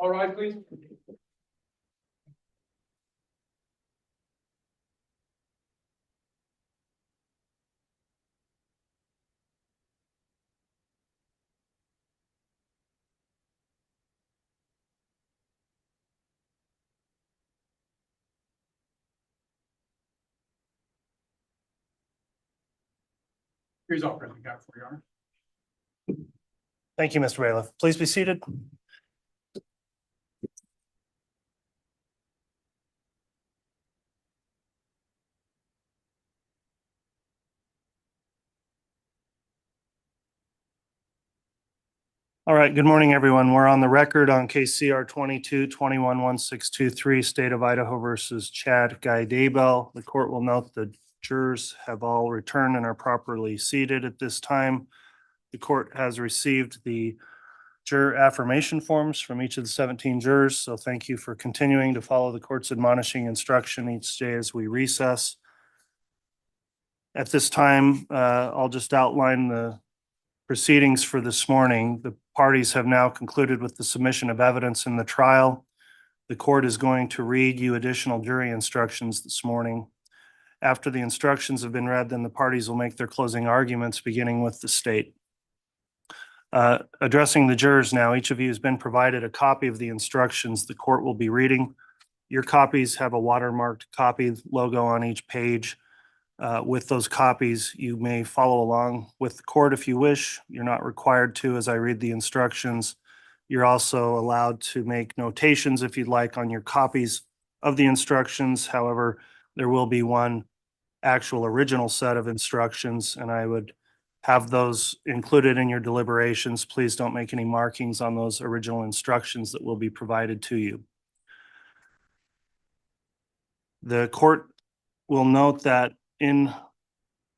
All right, please. Here's all we got for you, Your Honor. Thank you, Mr. Bailiff. Please be seated. All right, good morning, everyone. We're on the record on case CR 22-21-1623, State of Idaho versus Chad Daybell. The court will note the jurors have all returned and are properly seated at this time. The court has received the juror affirmation forms from each of the 17 jurors, so thank you for continuing to follow the court's admonishing instruction each day as we recess. At this time, I'll just outline the proceedings for this morning. The parties have now concluded with the submission of evidence in the trial. The court is going to read you additional jury instructions this morning. After the instructions have been read, then the parties will make their closing arguments, beginning with the state. Addressing the jurors now, each of you has been provided a copy of the instructions the court will be reading. Your copies have a watermarked copy logo on each page. With those copies, you may follow along with the court if you wish. You're not required to as I read the instructions. You're also allowed to make notations if you'd like on your copies of the instructions. However, there will be one actual original set of instructions, and I would have those included in your deliberations. Please don't make any markings on those original instructions that will be provided to you. The court will note that in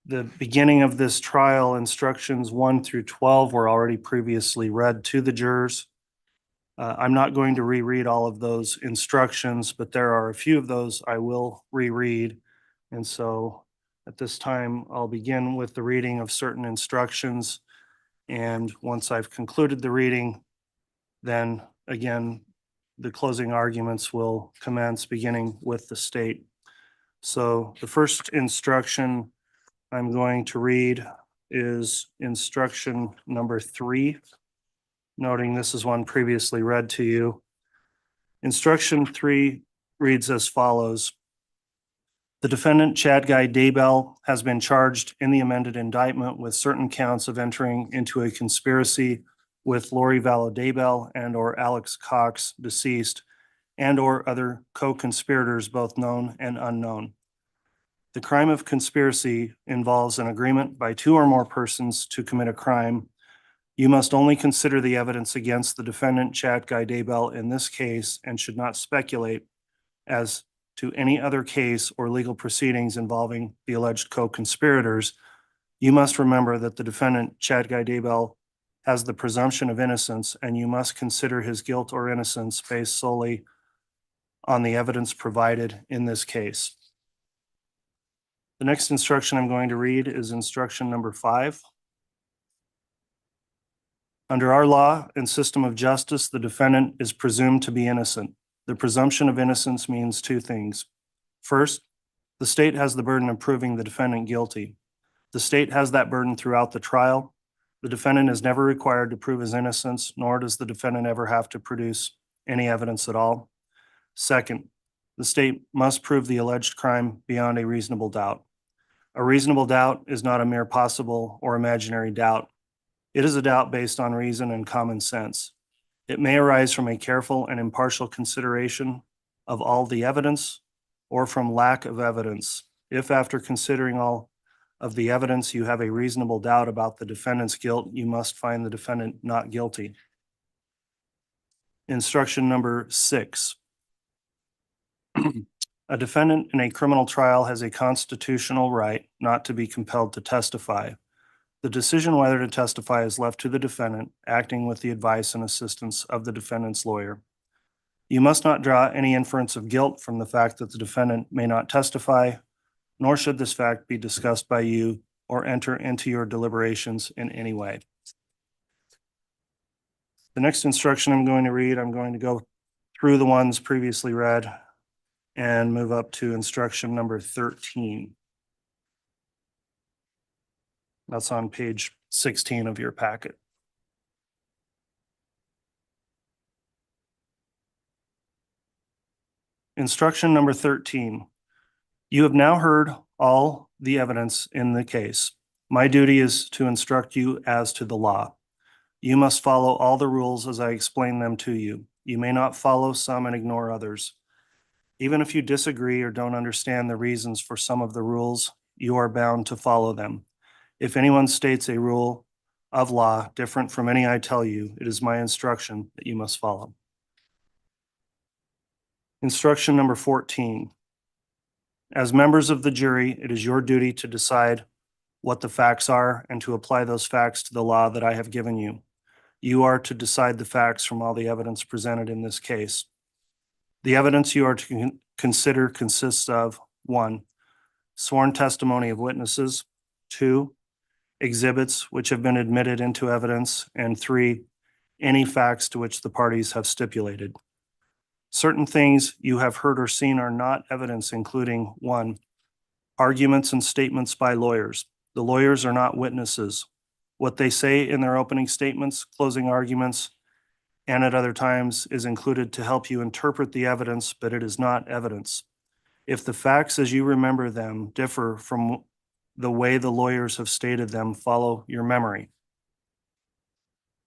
the beginning of this trial, instructions 1 through 12 were already previously read to the jurors. I'm not going to reread all of those instructions, but there are a few of those I will reread. And so at this time, I'll begin with the reading of certain instructions. And once I've concluded the reading, then again, the closing arguments will commence, beginning with the state. So the first instruction I'm going to read is instruction number 3, noting this is one previously read to you. Instruction 3 reads as follows. The defendant, Chad Daybell, has been charged in the amended indictment with certain counts of entering into a conspiracy with Lori Vallow Daybell and or Alex Cox, deceased, and or other co-conspirators, both known and unknown. The crime of conspiracy involves an agreement by 2 or more persons to commit a crime. You must only consider the evidence against the defendant, Chad Daybell, in this case, and should not speculate as to any other case or legal proceedings involving the alleged co-conspirators. You must remember that the defendant, Chad Daybell, has the presumption of innocence, and you must consider his guilt or innocence based solely on the evidence provided in this case. The next instruction I'm going to read is instruction number 5. Under our law and system of justice, the defendant is presumed to be innocent. The presumption of innocence means 2 things. First, the state has the burden of proving the defendant guilty. The state has that burden throughout the trial. The defendant is never required to prove his innocence, nor does the defendant ever have to produce any evidence at all. Second, the state must prove the alleged crime beyond a reasonable doubt. A reasonable doubt is not a mere possible or imaginary doubt. It is a doubt based on reason and common sense. It may arise from a careful and impartial consideration of all the evidence or from lack of evidence. If after considering all of the evidence you have a reasonable doubt about the defendant's guilt, you must find the defendant not guilty. Instruction number 6. A defendant in a criminal trial has a constitutional right not to be compelled to testify. The decision whether to testify is left to the defendant, acting with the advice and assistance of the defendant's lawyer. You must not draw any inference of guilt from the fact that the defendant may not testify, nor should this fact be discussed by you or enter into your deliberations in any way. The next instruction I'm going to read, I'm going to go through the ones previously read and move up to instruction number 13. That's on page 16 of your packet. Instruction number 13. You have now heard all the evidence in the case. My duty is to instruct you as to the law. You must follow all the rules as I explain them to you. You may not follow some and ignore others. Even if you disagree or don't understand the reasons for some of the rules, you are bound to follow them. If anyone states a rule of law different from any I tell you, it is my instruction that you must follow. Instruction number 14. As members of the jury, it is your duty to decide what the facts are and to apply those facts to the law that I have given you. You are to decide the facts from all the evidence presented in this case. The evidence you are to consider consists of 1, sworn testimony of witnesses, 2, exhibits which have been admitted into evidence, and 3, any facts to which the parties have stipulated. Certain things you have heard or seen are not evidence, including 1, arguments and statements by lawyers. The lawyers are not witnesses. What they say in their opening statements, closing arguments, and at other times is included to help you interpret the evidence, but it is not evidence. If the facts as you remember them differ from the way the lawyers have stated them, follow your memory.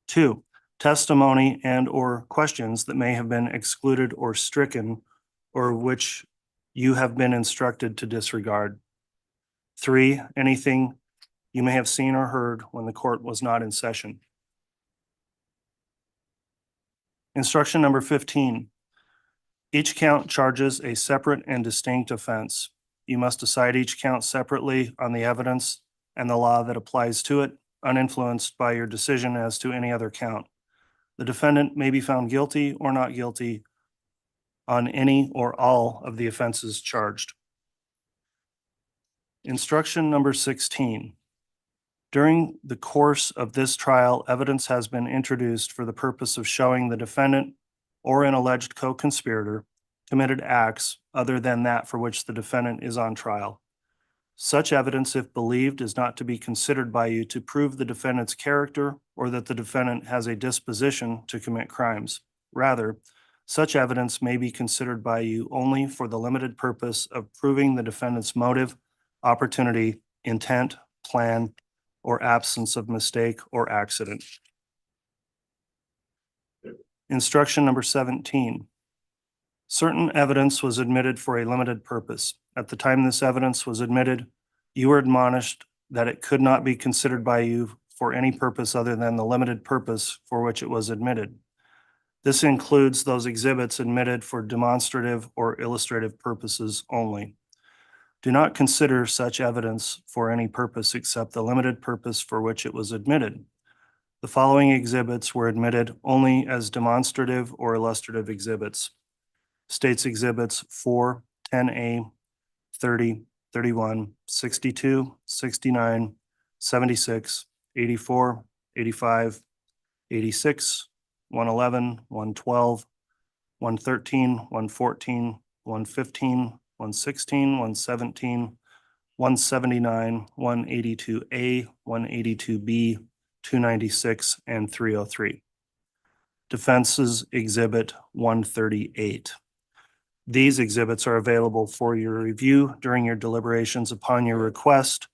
2, testimony and or questions that may have been excluded or stricken, or which you have been instructed to disregard. 3, anything you may have seen or heard when the court was not in session. Instruction number 15. Each count charges a separate and distinct offense. You must decide each count separately on the evidence and the law that applies to it, uninfluenced by your decision as to any other count. The defendant may be found guilty or not guilty on any or all of the offenses charged. Instruction number 16. During the course of this trial, evidence has been introduced for the purpose of showing the defendant or an alleged co-conspirator committed acts other than that for which the defendant is on trial. Such evidence, if believed, is not to be considered by you to prove the defendant's character or that the defendant has a disposition to commit crimes. Rather, such evidence may be considered by you only for the limited purpose of proving the defendant's motive, opportunity, intent, plan, or absence of mistake or accident. Instruction number 17. Certain evidence was admitted for a limited purpose. At the time this evidence was admitted, you were admonished that it could not be considered by you for any purpose other than the limited purpose for which it was admitted. This includes those exhibits admitted for demonstrative or illustrative purposes only. Do not consider such evidence for any purpose except the limited purpose for which it was admitted. The following exhibits were admitted only as demonstrative or illustrative exhibits. States Exhibits 4, 10A, 30, 31, 62, 69, 76, 84, 85, 86, 111, 112, 113, 114, 115, 116, 117, 179, 182A, 182B, 296, and 303. Defense's Exhibit 138. These exhibits are available for your review during your deliberations upon your request.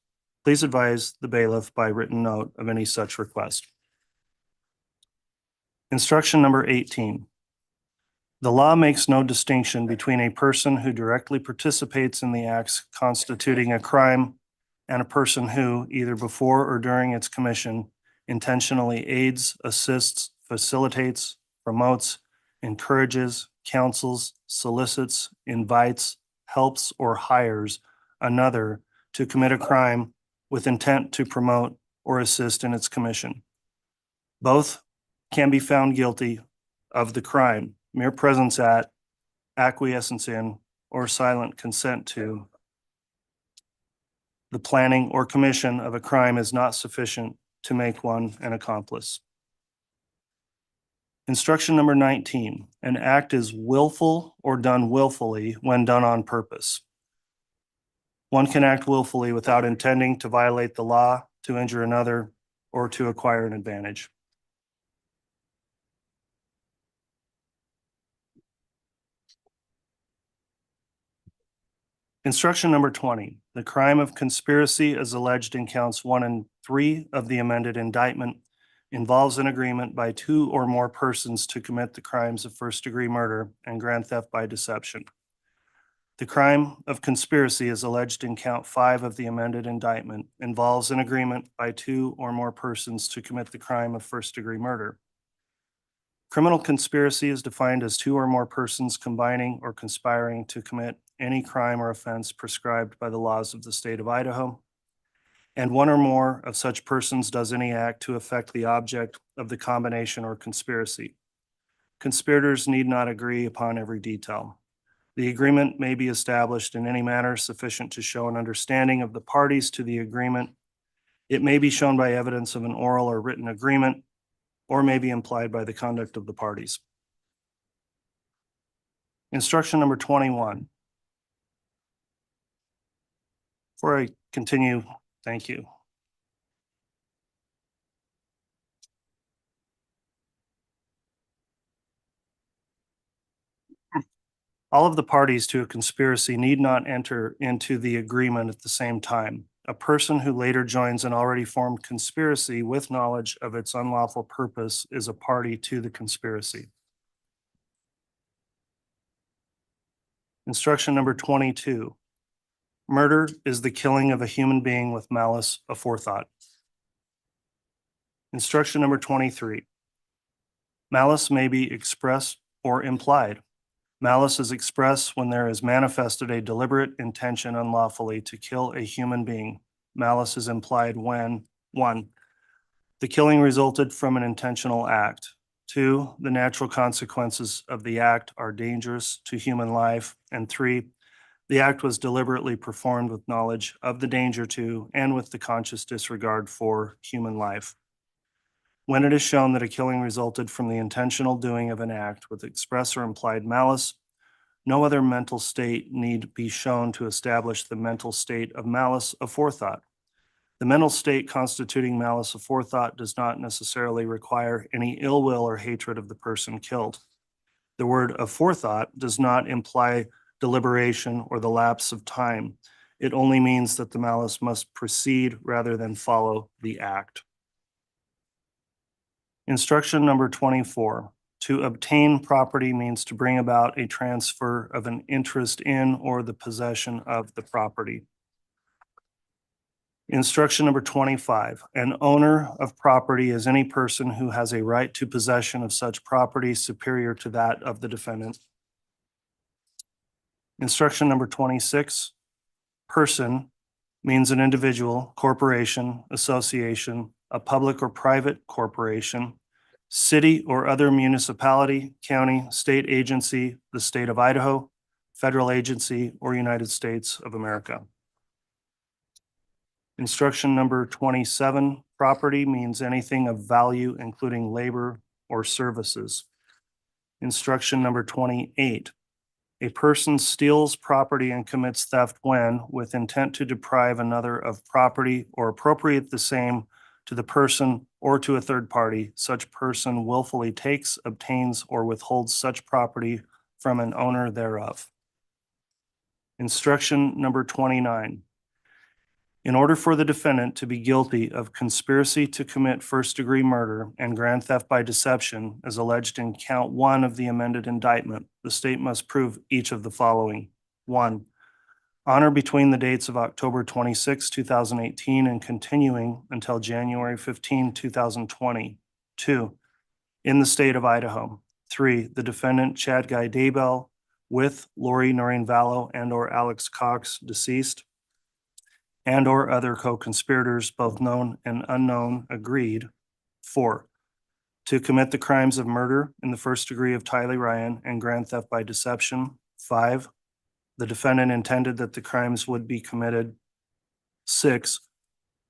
Please advise the bailiff by written note of any such request. Instruction number 18. The law makes no distinction between a person who directly participates in the acts constituting a crime and a person who, either before or during its commission, intentionally aids, assists, facilitates, promotes, encourages, counsels, solicits, invites, helps, or hires another to commit a crime with intent to promote or assist in its commission. Both can be found guilty of the crime. Mere presence at, acquiescence in, or silent consent to the planning or commission of a crime is not sufficient to make one an accomplice. Instruction number 19, an act is willful or done willfully when done on purpose. One can act willfully without intending to violate the law, to injure another, or to acquire an advantage. Instruction number 20, the crime of conspiracy as alleged in counts 1 and 3 of the amended indictment involves an agreement by 2 or more persons to commit the crimes of first-degree murder and grand theft by deception. The crime of conspiracy as alleged in count 5 of the amended indictment involves an agreement by 2 or more persons to commit the crime of first-degree murder. Criminal conspiracy is defined as 2 or more persons combining or conspiring to commit any crime or offense prescribed by the laws of the state of Idaho, and 1 or more of such persons does any act to affect the object of the combination or conspiracy. Conspirators need not agree upon every detail. The agreement may be established in any manner sufficient to show an understanding of the parties to the agreement. It may be shown by evidence of an oral or written agreement, or may be implied by the conduct of the parties. Instruction number 21. Before I continue, thank you. All of the parties to a conspiracy need not enter into the agreement at the same time. A person who later joins an already formed conspiracy with knowledge of its unlawful purpose is a party to the conspiracy. Instruction number 22. Murder is the killing of a human being with malice aforethought. Instruction number 23. Malice may be expressed or implied. Malice is expressed when there is manifested a deliberate intention unlawfully to kill a human being. Malice is implied when 1. The killing resulted from an intentional act. 2. The natural consequences of the act are dangerous to human life. And 3. The act was deliberately performed with knowledge of the danger to and with the conscious disregard for human life. When it is shown that a killing resulted from the intentional doing of an act with express or implied malice, no other mental state need be shown to establish the mental state of malice aforethought. The mental state constituting malice aforethought does not necessarily require any ill will or hatred of the person killed. The word aforethought does not imply deliberation or the lapse of time. It only means that the malice must precede rather than follow the act. Instruction number 24. To obtain property means to bring about a transfer of an interest in or the possession of the property. Instruction number 25. An owner of property is any person who has a right to possession of such property superior to that of the defendant. Instruction number 26. Person means an individual, corporation, association, a public or private corporation, city or other municipality, county, state agency, the state of Idaho, federal agency, or United States of America. Instruction number 27, property means anything of value, including labor or services. Instruction number 28, a person steals property and commits theft when, with intent to deprive another of property or appropriate the same to the person or to a third party, such person willfully takes, obtains, or withholds such property from an owner thereof. Instruction number 29. In order for the defendant to be guilty of conspiracy to commit first-degree murder and grand theft by deception, as alleged in count 1 of the amended indictment, the state must prove each of the following. 1. Honor between the dates of October 26, 2018 and continuing until January 15, 2020. 2. In the state of Idaho. 3. The defendant, Chad Daybell, with Lori Noreen Vallow and or Alex Cox, deceased, and or other co-conspirators, both known and unknown, agreed. 4. To commit the crimes of murder in the first degree of Tylee Ryan and grand theft by deception. 5. The defendant intended that the crimes would be committed. 6.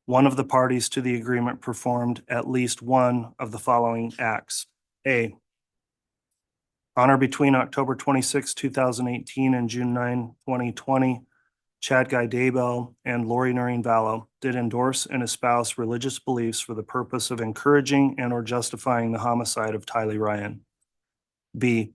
One of the parties to the agreement performed at least one of the following acts. A. On or between October 26, 2018 and June 9, 2020, Chad Daybell and Lori Noreen Vallow did endorse and espouse religious beliefs for the purpose of encouraging and or justifying the homicide of Tylee Ryan. B,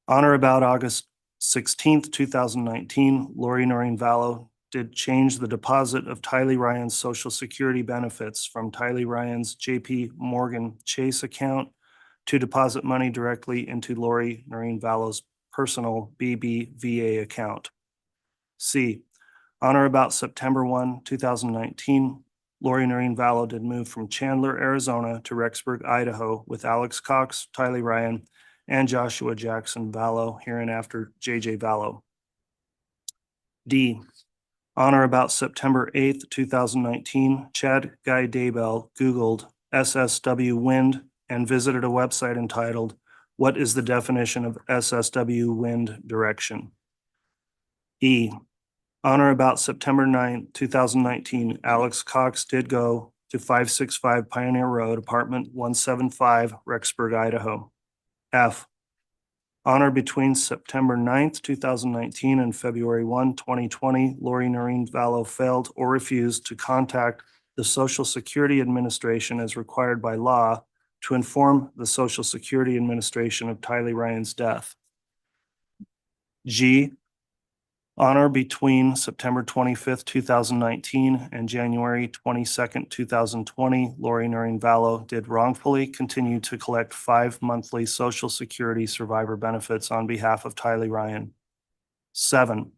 on or about August 16th, 2019, Lori Noreen Vallow did change the deposit of Tylee Ryan's Social Security benefits from Tylee Ryan's JP Morgan Chase account to deposit money directly into Lori Noreen Vallow's personal BBVA account. C, on or about September 1, 2019, Lori Noreen Vallow did move from Chandler, Arizona to Rexburg, Idaho with Alex Cox, Tylee Ryan, and Joshua Jackson Vallow, hereinafter JJ Vallow. D, on or about September 8th, 2019, Chad Daybell Googled SSW wind and visited a website entitled, "What is the definition of SSW wind direction?" E, on or about September 9th, 2019, Alex Cox did go to 565 Pioneer Road, apartment 175, Rexburg, Idaho. F, on or between September 9th, 2019 and February 1, 2020, Lori Noreen Vallow failed or refused to contact the Social Security Administration as required by law to inform the Social Security Administration of Tylee Ryan's death. G, on or between September 25th, 2019 and January 22nd, 2020, Lori Noreen Vallow did wrongfully continue to collect 5 monthly Social Security survivor benefits on behalf of Tylee Ryan. 7,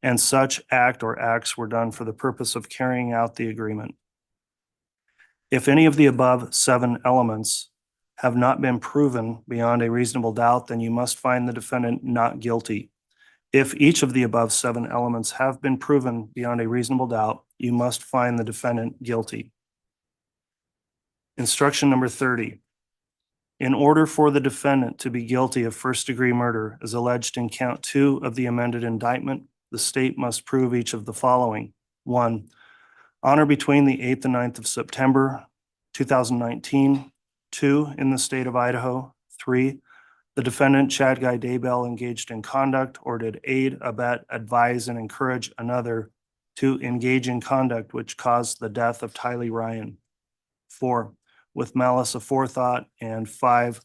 and such act or acts were done for the purpose of carrying out the agreement. If any of the above 7 elements have not been proven beyond a reasonable doubt, then you must find the defendant not guilty. If each of the above 7 elements have been proven beyond a reasonable doubt, you must find the defendant guilty. Instruction number 30. In order for the defendant to be guilty of first-degree murder as alleged in count 2 of the amended indictment, the state must prove each of the following. 1, on or between the 8th and 9th of September 2019. 2, in the state of Idaho. 3, the defendant, Chad Daybell, engaged in conduct or did aid, abet, advise, and encourage another to engage in conduct which caused the death of Tylee Ryan. 4, with malice aforethought. And 5,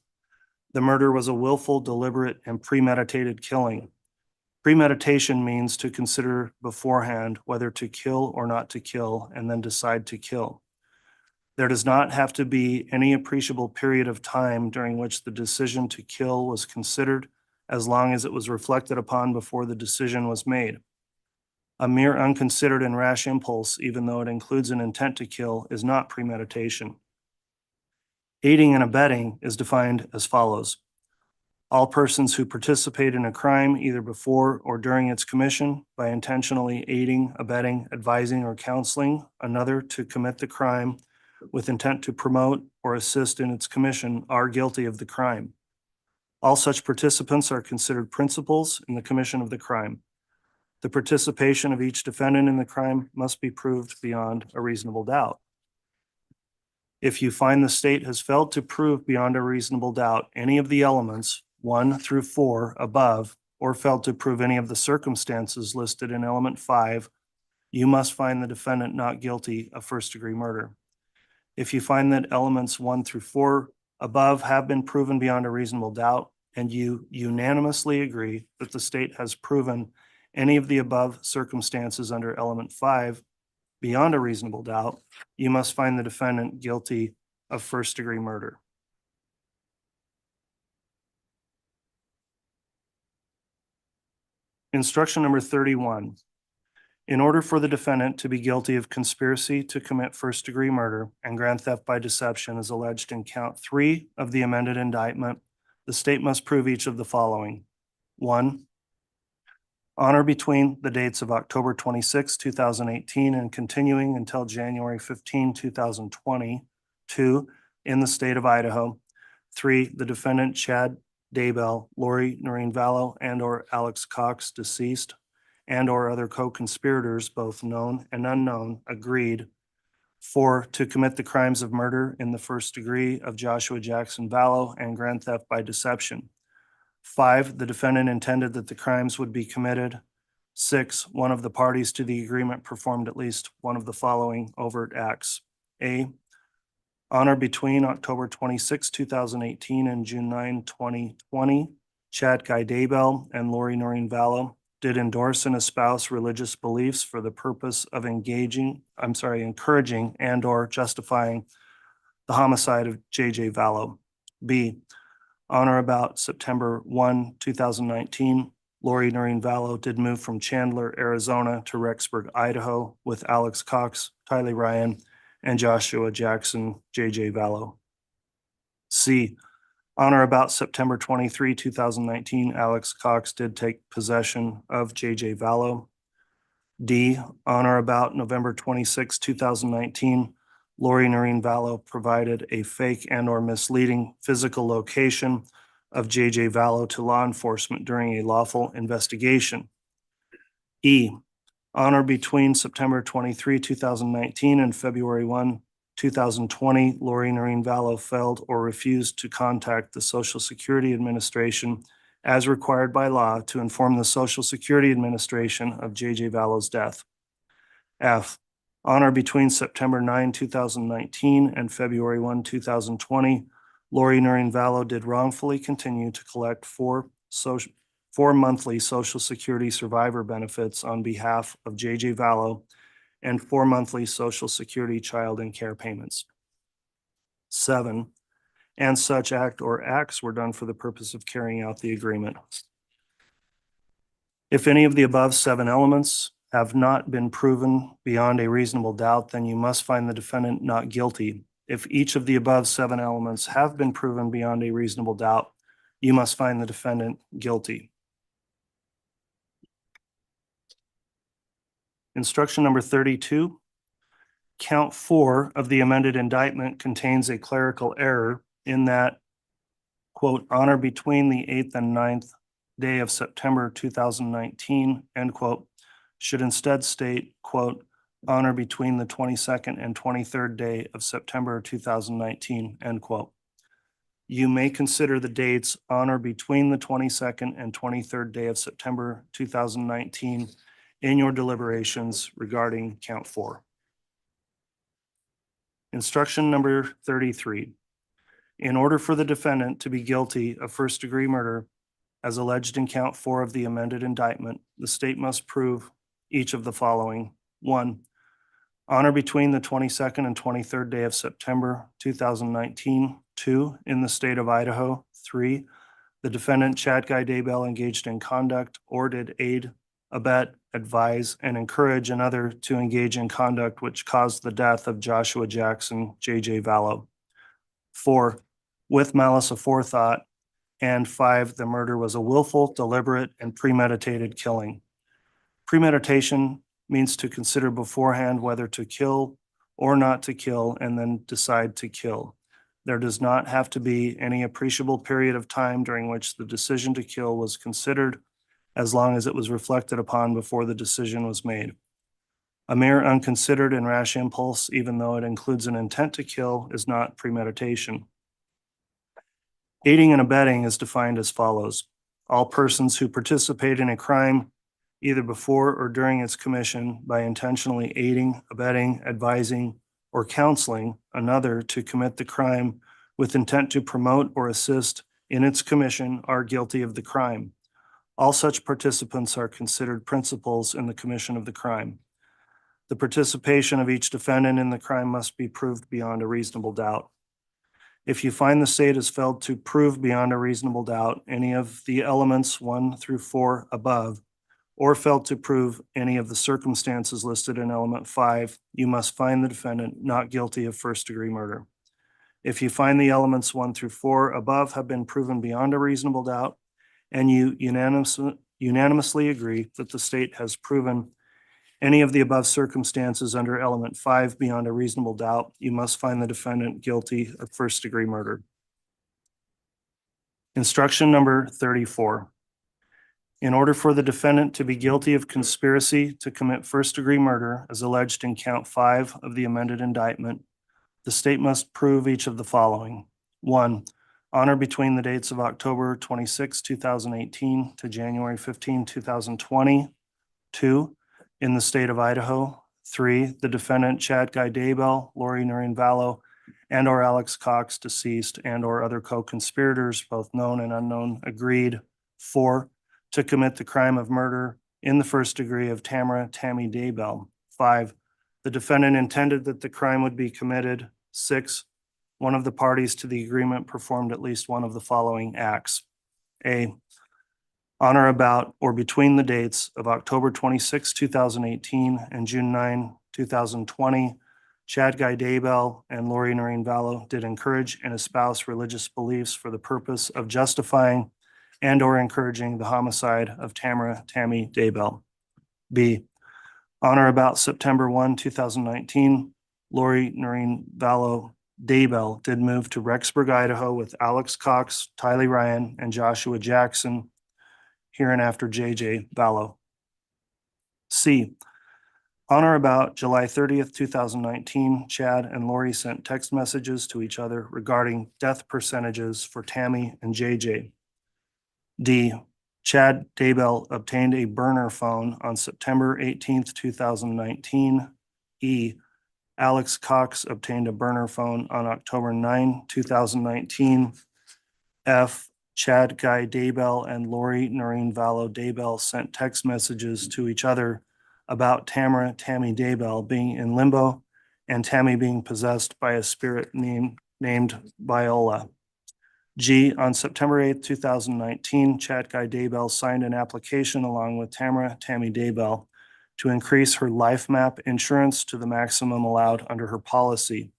the murder was a willful, deliberate, and premeditated killing. Premeditation means to consider beforehand whether to kill or not to kill, and then decide to kill. There does not have to be any appreciable period of time during which the decision to kill was considered, as long as it was reflected upon before the decision was made. A mere unconsidered and rash impulse, even though it includes an intent to kill, is not premeditation. Aiding and abetting is defined as follows. All persons who participate in a crime either before or during its commission by intentionally aiding, abetting, advising, or counseling another to commit the crime with intent to promote or assist in its commission are guilty of the crime. All such participants are considered principals in the commission of the crime. The participation of each defendant in the crime must be proved beyond a reasonable doubt. If you find the state has failed to prove beyond a reasonable doubt any of the elements 1 through 4 above, or failed to prove any of the circumstances listed in element 5, you must find the defendant not guilty of first-degree murder. If you find that elements 1 through 4 above have been proven beyond a reasonable doubt, and you unanimously agree that the state has proven any of the above circumstances under element 5 beyond a reasonable doubt, you must find the defendant guilty of first-degree murder. Instruction number 31. In order for the defendant to be guilty of conspiracy to commit first-degree murder and grand theft by deception as alleged in count 3 of the amended indictment, the state must prove each of the following. 1, on or between the dates of October 26, 2018 and continuing until January 15, 2020. 2, in the state of Idaho. 3, the defendant, Chad Daybell, Lori Noreen Vallow, and or Alex Cox, deceased, and or other co-conspirators, both known and unknown, agreed. 4, to commit the crimes of murder in the first degree of Joshua Jackson Vallow and grand theft by deception. 5, the defendant intended that the crimes would be committed. 6, one of the parties to the agreement performed at least one of the following overt acts. A, on or between October 26, 2018 and June 9, 2020, Chad Daybell and Lori Noreen Vallow did endorse and espouse religious beliefs for the purpose of encouraging and or justifying the homicide of J.J. Vallow. B, on or about September 1, 2019, Lori Noreen Vallow did move from Chandler, Arizona to Rexburg, Idaho with Alex Cox, Tylee Ryan, and Joshua Jackson, J.J. Vallow. C, on or about September 23, 2019, Alex Cox did take possession of J.J. Vallow. D, on or about November 26, 2019, Lori Noreen Vallow provided a fake and or misleading physical location of J.J. Vallow to law enforcement during a lawful investigation. E, on or between September 23, 2019 and February 1, 2020, Lori Noreen Vallow failed or refused to contact the Social Security Administration as required by law to inform the Social Security Administration of J.J. Vallow's death. F, on or between September 9, 2019 and February 1, 2020, Lori Noreen Vallow did wrongfully continue to collect four monthly Social Security survivor benefits on behalf of J.J. Vallow and 4 monthly Social Security child and care payments. 7, and such act or acts were done for the purpose of carrying out the agreement. If any of the above 7 elements have not been proven beyond a reasonable doubt, then you must find the defendant not guilty. If each of the above 7 elements have been proven beyond a reasonable doubt, you must find the defendant guilty. Instruction number 32. Count 4 of the amended indictment contains a clerical error in that, quote, on or between the 8th and 9th day of September 2019, end quote, should instead state, quote, on or between the 22nd and 23rd day of September 2019, end quote. You may consider the dates on or between the 22nd and 23rd day of September 2019 in your deliberations regarding count 4. Instruction number 33. In order for the defendant to be guilty of first-degree murder, as alleged in count 4 of the amended indictment, the state must prove each of the following. 1, on or between the 22nd and 23rd day of September 2019. 2, in the state of Idaho. 3, the defendant Chad Daybell engaged in conduct or did aid, abet, advise, and encourage another to engage in conduct which caused the death of Joshua Jackson, J.J. Vallow. 4, with malice aforethought. And 5, the murder was a willful, deliberate, and premeditated killing. Premeditation means to consider beforehand whether to kill or not to kill and then decide to kill. There does not have to be any appreciable period of time during which the decision to kill was considered, as long as it was reflected upon before the decision was made. A mere unconsidered and rash impulse, even though it includes an intent to kill, is not premeditation. Aiding and abetting is defined as follows. All persons who participate in a crime, either before or during its commission, by intentionally aiding, abetting, advising, or counseling another to commit the crime with intent to promote or assist in its commission, are guilty of the crime. All such participants are considered principals in the commission of the crime. The participation of each defendant in the crime must be proved beyond a reasonable doubt. If you find the state has failed to prove beyond a reasonable doubt any of the elements 1 through 4 above, or failed to prove any of the circumstances listed in element 5, you must find the defendant not guilty of first-degree murder. If you find the elements 1 through 4 above have been proven beyond a reasonable doubt, and you unanimously agree that the state has proven any of the above circumstances under element 5 beyond a reasonable doubt, you must find the defendant guilty of first-degree murder. Instruction number 34. In order for the defendant to be guilty of conspiracy to commit first-degree murder, as alleged in count 5 of the amended indictment, the state must prove each of the following. 1, on or between the dates of October 26, 2018 to January 15, 2020. 2, in the state of Idaho. 3, the defendant Chad Daybell, Lori Noreen Vallow, and or Alex Cox, deceased, and or other co-conspirators, both known and unknown, agreed. 4, to commit the crime of murder in the first degree of Tamara Tammy Daybell. 5, the defendant intended that the crime would be committed. 6, one of the parties to the agreement performed at least one of the following acts. A, on or about or between the dates of October 26, 2018 and June 9, 2020, Chad Daybell and Lori Noreen Vallow did encourage and espouse religious beliefs for the purpose of justifying and or encouraging the homicide of Tamara Tammy Daybell. B, on or about September 1, 2019, Lori Noreen Vallow Daybell did move to Rexburg, Idaho with Alex Cox, Tylee Ryan, and Joshua Jackson, hereinafter JJ Vallow. C, on or about July 30th, 2019, Chad and Lori sent text messages to each other regarding death percentages for Tammy and JJ. D, Chad Daybell obtained a burner phone on September 18th, 2019. E, Alex Cox obtained a burner phone on October 9, 2019. F, Chad Daybell and Lori Noreen Vallow Daybell sent text messages to each other about Tamara Tammy Daybell being in limbo and Tammy being possessed by a spirit named Viola. G, on September 8, 2019, Chad Daybell signed an application along with Tamara Tammy Daybell to increase her life map insurance to the maximum allowed under her policy.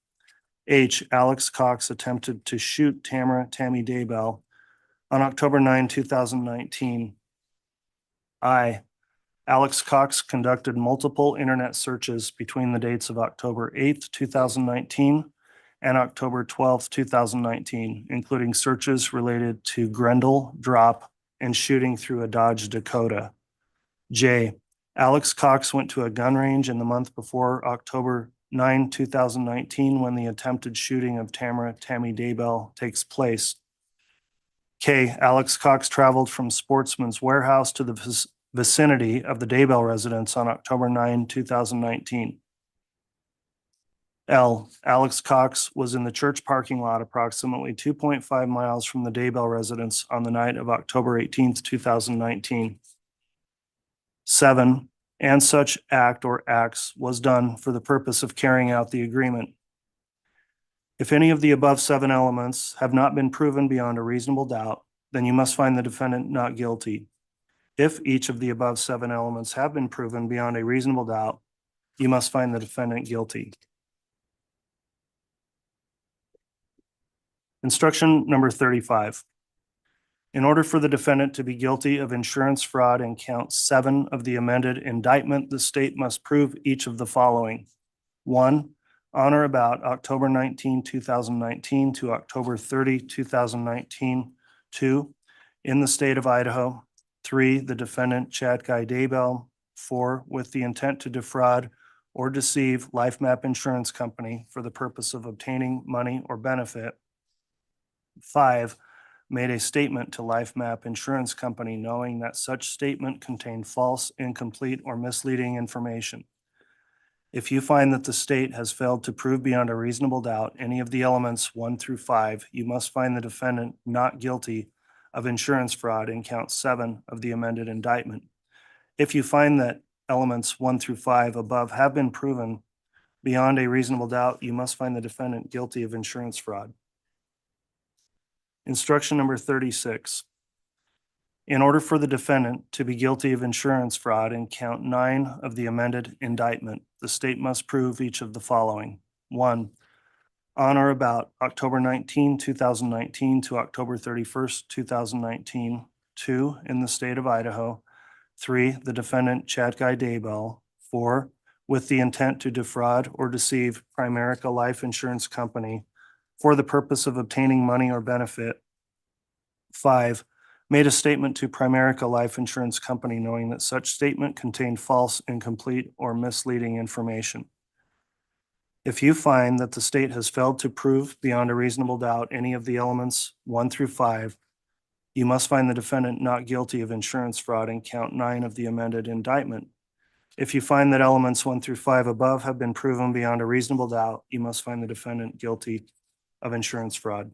H, Alex Cox attempted to shoot Tamara Tammy Daybell on October 9, 2019. I, Alex Cox conducted multiple internet searches between the dates of October 8, 2019 and October 12, 2019, including searches related to Grendel, drop, and shooting through a Dodge Dakota. J, Alex Cox went to a gun range in the month before October 9, 2019, when the attempted shooting of Tamara Tammy Daybell takes place. K, Alex Cox traveled from Sportsman's Warehouse to the vicinity of the Daybell residence on October 9, 2019. L, Alex Cox was in the church parking lot approximately 2.5 miles from the Daybell residence on the night of October 18, 2019. 7, and such act or acts was done for the purpose of carrying out the agreement. If any of the above 7 elements have not been proven beyond a reasonable doubt, then you must find the defendant not guilty. If each of the above 7 elements have been proven beyond a reasonable doubt, you must find the defendant guilty. Instruction number 35. In order for the defendant to be guilty of insurance fraud in count 7 of the amended indictment, the state must prove each of the following. 1, on or about October 19, 2019 to October 30, 2019. 2, in the state of Idaho. 3, the defendant Chad Daybell. 4, with the intent to defraud or deceive LifeMap Insurance Company for the purpose of obtaining money or benefit. 5, made a statement to LifeMap Insurance Company knowing that such statement contained false, incomplete, or misleading information. If you find that the state has failed to prove beyond a reasonable doubt any of the elements 1 through 5, you must find the defendant not guilty of insurance fraud in count 7 of the amended indictment. If you find that elements 1 through 5 above have been proven beyond a reasonable doubt, you must find the defendant guilty of insurance fraud. Instruction number 36. In order for the defendant to be guilty of insurance fraud in count 9 of the amended indictment, the state must prove each of the following. 1, on or about October 19, 2019 to October 31st, 2019. 2, in the state of Idaho. 3, the defendant Chad Daybell. 4, with the intent to defraud or deceive Primerica Life Insurance Company for the purpose of obtaining money or benefit. 5, made a statement to Primerica Life Insurance Company knowing that such statement contained false, incomplete, or misleading information. If you find that the state has failed to prove beyond a reasonable doubt any of the elements 1 through 5, you must find the defendant not guilty of insurance fraud in count 9 of the amended indictment. If you find that elements 1 through 5 above have been proven beyond a reasonable doubt, you must find the defendant guilty of insurance fraud.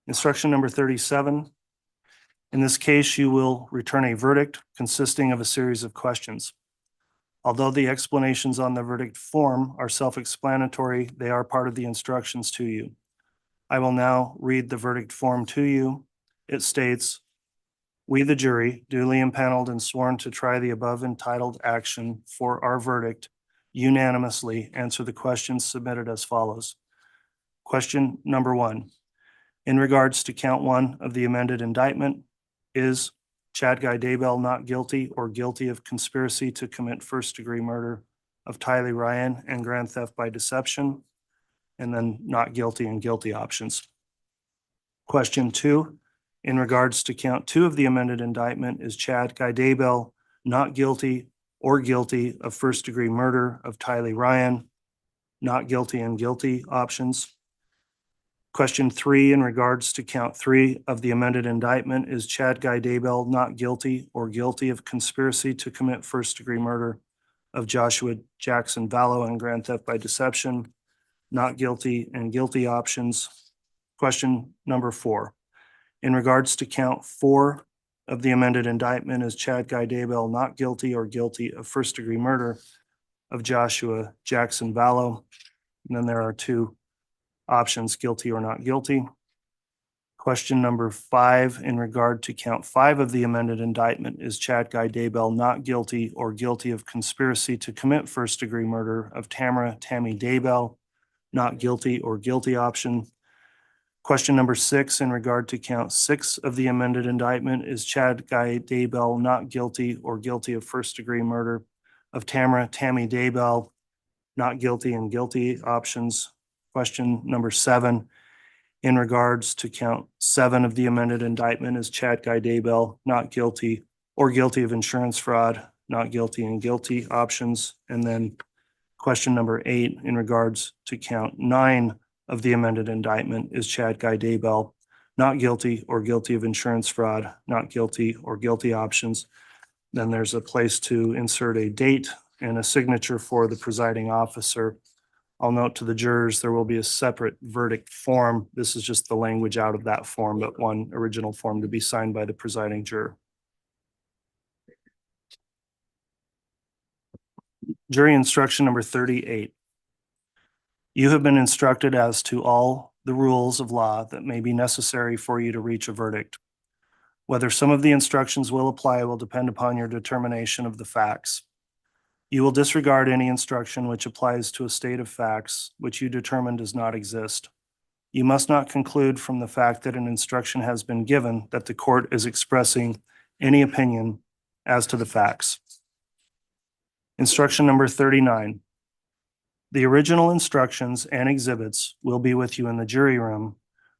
Instruction number 37. In this case, you will return a verdict consisting of a series of questions. Although the explanations on the verdict form are self-explanatory, they are part of the instructions to you. I will now read the verdict form to you. It states, "We, the jury, duly impaneled and sworn to try the above entitled action for our verdict, unanimously answer the questions submitted as follows. Question number 1. In regards to count 1 of the amended indictment, is Chad Daybell not guilty or guilty of conspiracy to commit first-degree murder of Tylee Ryan and grand theft by deception?" And then not guilty and guilty options. Question 2. In regards to count 2 of the amended indictment, is Chad Daybell not guilty or guilty of first-degree murder of Tylee Ryan? Not guilty and guilty options. Question 3, in regards to count 3 of the amended indictment, is Chad Daybell not guilty or guilty of conspiracy to commit first-degree murder of Joshua Jackson Vallow and grand theft by deception? Not guilty and guilty options. Question number 4. In regards to count 4 of the amended indictment, is Chad Daybell not guilty or guilty of first-degree murder of Joshua Jackson Vallow? And then there are 2 options, guilty or not guilty. Question number 5, in regard to count 5 of the amended indictment, is Chad Daybell not guilty or guilty of conspiracy to commit first-degree murder of Tammy Daybell? Not guilty or guilty option. Question number 6, in regard to count 6 of the amended indictment, is Chad Daybell not guilty or guilty of first-degree murder of Tammy Daybell? Not guilty and guilty options. Question number 7, in regards to count 7 of the amended indictment, is Chad Daybell not guilty or guilty of insurance fraud? Not guilty and guilty options. And then question number 8, in regards to count 9 of the amended indictment, is Chad Daybell not guilty or guilty of insurance fraud? Not guilty or guilty options. Then there's a place to insert a date and a signature for the presiding officer. I'll note to the jurors, there will be a separate verdict form. This is just the language out of that form, but one original form to be signed by the presiding juror. Jury instruction number 38. You have been instructed as to all the rules of law that may be necessary for you to reach a verdict. Whether some of the instructions will apply will depend upon your determination of the facts. You will disregard any instruction which applies to a state of facts which you determine does not exist. You must not conclude from the fact that an instruction has been given that the court is expressing any opinion as to the facts. Instruction number 39. The original instructions and exhibits will be with you in the jury room,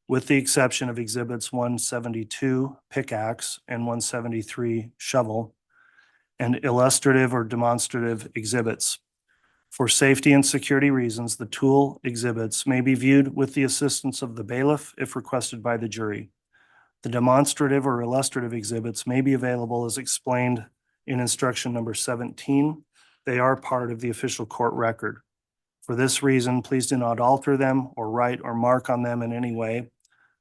with the exception of exhibits 172, pickaxe, and 173, shovel, and illustrative or demonstrative exhibits. For safety and security reasons, the tool exhibits may be viewed with the assistance of the bailiff if requested by the jury. The demonstrative or illustrative exhibits may be available as explained in instruction number 17. They are part of the official court record. For this reason, please do not alter them or write or mark on them in any way.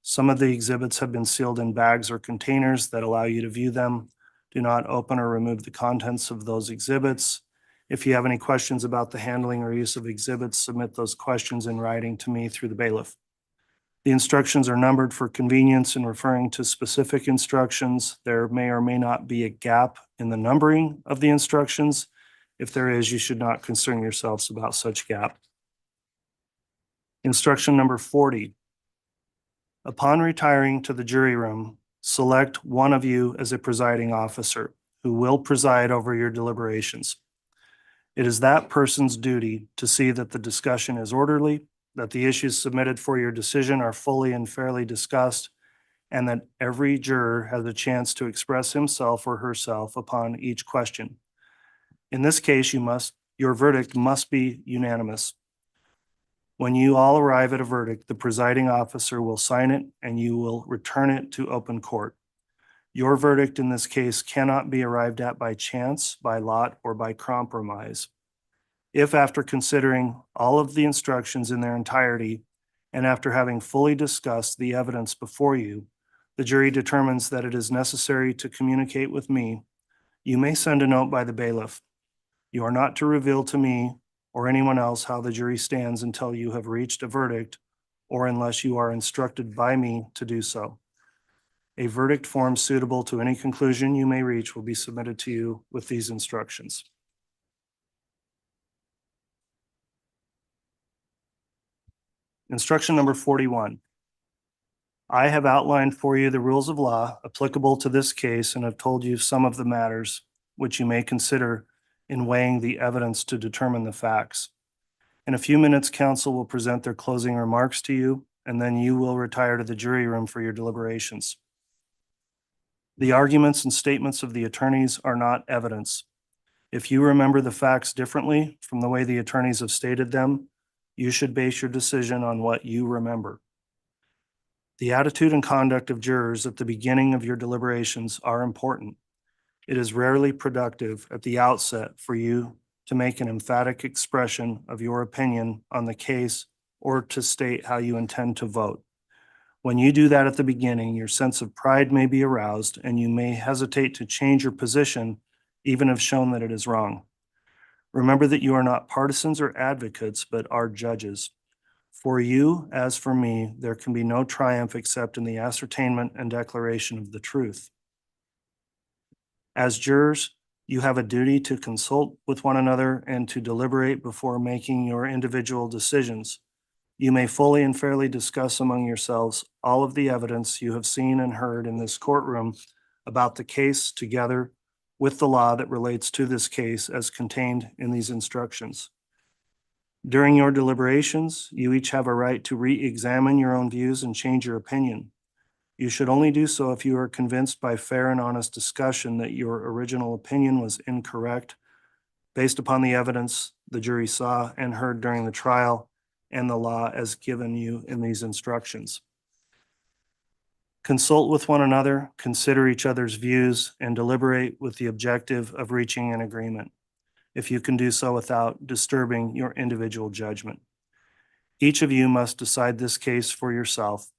Some of the exhibits have been sealed in bags or containers that allow you to view them. Do not open or remove the contents of those exhibits. If you have any questions about the handling or use of exhibits, submit those questions in writing to me through the bailiff. The instructions are numbered for convenience in referring to specific instructions. There may or may not be a gap in the numbering of the instructions. If there is, you should not concern yourselves about such gap. Instruction number 40. Upon retiring to the jury room, select one of you as a presiding officer who will preside over your deliberations. It is that person's duty to see that the discussion is orderly, that the issues submitted for your decision are fully and fairly discussed, and that every juror has a chance to express himself or herself upon each question. In this case, you must Your verdict must be unanimous. When you all arrive at a verdict, the presiding officer will sign it and you will return it to open court. Your verdict in this case cannot be arrived at by chance, by lot, or by compromise. If after considering all of the instructions in their entirety and after having fully discussed the evidence before you, the jury determines that it is necessary to communicate with me, you may send a note by the bailiff. You are not to reveal to me or anyone else how the jury stands until you have reached a verdict or unless you are instructed by me to do so. A verdict form suitable to any conclusion you may reach will be submitted to you with these instructions. Instruction number 41. I have outlined for you the rules of law applicable to this case and have told you some of the matters which you may consider in weighing the evidence to determine the facts. In a few minutes, counsel will present their closing remarks to you, and then you will retire to the jury room for your deliberations. The arguments and statements of the attorneys are not evidence. If you remember the facts differently from the way the attorneys have stated them, you should base your decision on what you remember. The attitude and conduct of jurors at the beginning of your deliberations are important. It is rarely productive at the outset for you to make an emphatic expression of your opinion on the case or to state how you intend to vote. When you do that at the beginning, your sense of pride may be aroused and you may hesitate to change your position even if shown that it is wrong. Remember that you are not partisans or advocates, but are judges. For you, as for me, there can be no triumph except in the ascertainment and declaration of the truth. As jurors, you have a duty to consult with one another and to deliberate before making your individual decisions. You may fully and fairly discuss among yourselves all of the evidence you have seen and heard in this courtroom about the case together with the law that relates to this case as contained in these instructions. During your deliberations, you each have a right to re-examine your own views and change your opinion. You should only do so if you are convinced by fair and honest discussion that your original opinion was incorrect based upon the evidence the jury saw and heard during the trial and the law as given you in these instructions. Consult with one another, consider each other's views, and deliberate with the objective of reaching an agreement, if you can do so without disturbing your individual judgment. Each of you must decide this case for yourself,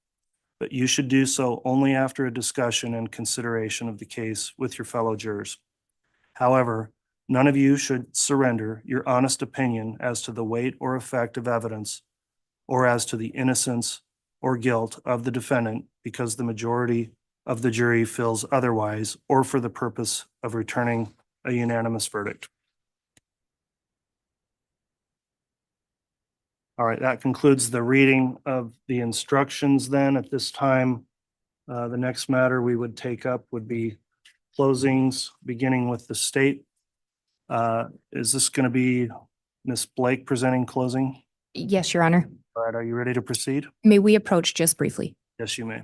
but you should do so only after a discussion and consideration of the case with your fellow jurors. However, none of you should surrender your honest opinion as to the weight or effect of evidence or as to the innocence or guilt of the defendant because the majority of the jury feels otherwise or for the purpose of returning a unanimous verdict. All right, that concludes the reading of the instructions then. At this time, the next matter we would take up would be closings, beginning with the state. Is this going to be Ms. Blake presenting closing? Yes, Your Honor. All right, are you ready to proceed? May we approach just briefly? Yes, you may.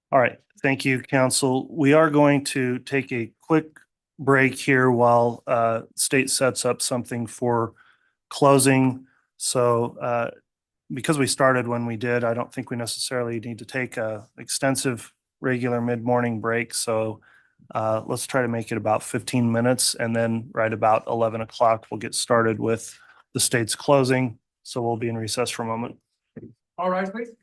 All right, thank you, council. We are going to take a quick break here while state sets up something for closing. So because we started when we did, I don't think we necessarily need to take a extensive regular mid-morning break. So let's try to make it about 15 minutes, and then right about 11 o'clock, we'll get started with the state's closing. So we'll be in recess for a moment. All right, please.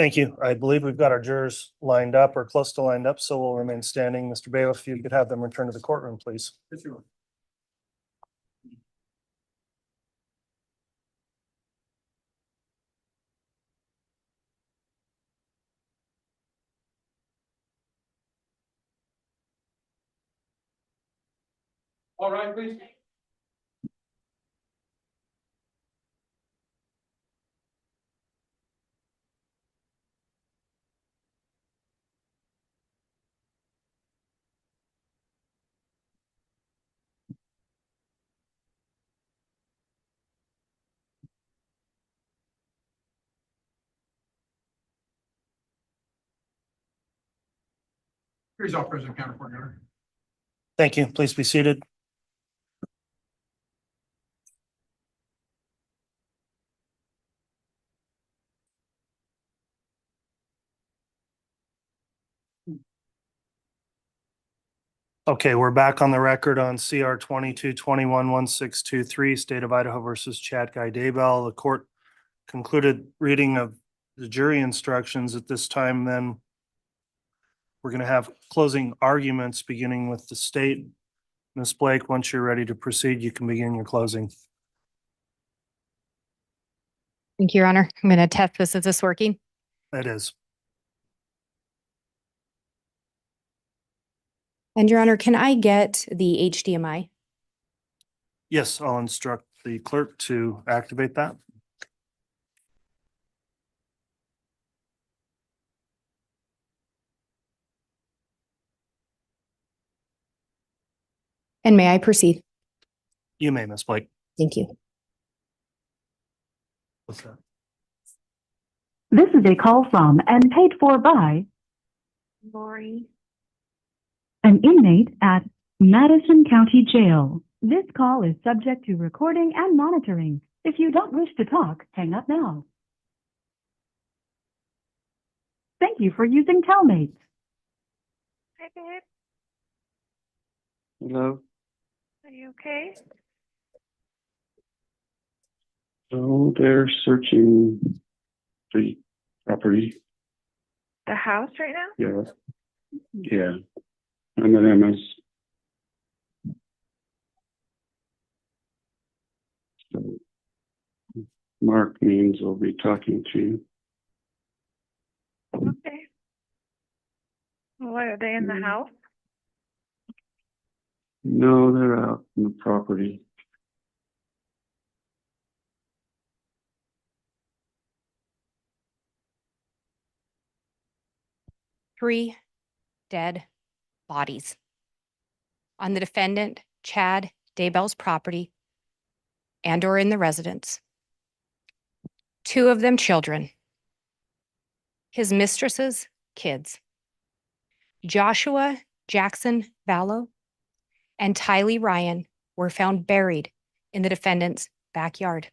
Thank you. I believe we've got our jurors lined up or close to lined up, so we'll remain standing. Mr. Bailiff, if you could have them return to the courtroom, please. Yes, Your Honor. All right, please. Here's our President Counterpart, Your Honor. Thank you. Please be seated. Okay, we're back on the record on CR 22211623, State of Idaho versus Chad Daybell. The court concluded reading of the jury instructions at this time. Then we're going to have closing arguments beginning with the state. Ms. Blake, once you're ready to proceed, you can begin your closing. Thank you, Your Honor. I'm going to test this. Is this working? It is. And Your Honor, can I get the HDMI? Yes, I'll instruct the clerk to activate that. And may I proceed? You may, Ms. Blake. Thank you. What's that? This is a call from and paid for by Lori. an inmate at Madison County Jail. This call is subject to recording and monitoring. If you don't wish to talk, hang up now. Thank you for using Telmates. Hi, babe. Hello. Are you okay? So they're searching the property. The house right now? Yeah. Yeah. M&M is. So Mark means we'll be talking to you. Okay. What, are they in the house? No, they're out in the property. Three dead bodies on the defendant, Chad Daybell's property and or in the residence. Two of them children. His mistress's kids. Joshua Jackson Vallow and Tylee Ryan were found buried in the defendant's backyard.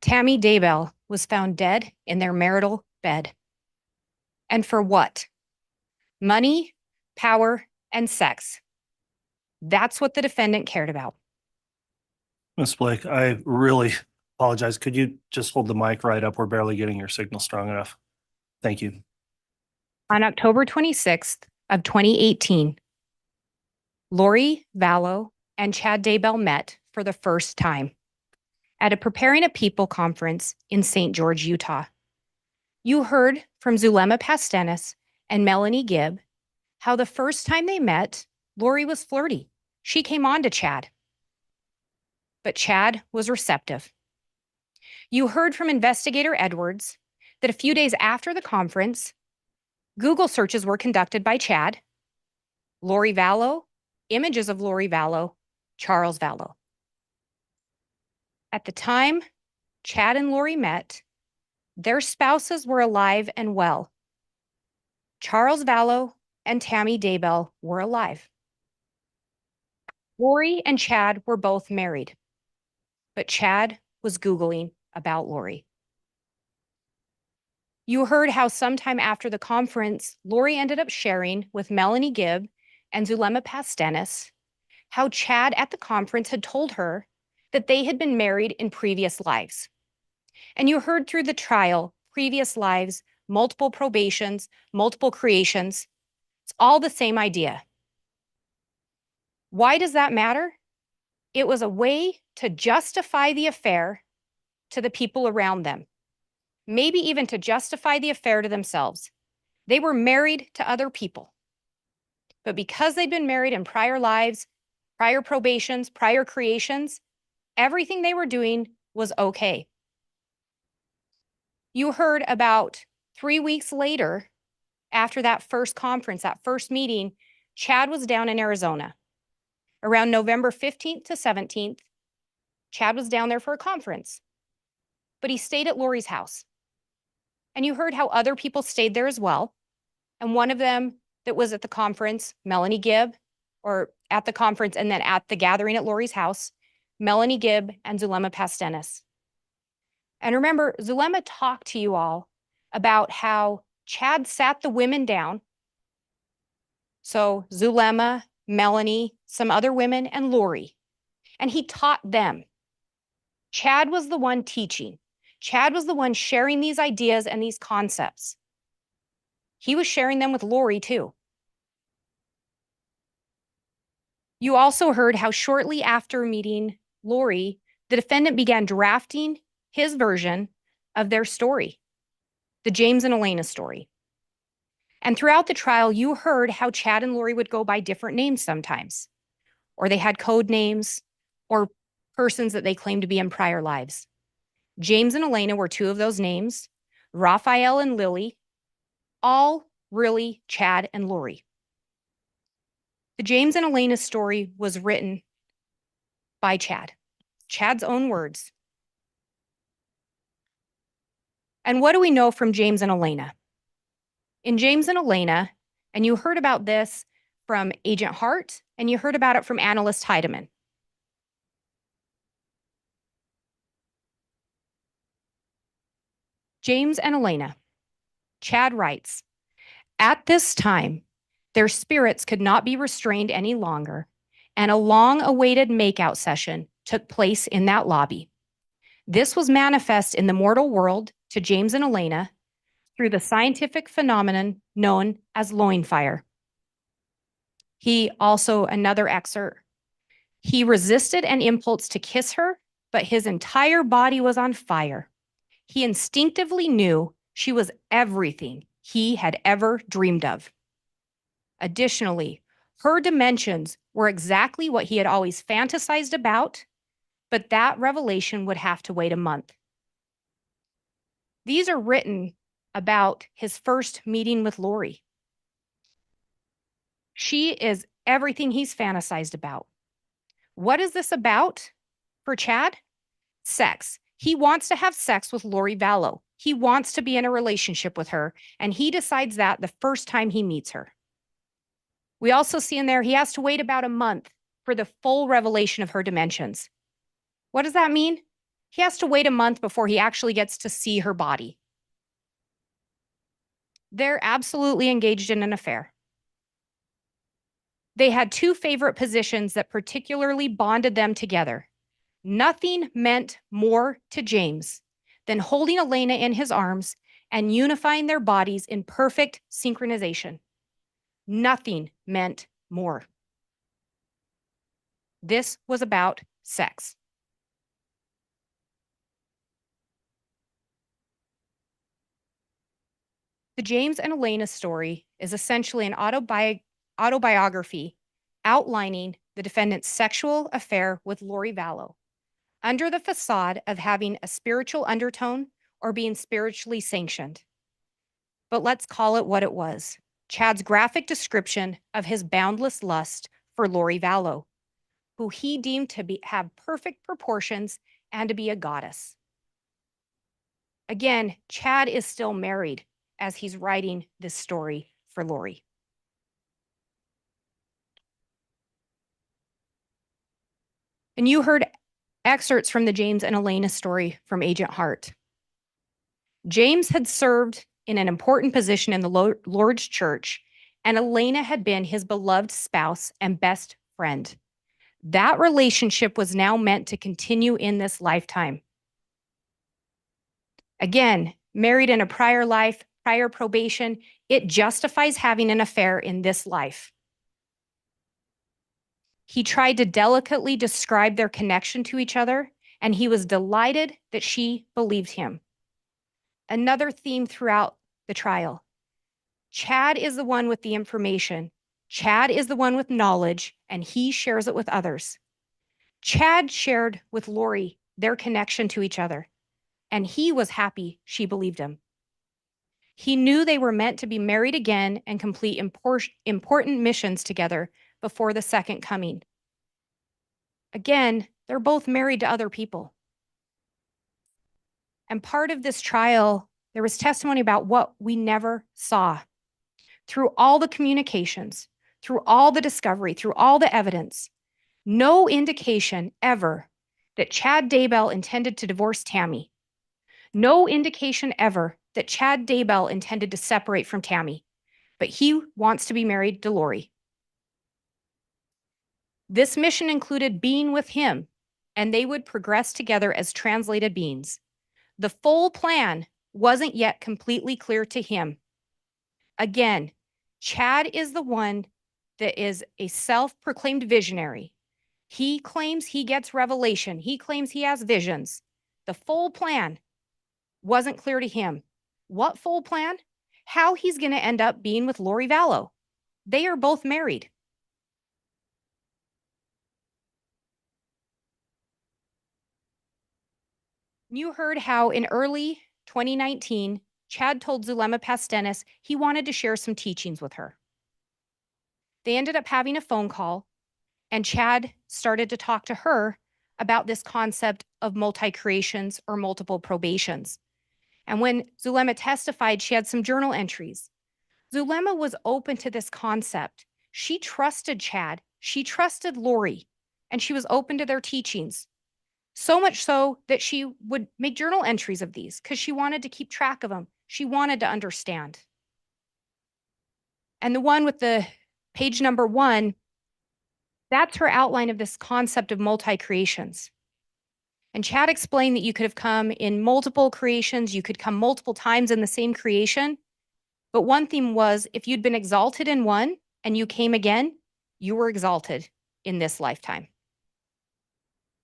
Tammy Daybell was found dead in their marital bed. And for what? Money, power, and sex. That's what the defendant cared about. Ms. Blake, I really apologize. Could you just hold the mic right up? We're barely getting your signal strong enough. Thank you. On October 26th of 2018, Lori Vallow and Chad Daybell met for the first time at a Preparing a People conference in St. George, Utah. You heard from Zulema Pastenis and Melanie Gibb how the first time they met, Lori was flirty. She came on to Chad. But Chad was receptive. You heard from Investigator Edwards that a few days after the conference, Google searches were conducted by Chad, Lori Vallow, images of Lori Vallow, Charles Vallow. At the time Chad and Lori met, their spouses were alive and well. Charles Vallow and Tammy Daybell were alive. Lori and Chad were both married, but Chad was Googling about Lori. You heard how sometime after the conference, Lori ended up sharing with Melanie Gibb and Zulema Pastenis how Chad at the conference had told her that they had been married in previous lives. And you heard through the trial previous lives, multiple probations, multiple creations. It's all the same idea. Why does that matter? It was a way to justify the affair to the people around them, maybe even to justify the affair to themselves. They were married to other people. But because they'd been married in prior lives, prior probations, prior creations, everything they were doing was okay. You heard about 3 weeks later, after that first conference, that first meeting, Chad was down in Arizona. Around November 15th to 17th, Chad was down there for a conference, but he stayed at Lori's house. And you heard how other people stayed there as well. And one of them that was at the conference, Melanie Gibb, or at the conference and then at the gathering at Lori's house, Melanie Gibb and Zulema Pastenis. And remember, Zulema talked to you all about how Chad sat the women down. So Zulema, Melanie, some other women, and Lori. And he taught them. Chad was the one teaching. Chad was the one sharing these ideas and these concepts. He was sharing them with Lori too. You also heard how shortly after meeting Lori, the defendant began drafting his version of their story, the James and Elena story. And throughout the trial, you heard how Chad and Lori would go by different names sometimes, or they had code names or persons that they claimed to be in prior lives. James and Elena were two of those names, Raphael and Lily, all really Chad and Lori. The James and Elena story was written by Chad, Chad's own words. And what do we know from James and Elena? In James and Elena, and you heard about this from Agent Hart, and you heard about it from Analyst Heidemann. James and Elena, Chad writes, at this time, their spirits could not be restrained any longer, and a long-awaited makeout session took place in that lobby. This was manifest in the mortal world to James and Elena through the scientific phenomenon known as loin fire. He also, another excerpt, he resisted an impulse to kiss her, but his entire body was on fire. He instinctively knew she was everything he had ever dreamed of. Additionally, her dimensions were exactly what he had always fantasized about, but that revelation would have to wait a month. These are written about his first meeting with Lori. She is everything he's fantasized about. What is this about for Chad? Sex. He wants to have sex with Lori Vallow. He wants to be in a relationship with her, and he decides that the first time he meets her. We also see in there he has to wait about a month for the full revelation of her dimensions. What does that mean? He has to wait a month before he actually gets to see her body. They're absolutely engaged in an affair. They had two favorite positions that particularly bonded them together. Nothing meant more to James than holding Elena in his arms and unifying their bodies in perfect synchronization. Nothing meant more. This was about sex. The James and Elena story is essentially an autobiography outlining the defendant's sexual affair with Lori Vallow under the facade of having a spiritual undertone or being spiritually sanctioned. But let's call it what it was. Chad's graphic description of his boundless lust for Lori Vallow, who he deemed to have perfect proportions and to be a goddess. Again, Chad is still married as he's writing this story for Lori. And you heard excerpts from the James and Elena story from Agent Hart. James had served in an important position in the Lord's church, and Elena had been his beloved spouse and best friend. That relationship was now meant to continue in this lifetime. Again, married in a prior life, prior probation. It justifies having an affair in this life. He tried to delicately describe their connection to each other, and he was delighted that she believed him. Another theme throughout the trial. Chad is the one with the information. Chad is the one with knowledge, and he shares it with others. Chad shared with Lori their connection to each other, and he was happy she believed him. He knew they were meant to be married again and complete important missions together before the second coming. Again, they're both married to other people. And part of this trial, there was testimony about what we never saw. Through all the communications, through all the discovery, through all the evidence, no indication ever that Chad Daybell intended to divorce Tammy. No indication ever that Chad Daybell intended to separate from Tammy, but he wants to be married to Lori. This mission included being with him, and they would progress together as translated beings. The full plan wasn't yet completely clear to him. Again, Chad is the one that is a self-proclaimed visionary. He claims he gets revelation. He claims he has visions. The full plan wasn't clear to him. What full plan? How he's going to end up being with Lori Vallow. They are both married. You heard how in early 2019, Chad told Zulema Pastenis he wanted to share some teachings with her. They ended up having a phone call, and Chad started to talk to her about this concept of multi-creations or multiple probations. And when Zulema testified, she had some journal entries. Zulema was open to this concept. She trusted Chad, she trusted Lori, and she was open to their teachings. So much so that she would make journal entries of these because she wanted to keep track of them. She wanted to understand. And the one with the page number 1, that's her outline of this concept of multi-creations. And Chad explained that you could have come in multiple creations, you could come multiple times in the same creation. But one theme was if you'd been exalted in one and you came again, you were exalted in this lifetime.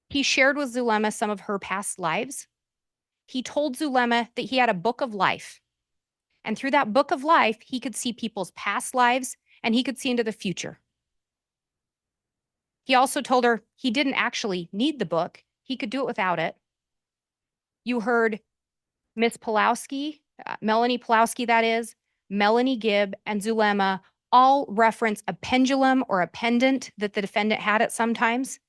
He shared with Zulema some of her past lives. He told Zulema that he had a book of life. And through that book of life, he could see people's past lives and he could see into the future. He also told her he didn't actually need the book. He could do it without it. You heard Miss Pulowski, Melanie Pulowski, that is, Melanie Gibb, and Zulema all reference a pendulum or a pendant that the defendant had at some times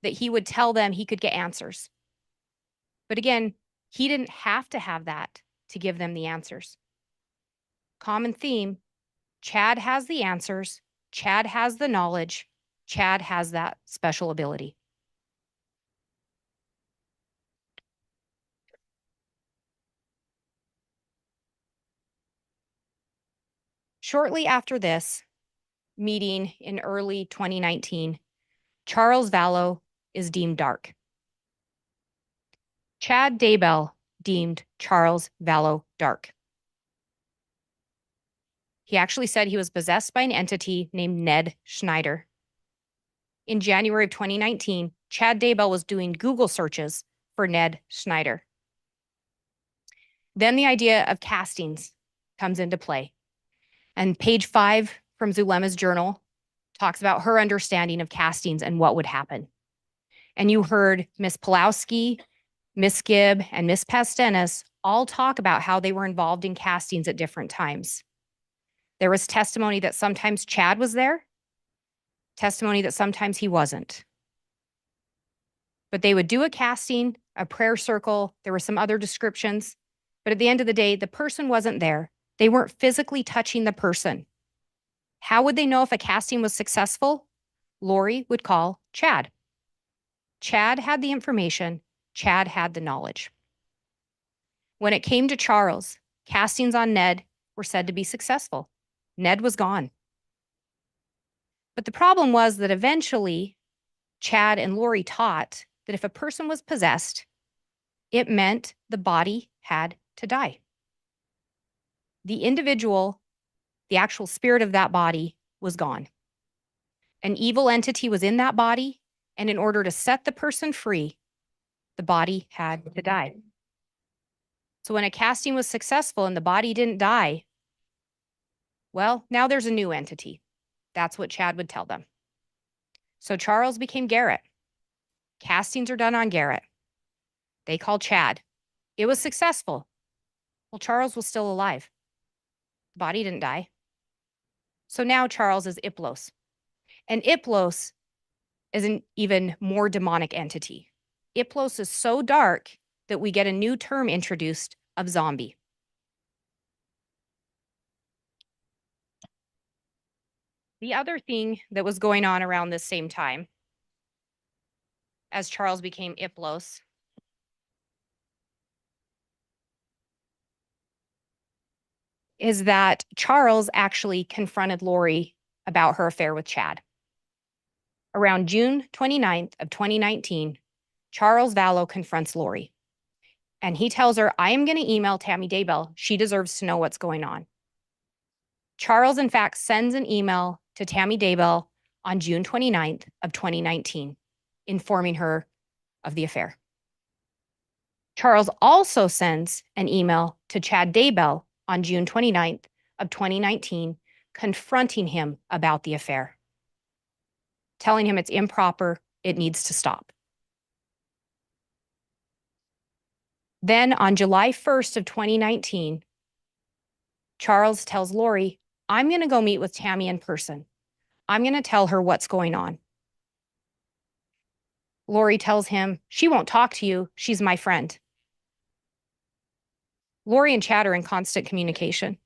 that he would tell them he could get answers. But again, he didn't have to have that to give them the answers. Common theme, Chad has the answers, Chad has the knowledge, Chad has that special ability. Shortly after this meeting in early 2019, Charles Vallow is deemed dark. Chad Daybell deemed Charles Vallow dark. He actually said he was possessed by an entity named Ned Schneider. In January of 2019, Chad Daybell was doing Google searches for Ned Schneider. Then the idea of castings comes into play. And page 5 from Zulema's journal talks about her understanding of castings and what would happen. And you heard Miss Pulowski, Miss Gibb, and Miss Pastenis all talk about how they were involved in castings at different times. There was testimony that sometimes Chad was there, testimony that sometimes he wasn't. But they would do a casting, a prayer circle, there were some other descriptions, but at the end of the day, the person wasn't there. They weren't physically touching the person. How would they know if a casting was successful? Lori would call Chad. Chad had the information. Chad had the knowledge. When it came to Charles, castings on Ned were said to be successful. Ned was gone. But the problem was that eventually Chad and Lori taught that if a person was possessed, it meant the body had to die. The individual, the actual spirit of that body was gone. An evil entity was in that body, and in order to set the person free, the body had to die. So when a casting was successful and the body didn't die, well, now there's a new entity. That's what Chad would tell them. So Charles became Garrett. Castings are done on Garrett. They called Chad. It was successful. Well, Charles was still alive. The body didn't die. So now Charles is Iplos. And Iplos is an even more demonic entity. Iplos is so dark that we get a new term introduced of zombie. The other thing that was going on around this same time, as Charles became Iplos, is that Charles actually confronted Lori about her affair with Chad. Around June 29th of 2019, Charles Vallow confronts Lori. And he tells her, I am going to email Tammy Daybell. She deserves to know what's going on. Charles, in fact, sends an email to Tammy Daybell on June 29th of 2019, informing her of the affair. Charles also sends an email to Chad Daybell on June 29th of 2019, confronting him about the affair, telling him it's improper, it needs to stop. Then on July 1st of 2019, Charles tells Lori, I'm going to go meet with Tammy in person. I'm going to tell her what's going on. Lori tells him, she won't talk to you. She's my friend. Lori and Chad are in constant communication.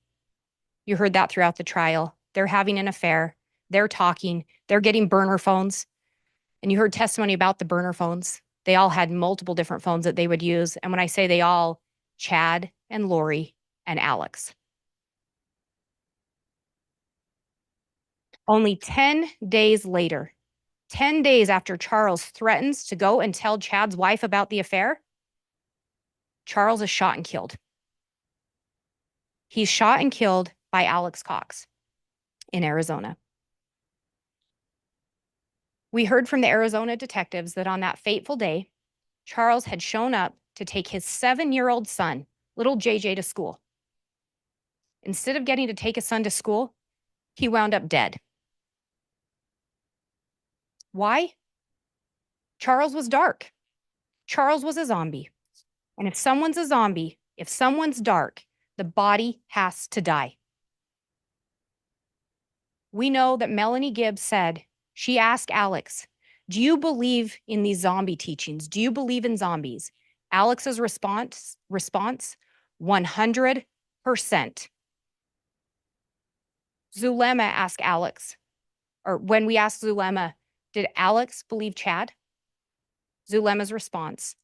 You heard that throughout the trial. They're having an affair. They're talking. They're getting burner phones. And you heard testimony about the burner phones. They all had multiple different phones that they would use. And when I say they all, Chad and Lori and Alex. Only 10 days later, 10 days after Charles threatens to go and tell Chad's wife about the affair, Charles is shot and killed. He's shot and killed by Alex Cox in Arizona. We heard from the Arizona detectives that on that fateful day, Charles had shown up to take his 7-year-old son, little JJ, to school. Instead of getting to take his son to school, he wound up dead. Why? Charles was dark. Charles was a zombie. And if someone's a zombie, if someone's dark, the body has to die. We know that Melanie Gibbs said, she asked Alex, do you believe in these zombie teachings? Do you believe in zombies? Alex's response, 100%. Zulema asked Alex, or when we asked Zulema, did Alex believe Chad? Zulema's response,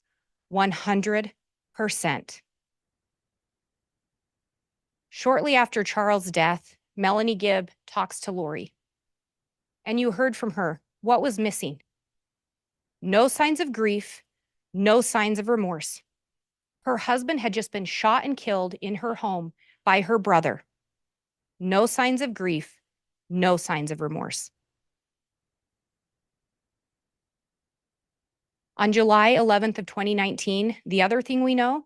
100%. Shortly after Charles' death, Melanie Gibb talks to Lori. And you heard from her what was missing. No signs of grief, no signs of remorse. Her husband had just been shot and killed in her home by her brother. No signs of grief, no signs of remorse. On July 11th of 2019, the other thing we know,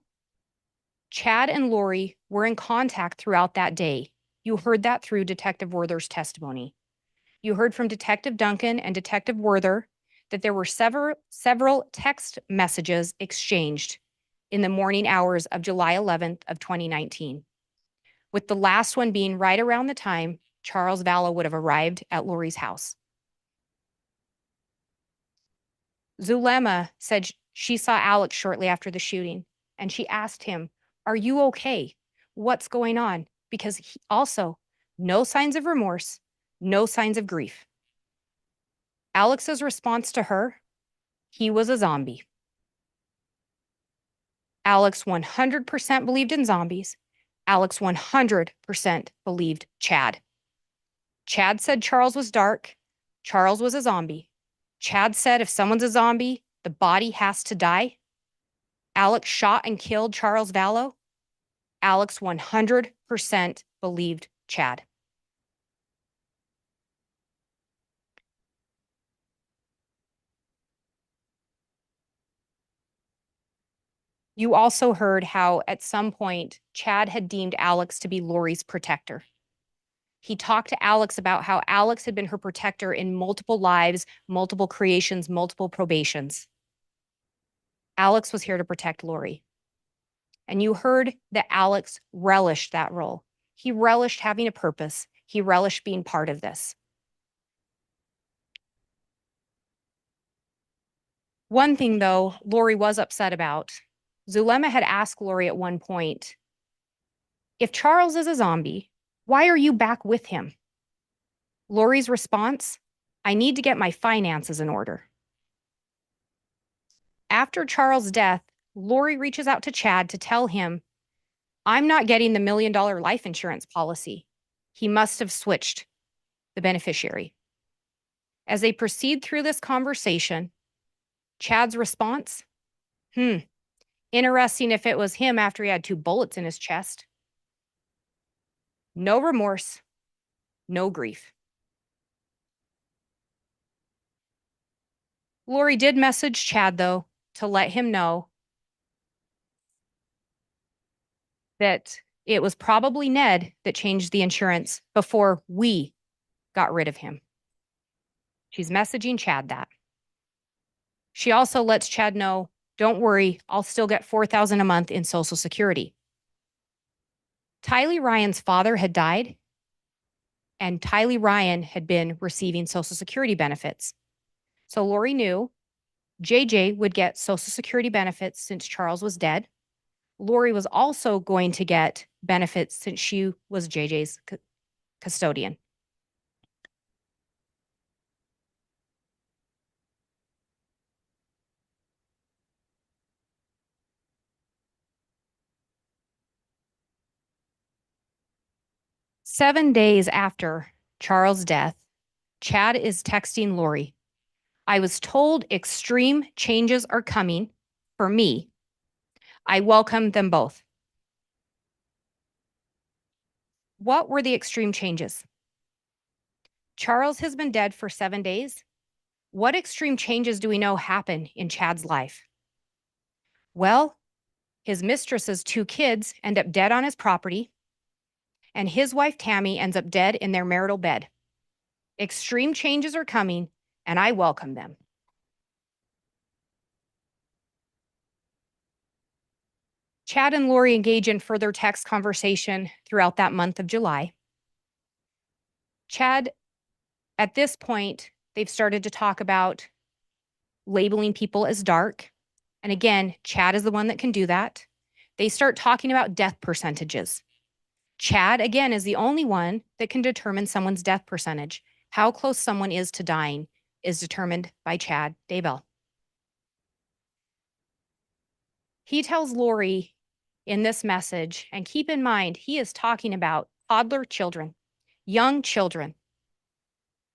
Chad and Lori were in contact throughout that day. You heard that through Detective Werther's testimony. You heard from Detective Duncan and Detective Werther that there were several text messages exchanged in the morning hours of July 11th of 2019, with the last one being right around the time Charles Vallow would have arrived at Lori's house. Zulema said she saw Alex shortly after the shooting, and she asked him, are you okay? What's going on? Because he also, no signs of remorse, no signs of grief. Alex's response to her, he was a zombie. Alex 100% believed in zombies. Alex 100% believed Chad. Chad said Charles was dark. Charles was a zombie. Chad said if someone's a zombie, the body has to die. Alex shot and killed Charles Vallow. Alex 100% believed Chad. You also heard how at some point Chad had deemed Alex to be Lori's protector. He talked to Alex about how Alex had been her protector in multiple lives, multiple creations, multiple probations. Alex was here to protect Lori. And you heard that Alex relished that role. He relished having a purpose. He relished being part of this. One thing, though, Lori was upset about. Zulema had asked Lori at one point, if Charles is a zombie, why are you back with him? Lori's response, I need to get my finances in order. After Charles' death, Lori reaches out to Chad to tell him, I'm not getting the $1 million life insurance policy. He must have switched the beneficiary. As they proceed through this conversation, Chad's response, interesting if it was him after he had 2 bullets in his chest. No remorse, no grief. Lori did message Chad, though, to let him know that it was probably Ned that changed the insurance before we got rid of him. She's messaging Chad that. She also lets Chad know, don't worry, I'll still get $4,000 a month in Social Security. Tylee Ryan's father had died, and Tylee Ryan had been receiving Social Security benefits. So Lori knew JJ would get Social Security benefits since Charles was dead. Lori was also going to get benefits since she was JJ's custodian. Seven days after Charles' death, Chad is texting Lori. I was told extreme changes are coming for me. I welcome them both. What were the extreme changes? Charles has been dead for 7 days. What extreme changes do we know happen in Chad's life? Well, his mistress's 2 kids end up dead on his property, and his wife Tammy ends up dead in their marital bed. Extreme changes are coming, and I welcome them. Chad and Lori engage in further text conversation throughout that month of July. Chad, at this point, they've started to talk about labeling people as dark. And again, Chad is the one that can do that. They start talking about death percentages. Chad, again, is the only one that can determine someone's death percentage. How close someone is to dying is determined by Chad Daybell. He tells Lori in this message, and keep in mind, he is talking about toddler children, young children.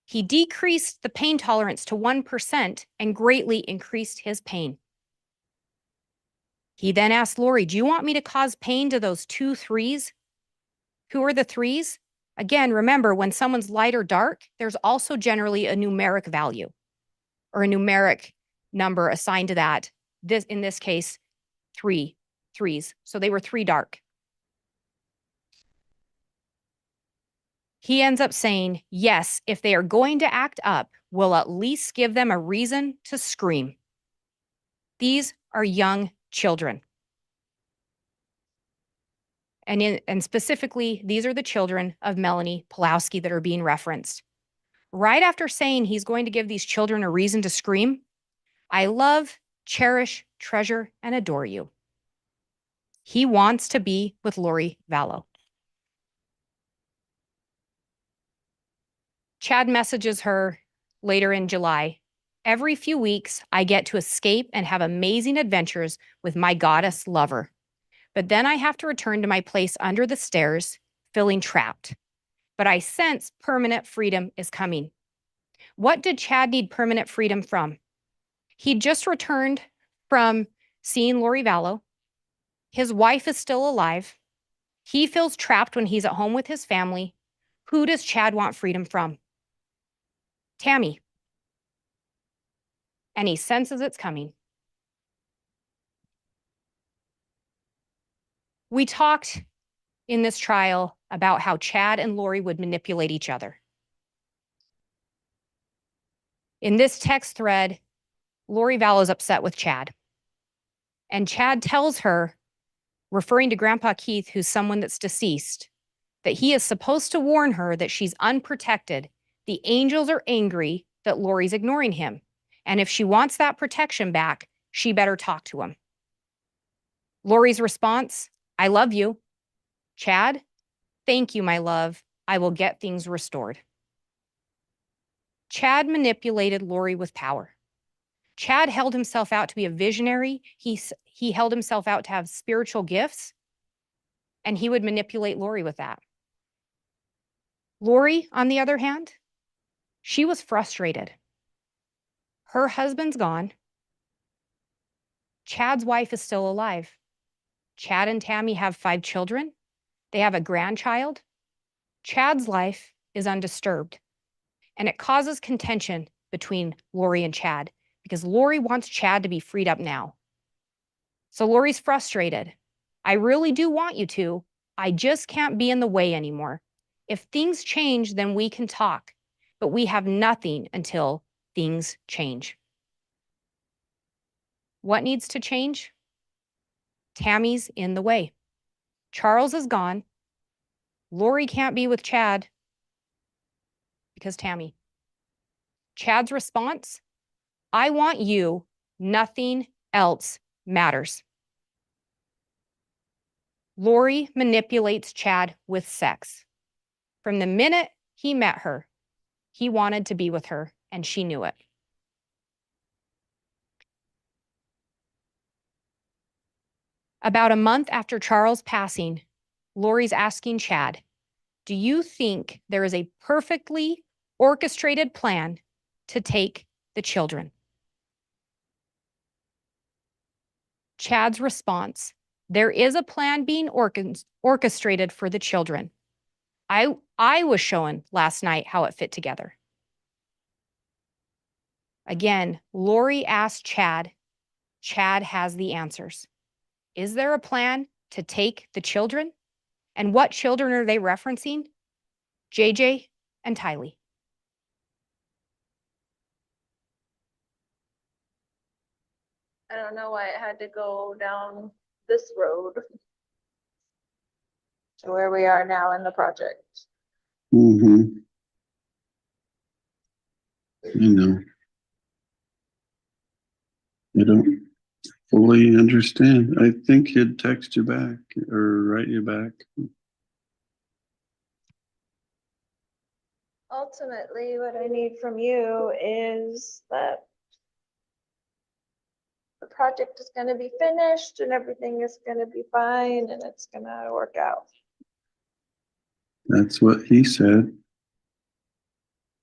He decreased the pain tolerance to 1% and greatly increased his pain. He then asked Lori, do you want me to cause pain to those 2 3s? Who are the 3s? Again, remember, when someone's light or dark, there's also generally a numeric value or a numeric number assigned to that. In this case, 3 3s. So they were 3 dark. He ends up saying, yes, if they are going to act up, we'll at least give them a reason to scream. These are young children. And specifically, these are the children of Melanie Pulowski that are being referenced. Right after saying he's going to give these children a reason to scream, I love, cherish, treasure, and adore you. He wants to be with Lori Vallow. Chad messages her later in July. Every few weeks, I get to escape and have amazing adventures with my goddess lover. But then I have to return to my place under the stairs, feeling trapped. But I sense permanent freedom is coming. What did Chad need permanent freedom from? He'd just returned from seeing Lori Vallow. His wife is still alive. He feels trapped when he's at home with his family. Who does Chad want freedom from? Tammy. And he senses it's coming. We talked in this trial about how Chad and Lori would manipulate each other. In this text thread, Lori Vallow is upset with Chad. And Chad tells her, referring to Grandpa Keith, who's someone that's deceased, that he is supposed to warn her that she's unprotected. The angels are angry that Lori's ignoring him. And if she wants that protection back, she better talk to him. Lori's response, I love you. Chad, thank you, my love. I will get things restored. Chad manipulated Lori with power. Chad held himself out to be a visionary. He held himself out to have spiritual gifts, and he would manipulate Lori with that. Lori, on the other hand, she was frustrated. Her husband's gone. Chad's wife is still alive. Chad and Tammy have 5 children. They have a grandchild. Chad's life is undisturbed. And it causes contention between Lori and Chad because Lori wants Chad to be freed up now. So Lori's frustrated. I really do want you to. I just can't be in the way anymore. If things change, then we can talk. But we have nothing until things change. What needs to change? Tammy's in the way. Charles is gone. Lori can't be with Chad because Tammy. Chad's response, I want you. Nothing else matters. Lori manipulates Chad with sex. From the minute he met her, he wanted to be with her, and she knew it. About a month after Charles' passing, Lori's asking Chad, do you think there is a perfectly orchestrated plan to take the children? Chad's response, there is a plan being orchestrated for the children. I was shown last night how it fit together. Again, Lori asked Chad. Chad has the answers. Is there a plan to take the children? And what children are they referencing? JJ and Tylee. I don't know why it had to go down this road to where we are now in the project. Mm-hmm. You know. I don't fully understand. I think he'd text you back or write you back. Ultimately, what I need from you is that the project is gonna be finished and everything is gonna be fine and it's gonna work out. That's what he said.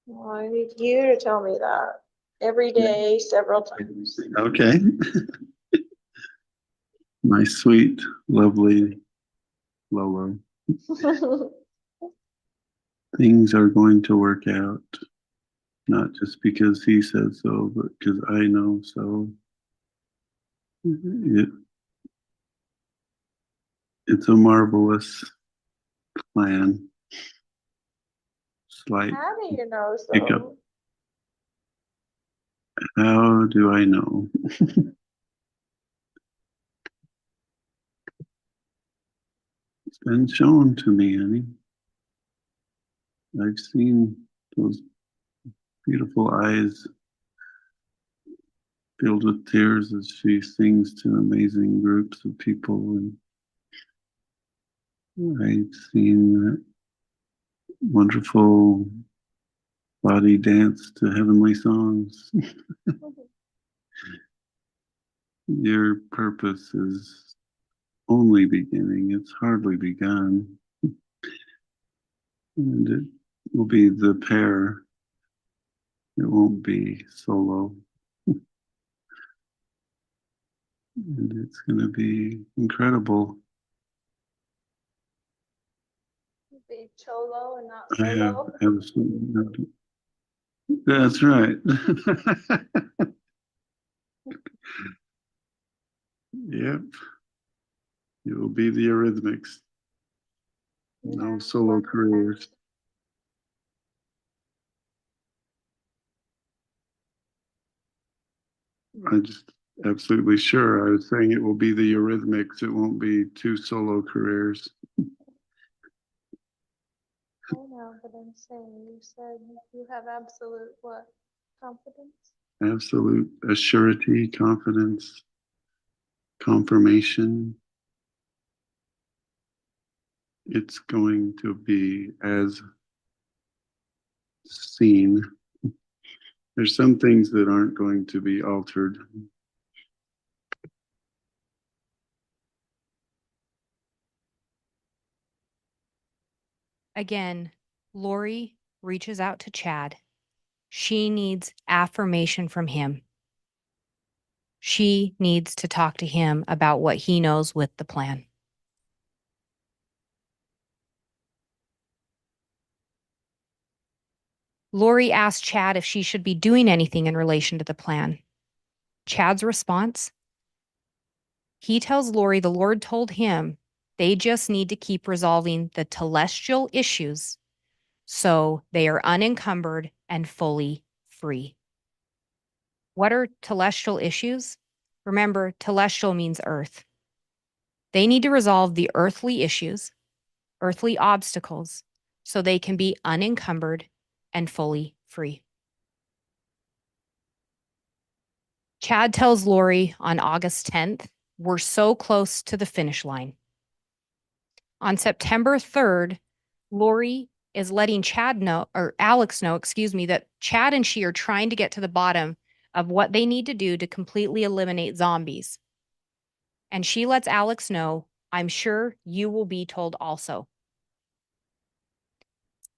Well, I need you to tell me that every day, several times. Okay. My sweet, lovely Lolo. Things are going to work out. Not just because he says so, but because I know so. It's a marvelous plan. Slight How do you know hiccup. so? How do I know? It's been shown to me, honey. I've seen those beautiful eyes filled with tears as she sings to amazing groups of people. And I've seen that wonderful body dance to heavenly songs. Your purpose is only beginning. It's hardly begun. And it will be the pair. It won't be solo. And it's going to be incredible. cholo and not I have solo. absolutely no. That's right. Yep. It will be the Eurythmics. No Yeah, solo work with careers. I just absolutely sure. I was saying it will be the Eurythmics. It won't be two solo careers. I know, but I'm saying, you said you have absolute what? Confidence? Absolute assurity, confidence, confirmation. It's going to be as seen. There's some things that aren't going to be altered. Again, Lori reaches out to Chad. She needs affirmation from him. She needs to talk to him about what he knows with the plan. Lori asked Chad if she should be doing anything in relation to the plan. Chad's response? He tells Lori the Lord told him they just need to keep resolving the telestial issues so they are unencumbered and fully free. What are telestial issues? Remember, telestial means earth. They need to resolve the earthly issues, earthly obstacles, so they can be unencumbered and fully free. Chad tells Lori on August 10th, we're so close to the finish line. On September 3rd, Lori is letting Alex know, that Chad and she are trying to get to the bottom of what they need to do to completely eliminate zombies. And she lets Alex know, I'm sure you will be told also.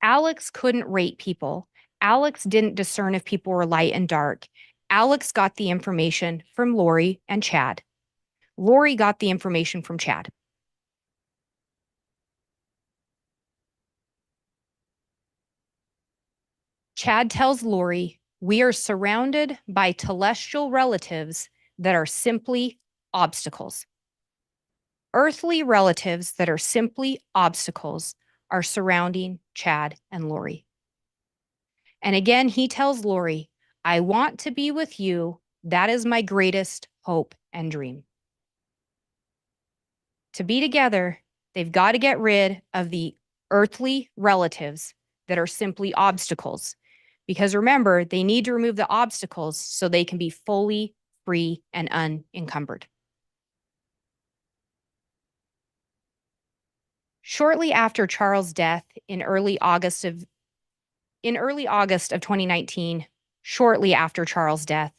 Alex couldn't rate people. Alex didn't discern if people were light and dark. Alex got the information from Lori and Chad. Lori got the information from Chad. Chad tells Lori, we are surrounded by telestial relatives that are simply obstacles. Earthly relatives that are simply obstacles are surrounding Chad and Lori. And again, he tells Lori, I want to be with you. That is my greatest hope and dream. To be together, they've got to get rid of the earthly relatives that are simply obstacles. Because remember, they need to remove the obstacles so they can be fully free and unencumbered. Shortly after Charles' death in early August of 2019, shortly after Charles' death,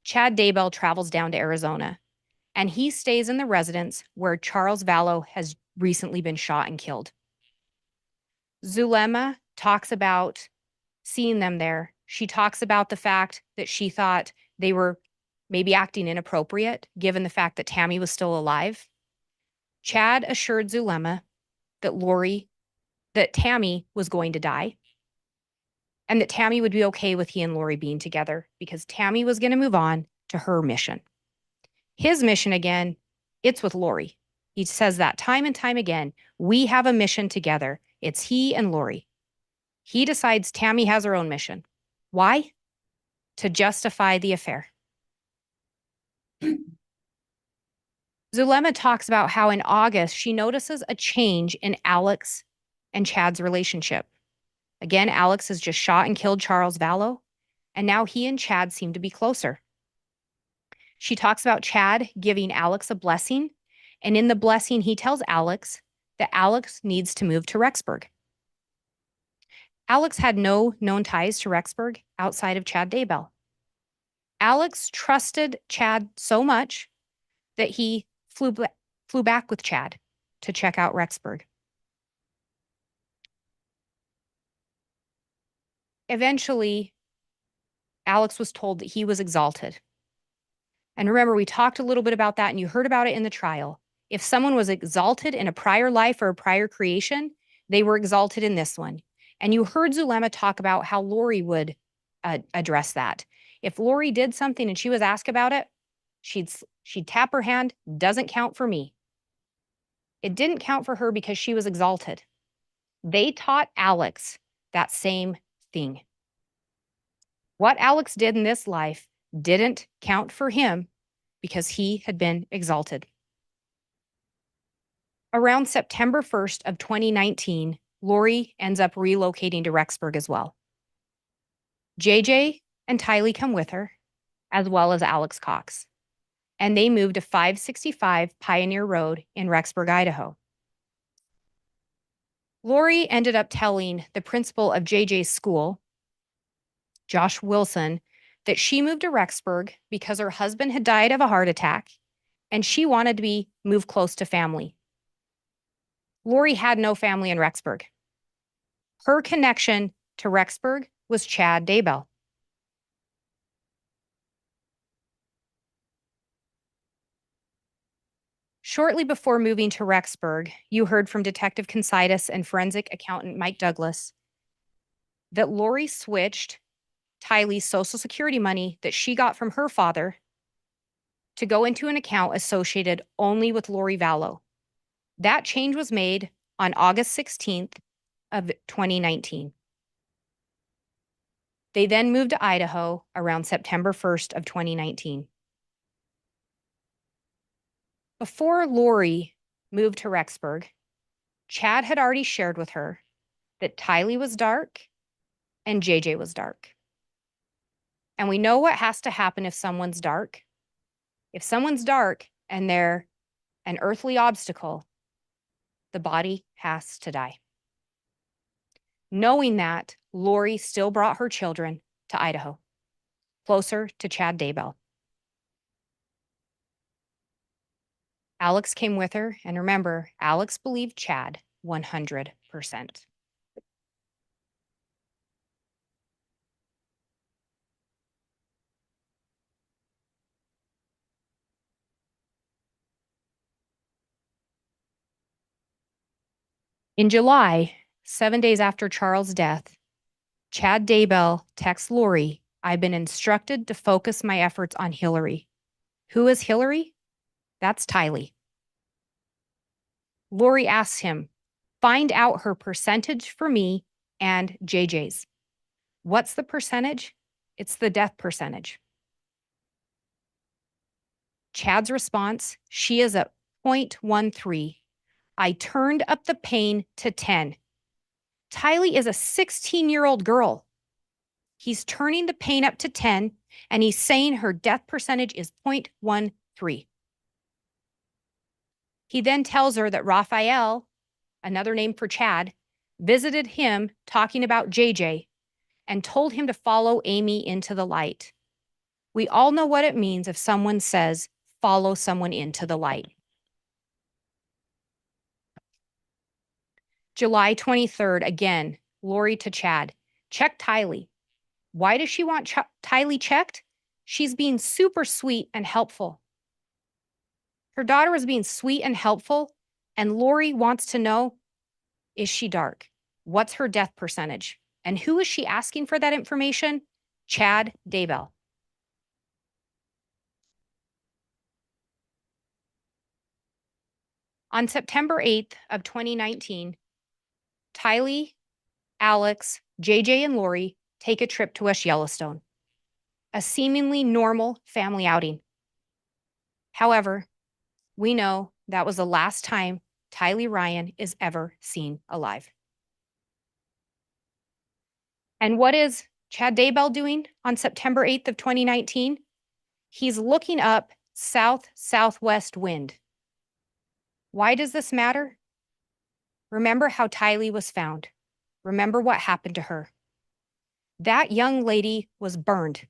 Chad Daybell travels down to Arizona, and he stays in the residence where Charles Vallow has recently been shot and killed. Zulema talks about seeing them there. She talks about the fact that she thought they were maybe acting inappropriate given the fact that Tammy was still alive. Chad assured Zulema that Tammy was going to die and that Tammy would be okay with he and Lori being together because Tammy was going to move on to her mission. His mission, again, it's with Lori. He says that time and time again. We have a mission together. It's he and Lori. He decides Tammy has her own mission. Why? To justify the affair. Zulema talks about how in August she notices a change in Alex and Chad's relationship. Again, Alex has just shot and killed Charles Vallow, and now he and Chad seem to be closer. She talks about Chad giving Alex a blessing, and in the blessing, he tells Alex that Alex needs to move to Rexburg. Alex had no known ties to Rexburg outside of Chad Daybell. Alex trusted Chad so much that he flew back with Chad to check out Rexburg. Eventually, Alex was told that he was exalted. And remember, we talked a little bit about that and you heard about it in the trial. If someone was exalted in a prior life or a prior creation, They were exalted in this one. And you heard Zulema talk about how Lori would address that. If Lori did something and she was asked about it, she'd tap her hand, doesn't count for me. It didn't count for her because she was exalted. They taught Alex that same thing. What Alex did in this life didn't count for him because he had been exalted. Around September 1st of 2019, Lori ends up relocating to Rexburg as well. JJ and Tylee come with her, as well as Alex Cox, and they moved to 565 Pioneer Road in Rexburg, Idaho. Lori ended up telling the principal of JJ's school, Josh Wilson, that she moved to Rexburg because her husband had died of a heart attack and she wanted to be moved close to family. Lori had no family in Rexburg. Her connection to Rexburg was Chad Daybell. Shortly before moving to Rexburg, you heard from Detective Considas and forensic accountant Mike Douglas that Lori switched Tylee's Social Security money that she got from her father to go into an account associated only with Lori Vallow. That change was made on August 16th of 2019. They then moved to Idaho around September 1st of 2019. Before Lori moved to Rexburg, Chad had already shared with her that Tylee was dark and JJ was dark. And we know what has to happen if someone's dark. If someone's dark and they're an earthly obstacle, the body has to die. Knowing that, Lori still brought her children to Idaho, closer to Chad Daybell. Alex came with her, and remember, Alex believed Chad 100%. In July, 7 days after Charles' death, Chad Daybell texts Lori, "I've been instructed to focus my efforts on Hillary." Who is Hillary? That's Tylee. Lori asks him, "Find out her percentage for me and JJ's." What's the percentage? It's the death percentage. Chad's response, "She is at 0.13. I turned up the pain to 10. Tylee is a 16-year-old girl. He's turning the pain up to 10, and he's saying her death percentage is 0.13. He then tells her that Raphael, another name for Chad, visited him talking about JJ and told him to follow Amy into the light. We all know what it means if someone says, follow someone into the light. July 23rd, again, Lori to Chad, "Check Tylee." Why does she want Tylee checked? She's being super sweet and helpful. Her daughter is being sweet and helpful, and Lori wants to know, is she dark? What's her death percentage? And who is she asking for that information? Chad Daybell. On September 8th of 2019, Tylee, Alex, JJ, and Lori take a trip to West Yellowstone, a seemingly normal family outing. However, we know that was the last time Tylee Ryan is ever seen alive. And what is Chad Daybell doing on September 8th of 2019? He's looking up south-southwest wind. Why does this matter? Remember how Tylee was found. Remember what happened to her. That young lady was burned.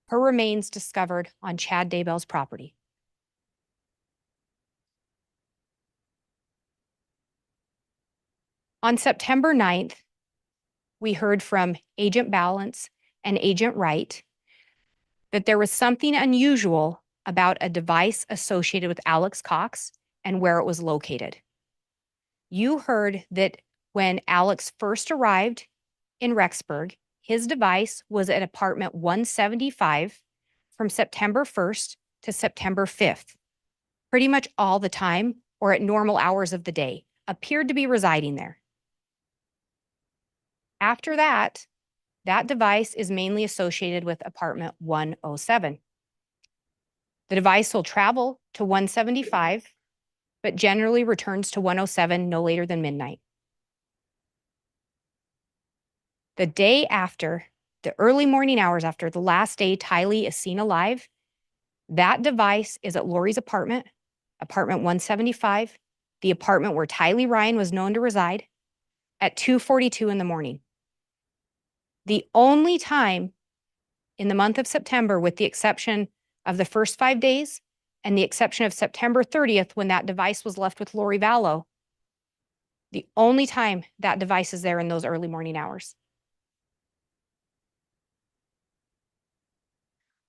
Her remains discovered on Chad Daybell's property. On September 9th, we heard from Agent Balance and Agent Wright that there was something unusual about a device associated with Alex Cox and where it was located. You heard that when Alex first arrived in Rexburg, his device was at apartment 175 from September 1st to September 5th, pretty much all the time or at normal hours of the day, appeared to be residing there. After that, that device is mainly associated with apartment 107. The device will travel to 175, but generally returns to 107 no later than midnight. The day after, the early morning hours after the last day Tylee is seen alive, that device is at Lori's apartment, apartment 175, the apartment where Tylee Ryan was known to reside, at 2:42 in the morning. The only time in the month of September, with the exception of the first 5 days and the exception of September 30th when that device was left with Lori Vallow, the only time that device is there in those early morning hours.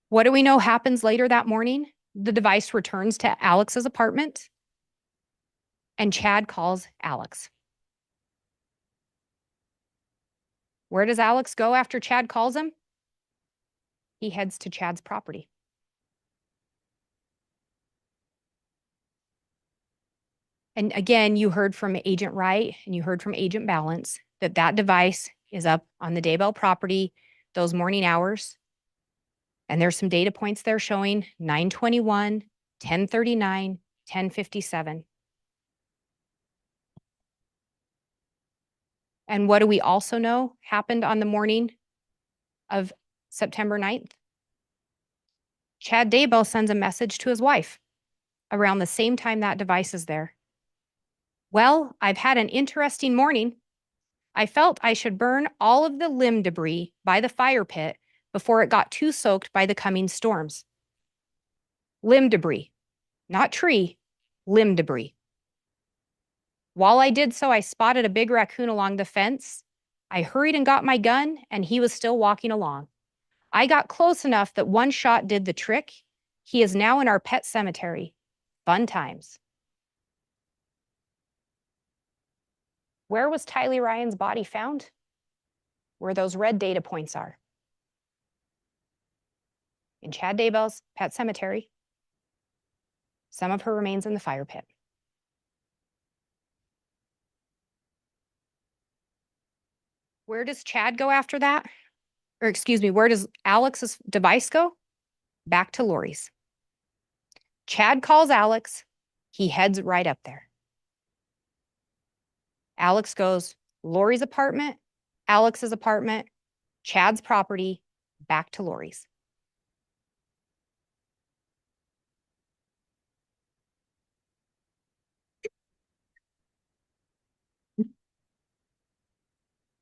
What do we know happens later that morning? The device returns to Alex's apartment and Chad calls Alex. Where does Alex go after Chad calls him? He heads to Chad's property. And again, you heard from Agent Wright and you heard from Agent Balance that that device is up on the Daybell property those morning hours. And there's some data points there showing 9:21, 10:39, 10:57. And what do we also know happened on the morning of September 9th? Chad Daybell sends a message to his wife around the same time that device is there. Well, I've had an interesting morning. I felt I should burn all of the limb debris by the fire pit before it got too soaked by the coming storms. Limb debris, not tree, limb debris. While I did so, I spotted a big raccoon along the fence. I hurried and got my gun, and he was still walking along. I got close enough that one shot did the trick. He is now in our pet cemetery. Fun times. Where was Tylee Ryan's body found? Where those red data points are. In Chad Daybell's pet cemetery. Some of her remains in the fire pit. Where does Chad go after that? Or excuse me, where does Alex's device go? Back to Lori's. Chad calls Alex. He heads right up there. Alex goes Lori's apartment, Alex's apartment, Chad's property, back to Lori's.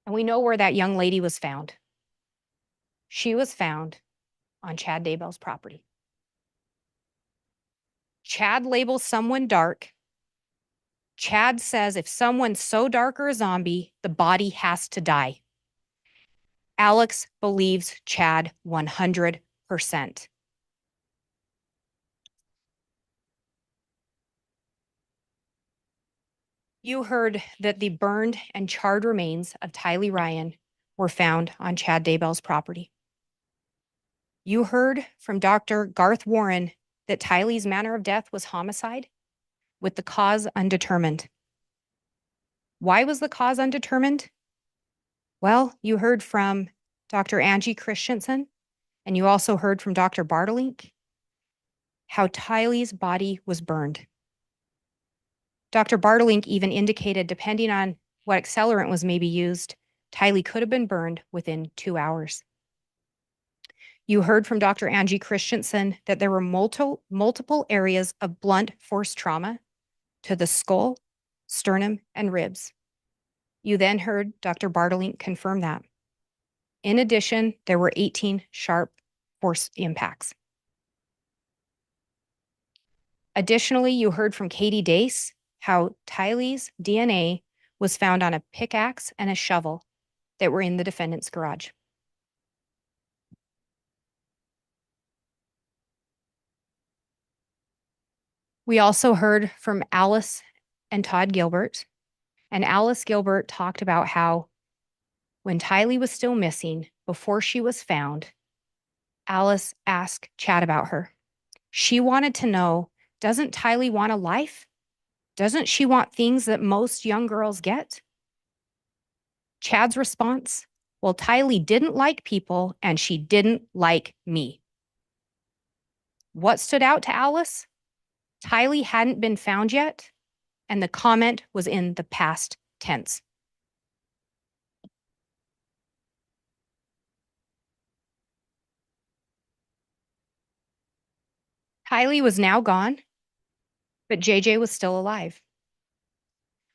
And we know where that young lady was found. She was found on Chad Daybell's property. Chad labels someone dark. Chad says if someone's so dark or a zombie, the body has to die. Alex believes Chad 100%. You heard that the burned and charred remains of Tylee Ryan were found on Chad Daybell's property. You heard from Dr. Garth Warren that Tylee's manner of death was homicide, with the cause undetermined. Why was the cause undetermined? Well, you heard from Dr. Angie Christensen, and you also heard from Dr. Bartelink how Tylee's body was burned. Dr. Bartelink even indicated, depending on what accelerant was maybe used, Tylee could have been burned within 2 hours. You heard from Dr. Angie Christensen that there were multiple areas of blunt force trauma to the skull, sternum, and ribs. You then heard Dr. Bartelink confirm that. In addition, there were 18 sharp force impacts. Additionally, you heard from Katie Dace how Tylee's DNA was found on a pickaxe and a shovel that were in the defendant's garage. We also heard from Alice and Todd Gilbert And Alice Gilbert talked about how when Tylee was still missing, before she was found, Alice asked Chad about her. She wanted to know, doesn't Tylee want a life? Doesn't she want things that most young girls get? Chad's response, well, Tylee didn't like people and she didn't like me. What stood out to Alice? Tylee hadn't been found yet, and the comment was in the past tense. Tylee was now gone, but JJ was still alive.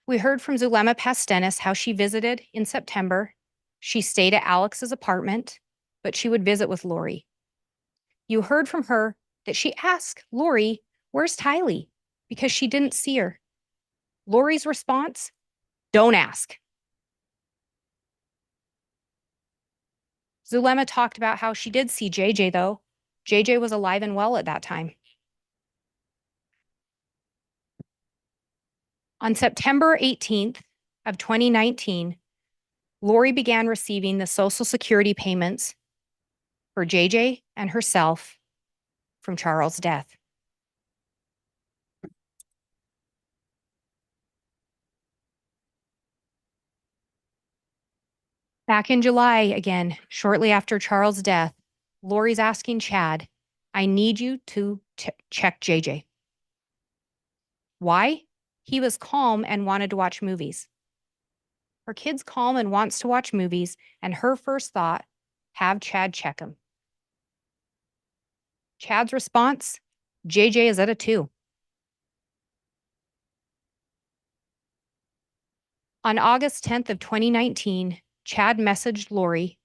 We heard from Zulema Pastenis how she visited in September. She stayed at Alex's apartment, but she would visit with Lori. You heard from her that she asked Lori, where's Tylee? Because she didn't see her. Lori's response, don't ask. Zulema talked about how she did see JJ though. JJ was alive and well at that time. On September 18th of 2019, Lori began receiving the Social Security payments for JJ and herself from Charles' death. Back in July again, shortly after Charles' death, Lori's asking Chad, I need you to check JJ. Why? He was calm and wanted to watch movies. Her kid's calm and wants to watch movies, and her first thought, have Chad check him. Chad's response, JJ is at a 2. On August 10th of 2019, Chad messaged Lori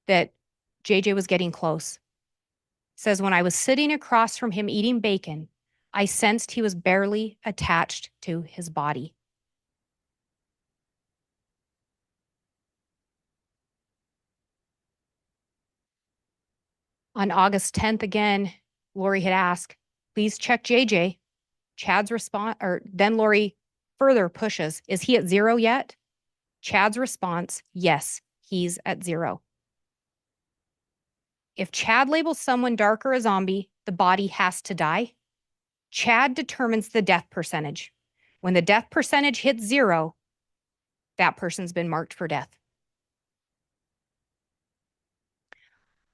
that JJ was getting close. Says, when I was sitting across from him eating bacon, I sensed he was barely attached to his body. On August 10th again, Lori had asked, please check JJ. Chad's response, or then Lori further pushes, is he at 0 yet? Chad's response, yes, he's at 0. If Chad labels someone dark or a zombie, the body has to die. Chad determines the death percentage. When the death percentage hits 0, that person's been marked for death.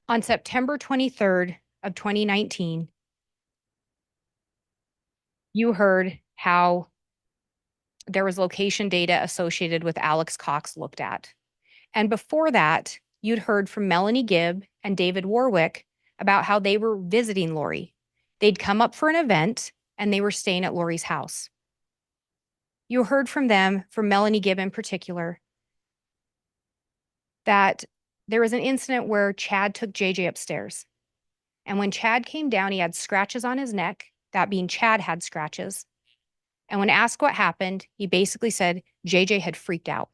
On September 23rd of 2019, you heard how there was location data associated with Alex Cox looked at. And before that, you'd heard from Melanie Gibb and David Warwick about how they were visiting Lori. They'd come up for an event and they were staying at Lori's house. You heard from them, from Melanie Gibb in particular, that there was an incident where Chad took JJ upstairs. And when Chad came down, he had scratches on his neck, that being Chad had scratches. And when asked what happened, he basically said JJ had freaked out.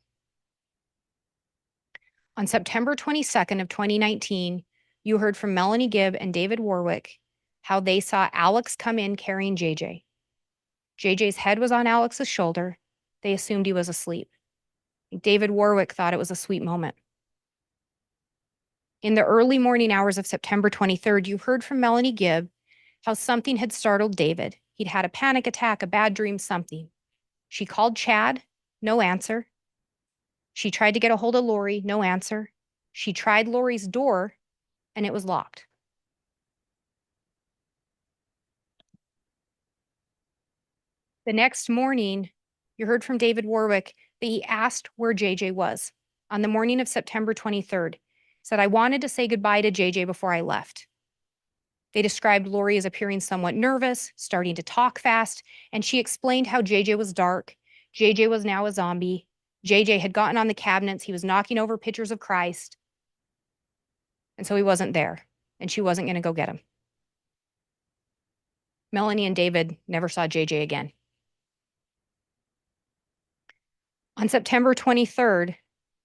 On September 22nd of 2019, you heard from Melanie Gibb and David Warwick how they saw Alex come in carrying JJ. JJ's head was on Alex's shoulder. They assumed he was asleep. David Warwick thought it was a sweet moment. In the early morning hours of September 23rd, you heard from Melanie Gibb how something had startled David. He'd had a panic attack, a bad dream, something. She called Chad, no answer. She tried to get a hold of Lori, no answer. She tried Lori's door, and it was locked. The next morning, you heard from David Warwick that he asked where JJ was. On the morning of September 23rd, said, I wanted to say goodbye to JJ before I left. They described Lori as appearing somewhat nervous, starting to talk fast, and she explained how JJ was dark. JJ was now a zombie. JJ had gotten on the cabinets. He was knocking over pictures of Christ. And so he wasn't there, and she wasn't going to go get him. Melanie and David never saw JJ again. On September 23rd,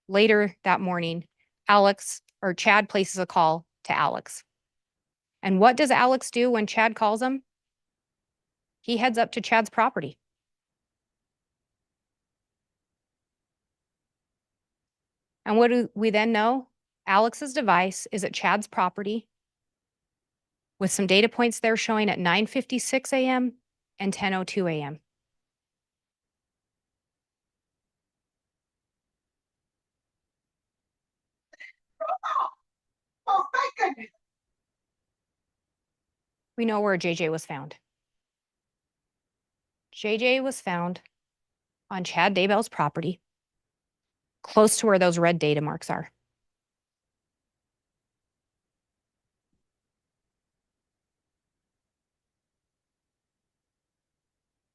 later that morning, Chad places a call to Alex. And what does Alex do when Chad calls him? He heads up to Chad's property. And what do we then know? Alex's device is at Chad's property with some data points there showing at 9:56 a.m. and 10:02 a.m. Oh, thank goodness. We know where JJ was found. JJ was found on Chad Daybell's property, close to where those red data marks are.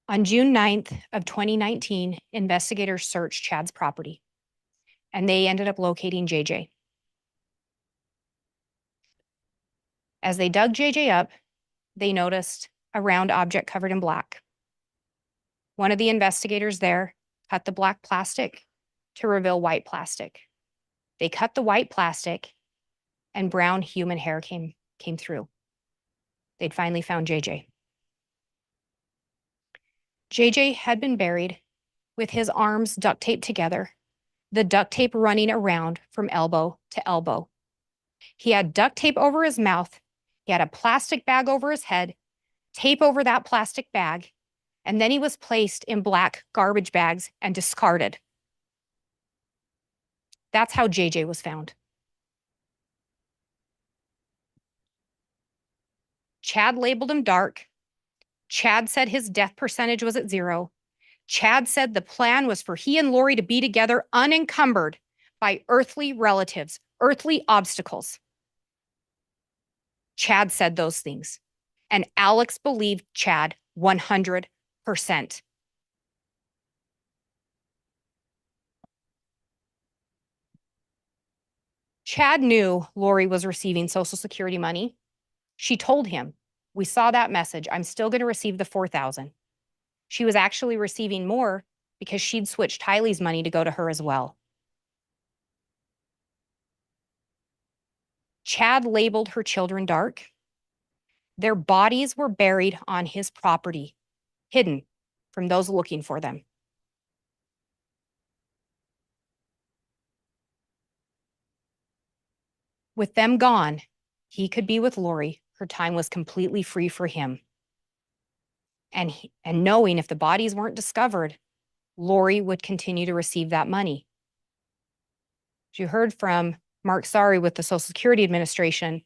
On June 9th of 2019, investigators searched Chad's property, and they ended up locating JJ. As they dug JJ up, they noticed a round object covered in black. One of the investigators there cut the black plastic to reveal white plastic. They cut the white plastic and brown human hair came through. They'd finally found JJ. JJ had been buried with his arms duct taped together, the duct tape running around from elbow to elbow. He had duct tape over his mouth. He had a plastic bag over his head, tape over that plastic bag, and then he was placed in black garbage bags and discarded. That's how JJ was found. Chad labeled him dark. Chad said his death percentage was at 0. Chad said the plan was for he and Lori to be together unencumbered by earthly relatives, earthly obstacles. Chad said those things, and Alex believed Chad 100%. Chad knew Lori was receiving Social Security money. She told him, "We saw that message. I'm still going to receive the $4,000. She was actually receiving more because she'd switched Tylee's money to go to her as well. Chad labeled her children dark. Their bodies were buried on his property, hidden from those looking for them. With them gone, he could be with Lori. Her time was completely free for him. And knowing if the bodies weren't discovered, Lori would continue to receive that money. As you heard from Mark Sari with the Social Security Administration,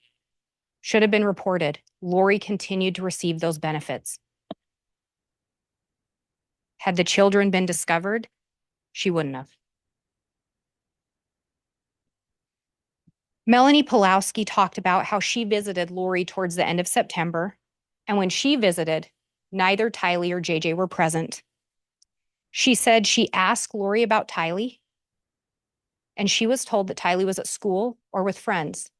should have been reported. Lori continued to receive those benefits. Had the children been discovered, she wouldn't have. Melanie Pulowski talked about how she visited Lori towards the end of September, and when she visited, neither Tylee or JJ were present. She said she asked Lori about Tylee, and she was told that Tylee was at school or with friends.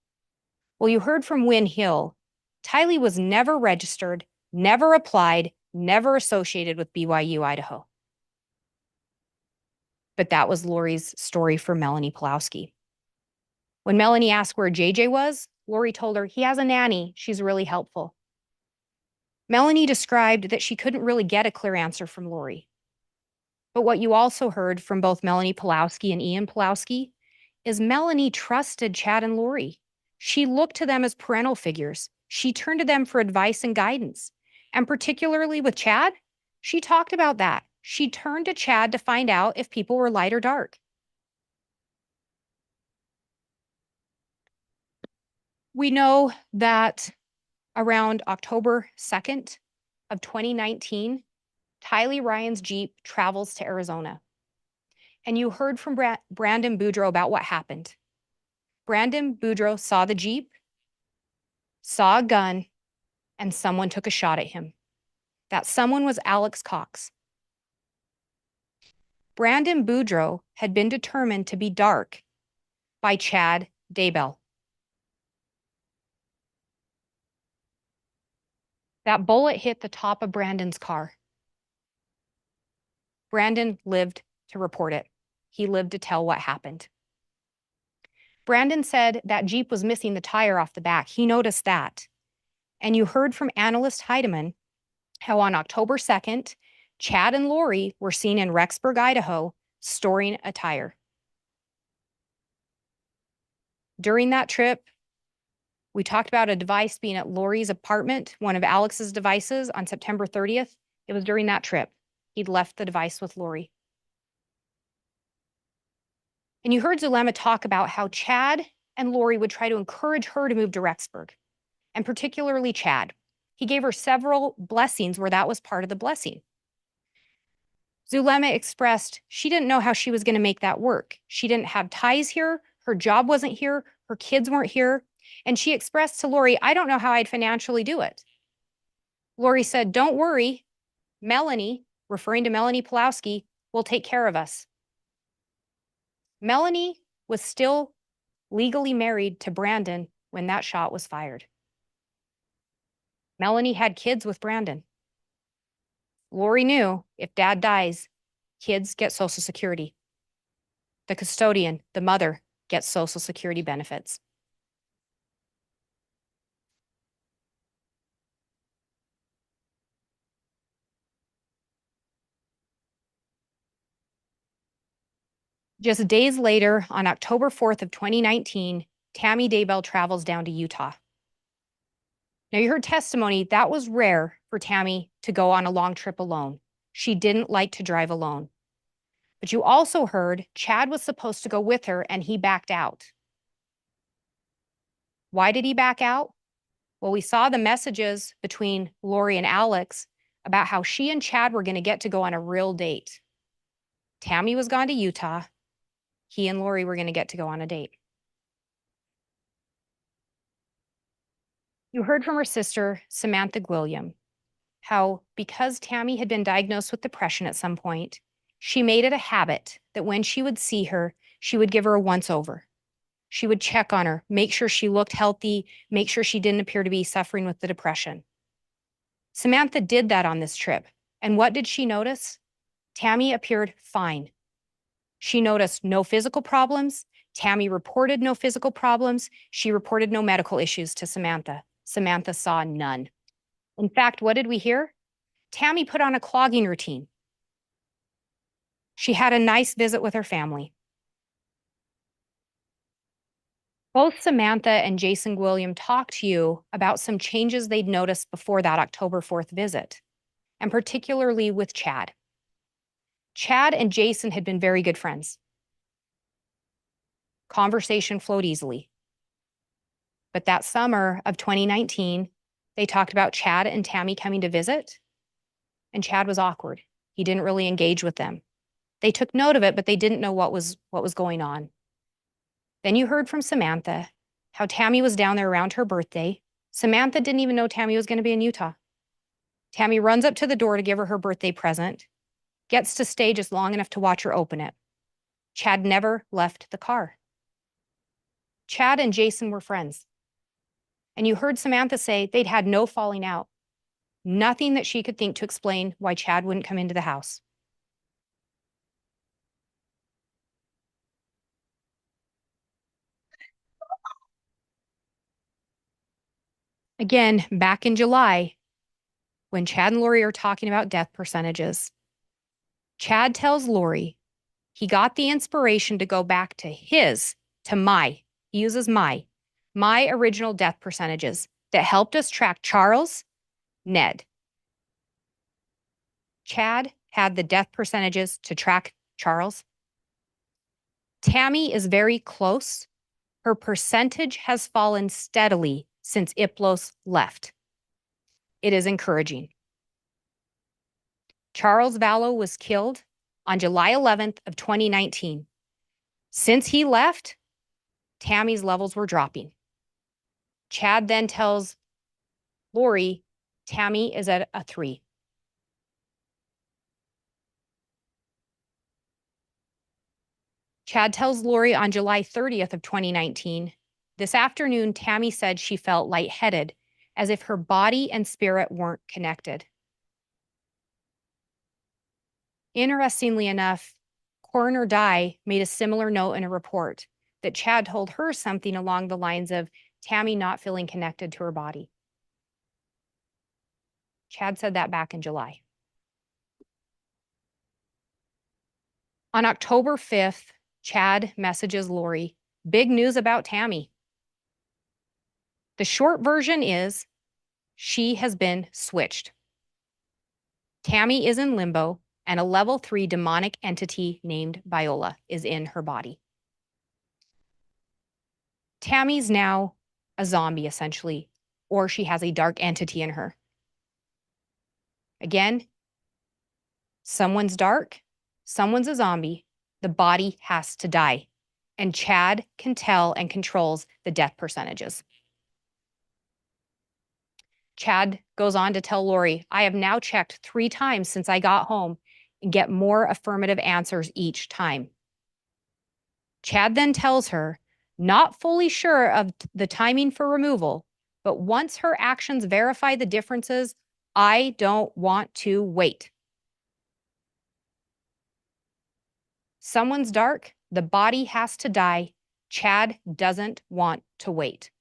Well, you heard from Wynn Hill, Tylee was never registered, never applied, never associated with BYU, Idaho. But that was Lori's story for Melanie Pulowski. When Melanie asked where JJ was, Lori told her, "He has a nanny. She's really helpful." Melanie described that she couldn't really get a clear answer from Lori. But what you also heard from both Melanie Pulowski and Ian Pulowski is Melanie trusted Chad and Lori. She looked to them as parental figures. She turned to them for advice and guidance. And particularly with Chad, she talked about that. She turned to Chad to find out if people were light or dark. We know that around October 2nd of 2019, Tylee Ryan's Jeep travels to Arizona. And you heard from Brandon Boudreaux about what happened. Brandon Boudreaux saw the Jeep, saw a gun, and someone took a shot at him. That someone was Alex Cox. Brandon Boudreaux had been determined to be dark by Chad Daybell. That bullet hit the top of Brandon's car. Brandon lived to report it. He lived to tell what happened. Brandon said that Jeep was missing the tire off the back. He noticed that. And you heard from analyst Heidemann how on October 2nd, Chad and Lori were seen in Rexburg, Idaho, storing a tire. During that trip, we talked about a device being at Lori's apartment, one of Alex's devices on September 30th. It was during that trip. He'd left the device with Lori. And you heard Zulema talk about how Chad and Lori would try to encourage her to move to Rexburg, and particularly Chad. He gave her several blessings where that was part of the blessing. Zulema expressed she didn't know how she was going to make that work. She didn't have ties here. Her job wasn't here. Her kids weren't here. And she expressed to Lori, I don't know how I'd financially do it. Lori said, don't worry. Melanie, referring to Melanie Pulowski, will take care of us. Melanie was still legally married to Brandon when that shot was fired. Melanie had kids with Brandon. Lori knew if dad dies, kids get Social Security. The custodian, the mother, gets Social Security benefits. Just days later, on October 4th of 2019, Tammy Daybell travels down to Utah. Now, you heard testimony that was rare for Tammy to go on a long trip alone. She didn't like to drive alone. But you also heard Chad was supposed to go with her and he backed out. Why did he back out? Well, we saw the messages between Lori and Alex about how she and Chad were going to get to go on a real date. Tammy was gone to Utah. He and Lori were going to get to go on a date. You heard from her sister, Samantha Gwilliam, how because Tammy had been diagnosed with depression at some point, she made it a habit that when she would see her, she would give her a once-over. She would check on her, make sure she looked healthy, make sure she didn't appear to be suffering with the depression. Samantha did that on this trip. And what did she notice? Tammy appeared fine. She noticed no physical problems. Tammy reported no physical problems. She reported no medical issues to Samantha. Samantha saw none. In fact, what did we hear? Tammy put on a clogging routine. She had a nice visit with her family. Both Samantha and Jason Gwilliam talked to you about some changes they'd noticed before that October 4th visit, and particularly with Chad. Chad and Jason had been very good friends. Conversation flowed easily. But that summer of 2019, they talked about Chad and Tammy coming to visit, and Chad was awkward. He didn't really engage with them. They took note of it, but they didn't know what was going on. Then you heard from Samantha how Tammy was down there around her birthday. Samantha didn't even know Tammy was going to be in Utah. Tammy runs up to the door to give her her birthday present, gets to stay just long enough to watch her open it. Chad never left the car. Chad and Jason were friends. And you heard Samantha say they'd had no falling out. Nothing that she could think to explain why Chad wouldn't come into the house. Again, back in July, when Chad and Lori are talking about death percentages, Chad tells Lori he got the inspiration to go back to he uses my original death percentages that helped us track Charles, Ned. Chad had the death percentages to track Charles. Tammy is very close. Her percentage has fallen steadily since Iplos left. It is encouraging. Charles Vallow was killed on July 11th of 2019. Since he left, Tammy's levels were dropping. Chad then tells Lori, Tammy is at a 3. Chad tells Lori on July 30th of 2019, this afternoon, Tammy said she felt lightheaded, as if her body and spirit weren't connected. Interestingly enough, Coroner Dye made a similar note in a report that Chad told her something along the lines of Tammy not feeling connected to her body. Chad said that back in July. On October 5th, Chad messages Lori, big news about Tammy. The short version is she has been switched. Tammy is in limbo, and a level 3 demonic entity named Viola is in her body. Tammy's now a zombie, essentially, or she has a dark entity in her. Again, someone's dark, someone's a zombie, the body has to die. And Chad can tell and controls the death percentages. Chad goes on to tell Lori, I have now checked 3 times since I got home and get more affirmative answers each time. Chad then tells her, not fully sure of the timing for removal, but once her actions verify the differences, I don't want to wait. Someone's dark, the body has to die. Chad doesn't want to wait.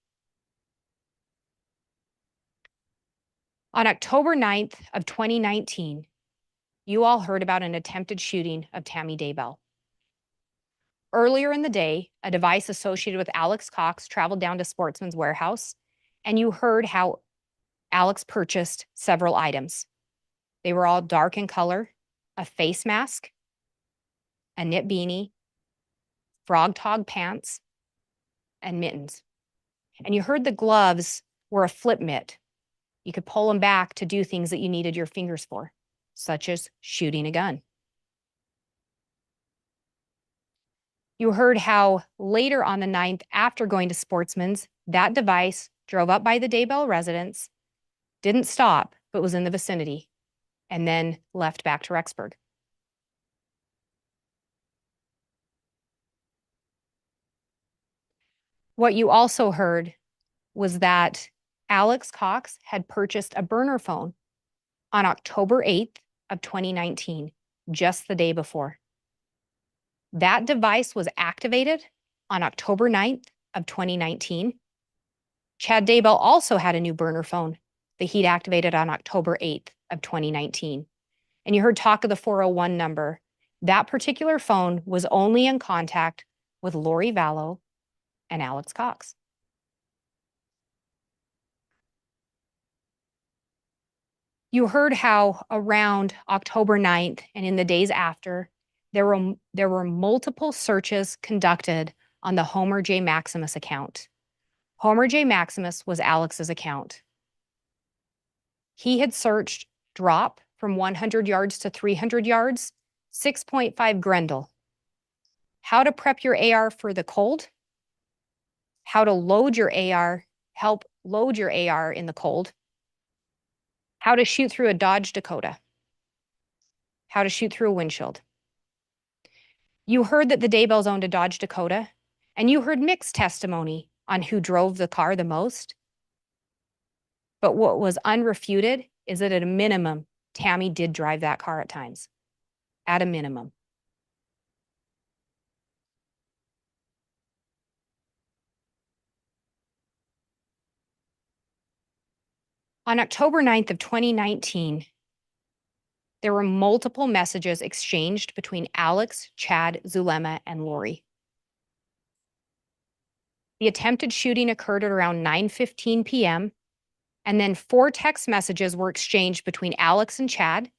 On October 9th of 2019, you all heard about an attempted shooting of Tammy Daybell. Earlier in the day, a device associated with Alex Cox traveled down to Sportsman's Warehouse, and you heard how Alex purchased several items. They were all dark in color, a face mask, a knit beanie, frog tog pants, and mittens. And you heard the gloves were a flip mitt. You could pull them back to do things that you needed your fingers for, such as shooting a gun. You heard how later on the 9th, after going to Sportsman's, that device drove up by the Daybell residence, didn't stop, but was in the vicinity, and then left back to Rexburg. What you also heard was that Alex Cox had purchased a burner phone on October 8th of 2019, just the day before. That device was activated on October 9th of 2019. Chad Daybell also had a new burner phone that he'd activated on October 8th of 2019. And you heard talk of the 401 number. That particular phone was only in contact with Lori Vallow and Alex Cox. You heard how around October 9th and in the days after, there were multiple searches conducted on the Homer J. Maximus account. Homer J. Maximus was Alex's account. He had searched drop from 100 yards to 300 yards, 6.5 Grendel. How to prep your AR for the cold, how to load your AR, help load your AR in the cold, how to shoot through a Dodge Dakota, how to shoot through a windshield. You heard that the Daybells owned a Dodge Dakota, and you heard mixed testimony on who drove the car the most. But what was unrefuted is that at a minimum, Tammy did drive that car at times. At a minimum. On October 9th of 2019, there were multiple messages exchanged between Alex, Chad, Zulema, and Lori. The attempted shooting occurred at around 9:15 p.m., and then 4 text messages were exchanged between Alex and Chad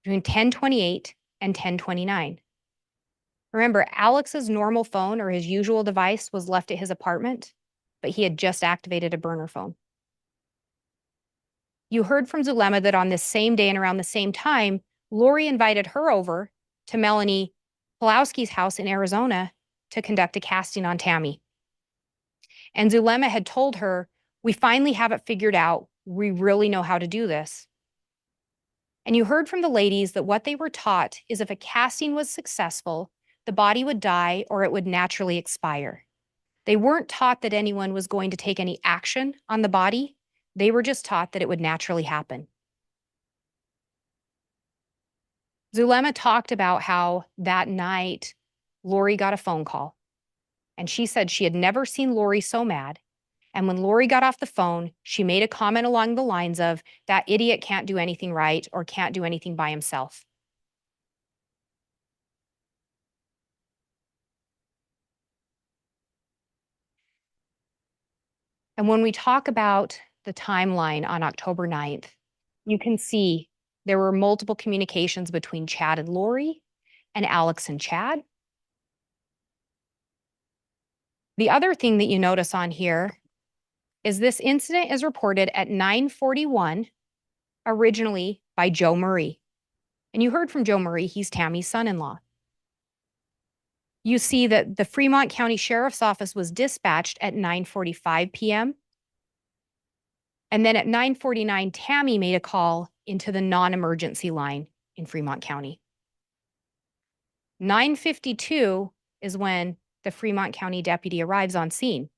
between 10:28 and 10:29. Remember, Alex's normal phone or his usual device was left at his apartment, but he had just activated a burner phone. You heard from Zulema that on this same day and around the same time, Lori invited her over to Melanie Pulowski's house in Arizona to conduct a casting on Tammy. And Zulema had told her, we finally have it figured out. We really know how to do this. And you heard from the ladies that what they were taught is if a casting was successful, the body would die or it would naturally expire. They weren't taught that anyone was going to take any action on the body. They were just taught that it would naturally happen. Zulema talked about how that night Lori got a phone call, and she said she had never seen Lori so mad. And when Lori got off the phone, she made a comment along the lines of, that idiot can't do anything right or can't do anything by himself. And when we talk about the timeline on October 9th, you can see there were multiple communications between Chad and Lori and Alex and Chad. The other thing that you notice on here is this incident is reported at 9:41 originally by Joe Murray. And you heard from Joe Murray, he's Tammy's son-in-law. You see that the Fremont County Sheriff's Office was dispatched at 9:45 p.m. And then at 9:49, Tammy made a call into the non-emergency line in Fremont County. 9:52 is when the Fremont County deputy arrives on scene.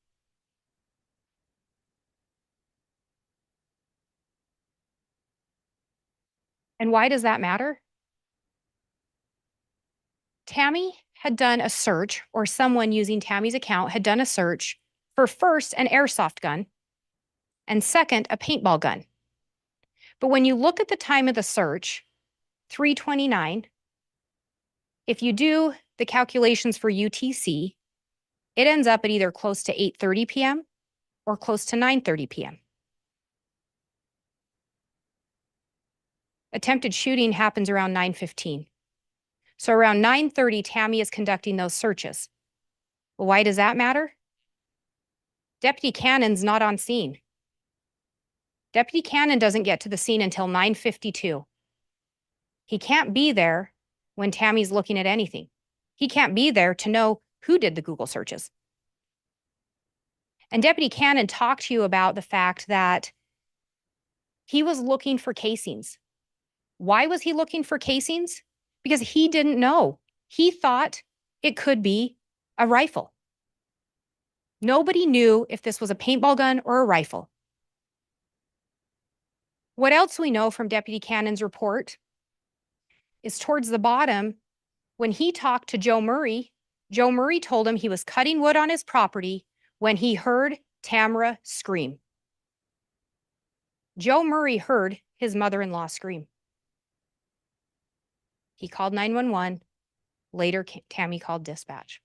And why does that matter? Tammy had done a search, or someone using Tammy's account had done a search for first an airsoft gun and second a paintball gun. But when you look at the time of the search, 3:29, if you do the calculations for UTC, it ends up at either close to 8:30 p.m. or close to 9:30 p.m. Attempted shooting happens around 9:15. So around 9:30, Tammy is conducting those searches. Well, why does that matter? Deputy Cannon's not on scene. Deputy Cannon doesn't get to the scene until 9:52. He can't be there when Tammy's looking at anything. He can't be there to know who did the Google searches. And Deputy Cannon talked to you about the fact that he was looking for casings. Why was he looking for casings? Because he didn't know. He thought it could be a rifle. Nobody knew if this was a paintball gun or a rifle. What else we know from Deputy Cannon's report is towards the bottom, when he talked to Joe Murray told him he was cutting wood on his property when he heard Tamara scream. Joe Murray heard his mother-in-law scream. He called 911. Later, Tammy called dispatch.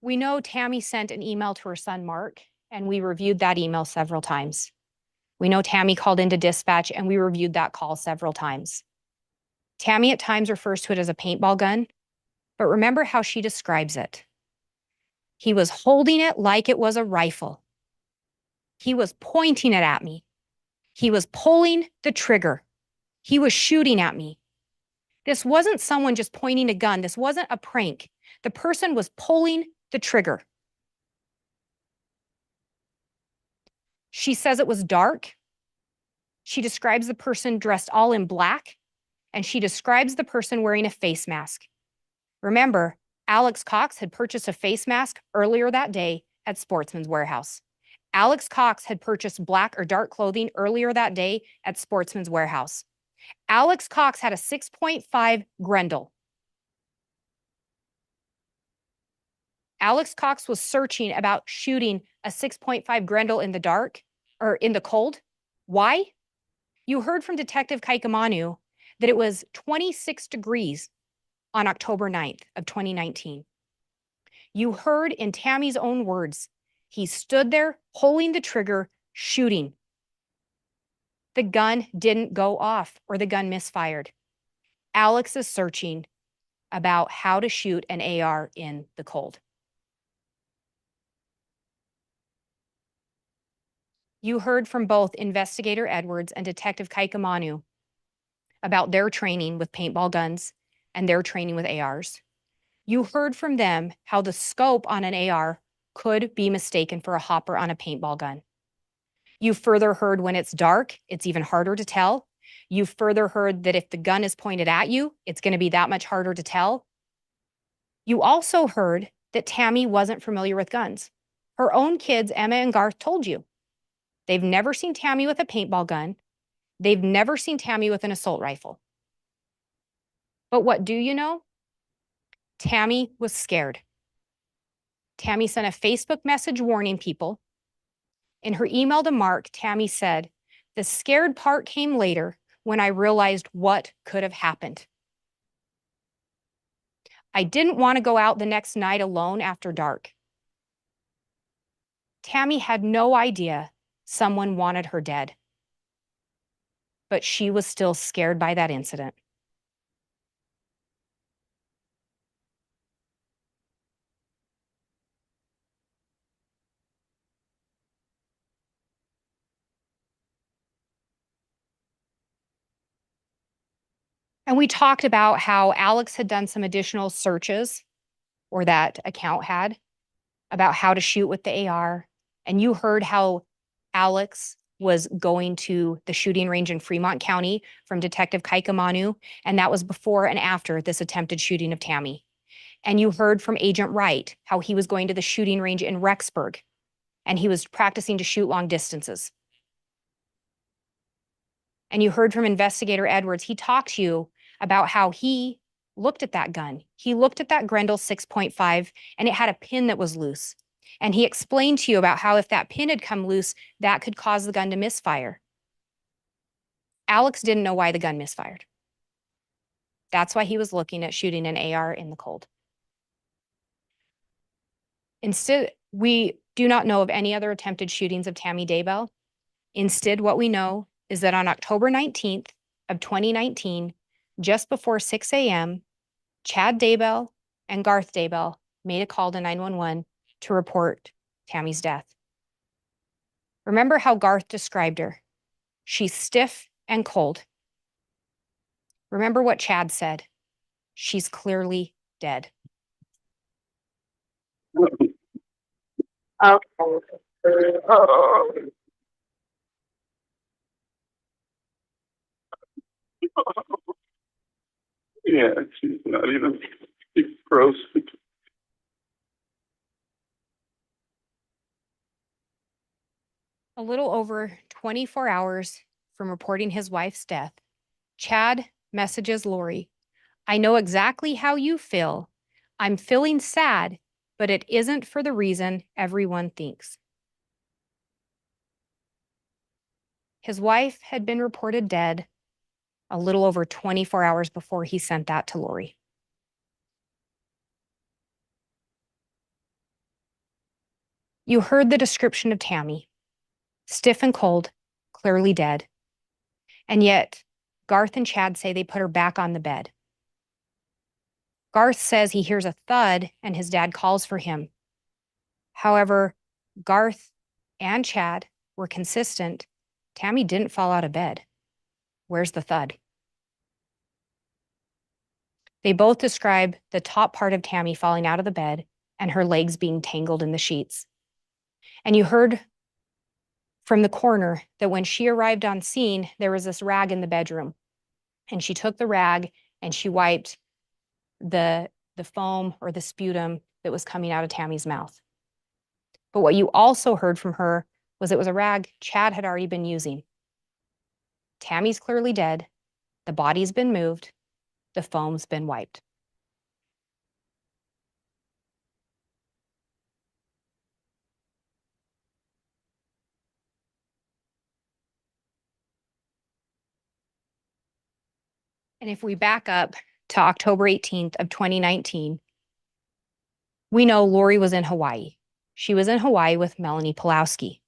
We know Tammy sent an email to her son, Mark, and we reviewed that email several times. We know Tammy called into dispatch, and we reviewed that call several times. Tammy at times refers to it as a paintball gun, but remember how she describes it. He was holding it like it was a rifle. He was pointing it at me. He was pulling the trigger. He was shooting at me. This wasn't someone just pointing a gun. This wasn't a prank. The person was pulling the trigger. She says it was dark. She describes the person dressed all in black, and she describes the person wearing a face mask. Remember, Alex Cox had purchased a face mask earlier that day at Sportsman's Warehouse. Alex Cox had purchased black or dark clothing earlier that day at Sportsman's Warehouse. Alex Cox had a 6.5 Grendel. Alex Cox was searching about shooting a 6.5 Grendel in the dark or in the cold. Why? You heard from Detective Kaikamanu that it was 26 degrees on October 9th of 2019. You heard in Tammy's own words, he stood there pulling the trigger, shooting. The gun didn't go off or the gun misfired. Alex is searching about how to shoot an AR in the cold. You heard from both Investigator Edwards and Detective Kaikamanu about their training with paintball guns and their training with ARs. You heard from them how the scope on an AR could be mistaken for a hopper on a paintball gun. You further heard when it's dark, it's even harder to tell. You further heard that if the gun is pointed at you, it's going to be that much harder to tell. You also heard that Tammy wasn't familiar with guns. Her own kids, Emma and Garth, told you. They've never seen Tammy with a paintball gun. They've never seen Tammy with an assault rifle. But what do you know? Tammy was scared. Tammy sent a Facebook message warning people. In her email to Mark, Tammy said, "The scared part came later when I realized what could have happened. I didn't want to go out the next night alone after dark. Tammy had no idea someone wanted her dead, but she was still scared by that incident. And we talked about how Alex had done some additional searches, or that account had, about how to shoot with the AR. And you heard how Alex was going to the shooting range in Fremont County from Detective Kaikamanu, and that was before and after this attempted shooting of Tammy. And you heard from Agent Wright how he was going to the shooting range in Rexburg, and he was practicing to shoot long distances. And you heard from Investigator Edwards, he talked to you about how he looked at that gun. He looked at that Grendel 6.5 and it had a pin that was loose. And he explained to you about how if that pin had come loose, that could cause the gun to misfire. Alex didn't know why the gun misfired. That's why he was looking at shooting an AR in the cold. Instead, we do not know of any other attempted shootings of Tammy Daybell. Instead, what we know is that on October 19th of 2019, just before 6 a.m., Chad Daybell and Garth Daybell made a call to 911 to report Tammy's death. Remember how Garth described her? She's stiff and cold. Remember what Chad said? She's clearly dead. Yeah, she's not even, she's gross. A little over 24 hours from reporting his wife's death, Chad messages Lori, I know exactly how you feel. I'm feeling sad, but it isn't for the reason everyone thinks. His wife had been reported dead a little over 24 hours before he sent that to Lori. You heard the description of Tammy, stiff and cold, clearly dead. And yet, Garth and Chad say they put her back on the bed. Garth says he hears a thud and his dad calls for him. However, Garth and Chad were consistent. Tammy didn't fall out of bed. Where's the thud? They both describe the top part of Tammy falling out of the bed and her legs being tangled in the sheets. And you heard from the coroner that when she arrived on scene, there was this rag in the bedroom. And she took the rag and she wiped the foam or the sputum that was coming out of Tammy's mouth. But what you also heard from her was it was a rag Chad had already been using. Tammy's clearly dead. The body's been moved. The foam's been wiped. And if we back up to October 18th of 2019, we know Lori was in Hawaii. She was in Hawaii with Melanie Pulowski.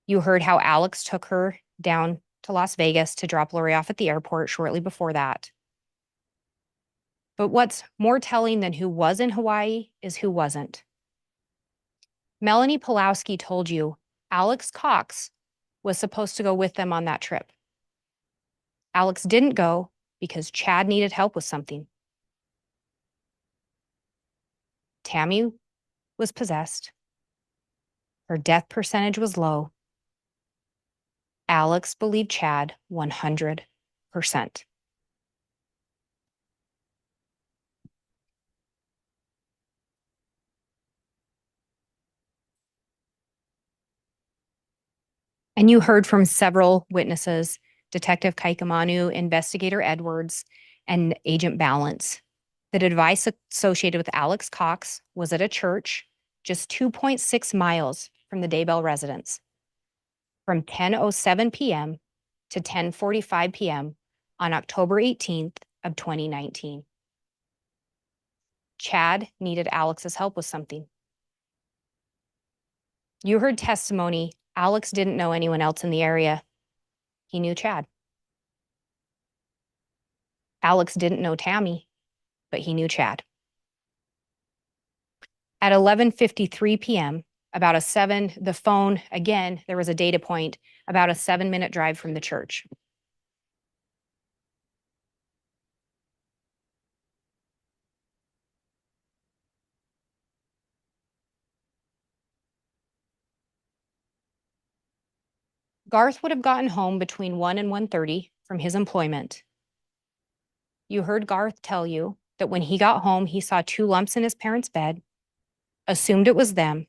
You heard how Alex took her down to Las Vegas to drop Lori off at the airport shortly before that. But what's more telling than who was in Hawaii is who wasn't. Melanie Pulowski told you Alex Cox was supposed to go with them on that trip. Alex didn't go because Chad needed help with something. Tammy was possessed. Her death percentage was low. Alex believed Chad 100%. And you heard from several witnesses, Detective Kaikamanu, Investigator Edwards, and Agent Balance, that advice associated with Alex Cox was at a church just 2.6 miles from the Daybell residence from 10:07 p.m. to 10:45 p.m. on October 18th of 2019. Chad needed Alex's help with something. You heard testimony. Alex didn't know anyone else in the area. He knew Chad. Alex didn't know Tammy, but he knew Chad. At 11:53 p.m., the phone, again, there was a data point, about a 7-minute drive from the church. Garth would have gotten home between 1 and 1:30 from his employment. You heard Garth tell you that when he got home, he saw 2 lumps in his parents' bed, assumed it was them.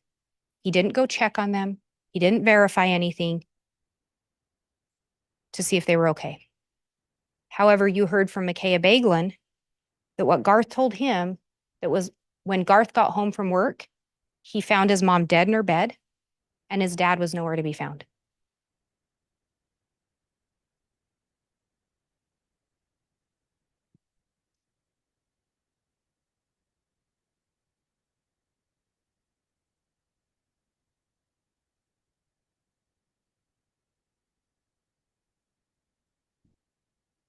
He didn't go check on them. He didn't verify anything to see if they were okay. However, you heard from Micaiah Baglin that what Garth told him, that was when Garth got home from work, he found his mom dead in her bed and his dad was nowhere to be found.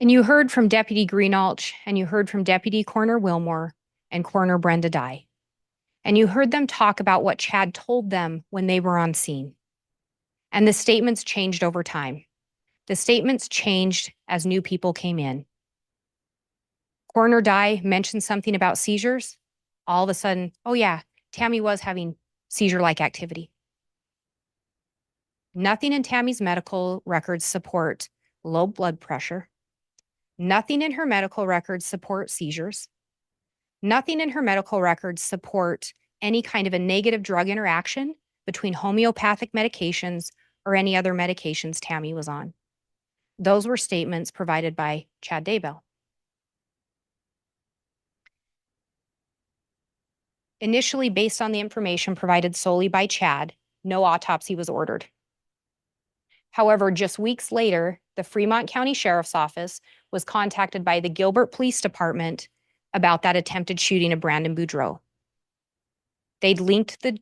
And you heard from Deputy Greenalch, and you heard from Deputy Coroner Wilmore and Coroner Brenda Dye. And you heard them talk about what Chad told them when they were on scene. And the statements changed over time. The statements changed as new people came in. Coroner Dye mentioned something about seizures. All of a sudden, oh yeah, Tammy was having seizure-like activity. Nothing in Tammy's medical records support low blood pressure. Nothing in her medical records support seizures. Nothing in her medical records support any kind of a negative drug interaction between homeopathic medications or any other medications Tammy was on. Those were statements provided by Chad Daybell. Initially, based on the information provided solely by Chad, no autopsy was ordered. However, just weeks later, the Fremont County Sheriff's Office was contacted by the Gilbert Police Department about that attempted shooting of Brandon Boudreaux. They'd linked the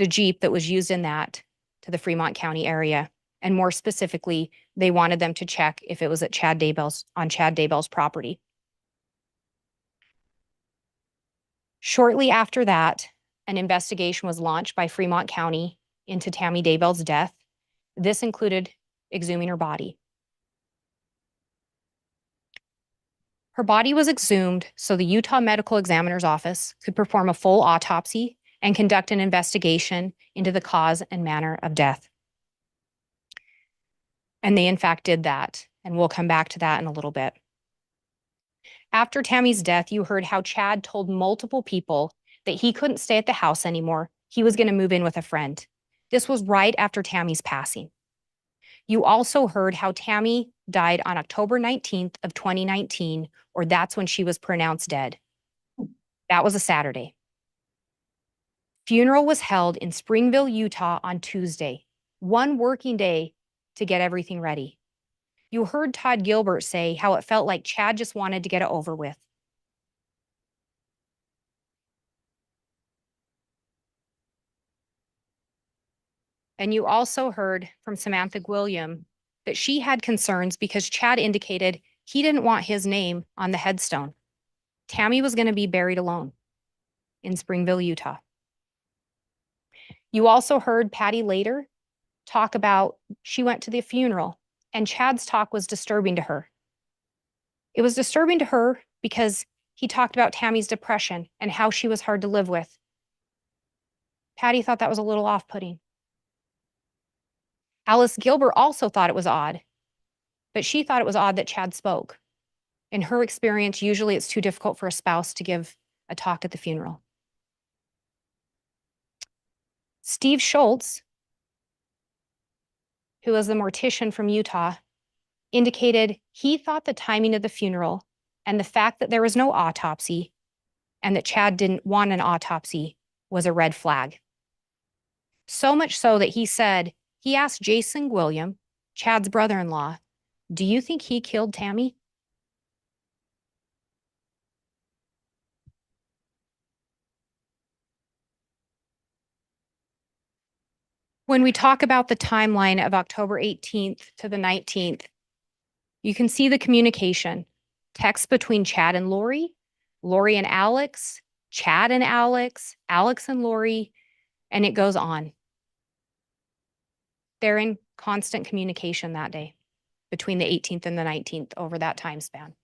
Jeep that was used in that to the Fremont County area. And more specifically, they wanted them to check if it was at Chad Daybell's property. Shortly after that, an investigation was launched by Fremont County into Tammy Daybell's death. This included exhuming her body. Her body was exhumed so the Utah Medical Examiner's Office could perform a full autopsy and conduct an investigation into the cause and manner of death. And they in fact did that, and we'll come back to that in a little bit. After Tammy's death, you heard how Chad told multiple people that he couldn't stay at the house anymore. He was going to move in with a friend. This was right after Tammy's passing. You also heard how Tammy died on October 19th of 2019, or that's when she was pronounced dead. That was a Saturday. Funeral was held in Springville, Utah on Tuesday, 1 working day to get everything ready. You heard Todd Gilbert say how it felt like Chad just wanted to get it over with. And you also heard from Samantha Gwilliam that she had concerns because Chad indicated he didn't want his name on the headstone. Tammy was going to be buried alone in Springville, Utah. You also heard Patty later talk about she went to the funeral and Chad's talk was disturbing to her. It was disturbing to her because he talked about Tammy's depression and how she was hard to live with. Patty thought that was a little off-putting. Alice Gilbert also thought it was odd, but she thought it was odd that Chad spoke. In her experience, usually it's too difficult for a spouse to give a talk at the funeral. Steve Schultz, who was the mortician from Utah, indicated he thought the timing of the funeral and the fact that there was no autopsy and that Chad didn't want an autopsy was a red flag. So much so that he said, he asked Jason Gwilliam, Chad's brother-in-law, do you think he killed Tammy? When we talk about the timeline of October 18th to the 19th, you can see the communication. Text between Chad and Lori, Lori and Alex, Chad and Alex, Alex and Lori, and it goes on. They're in constant communication that day between the 18th and the 19th over that time span.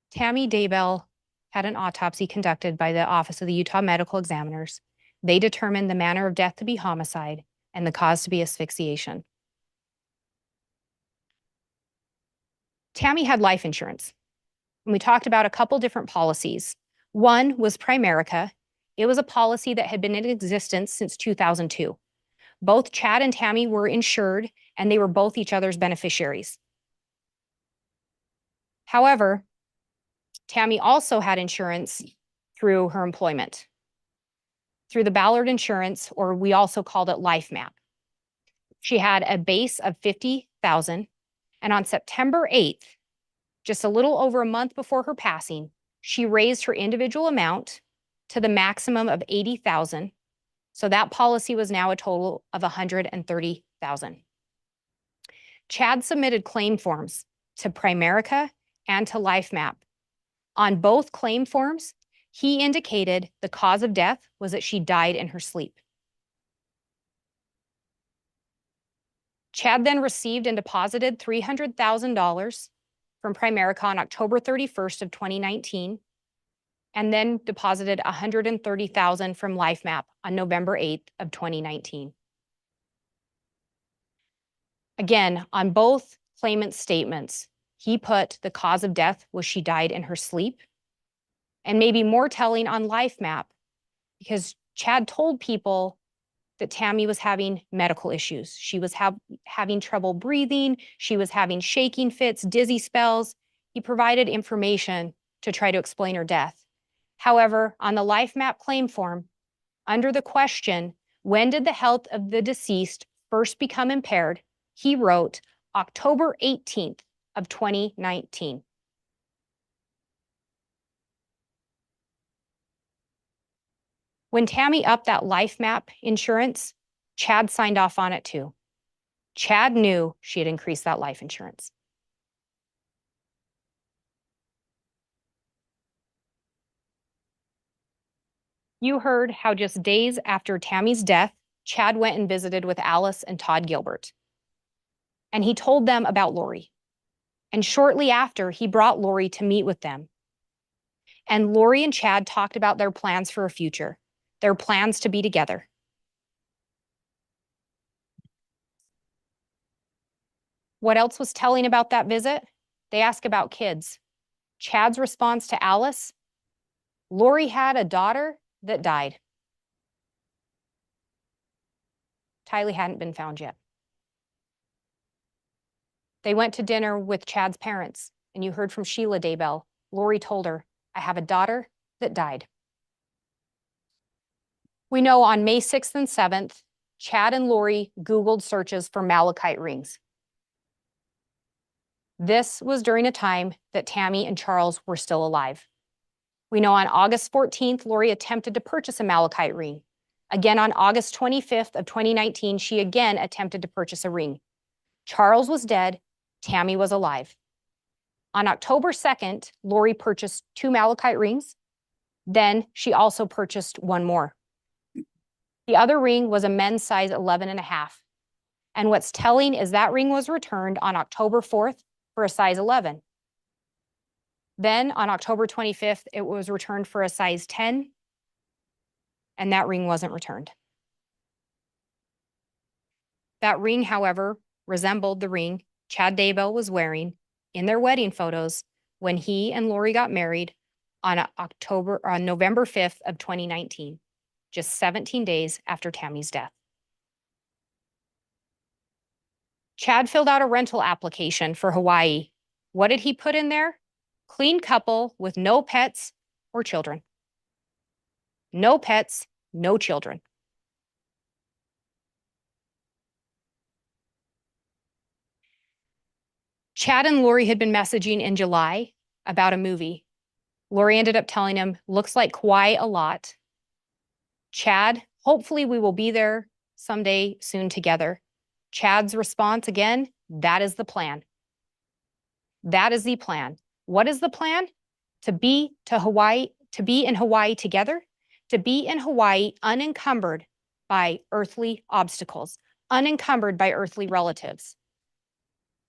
Tammy Daybell had an autopsy conducted by the Office of the Utah Medical Examiners. They determined the manner of death to be homicide and the cause to be asphyxiation. Tammy had life insurance, and we talked about a couple different policies. One was Primerica. It was a policy that had been in existence since 2002. Both Chad and Tammy were insured, and they were both each other's beneficiaries. However, Tammy also had insurance through her employment, through the Ballard Insurance, or we also called it LifeMap. She had a base of $50,000, and on September 8th, just a little over a month before her passing, she raised her individual amount to the maximum of $80,000. So that policy was now a total of $130,000. Chad submitted claim forms to Primerica and to LifeMap. On both claim forms, he indicated the cause of death was that she died in her sleep. Chad then received and deposited $300,000 from Primerica on October 31st of 2019, and then deposited $130,000 from LifeMap on November 8th of 2019. Again, on both claimant statements, he put the cause of death was she died in her sleep, and maybe more telling on LifeMap, because Chad told people that Tammy was having medical issues. She was having trouble breathing. She was having shaking fits, dizzy spells. He provided information to try to explain her death. However, on the LifeMap claim form, under the question, when did the health of the deceased first become impaired, he wrote October 18th of 2019. When Tammy upped that LifeMap insurance, Chad signed off on it too. Chad knew she had increased that life insurance. You heard how just days after Tammy's death, Chad went and visited with Alice and Todd Gilbert. And he told them about Lori. And shortly after, he brought Lori to meet with them. And Lori and Chad talked about their plans for a future, their plans to be together. What else was telling about that visit? They asked about kids. Chad's response to Alice, Lori had a daughter that died. Tylee hadn't been found yet. They went to dinner with Chad's parents, and you heard from Sheila Daybell. Lori told her, I have a daughter that died. We know on May 6th and 7th, Chad and Lori Googled searches for malachite rings. This was during a time that Tammy and Charles were still alive. We know on August 14th, Lori attempted to purchase a malachite ring. Again, on August 25th of 2019, she again attempted to purchase a ring. Charles was dead, Tammy was alive. On October 2nd, Lori purchased 2 malachite rings. Then she also purchased one more. The other ring was a men's size 11.5. And what's telling is that ring was returned on October 4th for a size 11. Then on October 25th, it was returned for a size 10, and that ring wasn't returned. That ring, however, resembled the ring Chad Daybell was wearing in their wedding photos when he and Lori got married on November 5th of 2019, just 17 days after Tammy's death. Chad filled out a rental application for Hawaii. What did he put in there? Clean couple with no pets or children. No pets, no children. Chad and Lori had been messaging in July about a movie. Lori ended up telling him, looks like Kauai a lot. Chad, hopefully we will be there someday soon together. Chad's response again, that is the plan. That is the plan. What is the plan? To be in Hawaii together, to be in Hawaii unencumbered by earthly obstacles, unencumbered by earthly relatives.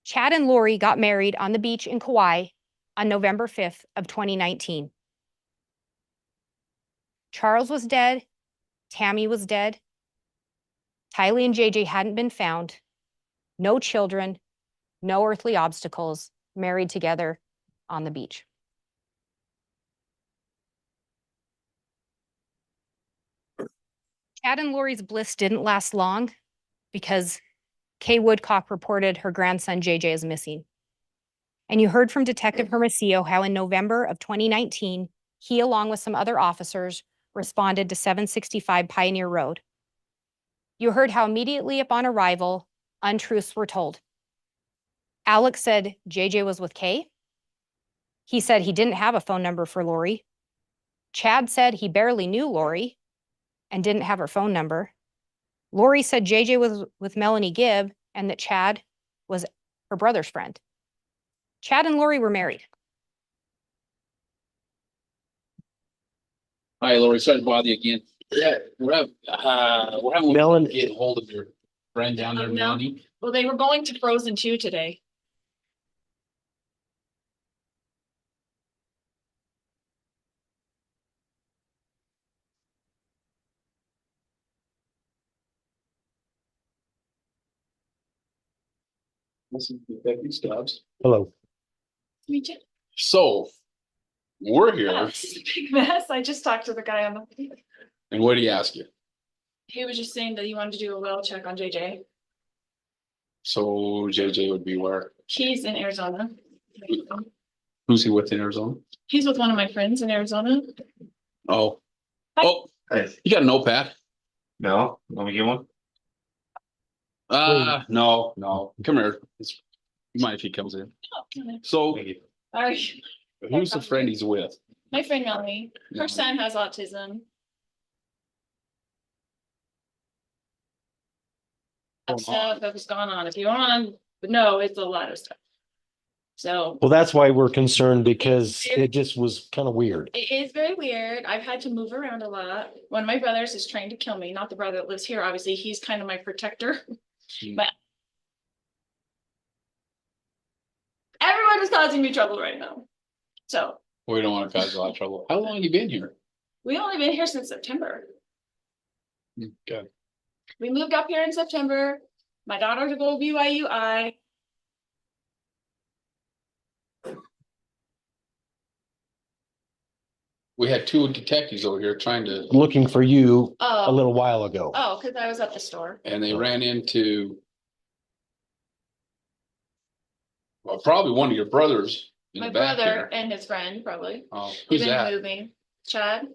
Chad and Lori got married on the beach in Kauai on November 5th of 2019. Charles was dead. Tammy was dead. Tylee and JJ hadn't been found. No children, no earthly obstacles, married together on the beach. Chad and Lori's bliss didn't last long because Kay Woodcock reported her grandson JJ is missing. And you heard from Detective Hermosillo how in November of 2019, he, along with some other officers, responded to 765 Pioneer Road. You heard how immediately upon arrival, untruths were told. Alex said JJ was with Kay. He said he didn't have a phone number for Lori. Chad said he barely knew Lori and didn't have her phone number. Lori said JJ was with Melanie Gibb and that Chad was her brother's friend. Chad and Lori were married. Hi, Lori. Sorry to bother you again. Yeah, we're having Melanie- get hold of your friend down there, No. Melanie. Well, they were going to Frozen 2 today. This is Detective Stubbs. Hello. Me too. So, we're here, This is a big mess. I just talked to the guy on the. and what did he ask you? He was just saying that he wanted to do a well check on JJ. So JJ would be where? He's in Arizona. Who's he with in Arizona? He's with one of my friends in Arizona. Oh. Hi. Oh, you got a notepad? No, let me get one. No. Come here. You mind if he comes in? Oh, So, sorry. who's the friend he's with? My friend Melanie. Her Melanie. son has autism. Stuff that was going on. If you want to know, it's a lot of stuff. So Well, that's why we're concerned because it just was kind of weird. it is very weird. I've had to move around a lot. One of my brothers is trying to kill me, not the brother that lives here. Obviously, he's kind of my protector. But everyone is causing me trouble right now. So We don't want to cause a lot of trouble. How long have you been here? we only been here since September. Okay. We moved up here in September. My daughter to go to BYUI. We had two detectives over here trying to, Looking for you a Oh, little while ago. oh, because I was at the store. and they ran into well, probably one of your brothers in My the back brother here. and his friend, probably. Oh, They've who's been that? moving. Chad.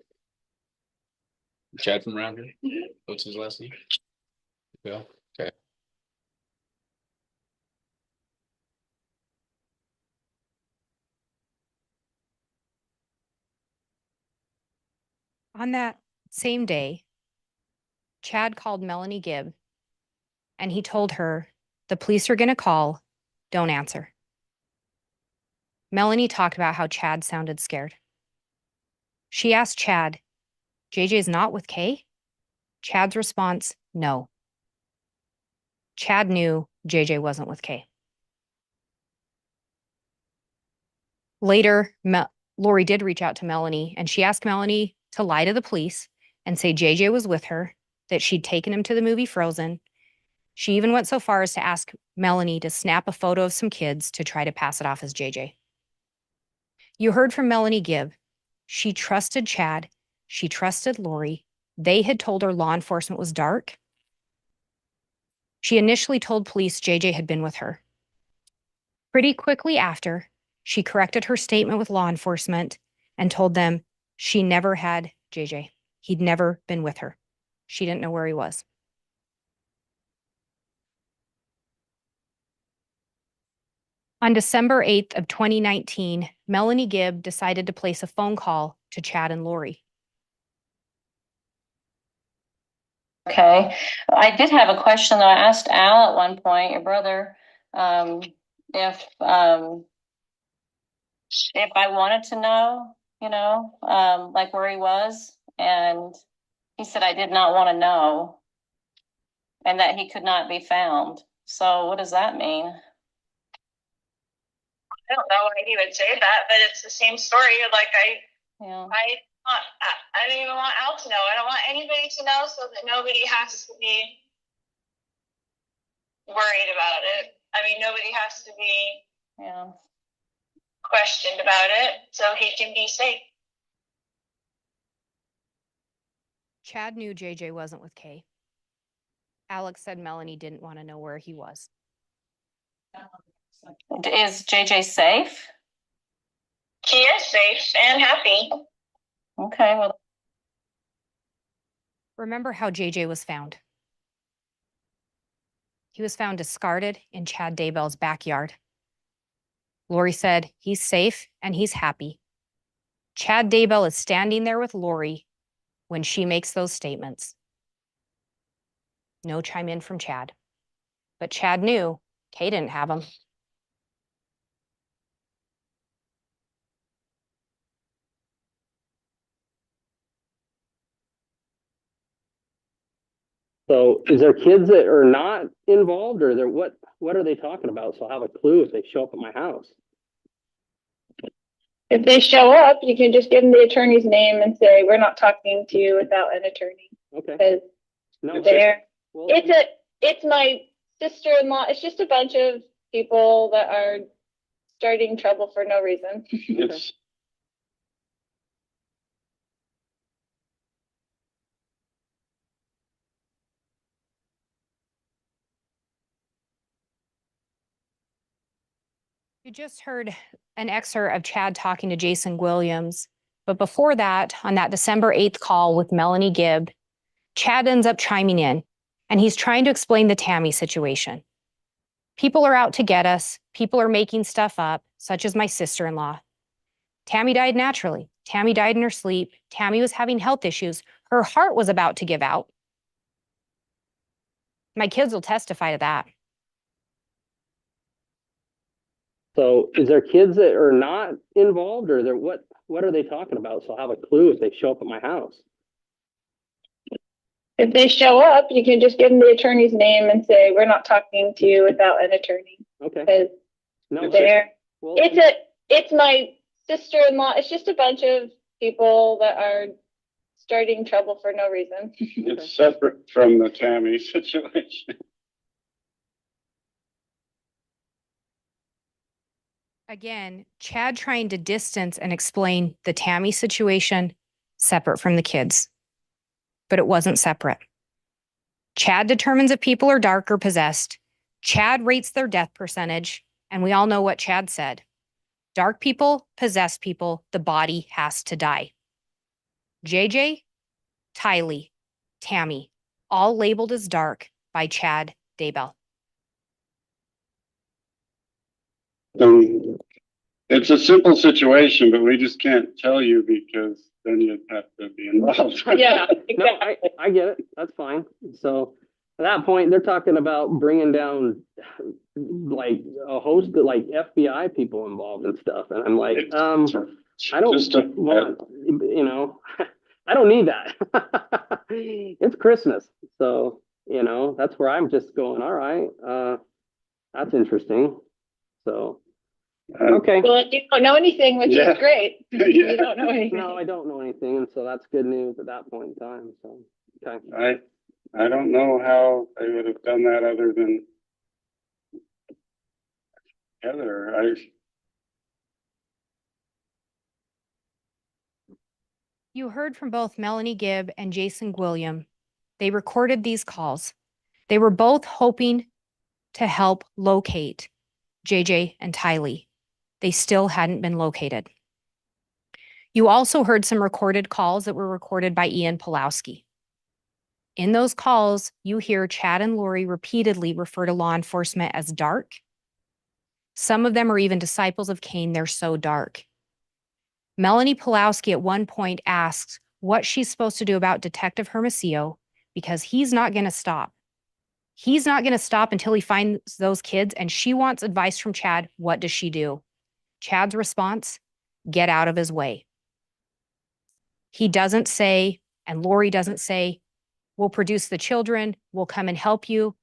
Chad from around here? Mhm. What's his last name? Yeah, okay. On that same day, Chad called Melanie Gibb and he told her, the police are going to call, don't answer. Melanie talked about how Chad sounded scared. She asked Chad, JJ's not with Kay? Chad's response, no. Chad knew JJ wasn't with Kay. Later, Lori did reach out to Melanie and she asked Melanie to lie to the police and say JJ was with her, that she'd taken him to the movie Frozen. She even went so far as to ask Melanie to snap a photo of some kids to try to pass it off as JJ. You heard from Melanie Gibb. She trusted Chad. She trusted Lori. They had told her law enforcement was dark. She initially told police JJ had been with her. Pretty quickly after, she corrected her statement with law enforcement and told them she never had JJ. He'd never been with her. She didn't know where he was. On December 8th of 2019, Melanie Gibb decided to place a phone call to Chad and Lori. Okay, I did have a question though. I asked Al at one point, your brother, if I wanted to know, like where he was, and he said I did not want to know, and that he could not be found. So what does that mean? I don't know why he would say that, but it's the same story. Like Yeah. I don't even want Al to know. I don't want anybody to know so that nobody has to be worried about it. I mean, nobody has to be Yeah. questioned about it so he can be safe. Chad knew JJ wasn't with Kay. Alex said Melanie didn't want to know where he was. Is JJ safe? He is safe and happy. Okay, well, Remember how JJ was found? He was found discarded in Chad Daybell's backyard. Lori said he's safe and he's happy. Chad Daybell is standing there with Lori when she makes those statements. No chime in from Chad. But Chad knew Kay didn't have him. So is there kids that are not involved, or there what are they talking about? So I'll have a clue if they show up at my house. If they show up, you can just give them the attorney's name and say, we're not talking to you without an attorney. Okay. Because No. Well, it's my sister-in-law. It's just a bunch of people that are starting trouble for no reason. It's You just heard an excerpt of Chad talking to Jason Williams. But before that, on that December 8th call with Melanie Gibb, Chad ends up chiming in, and he's trying to explain the Tammy situation. People are out to get us. People are making stuff up, such as my sister-in-law. Tammy died naturally. Tammy died in her sleep. Tammy was having health issues. Her heart was about to give out. My kids will testify to that. So is there kids that are not involved, or there what are they talking about? So I'll have a clue if they show up at my house. If they show up, you can just give them the attorney's name and say, we're not talking to you without an attorney. Okay. Because No. Well, it's my sister-in-law. It's just a bunch of people that are starting trouble for no reason. it's separate from the Tammy situation. Again, Chad trying to distance and explain the Tammy situation separate from the kids. But it wasn't separate. Chad determines if people are dark or possessed. Chad rates their death percentage, and we all know what Chad said. Dark people, possessed people, the body has to die. JJ, Tylee, Tammy, all labeled as dark by Chad Daybell. It's a simple situation, but we just can't tell you because then you'd have to be involved. Yeah, exactly. no, I get it. That's fine. So at that point, they're talking about bringing down like a host of like FBI people involved and stuff, and I'm like, I don't want, I don't need that. It's Christmas, so that's where I'm just going. All right, that's interesting. So. Okay. Well, you don't know anything, which is great. You don't know anything. No, I don't know anything, and so that's good news at that point in time. So, okay. I don't know how they would have done that other than Heather. You heard from both Melanie Gibb and Jason William. They recorded these calls. They were both hoping to help locate JJ and Tylee. They still hadn't been located. You also heard some recorded calls that were recorded by Ian Pulowski. In those calls, you hear Chad and Lori repeatedly refer to law enforcement as dark Some of them are even disciples of Cain. They're so dark. Melanie Pulowski at one point asks what she's supposed to do about Detective Hermosillo because he's not going to stop. He's not going to stop until he finds those kids, and she wants advice from Chad. What does she do? Chad's response, get out of his way. He doesn't say, and Lori doesn't say, we'll produce the children, we'll come and help you.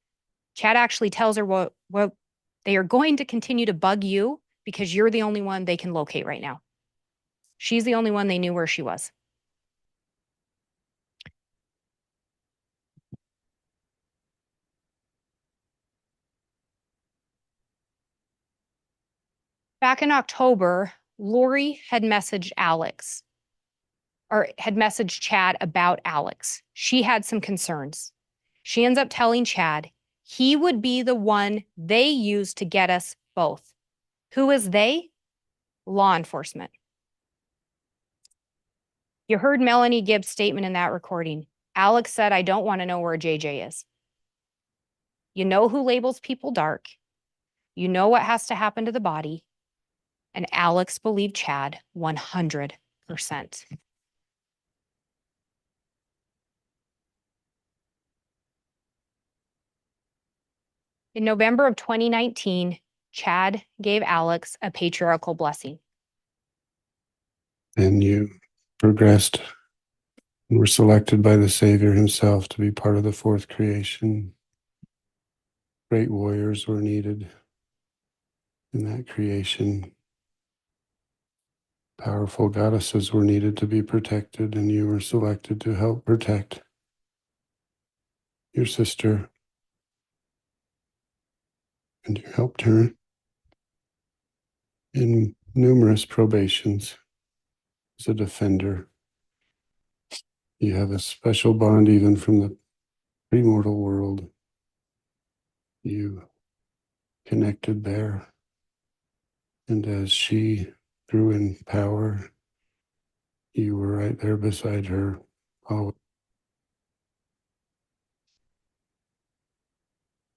Chad actually tells her, well, they are going to continue to bug you because you're the only one they can locate right now. She's the only one they knew where she was. Back in October, Lori had messaged Alex, or had messaged Chad about Alex. She had some concerns. She ends up telling Chad he would be the one they use to get us both. Who is they? Law enforcement. You heard Melanie Gibbs' statement in that recording. Alex said, I don't want to know where JJ is. You know who labels people dark. You know what has to happen to the body. And Alex believed Chad 100%. In November of 2019, Chad gave Alex a patriarchal blessing. And you progressed and were selected by the Savior himself to be part of the fourth creation. Great warriors were needed in that creation. Powerful goddesses were needed to be protected, and you were selected to help protect your sister. And you helped her in numerous probations as a defender. You have a special bond even from the premortal world. You connected there. And as she grew in power, you were right there beside her. Always.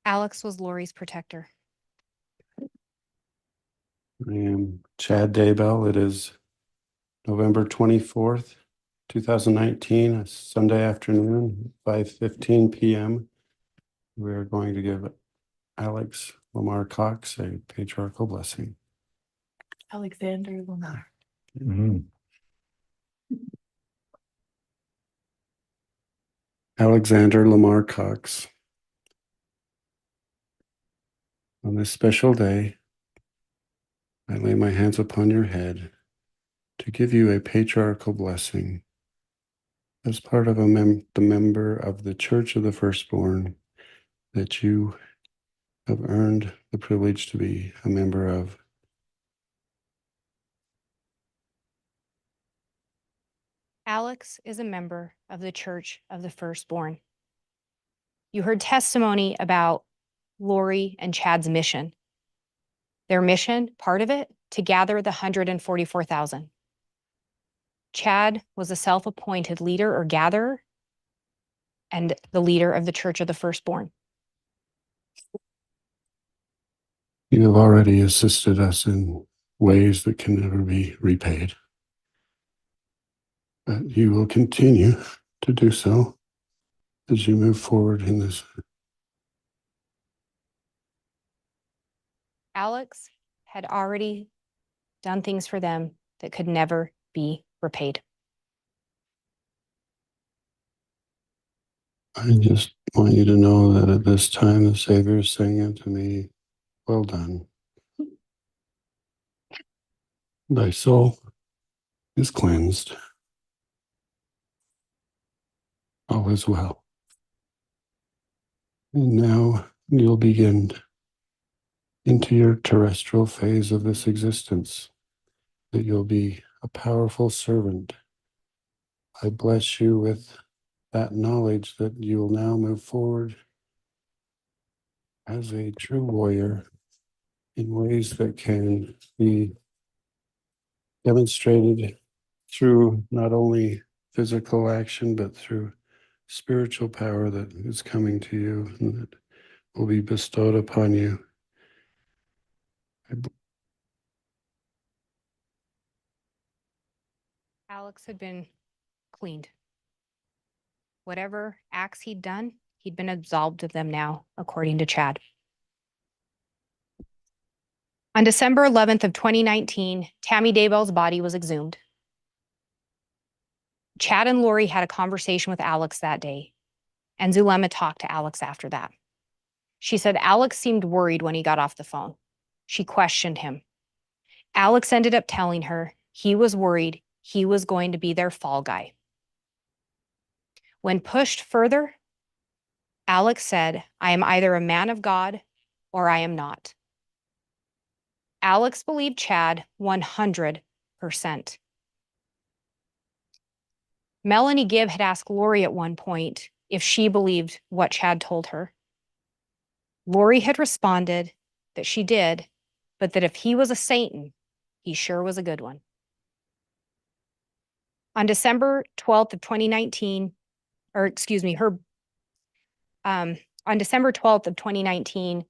Alex was Lori's protector. I am Chad Daybell. It is November 24th, 2019, a Sunday afternoon, 5:15 p.m. We are going to give Alex Lamar Cox a patriarchal blessing. Alexander Lamar. Alexander Lamar Cox. On this special day, I lay my hands upon your head to give you a patriarchal blessing as part of the member of the Church of the Firstborn that you have earned the privilege to be a member of. Alex is a member of the Church of the Firstborn. You heard testimony about Lori and Chad's mission. Their mission, part of it, to gather the 144,000. Chad was a self-appointed leader or gatherer and the leader of the Church of the Firstborn. You have already assisted us in ways that can never be repaid. But you will continue to do so as you move forward in this. Alex had already done things for them that could never be repaid. I just want you to know that at this time the Savior is saying unto me, well done. Thy soul is cleansed. All is well. And now you'll begin into your terrestrial phase of this existence, that you'll be a powerful servant. I bless you with that knowledge that you will now move forward as a true warrior in ways that can be demonstrated through not only physical action, but through spiritual power that is coming to you and that will be bestowed upon you. Alex had been cleaned. Whatever acts he'd done, he'd been absolved of them now, according to Chad. On December 11th of 2019, Tammy Daybell's body was exhumed. Chad and Lori had a conversation with Alex that day, and Zulema talked to Alex after that. She said Alex seemed worried when he got off the phone. She questioned him. Alex ended up telling her he was worried he was going to be their fall guy. When pushed further, Alex said, "I am either a man of God or I am not." Alex believed Chad 100%. Melanie Gibb had asked Lori at one point if she believed what Chad told her. Lori had responded that she did, but that if he was a Satan, he sure was a good one. On December 12th of 2019, on December 12th of 2019,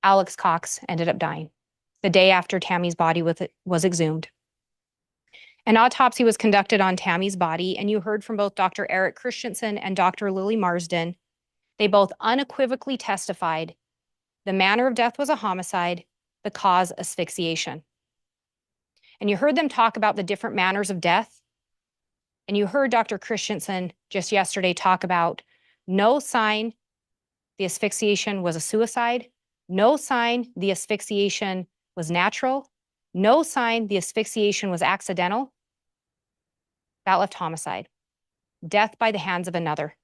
Alex Cox ended up dying the day after Tammy's body was exhumed. An autopsy was conducted on Tammy's body, and you heard from both Dr. Eric Christensen and Dr. Lily Marsden. They both unequivocally testified the manner of death was a homicide, the cause asphyxiation. And you heard them talk about the different manners of death. And you heard Dr. Christensen just yesterday talk about no sign the asphyxiation was a suicide, no sign the asphyxiation was natural, no sign the asphyxiation was accidental. That left homicide, death by the hands of another.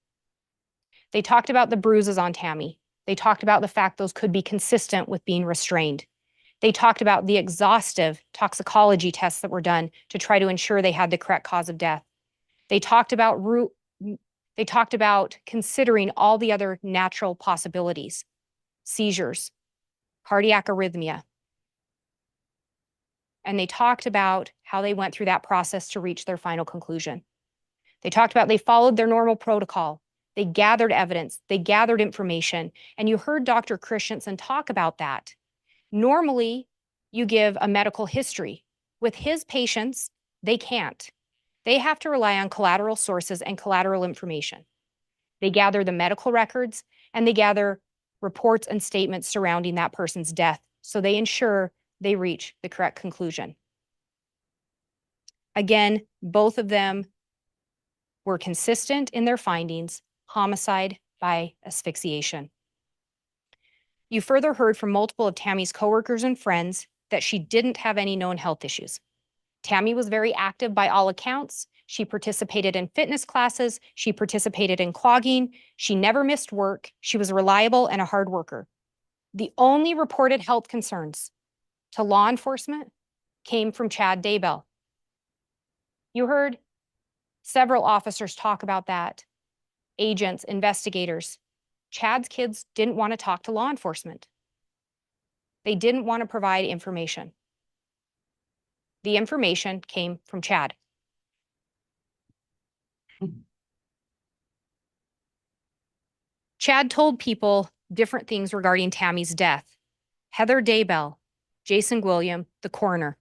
They talked about the bruises on Tammy. They talked about the fact those could be consistent with being restrained. They talked about the exhaustive toxicology tests that were done to try to ensure they had the correct cause of death. They talked about considering all the other natural possibilities, seizures, cardiac arrhythmia. And they talked about how they went through that process to reach their final conclusion. They talked about they followed their normal protocol. They gathered evidence, they gathered information, and you heard Dr. Christensen talk about that. Normally, you give a medical history. With his patients, they can't. They have to rely on collateral sources and collateral information. They gather the medical records and they gather reports and statements surrounding that person's death, so they ensure they reach the correct conclusion. Again, both of them were consistent in their findings, homicide by asphyxiation. You further heard from multiple of Tammy's coworkers and friends that she didn't have any known health issues. Tammy was very active by all accounts. She participated in fitness classes. She participated in clogging. She never missed work. She was reliable and a hard worker. The only reported health concerns to law enforcement came from Chad Daybell. You heard several officers talk about that. Agents, investigators. Chad's kids didn't want to talk to law enforcement. They didn't want to provide information. The information came from Chad. Chad told people different things regarding Tammy's death. Heather Daybell, Jason William, the coroner.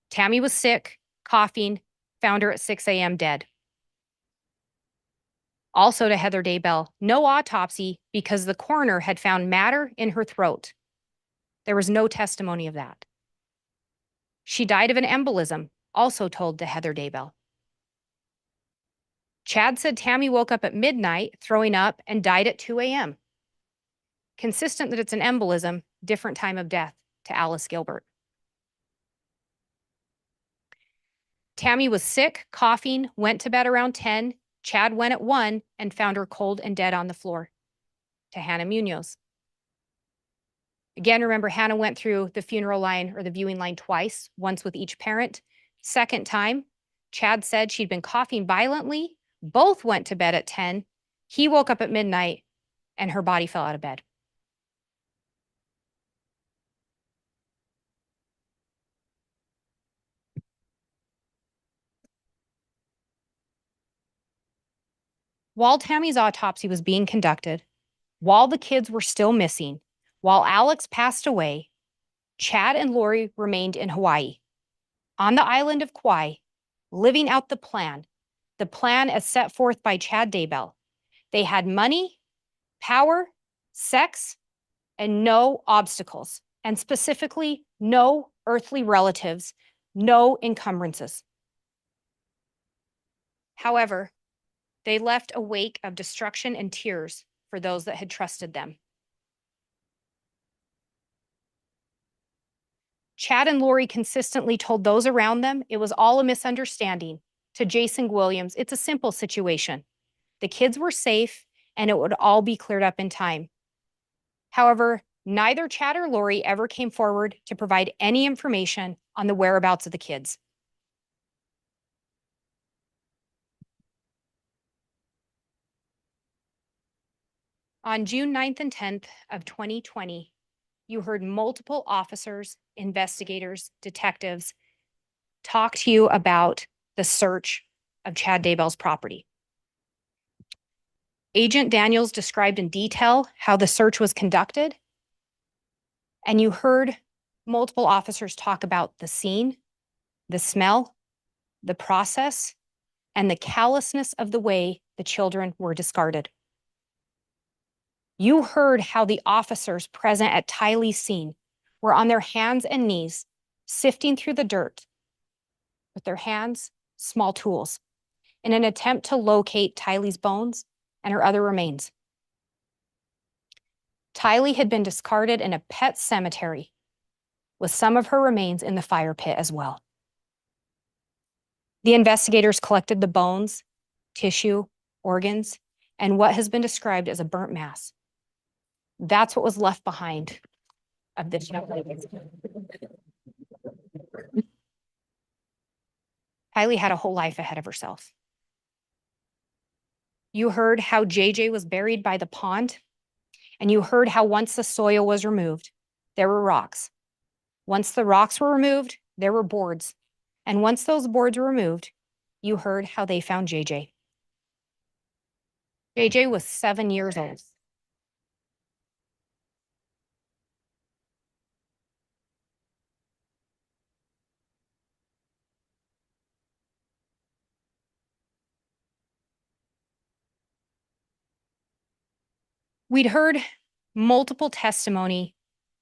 Tammy was sick, coughing, found her at 6 a.m. dead. Also to Heather Daybell, no autopsy because the coroner had found matter in her throat. There was no testimony of that. She died of an embolism, also told to Heather Daybell. Chad said Tammy woke up at midnight, throwing up, and died at 2 a.m. Consistent that it's an embolism, different time of death to Alice Gilbert. Tammy was sick, coughing, went to bed around 10. Chad went at 1 and found her cold and dead on the floor to Hannah Munoz. Again, remember, Hannah went through the funeral line or the viewing line twice, once with each parent. Second time, Chad said she'd been coughing violently. Both went to bed at 10. He woke up at midnight and her body fell out of bed. While Tammy's autopsy was being conducted, while the kids were still missing, while Alex passed away, Chad and Lori remained in Hawaii, on the island of Kauai, living out the plan as set forth by Chad Daybell. They had money, power, sex, and no obstacles, and specifically no earthly relatives, no encumbrances. However, they left a wake of destruction and tears for those that had trusted them. Chad and Lori consistently told those around them it was all a misunderstanding. To Jason Williams, it's a simple situation. The kids were safe and it would all be cleared up in time. However, neither Chad or Lori ever came forward to provide any information on the whereabouts of the kids. On June 9th and 10th of 2020, you heard multiple officers, investigators, detectives talk to you about the search of Chad Daybell's property. Agent Daniels described in detail how the search was conducted, and you heard multiple officers talk about the scene, the smell, the process, and the callousness of the way the children were discarded. You heard how the officers present at Tylee's scene were on their hands and knees, sifting through the dirt with their hands, small tools, in an attempt to locate Tylee's bones and her other remains. Tylee had been discarded in a pet cemetery with some of her remains in the fire pit as well. The investigators collected the bones, tissue, organs, and what has been described as a burnt mass. That's what was left behind of this young lady. Tylee had a whole life ahead of herself. You heard how JJ was buried by the pond, and you heard how once the soil was removed, there were rocks. Once the rocks were removed, there were boards. And once those boards were removed, you heard how they found JJ. JJ was 7 years old. We'd heard multiple testimony,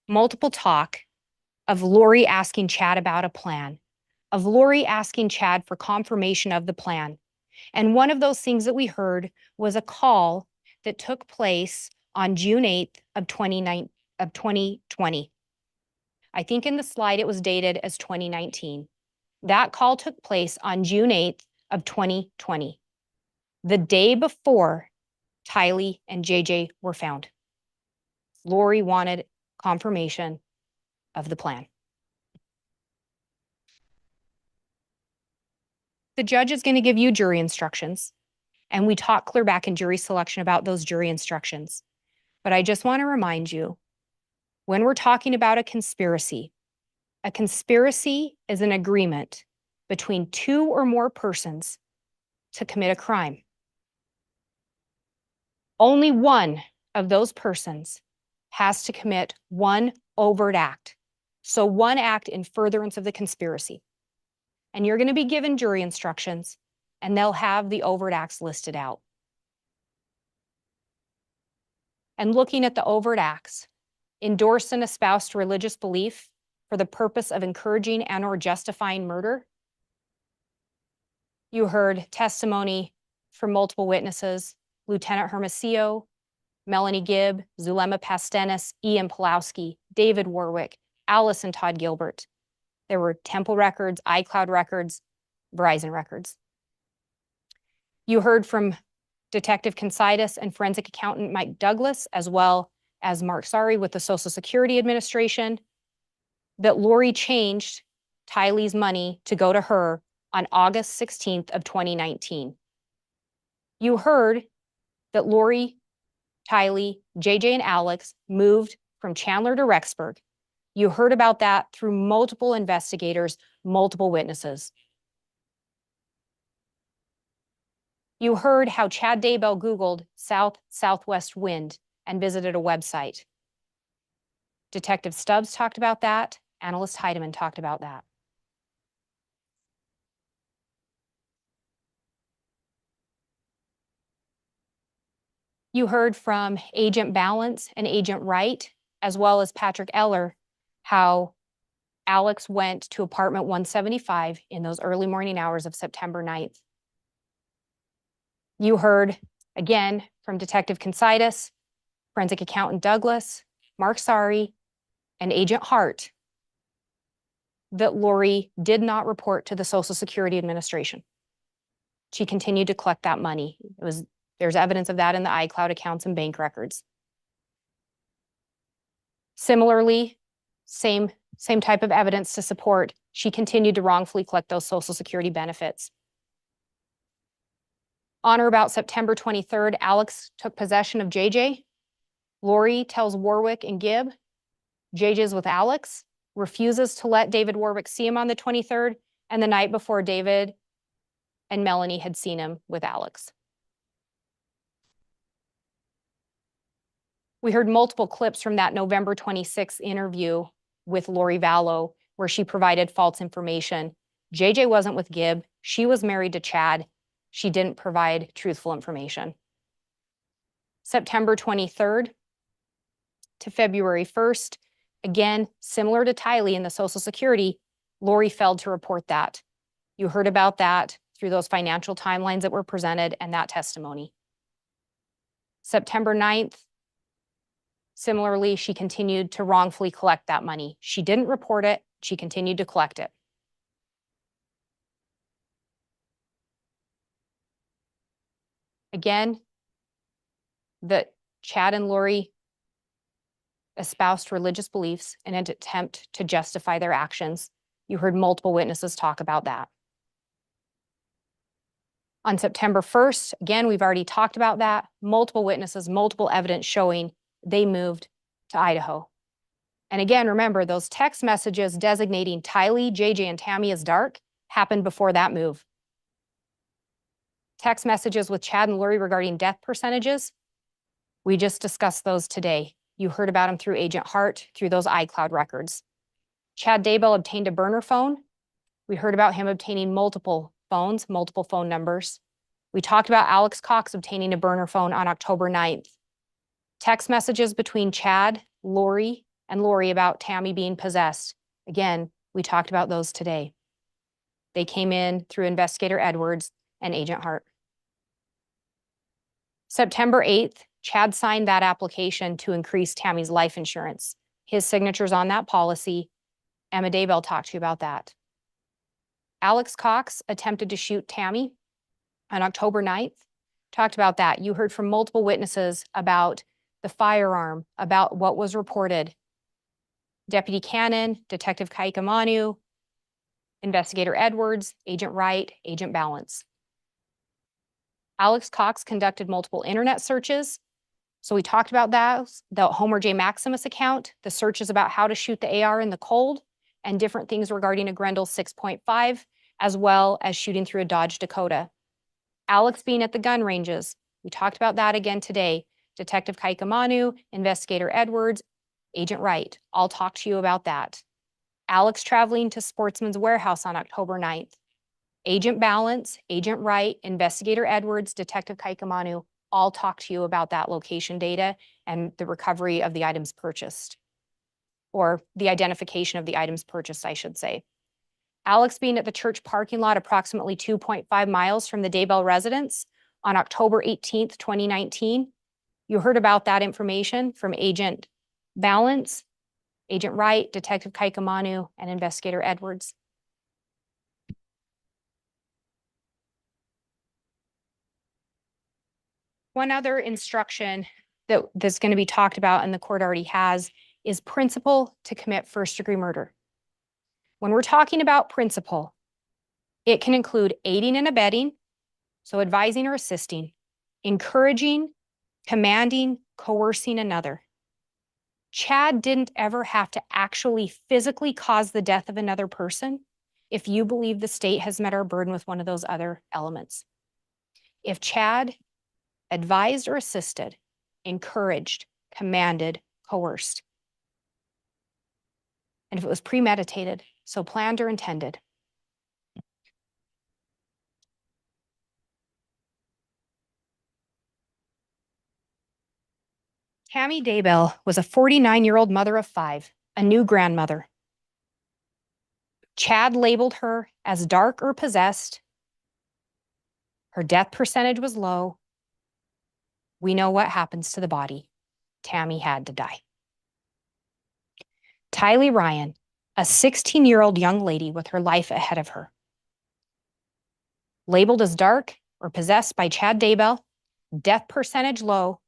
multiple talk of Lori asking Chad about a plan, of Lori asking Chad for confirmation of the plan. And one of those things that we heard was a call that took place on June 8th of 2020. I think in the slide it was dated as 2019. That call took place on June 8th of 2020, the day before Tylee and JJ were found. Lori wanted confirmation of the plan. The judge is going to give you jury instructions, and we talked clear back in jury selection about those jury instructions. But I just want to remind you, when we're talking about a conspiracy is an agreement between two or more persons to commit a crime. Only one of those persons has to commit one overt act. So one act in furtherance of the conspiracy. And you're going to be given jury instructions, and they'll have the overt acts listed out. And looking at the overt acts, endorse and espouse religious belief for the purpose of encouraging and or justifying murder. You heard testimony from multiple witnesses, Lieutenant Hermosillo, Melanie Gibb, Zulema Pastenis, Ian Pulowski, David Warwick, Alice and Todd Gilbert. There were Temple records, iCloud records, Verizon records. You heard from Detective Considus and forensic accountant Mike Douglas, as well as Mark Sari with the Social Security Administration, that Lori changed Tylee's money to go to her on August 16th of 2019. You heard that Lori, Tylee, JJ, and Alex moved from Chandler to Rexburg. You heard about that through multiple investigators, multiple witnesses. You heard how Chad Daybell Googled south-southwest wind and visited a website. Detective Stubbs talked about that. Analyst Heidemann talked about that. You heard from Agent Balance and Agent Wright, as well as Patrick Eller, how Alex went to apartment 175 in those early morning hours of September 9th. You heard again from Detective Considas, Forensic Accountant Douglas, Mark Sari, and Agent Hart that Lori did not report to the Social Security Administration. She continued to collect that money. There's evidence of that in the iCloud accounts and bank records. Similarly, same type of evidence to support, she continued to wrongfully collect those Social Security benefits. On or about September 23rd, Alex took possession of JJ. Lori tells Warwick and Gibb JJ's with Alex, refuses to let David Warwick see him on the 23rd, and the night before, David and Melanie had seen him with Alex. We heard multiple clips from that November 26th interview with Lori Vallow, where she provided false information. JJ wasn't with Gibb. She was married to Chad. She didn't provide truthful information. September 23rd to February 1st, again, similar to Tylee in the Social Security, Lori failed to report that. You heard about that through those financial timelines that were presented and that testimony. September 9th, similarly, she continued to wrongfully collect that money. She didn't report it. She continued to collect it. Again, that Chad and Lori espoused religious beliefs in an attempt to justify their actions. You heard multiple witnesses talk about that. On September 1st, again, we've already talked about that. Multiple witnesses, multiple evidence showing they moved to Idaho. And again, remember, those text messages designating Tylee, JJ, and Tammy as dark happened before that move. Text messages with Chad and Lori regarding death percentages, we just discussed those today. You heard about them through Agent Hart, through those iCloud records. Chad Daybell obtained a burner phone. We heard about him obtaining multiple phones, multiple phone numbers. We talked about Alex Cox obtaining a burner phone on October 9th. Text messages between Chad, Lori, and Lori about Tammy being possessed. Again, we talked about those today. They came in through Investigator Edwards and Agent Hart. September 8th, Chad signed that application to increase Tammy's life insurance. His signature's on that policy. Emma Daybell talked to you about that. Alex Cox attempted to shoot Tammy on October 9th. Talked about that. You heard from multiple witnesses about the firearm, about what was reported. Deputy Cannon, Detective Kaikamanu, Investigator Edwards, Agent Wright, Agent Balance. Alex Cox conducted multiple internet searches. So we talked about that, the Homer J. Maximus account, the searches about how to shoot the AR in the cold, and different things regarding a Grendel 6.5, as well as shooting through a Dodge Dakota. Alex being at the gun ranges. We talked about that again today. Detective Kaikamanu, Investigator Edwards, Agent Wright, all talked to you about that. Alex traveling to Sportsman's Warehouse on October 9th. Agent Balance, Agent Wright, Investigator Edwards, Detective Kaikamanu, all talked to you about that location data and the recovery of the items purchased, or the identification of the items purchased, I should say. Alex being at the church parking lot approximately 2.5 miles from the Daybell residence on October 18th, 2019. You heard about that information from Agent Balance, Agent Wright, Detective Kaikamanu, and Investigator Edwards. One other instruction that's going to be talked about and the court already has is principle to commit first-degree murder. When we're talking about principle, it can include aiding and abetting, so advising or assisting, encouraging, commanding, coercing another. Chad didn't ever have to actually physically cause the death of another person if you believe the state has met our burden with one of those other elements. If Chad advised or assisted, encouraged, commanded, coerced, and if it was premeditated, so planned or intended. Tammy Daybell was a 49-year-old mother of 5, a new grandmother. Chad labeled her as dark or possessed. Her death percentage was low. We know what happens to the body. Tammy had to die. Tylee Ryan, a 16-year-old young lady with her life ahead of her. Labeled as dark or possessed by Chad Daybell, death percentage low.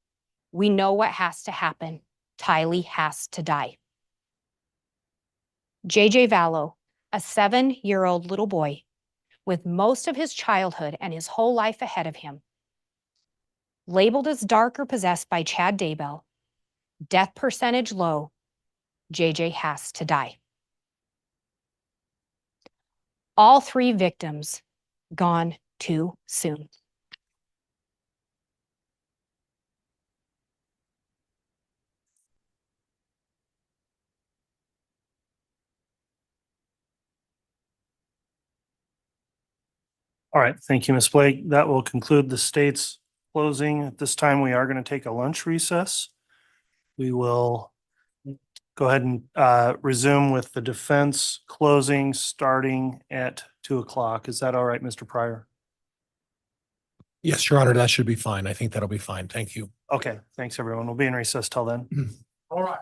We know what has to happen. Tylee has to die. JJ Vallow, a 7-year-old little boy with most of his childhood and his whole life ahead of him. Labeled as dark or possessed by Chad Daybell, death percentage low. JJ has to die. All 3 victims gone too soon. All right, thank you, Ms. Blake. That will conclude the state's closing. At this time, we are going to take a lunch recess. We will go ahead and resume with the defense closing starting at 2:00. Is that all right, Mr. Pryor? Yes, Your Honor, that should be fine. I think that'll be fine. Thank you. Okay, thanks, everyone. We'll be in recess till then. All right.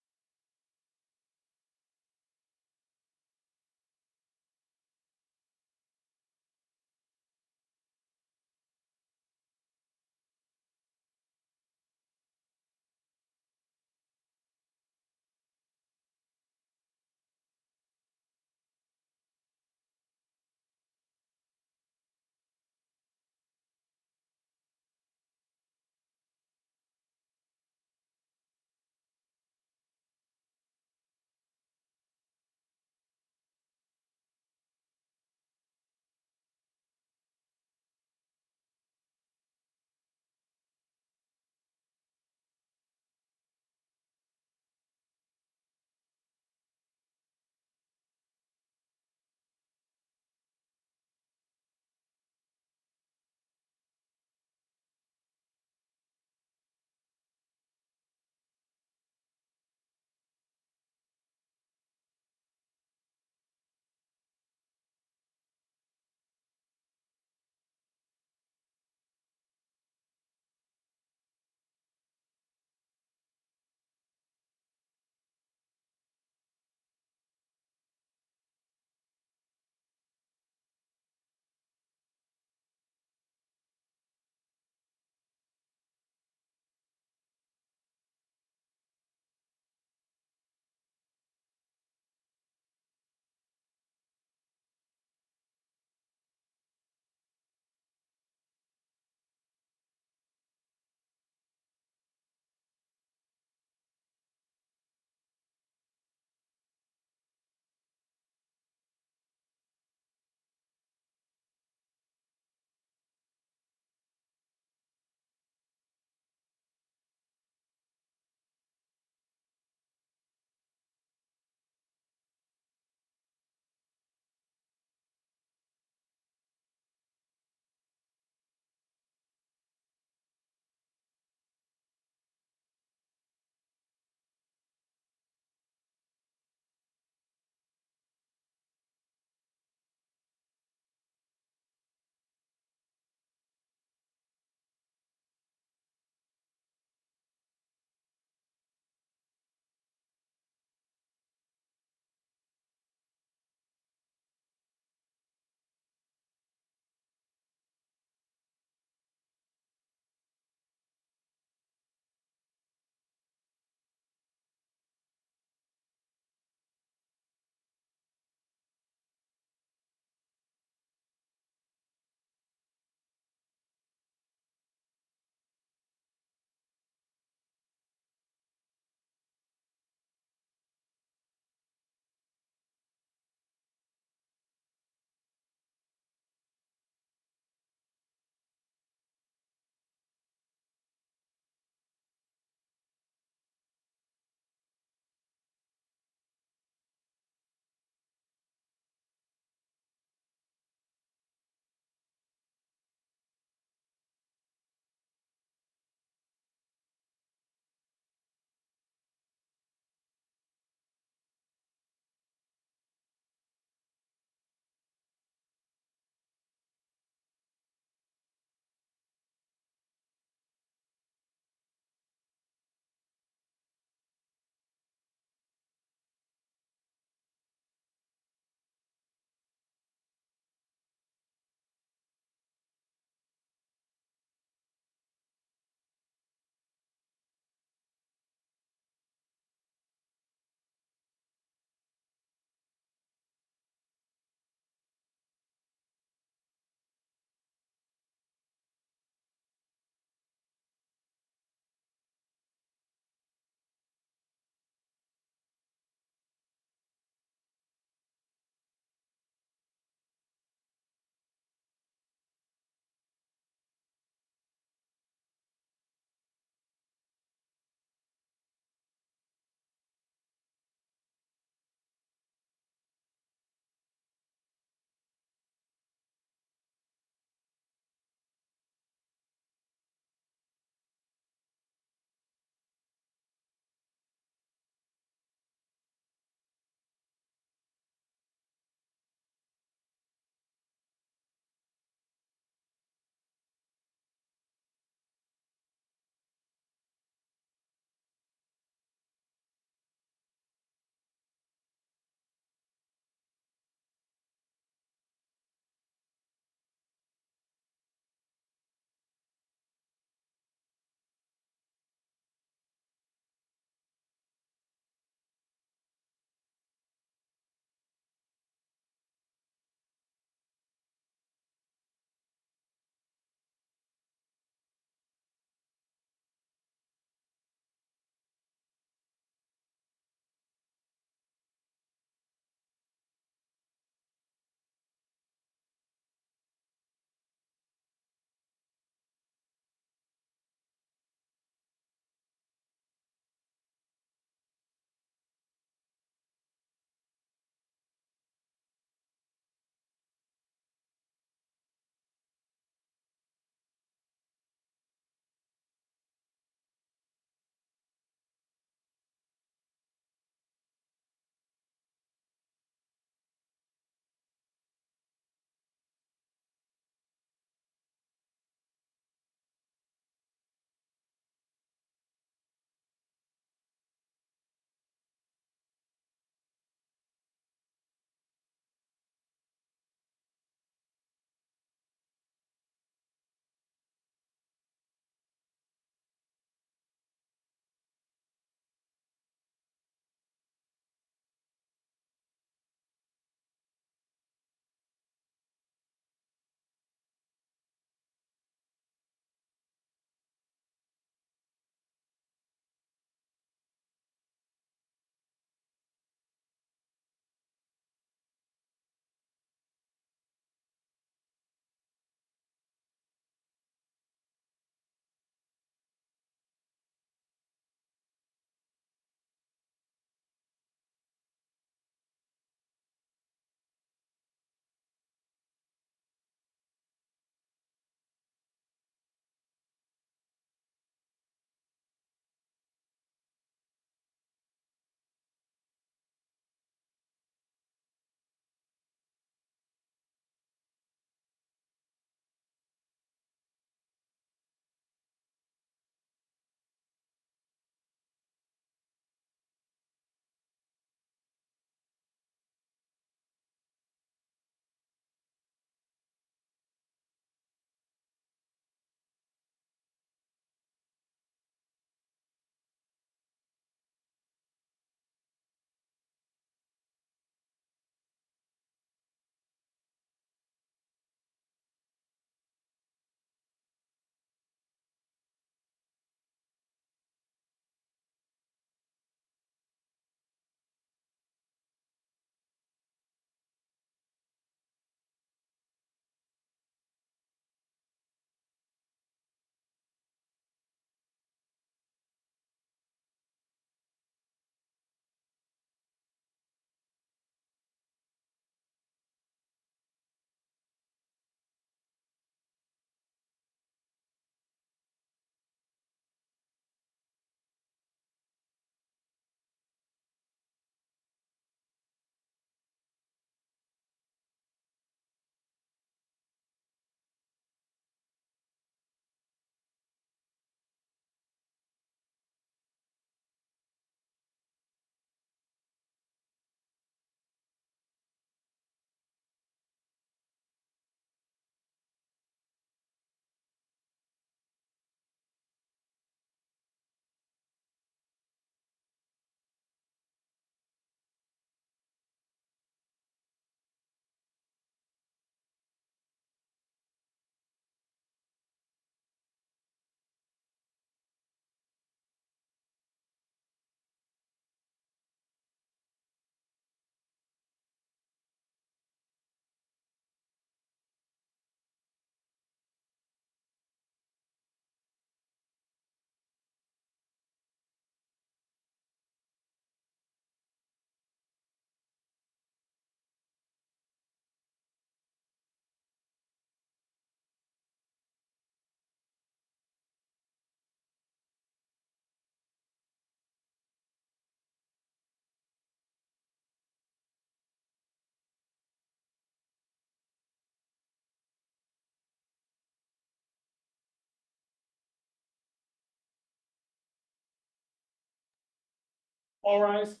All rise.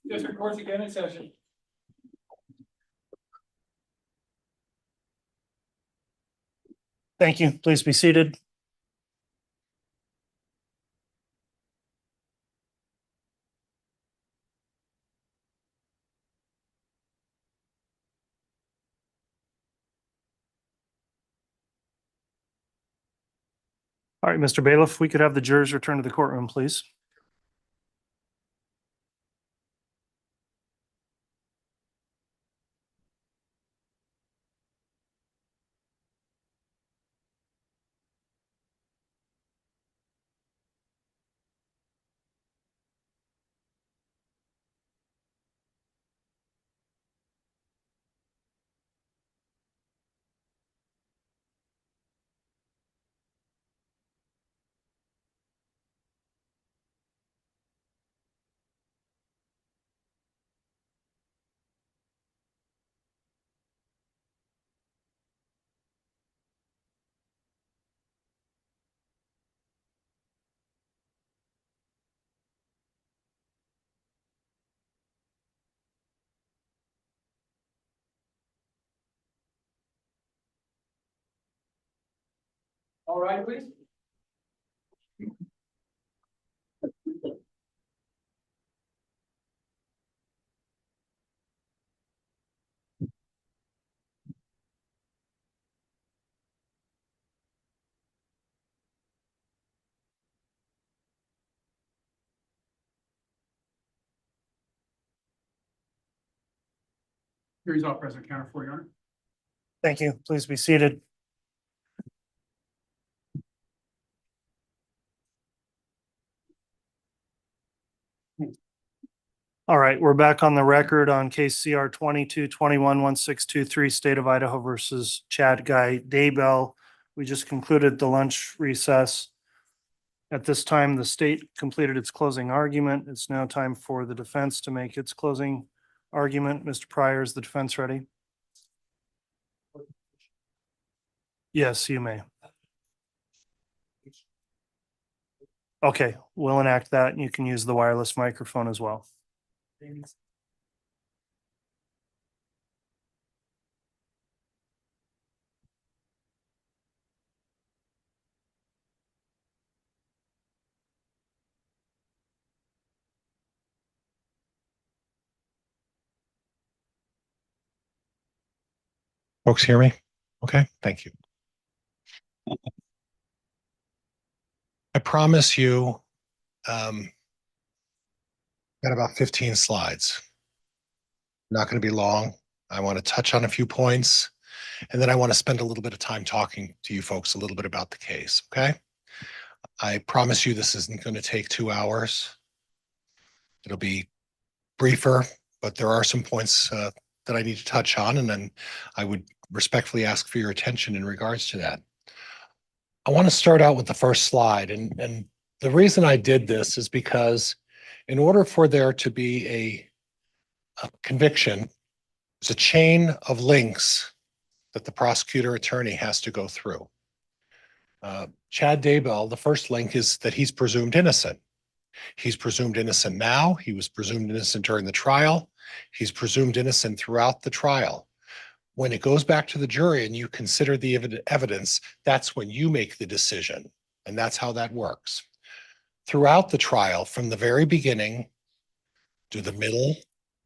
District court's again in session. Thank you. Please be seated. All right, Mr. Bailiff, we could have the jurors return to the courtroom, please. All right, please. Here's all present, counter for Your Honor. Thank you. Please be seated. All right, we're back on the record on case CR 22-21-1623, State of Idaho versus Chad Daybell. We just concluded the lunch recess. At this time, the state completed its closing argument. It's now time for the defense to make its closing argument. Mr. Pryor, is the defense ready? Yes, you may. Okay, we'll enact that, and you can use the wireless microphone as well. Folks hear me? Okay, thank you. I promise you, got about 15 slides. Not going to be long. I want to touch on a few points, and then I want to spend a little bit of time talking to you folks a little bit about the case, okay? I promise you this isn't going to take 2 hours. It'll be briefer, but there are some points that I need to touch on, and then I would respectfully ask for your attention in regards to that. I want to start out with the first slide, and the reason I did this is because in order for there to be a conviction, there's a chain of links that the prosecutor attorney has to go through. Chad Daybell, the first link is that he's presumed innocent. He's presumed innocent now. He was presumed innocent during the trial. He's presumed innocent throughout the trial. When it goes back to the jury and you consider the evidence, that's when you make the decision. And that's how that works. Throughout the trial, from the very beginning to the middle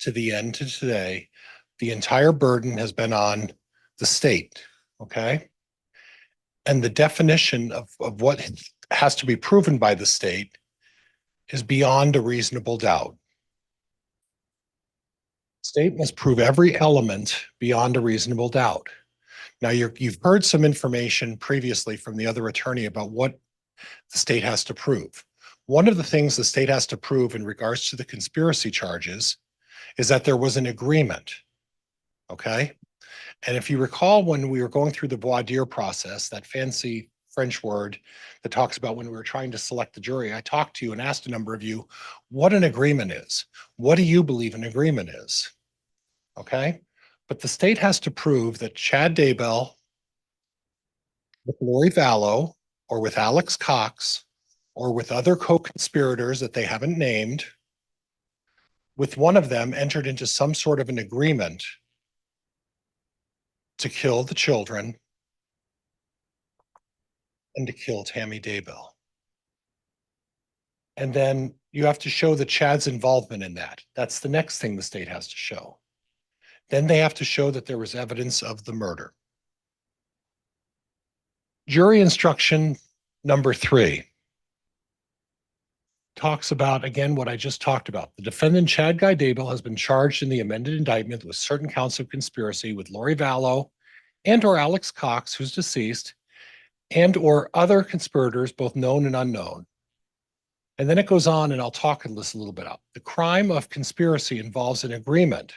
to the end to today, the entire burden has been on the state, okay? And the definition of what has to be proven by the state is beyond a reasonable doubt. State must prove every element beyond a reasonable doubt. Now, you've heard some information previously from the other attorney about what the state has to prove. One of the things the state has to prove in regards to the conspiracy charges is that there was an agreement, okay? And if you recall, when we were going through the voir dire process, that fancy French word that talks about when we were trying to select the jury, I talked to you and asked a number of you what an agreement is. What do you believe an agreement is? Okay? But the state has to prove that Chad Daybell with Lori Vallow or with Alex Cox or with other co-conspirators that they haven't named with one of them entered into some sort of an agreement to kill the children and to kill Tammy Daybell. And then you have to show that Chad's involvement in that. That's the next thing the state has to show. Then they have to show that there was evidence of the murder. Jury instruction number 3 talks about, again, what I just talked about. The defendant, Chad Guy Daybell, has been charged in the amended indictment with certain counts of conspiracy with Lori Vallow and or Alex Cox, who's deceased, and or other conspirators, both known and unknown. And then it goes on, and I'll talk this a little bit out. The crime of conspiracy involves an agreement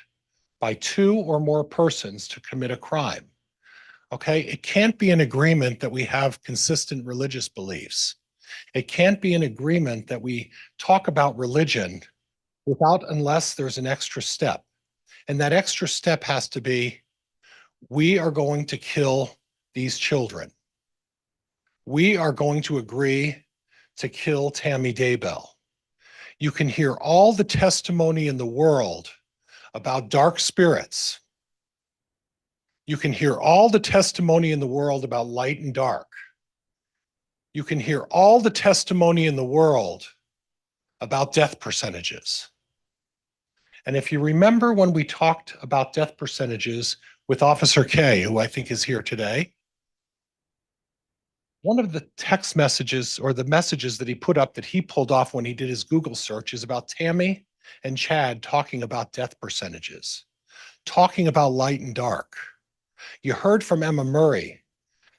by 2 or more persons to commit a crime. Okay, it can't be an agreement that we have consistent religious beliefs. It can't be an agreement that we talk about religion unless there's an extra step. And that extra step has to be, we are going to kill these children. We are going to agree to kill Tammy Daybell. You can hear all the testimony in the world about dark spirits. You can hear all the testimony in the world about light and dark. You can hear all the testimony in the world about death percentages. And if you remember when we talked about death percentages with Officer K, who I think is here today, one of the text messages or the messages that he put up that he pulled off when he did his Google search is about Tammy and Chad talking about death percentages, talking about light and dark. You heard from Emma Murray,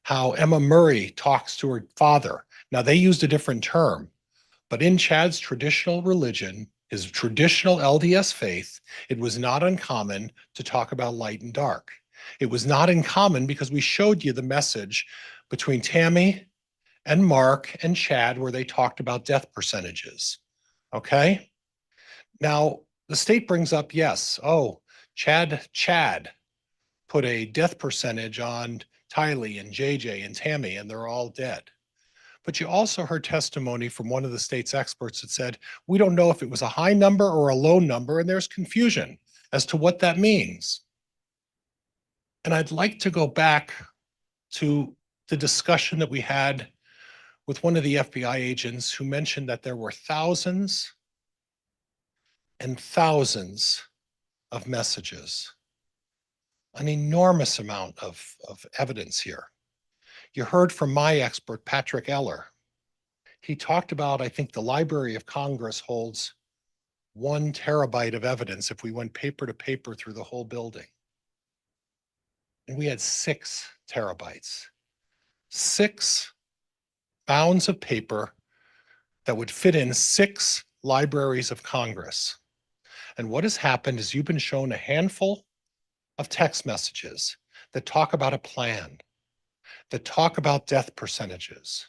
how Emma Murray talks to her father. Now, they used a different term, but in Chad's traditional religion, his traditional LDS faith, it was not uncommon to talk about light and dark. It was not uncommon because we showed you the message between Tammy and Mark and Chad where they talked about death percentages. Okay? Now, the state brings up, yes, oh, Chad put a death percentage on Tylee and JJ and Tammy, and they're all dead. But you also heard testimony from one of the state's experts that said, we don't know if it was a high number or a low number, and there's confusion as to what that means. And I'd like to go back to the discussion that we had with one of the FBI agents who mentioned that there were thousands and thousands of messages, an enormous amount of evidence here. You heard from my expert, Patrick Eller. He talked about, I think the Library of Congress holds 1 terabyte of evidence if we went paper to paper through the whole building. And we had 6 terabytes, 6 bounds of paper that would fit in 6 libraries of Congress. And what has happened is you've been shown a handful of text messages that talk about a plan, that talk about death percentages,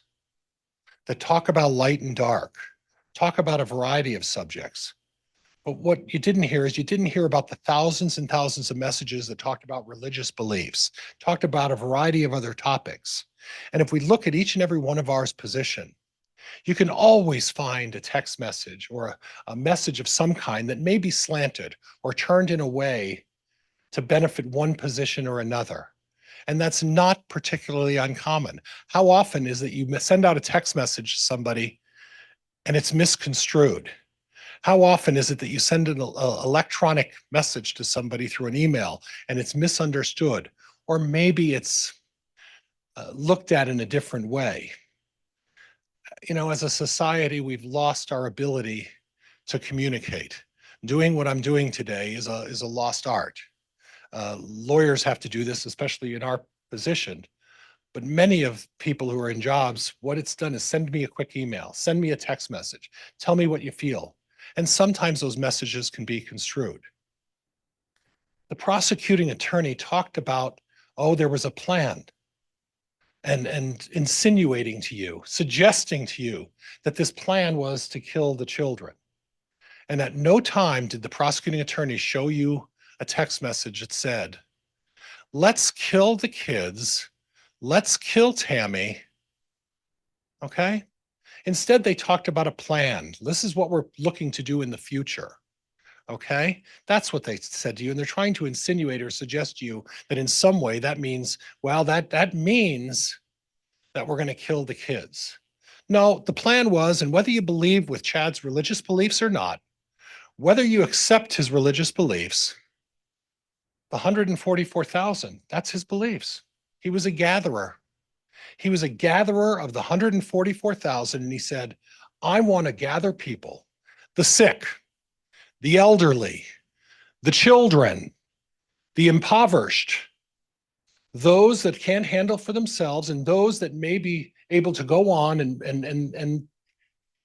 that talk about light and dark, talk about a variety of subjects. But what you didn't hear is you didn't hear about the thousands and thousands of messages that talked about religious beliefs, talked about a variety of other topics. And if we look at each and every one of ours position, you can always find a text message or a message of some kind that may be slanted or turned in a way to benefit one position or another. And that's not particularly uncommon. How often is it you send out a text message to somebody and it's misconstrued? How often is it that you send an electronic message to somebody through an email and it's misunderstood? Or maybe it's looked at in a different way. You know, as a society, we've lost our ability to communicate. Doing what I'm doing today is a lost art. Lawyers have to do this, especially in our position. But many of people who are in jobs, what it's done is send me a quick email, send me a text message, tell me what you feel. And sometimes those messages can be construed. The prosecuting attorney talked about, oh, there was a plan, and insinuating to you, suggesting to you that this plan was to kill the children. And at no time did the prosecuting attorney show you a text message that said, let's kill the kids, let's kill Tammy, okay? Instead, they talked about a plan. This is what we're looking to do in the future. Okay, that's what they said to you, and they're trying to insinuate or suggest to you that in some way that means, well, that means that we're going to kill the kids. No, the plan was, and whether you believe with Chad's religious beliefs or not, whether you accept his religious beliefs, the 144,000, that's his beliefs. He was a gatherer. He was a gatherer of the 144,000, and he said, I want to gather people, the sick, the elderly, the children, the impoverished, those that can't handle for themselves, and those that may be able to go on and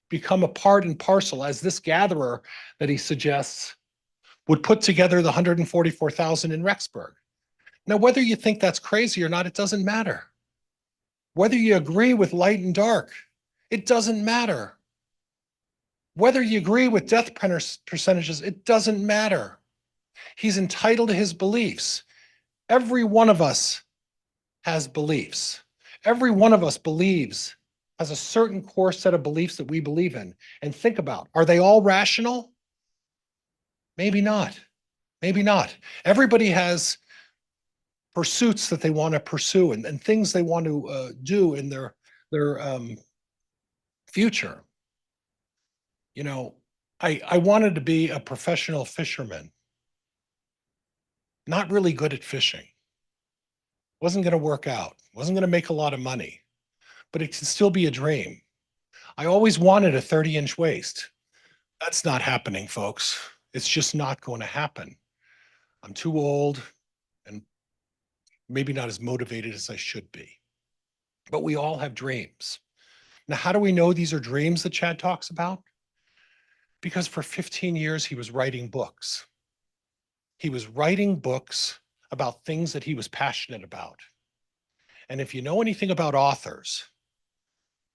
become a part and parcel as this gatherer that he suggests would put together the 144,000 in Rexburg. Now, whether you think that's crazy or not, it doesn't matter. Whether you agree with light and dark, it doesn't matter. Whether you agree with death percentages, it doesn't matter. He's entitled to his beliefs. Every one of us has beliefs. Every one of us has a certain core set of beliefs that we believe in. And think about, are they all rational? Maybe not. Maybe not. Everybody has pursuits that they want to pursue and things they want to do in their future. You know, I wanted to be a professional fisherman. Not really good at fishing. Wasn't going to work out. Wasn't going to make a lot of money, but it can still be a dream. I always wanted a 30-inch waist. That's not happening, folks. It's just not going to happen. I'm too old and maybe not as motivated as I should be. But we all have dreams. Now, how do we know these are dreams that Chad talks about? Because for 15 years, he was writing books. He was writing books about things that he was passionate about. And if you know anything about authors,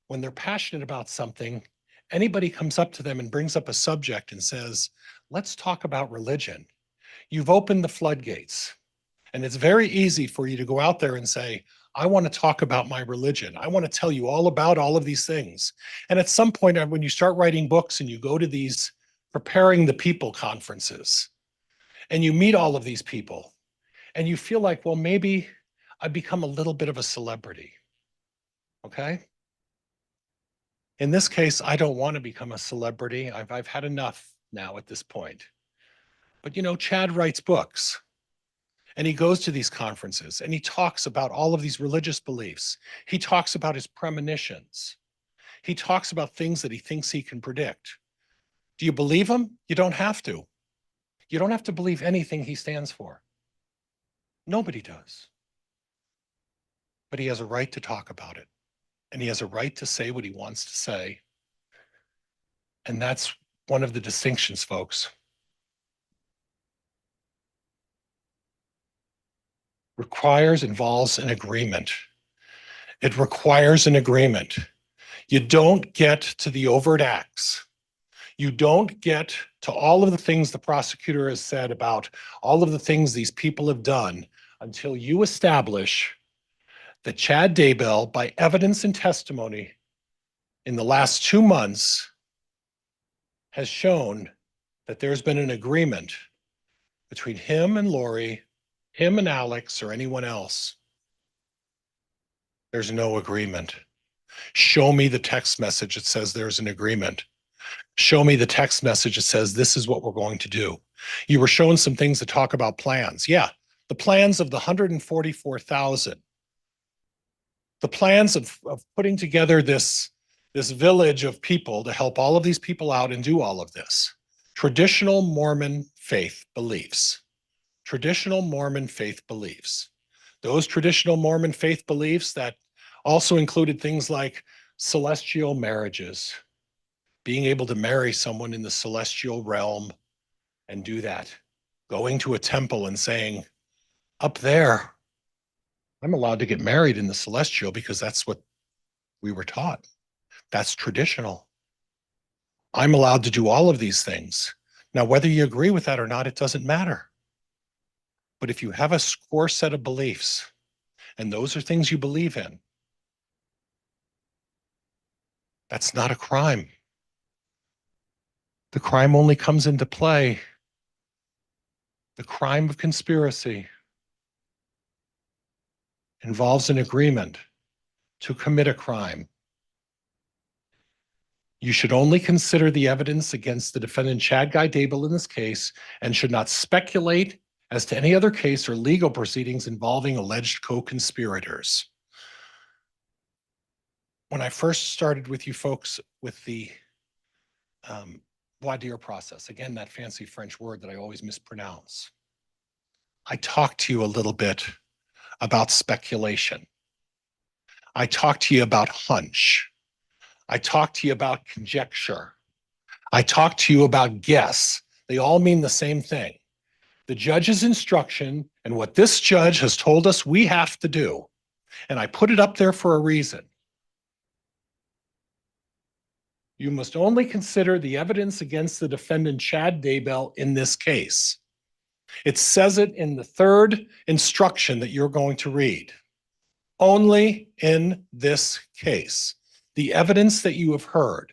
when they're passionate about something, anybody comes up to them and brings up a subject and says, let's talk about religion. You've opened the floodgates. And it's very easy for you to go out there and say, I want to talk about my religion. I want to tell you all about all of these things. And at some point, when you start writing books and you go to these preparing the people conferences, and you meet all of these people, and you feel like, well, maybe I've become a little bit of a celebrity. Okay? In this case, I don't want to become a celebrity. I've had enough now at this point. But you know, Chad writes books. And he goes to these conferences and he talks about all of these religious beliefs. He talks about his premonitions. He talks about things that he thinks he can predict. Do you believe him? You don't have to. You don't have to believe anything he stands for. Nobody does. But he has a right to talk about it. And he has a right to say what he wants to say. And that's one of the distinctions, folks. Involves an agreement. It requires an agreement. You don't get to the overt acts. You don't get to all of the things the prosecutor has said about all of the things these people have done until you establish that Chad Daybell, by evidence and testimony in the last 2 months, has shown that there's been an agreement between him and Lori, him and Alex, or anyone else. There's no agreement. Show me the text message that says there's an agreement. Show me the text message that says this is what we're going to do. You were shown some things that talk about plans. Yeah, the plans of the 144,000. The plans of putting together this village of people to help all of these people out and do all of this. Traditional Mormon faith beliefs. Traditional Mormon faith beliefs. Those traditional Mormon faith beliefs that also included things like celestial marriages, being able to marry someone in the celestial realm and do that, going to a temple and saying, up there, I'm allowed to get married in the celestial because that's what we were taught. That's traditional. I'm allowed to do all of these things. Now, whether you agree with that or not, it doesn't matter. But if you have a core set of beliefs, and those are things you believe in, that's not a crime. The crime only comes into play The crime of conspiracy involves an agreement to commit a crime. You should only consider the evidence against the defendant Chad Daybell in this case and should not speculate as to any other case or legal proceedings involving alleged co-conspirators. When I first started with you folks with the voir dire process, again, that fancy French word that I always mispronounce, I talked to you a little bit about speculation. I talked to you about hunch. I talked to you about conjecture. I talked to you about guess. They all mean the same thing. The judge's instruction and what this judge has told us we have to do, and I put it up there for a reason. You must only consider the evidence against the defendant Chad Daybell in this case. It says it in the third instruction that you're going to read. Only in this case, the evidence that you have heard,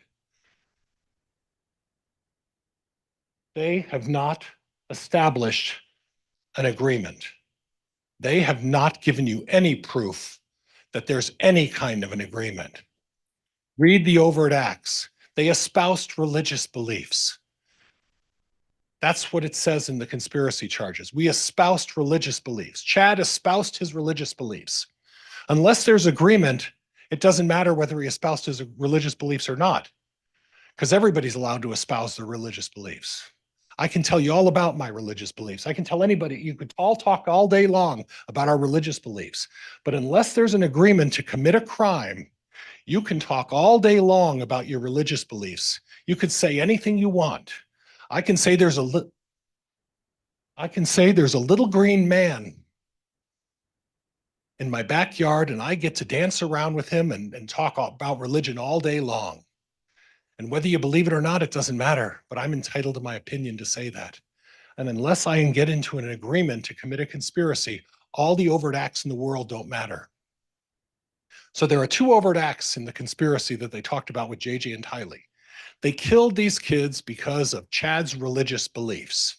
they have not established an agreement. They have not given you any proof that there's any kind of an agreement. Read the overt acts. They espoused religious beliefs. That's what it says in the conspiracy charges. We espoused religious beliefs. Chad espoused his religious beliefs. Unless there's agreement, it doesn't matter whether he espoused his religious beliefs or not, because everybody's allowed to espouse their religious beliefs. I can tell you all about my religious beliefs. I can tell anybody, you could all talk all day long about our religious beliefs. But unless there's an agreement to commit a crime, you can talk all day long about your religious beliefs. You could say anything you want. I can say there's a little green man in my backyard and I get to dance around with him and talk about religion all day long. And whether you believe it or not, it doesn't matter, but I'm entitled to my opinion to say that. And unless I can get into an agreement to commit a conspiracy, all the overt acts in the world don't matter. So there are two overt acts in the conspiracy that they talked about with JJ and Tylee. They killed these kids because of Chad's religious beliefs.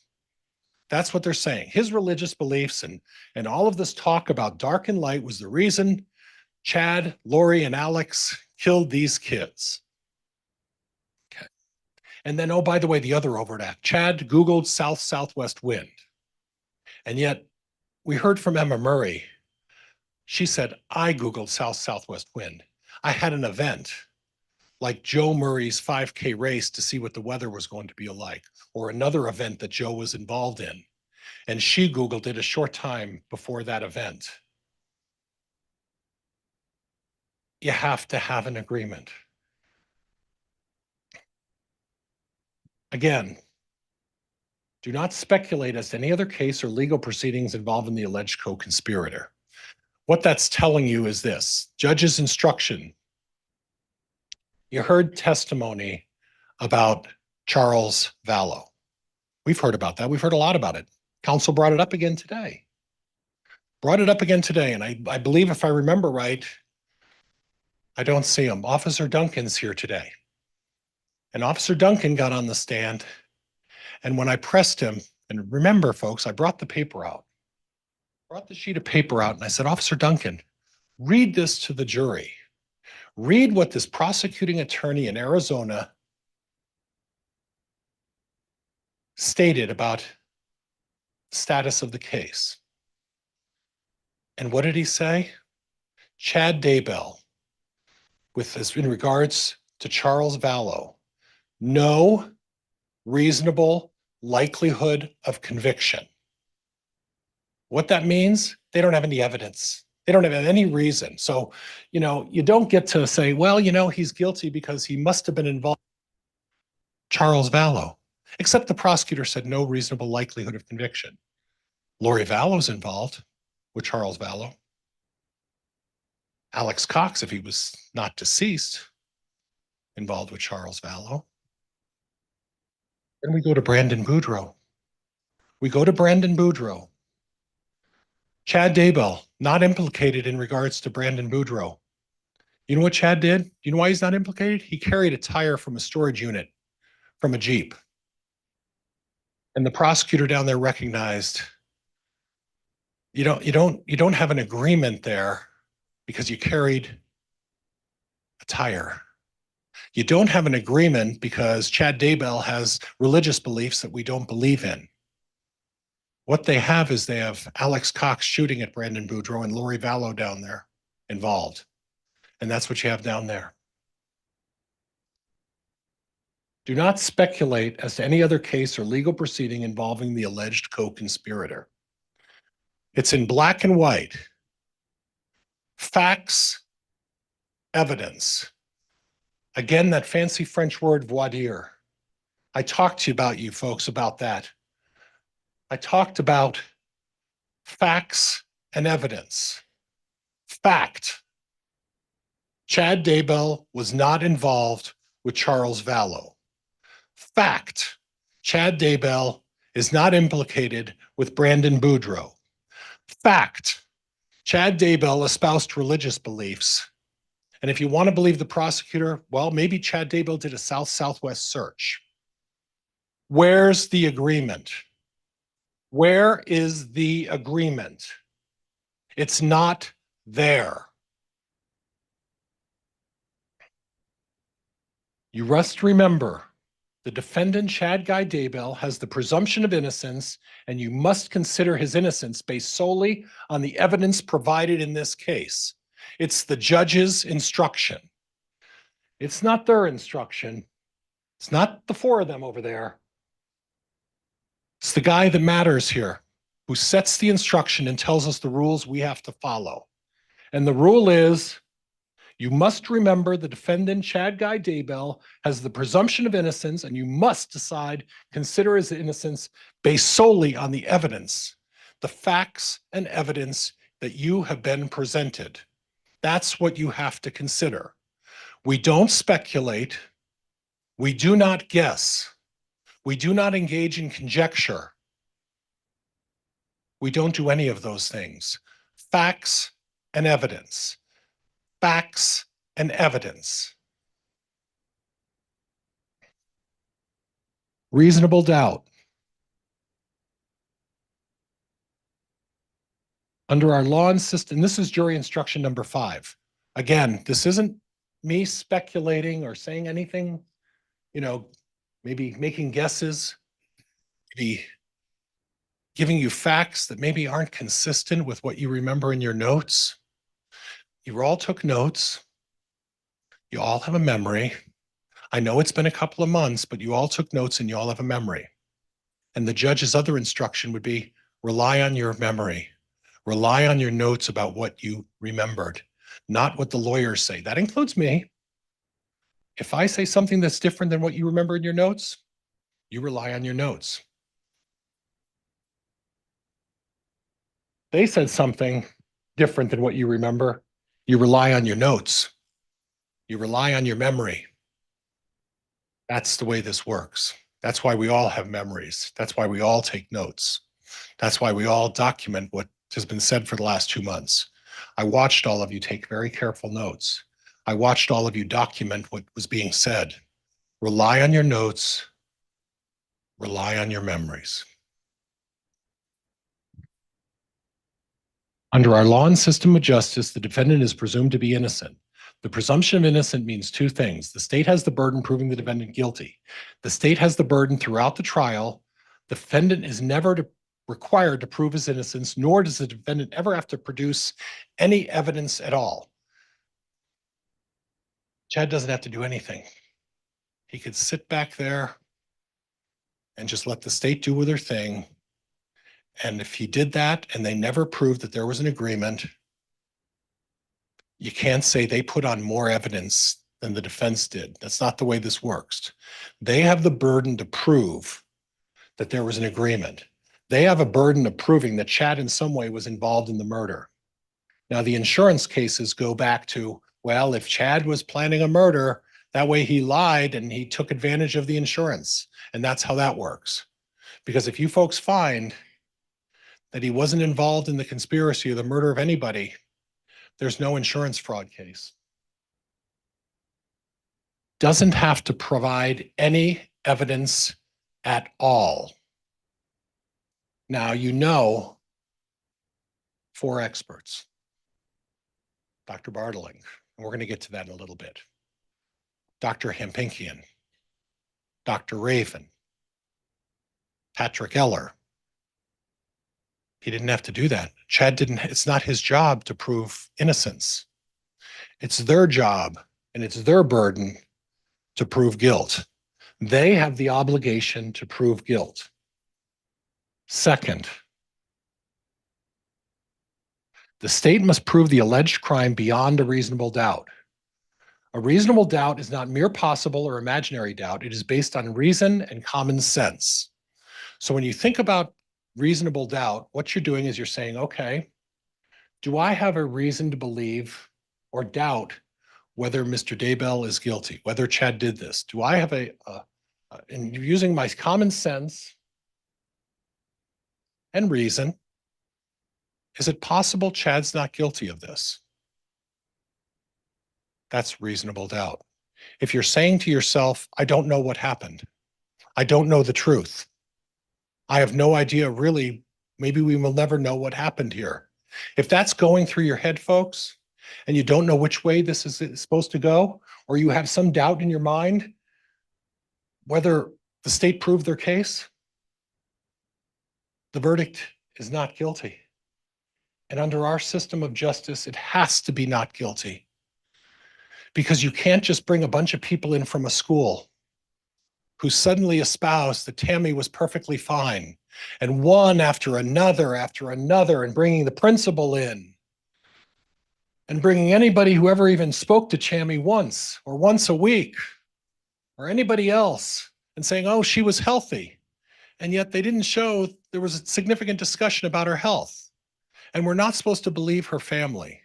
That's what they're saying. His religious beliefs and all of this talk about dark and light was the reason Chad, Lori, and Alex killed these kids. Okay. And then, oh, by the way, the other overt act. Chad Googled south-southwest wind. And yet we heard from Emma Murray. She said, I Googled south-southwest wind. I had an event like Joe Murray's 5K race to see what the weather was going to be like, or another event that Joe was involved in. And she Googled it a short time before that event. You have to have an agreement. Again, do not speculate as to any other case or legal proceedings involving the alleged co-conspirator. What that's telling you is this: judge's instruction. You heard testimony about Charles Vallow. We've heard about that. We've heard a lot about it. Counsel brought it up again today. And I believe, if I remember right, I don't see him. Officer Duncan's here today. And Officer Duncan got on the stand, and when I pressed him, and remember, folks, I brought the paper out. Brought the sheet of paper out, and I said, Officer Duncan, read this to the jury. Read what this prosecuting attorney in Arizona stated about the status of the case. And what did he say? Chad Daybell, with this in regards to Charles Vallow, no reasonable likelihood of conviction. What that means, they don't have any evidence. They don't have any reason. So, you don't get to say, well, he's guilty because he must have been involved. Charles Vallow, except the prosecutor said no reasonable likelihood of conviction. Lori Vallow's involved with Charles Vallow. Alex Cox, if he was not deceased, involved with Charles Vallow. Then we go to Brandon Boudreaux. Chad Daybell, not implicated in regards to Brandon Boudreaux. You know what Chad did? You know why he's not implicated? He carried a tire from a storage unit from a Jeep. And the prosecutor down there recognized you don't have an agreement there because you carried a tire. You don't have an agreement because Chad Daybell has religious beliefs that we don't believe in. What they have is they have Alex Cox shooting at Brandon Boudreaux and Lori Vallow down there involved. And that's what you have down there. Do not speculate as to any other case or legal proceeding involving the alleged co-conspirator. It's in black and white. Facts, evidence. Again, that fancy French word, voir dire. I talked to you about you folks about that. I talked about facts and evidence. Fact. Chad Daybell was not involved with Charles Vallow. Fact. Chad Daybell is not implicated with Brandon Boudreaux. Fact. Chad Daybell espoused religious beliefs. And if you want to believe the prosecutor, well, maybe Chad Daybell did a south-southwest search. Where's the agreement? Where is the agreement? It's not there. You must remember, the defendant, Chad Guy Daybell, has the presumption of innocence, and you must consider his innocence based solely on the evidence provided in this case. It's the judge's instruction. It's not their instruction. It's not the four of them over there. It's the guy that matters here, who sets the instruction and tells us the rules we have to follow. And the rule is, you must remember the defendant, Chad Guy Daybell, has the presumption of innocence, and you must consider his innocence based solely on the evidence, the facts and evidence that you have been presented. That's what you have to consider. We don't speculate. We do not guess. We do not engage in conjecture. We don't do any of those things. Facts and evidence. Facts and evidence. Reasonable doubt. Under our law and system, this is jury instruction number 5. Again, this isn't me speculating or saying anything, maybe making guesses, maybe giving you facts that maybe aren't consistent with what you remember in your notes. You all took notes. You all have a memory. I know it's been a couple of months, but you all took notes and you all have a memory. And the judge's other instruction would be rely on your memory. Rely on your notes about what you remembered, not what the lawyers say. That includes me. If I say something that's different than what you remember in your notes, you rely on your notes. They said something different than what you remember. You rely on your notes. You rely on your memory. That's the way this works. That's why we all have memories. That's why we all take notes. That's why we all document what has been said for the last 2 months. I watched all of you take very careful notes. I watched all of you document what was being said. Rely on your notes. Rely on your memories. Under our law and system of justice, the defendant is presumed to be innocent. The presumption of innocent means 2 things. The state has the burden proving the defendant guilty. The state has the burden throughout the trial. The defendant is never required to prove his innocence, nor does the defendant ever have to produce any evidence at all. Chad doesn't have to do anything. He could sit back there and just let the state do their thing. And if he did that and they never proved that there was an agreement, you can't say they put on more evidence than the defense did. That's not the way this works. They have the burden to prove that there was an agreement. They have a burden of proving that Chad in some way was involved in the murder. Now, the insurance cases go back to, well, if Chad was planning a murder, that way he lied and he took advantage of the insurance. And that's how that works. Because if you folks find that he wasn't involved in the conspiracy or the murder of anybody, there's no insurance fraud case. Doesn't have to provide any evidence at all. Now, you know, 4 experts. Dr. Bartling, and we're going to get to that in a little bit. Dr. Hampinkian, Dr. Raven, Patrick Eller. He didn't have to do that. Chad didn't, it's not his job to prove innocence. It's their job and it's their burden to prove guilt. They have the obligation to prove guilt. Second, the state must prove the alleged crime beyond a reasonable doubt. A reasonable doubt is not mere possible or imaginary doubt. It is based on reason and common sense. So when you think about reasonable doubt, what you're doing is you're saying, okay, do I have a reason to believe or doubt whether Mr. Daybell is guilty, whether Chad did this? Do I have and using my common sense and reason, is it possible Chad's not guilty of this? That's reasonable doubt. If you're saying to yourself, I don't know what happened, I don't know the truth, I have no idea really, maybe we will never know what happened here. If that's going through your head, folks, and you don't know which way this is supposed to go, or you have some doubt in your mind whether the state proved their case, the verdict is not guilty. And under our system of justice, it has to be not guilty. Because you can't just bring a bunch of people in from a school who suddenly espoused that Tammy was perfectly fine, and one after another, and bringing the principal in, and bringing anybody who ever even spoke to Tammy once, or once a week, or anybody else, and saying, oh, she was healthy. And yet they didn't show there was a significant discussion about her health. And we're not supposed to believe her family.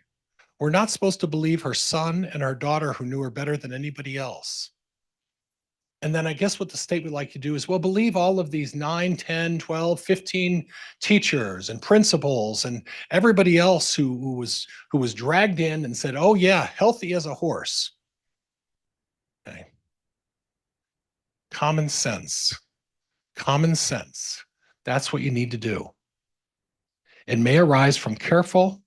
We're not supposed to believe her son and her daughter who knew her better than anybody else. And then I guess what the state would like to do is, well, believe all of these 9, 10, 12, 15 teachers and principals and everybody else who was dragged in and said, oh yeah, healthy as a horse. Okay. Common sense. Common sense. That's what you need to do. It may arise from careful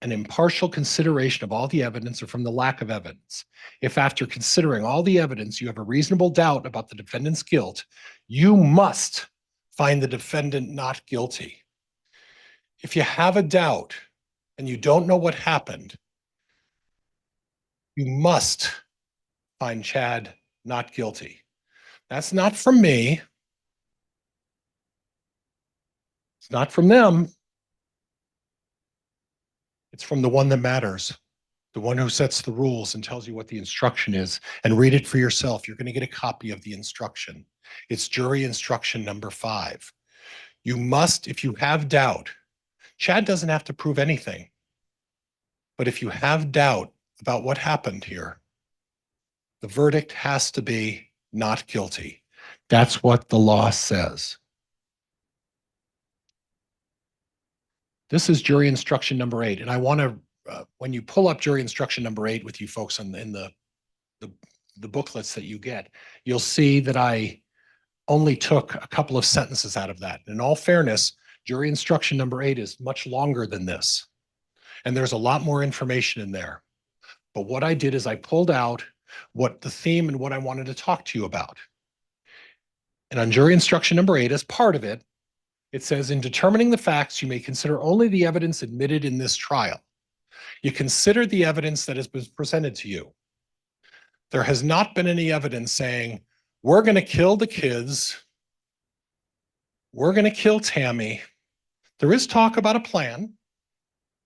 and impartial consideration of all the evidence or from the lack of evidence. If after considering all the evidence, you have a reasonable doubt about the defendant's guilt, you must find the defendant not guilty. If you have a doubt and you don't know what happened, you must find Chad not guilty. That's not from me. It's not from them. It's from the one that matters, the one who sets the rules and tells you what the instruction is, and read it for yourself. You're going to get a copy of the instruction. It's jury instruction number 5. You must, if you have doubt, Chad doesn't have to prove anything, but if you have doubt about what happened here, the verdict has to be not guilty. That's what the law says. This is jury instruction number 8. And I want to, when you pull up jury instruction number 8 with you folks in the booklets that you get, you'll see that I only took a couple of sentences out of that. In all fairness, jury instruction number 8 is much longer than this. And there's a lot more information in there. But what I did is I pulled out what the theme and what I wanted to talk to you about. And on jury instruction number 8, as part of it, it says, in determining the facts, you may consider only the evidence admitted in this trial. You consider the evidence that has been presented to you. There has not been any evidence saying, we're going to kill the kids. We're going to kill Tammy. There is talk about a plan.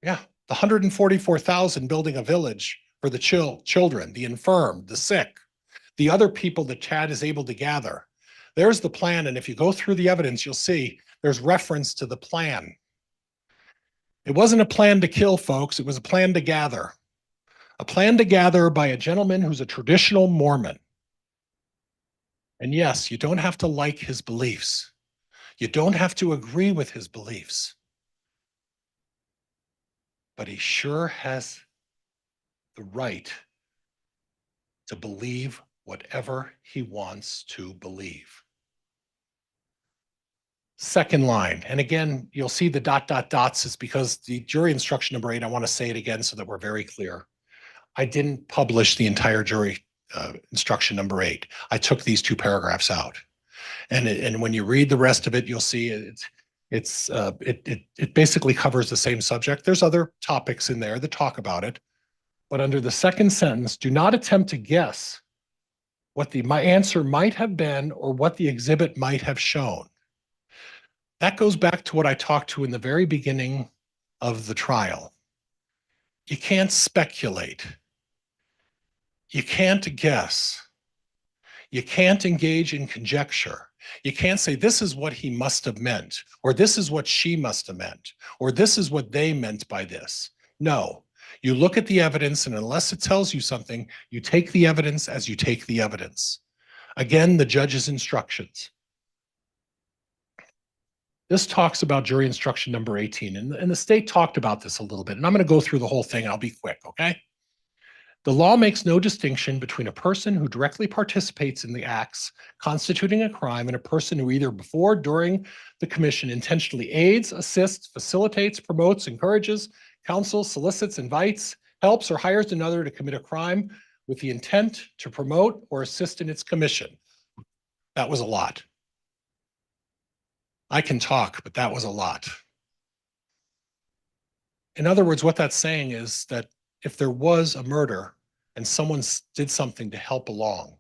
Yeah, the 144,000 building a village for the children, the infirm, the sick, the other people that Chad is able to gather. There's the plan. And if you go through the evidence, you'll see there's reference to the plan. It wasn't a plan to kill, folks. It was a plan to gather. A plan to gather by a gentleman who's a traditional Mormon. And yes, you don't have to like his beliefs. You don't have to agree with his beliefs. But he sure has the right to believe whatever he wants to believe. second line. And again, you'll see the dot, dot, dots is because the jury instruction number 8, I want to say it again so that we're very clear. I didn't publish the entire jury instruction number 8. I took these 2 paragraphs out. And when you read the rest of it, you'll see it basically covers the same subject. There's other topics in there that talk about it. But under the second sentence, do not attempt to guess what my answer might have been or what the exhibit might have shown. That goes back to what I talked to in the very beginning of the trial. You can't speculate. You can't guess. You can't engage in conjecture. You can't say, this is what he must have meant, or this is what she must have meant, or this is what they meant by this. No, you look at the evidence, and unless it tells you something, you take the evidence as you take the evidence. Again, the judge's instructions. This talks about jury instruction number 18, and the state talked about this a little bit, and I'm going to go through the whole thing. I'll be quick, okay? The law makes no distinction between a person who directly participates in the acts constituting a crime and a person who either before, during the commission intentionally aids, assists, facilitates, promotes, encourages, counsels, solicits, invites, helps, or hires another to commit a crime with the intent to promote or assist in its commission. That was a lot. I can talk, but that was a lot. In other words, what that's saying is that if there was a murder and someone did something to help along,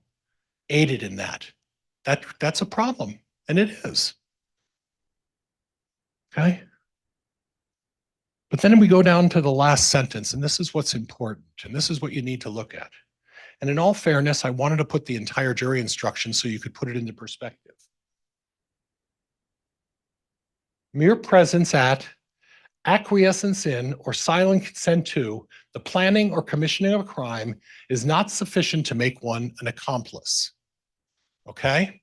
aided in that's a problem, and it is. Okay? But then we go down to the last sentence, and this is what's important, and this is what you need to look at. And in all fairness, I wanted to put the entire jury instruction so you could put it into perspective. Mere presence at, acquiescence in, or silent consent to the planning or commissioning of a crime is not sufficient to make one an accomplice. Okay?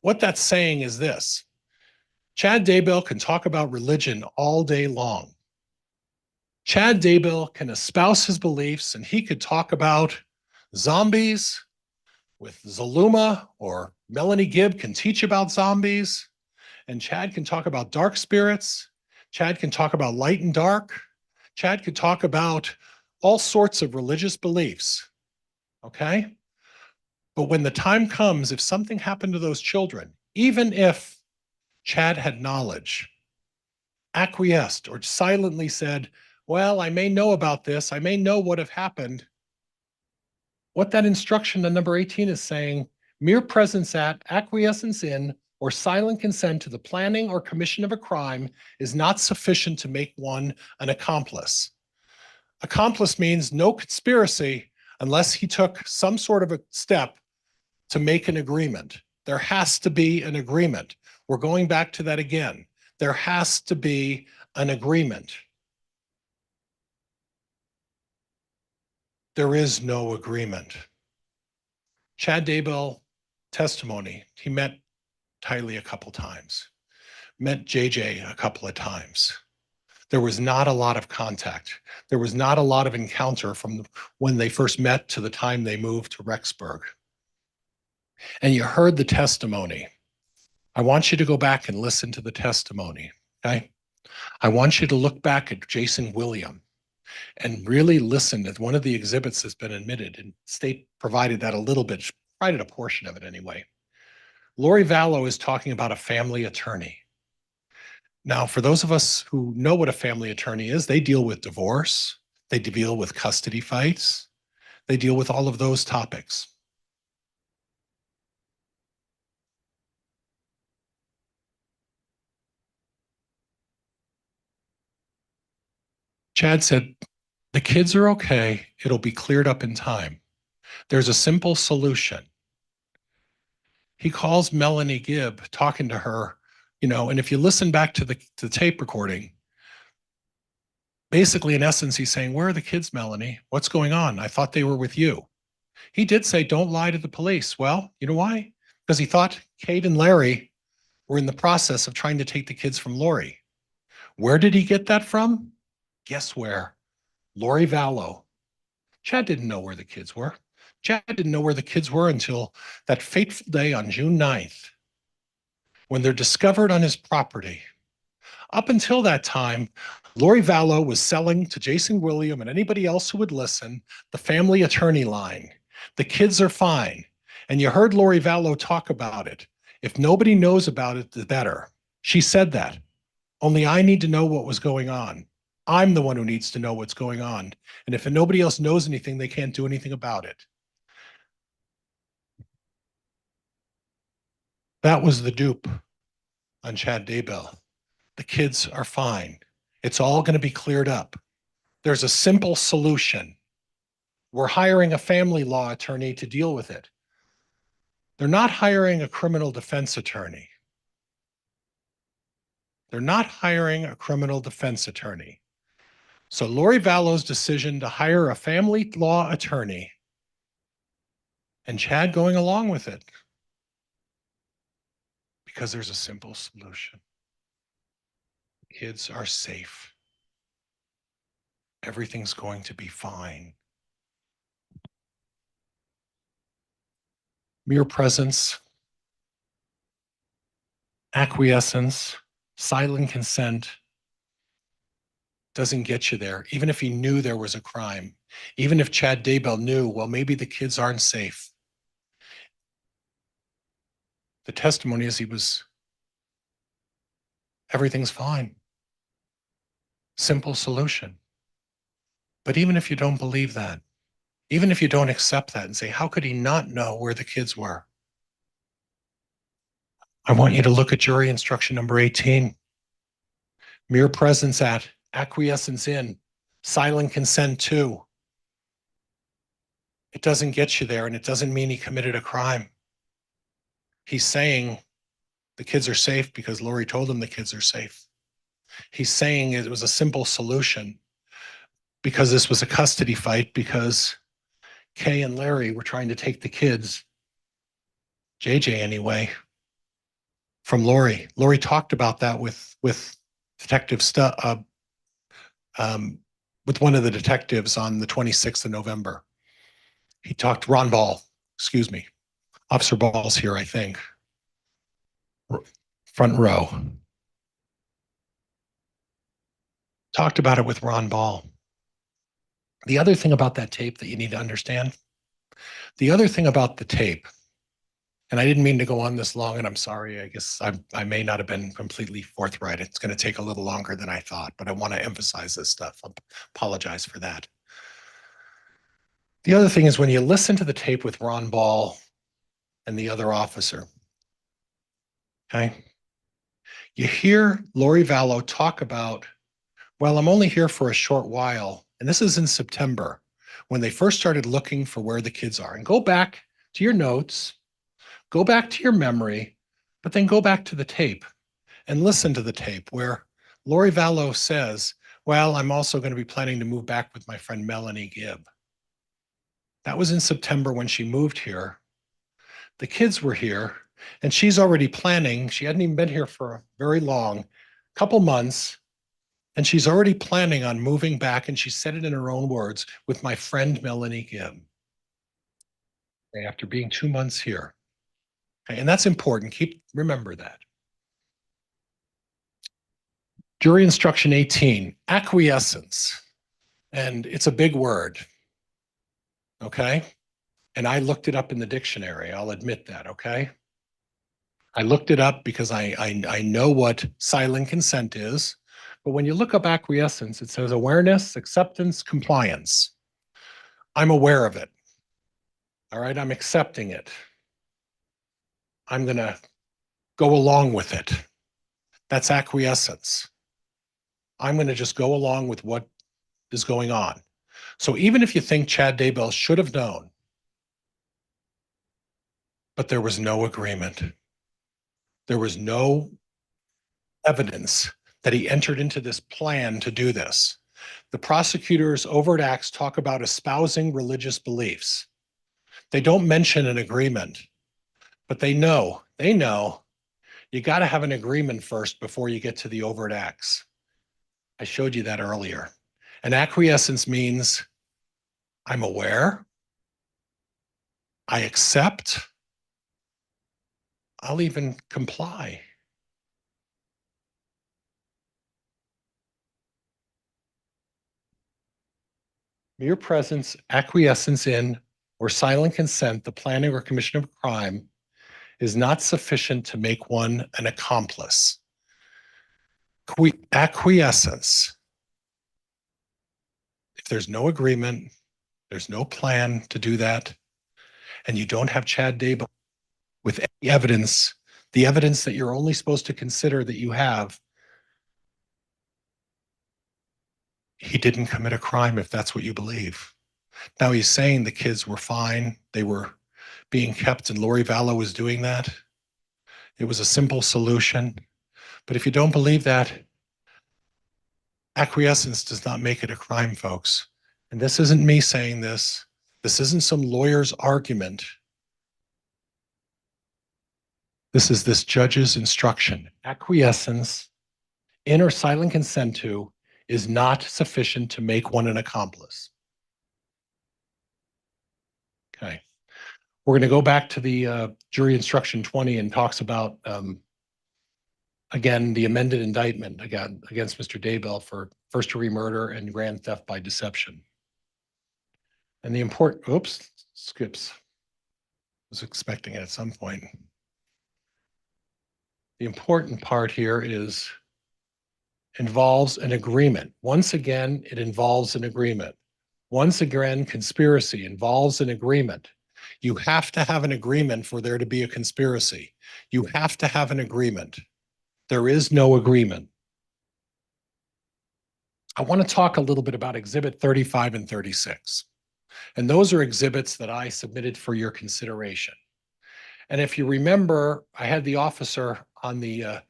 What that's saying is this. Chad Daybell can talk about religion all day long. Chad Daybell can espouse his beliefs, and he could talk about zombies with Zaluma, or Melanie Gibb can teach about zombies, and Chad can talk about dark spirits. Chad can talk about light and dark. Chad could talk about all sorts of religious beliefs, okay? But when the time comes, if something happened to those children, even if Chad had knowledge, acquiesced, or silently said, well, I may know about this, I may know what have happened, what that instruction on number 18 is saying, mere presence at, acquiescence in, or silent consent to the planning or commission of a crime is not sufficient to make one an accomplice. Accomplice means no conspiracy unless he took some sort of a step to make an agreement. There has to be an agreement. We're going back to that again. There has to be an agreement. There is no agreement. Chad Daybell testimony, he met Tylee a couple times, met JJ a couple of times. There was not a lot of contact. There was not a lot of encounter from when they first met to the time they moved to Rexburg. And you heard the testimony. I want you to go back and listen to the testimony, okay? I want you to look back at Jason William and really listen to one of the exhibits that's been admitted, and state provided that a little bit, provided a portion of it anyway. Lori Vallow is talking about a family attorney. Now, for those of us who know what a family attorney is, they deal with divorce, they deal with custody fights, they deal with all of those topics. Chad said, the kids are okay, it'll be cleared up in time. There's a simple solution. He calls Melanie Gibb, talking to her, and if you listen back to the tape recording, basically, in essence, he's saying, where are the kids, Melanie? What's going on? I thought they were with you. He did say, don't lie to the police. Well, you know why? Because he thought Kate and Larry were in the process of trying to take the kids from Lori. Where did he get that from? Guess where? Lori Vallow. Chad didn't know where the kids were. Chad didn't know where the kids were until that fateful day on June 9th, when they're discovered on his property. Up until that time, Lori Vallow was selling to Jason William and anybody else who would listen the family attorney line. The kids are fine. And you heard Lori Vallow talk about it. If nobody knows about it, the better. She said that. Only I need to know what was going on. I'm the one who needs to know what's going on. And if nobody else knows anything, they can't do anything about it. That was the dupe on Chad Daybell. The kids are fine. It's all going to be cleared up. There's a simple solution. We're hiring a family law attorney to deal with it. They're not hiring a criminal defense attorney. They're not hiring a criminal defense attorney. So Lori Vallow's decision to hire a family law attorney and Chad going along with it because there's a simple solution. Kids are safe. Everything's going to be fine. Mere presence, acquiescence, silent consent doesn't get you there. Even if he knew there was a crime, even if Chad Daybell knew, well, maybe the kids aren't safe. The testimony is everything's fine. Simple solution. But even if you don't believe that, even if you don't accept that and say, how could he not know where the kids were? I want you to look at jury instruction number 18. Mere presence at, acquiescence in, silent consent to. It doesn't get you there, and it doesn't mean he committed a crime. He's saying the kids are safe because Lori told him the kids are safe. He's saying it was a simple solution because this was a custody fight, because Kay and Larry were trying to take the kids, JJ anyway, from Lori. Lori talked about that with Detective with one of the detectives on the 26th of November. He talked, Ron Ball, excuse me. Officer Ball's here, I think. Front row. Talked about it with Ron Ball. The other thing about that tape that you need to understand, the other thing about the tape, and I didn't mean to go on this long, and I'm sorry, I guess I may not have been completely forthright. It's going to take a little longer than I thought, but I want to emphasize this stuff. I apologize for that. The other thing is when you listen to the tape with Ron Ball and the other officer, okay, you hear Lori Vallow talk about, well, I'm only here for a short while. And this is in September when they first started looking for where the kids are. And go back to your notes, go back to your memory, but then go back to the tape and listen to the tape where Lori Vallow says, well, I'm also going to be planning to move back with my friend Melanie Gibb. That was in September when she moved here. The kids were here and she's already planning. She hadn't even been here for very long, couple months. And she's already planning on moving back, and she said it in her own words, with my friend Melanie Gibb. Okay, after being 2 months here. Okay, and that's important. Remember that. Jury instruction 18, acquiescence. And it's a big word. Okay? And I looked it up in the dictionary. I'll admit that, okay? I looked it up because I know what silent consent is. But when you look up acquiescence, it says awareness, acceptance, compliance. I'm aware of it. All right, I'm accepting it. I'm going to go along with it. That's acquiescence. I'm going to just go along with what is going on. So even if you think Chad Daybell should have known, but there was no agreement, there was no evidence that he entered into this plan to do this. The prosecutor's overt acts talk about espousing religious beliefs. They don't mention an agreement, but they know you got to have an agreement first before you get to the overt acts. I showed you that earlier. And acquiescence means I'm aware, I accept, I'll even comply mere presence, acquiescence in, or silent consent, the planning or commission of a crime is not sufficient to make one an accomplice. Acquiescence. If there's no agreement, there's no plan to do that, and you don't have Chad Daybell with any evidence, the evidence that you're only supposed to consider that you have, he didn't commit a crime if that's what you believe. Now he's saying the kids were fine. They were being kept and Lori Vallow was doing that. It was a simple solution. But if you don't believe that, acquiescence does not make it a crime, folks. And this isn't me saying this. This isn't some lawyer's argument. This is this judge's instruction. Acquiescence, in or silent consent to, is not sufficient to make one an accomplice. Okay. We're going to go back to the jury instruction 20 and talks about, again, the amended indictment against Mr. Daybell for first-degree murder and grand theft by deception. And the important, oops, skips. Was expecting it at some point. The important part here involves an agreement. Once again, it involves an agreement. Once again, conspiracy involves an agreement. You have to have an agreement for there to be a conspiracy. You have to have an agreement. There is no agreement. I want to talk a little bit about Exhibit 35 and 36. And those are exhibits that I submitted for your consideration. And if you remember, I had the officer on the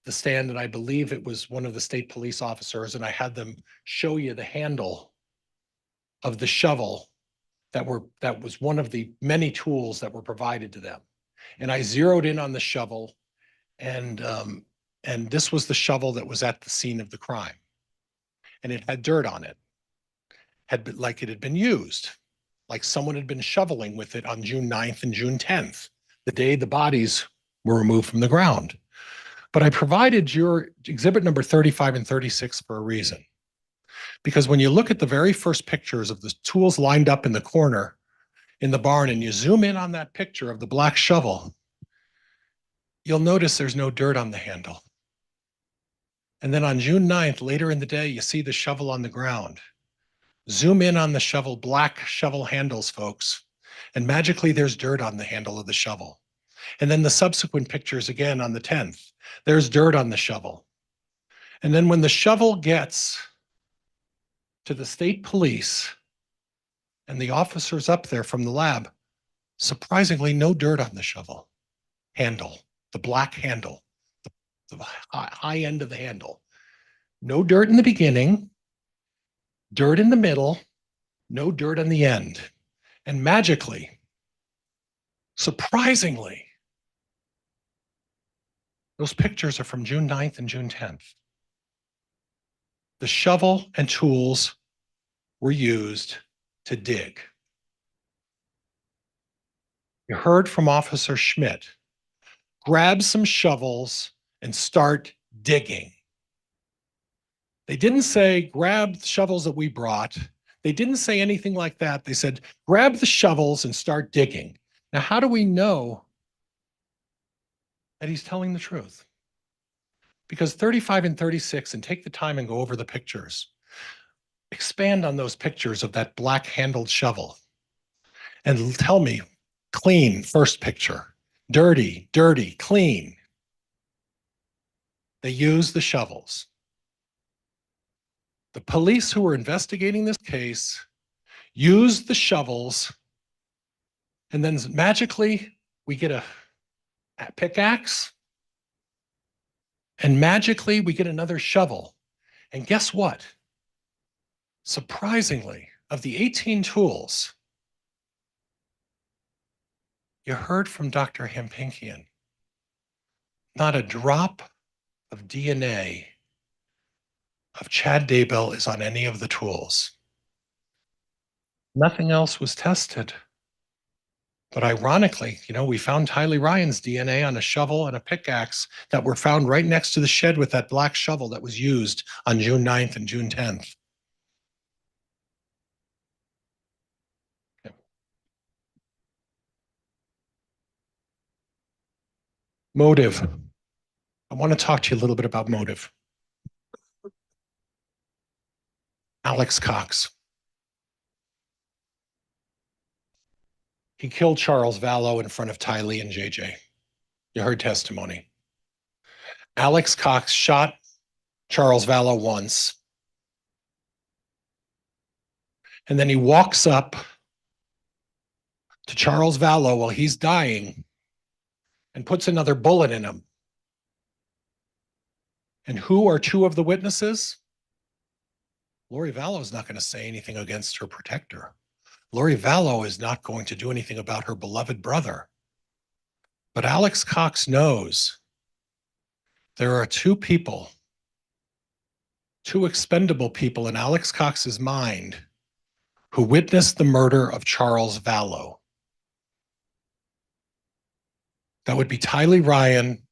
stand, and I believe it was one of the state police officers, and I had them show you the handle of the shovel that was one of the many tools that were provided to them. And I zeroed in on the shovel, and this was the shovel that was at the scene of the crime. And it had dirt on it, like it had been used, like someone had been shoveling with it on June 9th and June 10th, the day the bodies were removed from the ground. But I provided your exhibit number 35 and 36 for a reason. Because when you look at the very first pictures of the tools lined up in the corner in the barn and you zoom in on that picture of the black shovel, you'll notice there's no dirt on the handle. And then on June 9th, later in the day, you see the shovel on the ground. Zoom in on the shovel, black shovel handles, folks, and magically there's dirt on the handle of the shovel. And then the subsequent pictures again on the 10th, there's dirt on the shovel. And then when the shovel gets to the state police and the officers up there from the lab, surprisingly, no dirt on the shovel handle, the black handle, the high end of the handle. No dirt in the beginning, dirt in the middle, no dirt on the end. And magically, surprisingly, those pictures are from June 9th and June 10th. The shovel and tools were used to dig. You heard from Officer Schmidt, grab some shovels and start digging. They didn't say, grab the shovels that we brought. They didn't say anything like that. They said, grab the shovels and start digging. Now, how do we know that he's telling the truth? Because 35 and 36, and take the time and go over the pictures. Expand on those pictures of that black-handled shovel. And tell me, clean, first picture. Dirty, dirty, clean. They used the shovels. The police who were investigating this case used the shovels, and then magically we get a pickaxe, and magically we get another shovel. And guess what? Surprisingly, of the 18 tools, you heard from Dr. Hempinkian, not a drop of DNA of Chad Daybell is on any of the tools. Nothing else was tested. But ironically, we found Tylee Ryan's DNA on a shovel and a pickaxe that were found right next to the shed with that black shovel that was used on June 9th and June 10th. Motive. I want to talk to you a little bit about motive. Alex Cox. He killed Charles Vallow in front of Tylee and JJ. You heard testimony. Alex Cox shot Charles Vallow once. And then he walks up to Charles Vallow while he's dying and puts another bullet in him. And who are two of the witnesses? Lori Vallow is not going to say anything against her protector. Lori Vallow is not going to do anything about her beloved brother. But Alex Cox knows there are two people, two expendable people in Alex Cox's mind who witnessed the murder of Charles Vallow. That would be Tylee Ryan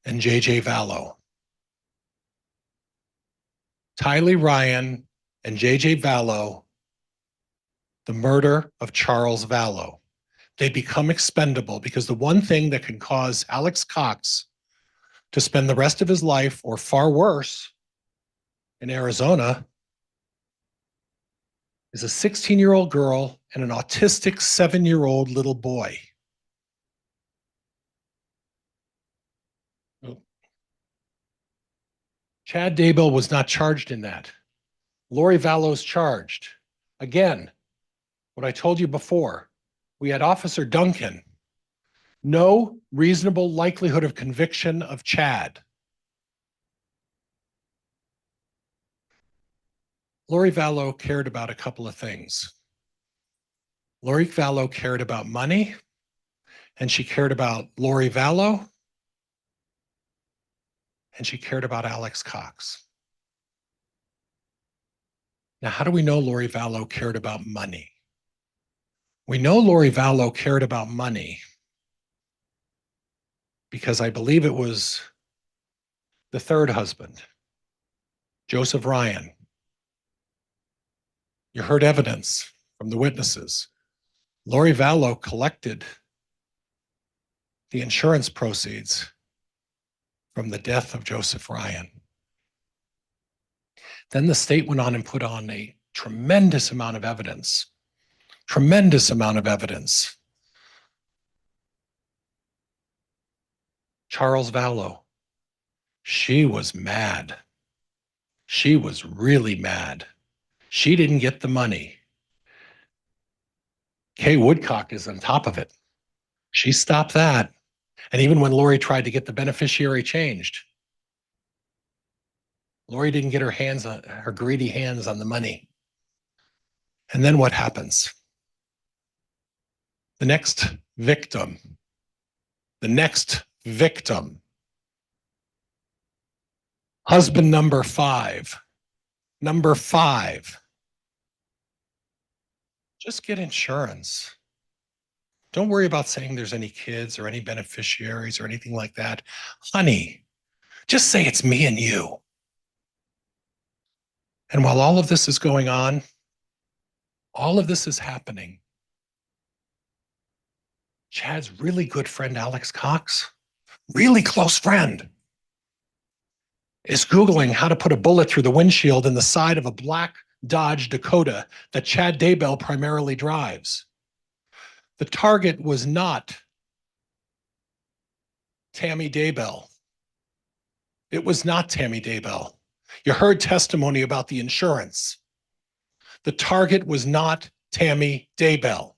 and JJ Vallow. Tylee Ryan and JJ Vallow, the murder of Charles Vallow. They become expendable because the one thing that can cause Alex Cox to spend the rest of his life, or far worse, in Arizona is a 16-year-old girl and an autistic 7-year-old little boy. Chad Daybell was not charged in that. Lori Vallow's charged. Again, what I told you before, we had Officer Duncan. No reasonable likelihood of conviction of Chad. Lori Vallow cared about a couple of things. Lori Vallow cared about money, and she cared about Lori Vallow, and she cared about Alex Cox. Now, how do we know Lori Vallow cared about money? We know Lori Vallow cared about money because I believe it was the third husband, Joseph Ryan. You heard evidence from the witnesses. Lori Vallow collected the insurance proceeds from the death of Joseph Ryan. Then the state went on and put on a tremendous amount of evidence. Tremendous amount of evidence. Charles Vallow, she was mad. She was really mad. She didn't get the money. Kay Woodcock is on top of it. She stopped that. And even when Lori tried to get the beneficiary changed, Lori didn't get her greedy hands on the money. And then what happens? The next victim, husband number five, just get insurance. Don't worry about saying there's any kids or any beneficiaries or anything like that. Honey, just say it's me and you. And while all of this is going on, all of this is happening, Chad's really good friend, Alex Cox, really close friend, is Googling how to put a bullet through the windshield in the side of a black Dodge Dakota that Chad Daybell primarily drives. The target was not Tammy Daybell. It was not Tammy Daybell. You heard testimony about the insurance. The target was not Tammy Daybell.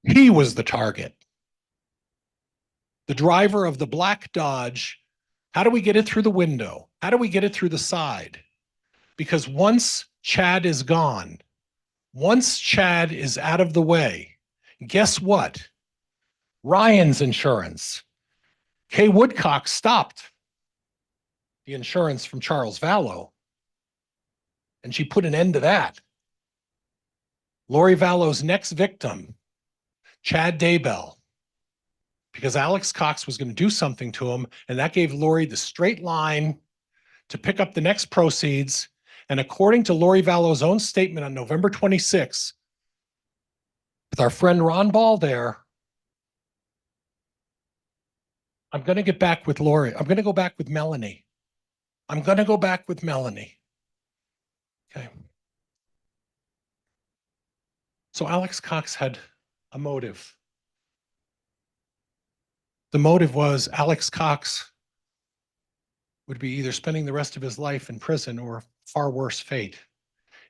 He was the target. The driver of the black Dodge. How do we get it through the window? How do we get it through the side? Because once Chad is gone, once Chad is out of the way, guess what? Ryan's insurance. Kay Woodcock stopped the insurance from Charles Vallow, and she put an end to that. Lori Vallow's next victim, Chad Daybell, because Alex Cox was going to do something to him, and that gave Lori the straight line to pick up the next proceeds. And according to Lori Vallow's own statement on November 26th, With our friend Ron Ball there, I'm going to get back with Lori. I'm going to go back with Melanie. I'm going to go back with Melanie. Okay. So Alex Cox had a motive. The motive was Alex Cox would be either spending the rest of his life in prison or far worse fate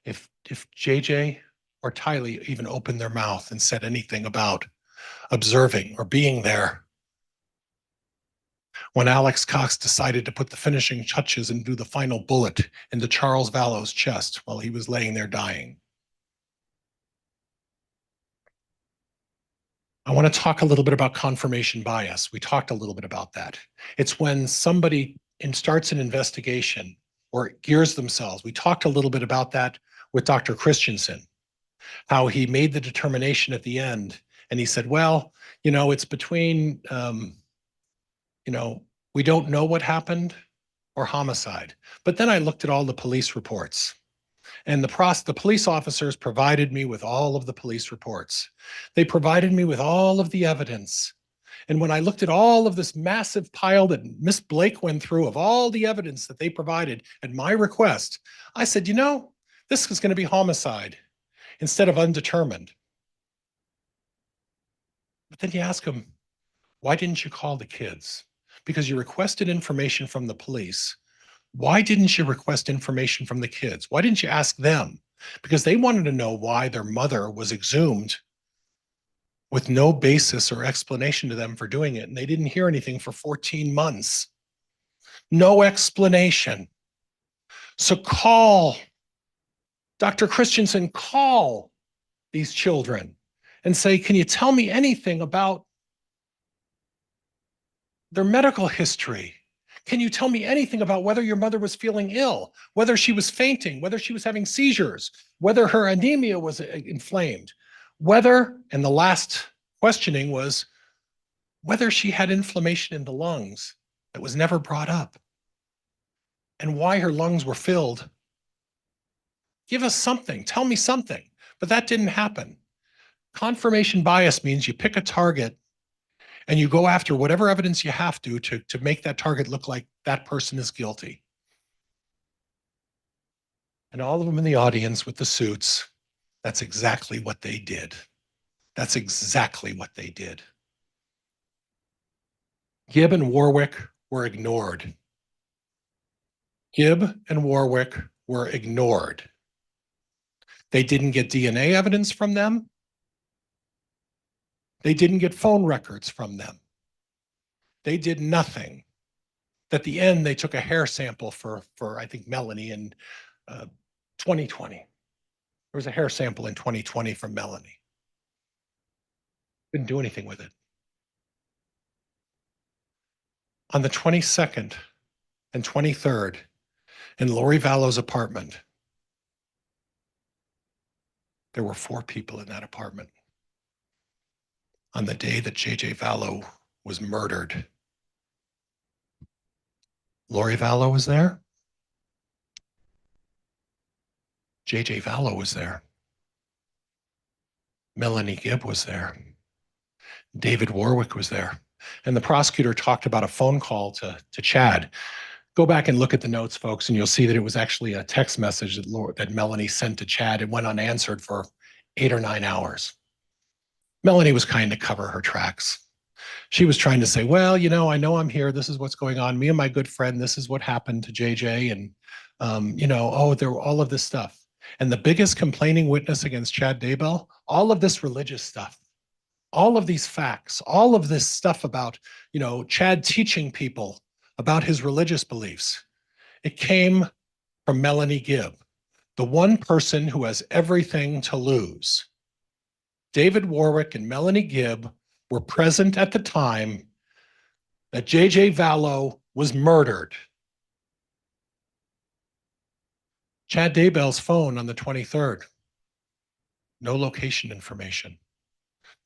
if JJ or Tylee even opened their mouth and said anything about observing or being there when Alex Cox decided to put the finishing touches and do the final bullet into Charles Vallow's chest while he was laying there dying. I want to talk a little bit about confirmation bias. We talked a little bit about that. It's when somebody starts an investigation or gears themselves. We talked a little bit about that with Dr. Christensen, how he made the determination at the end and he said, well, you know, it's between, you know, we don't know what happened or homicide. But then I looked at all the police reports. And the police officers provided me with all of the police reports. They provided me with all of the evidence. And when I looked at all of this massive pile that Miss Blake went through of all the evidence that they provided at my request, I said, you know, this is going to be homicide instead of undetermined. But then you ask them, why didn't you call the kids? Because you requested information from the police. Why didn't you request information from the kids? Why didn't you ask them? Because they wanted to know why their mother was exhumed with no basis or explanation to them for doing it. And they didn't hear anything for 14 months. No explanation. So call Dr. Christensen, call these children and say, can you tell me anything about their medical history? Can you tell me anything about whether your mother was feeling ill, whether she was fainting, whether she was having seizures, whether her anemia was inflamed, whether, and the last questioning was whether she had inflammation in the lungs that was never brought up, and why her lungs were filled. Give us something, tell me something, but that didn't happen. Confirmation bias means you pick a target and you go after whatever evidence you have to make that target look like that person is guilty. And all of them in the audience with the suits, that's exactly what they did. That's exactly what they did. Gibb and Warwick were ignored. Gibb and Warwick were ignored. They didn't get DNA evidence from them. They didn't get phone records from them. They did nothing. At the end, they took a hair sample for I think, Melanie in 2020. There was a hair sample in 2020 from Melanie. Didn't do anything with it. On the 22nd and 23rd, in Lori Vallow's apartment, there were 4 people in that apartment. On the day that JJ Vallow was murdered, Lori Vallow was there. JJ Vallow was there. Melanie Gibb was there. David Warwick was there. And the prosecutor talked about a phone call to Chad. Go back and look at the notes, folks, and you'll see that it was actually a text message that Melanie sent to Chad. It went unanswered for 8 or 9 hours. Melanie was trying to cover her tracks. She was trying to say, well, you know I'm here. This is what's going on. Me and my good friend, this is what happened to JJ. And, you know, oh, there were all of this stuff. And the biggest complaining witness against Chad Daybell, all of this religious stuff, all of these facts, all of this stuff about, you know, Chad teaching people about his religious beliefs, it came from Melanie Gibb, the one person who has everything to lose. David Warwick and Melanie Gibb were present at the time that JJ Vallow was murdered. Chad Daybell's phone on the 23rd, no location information,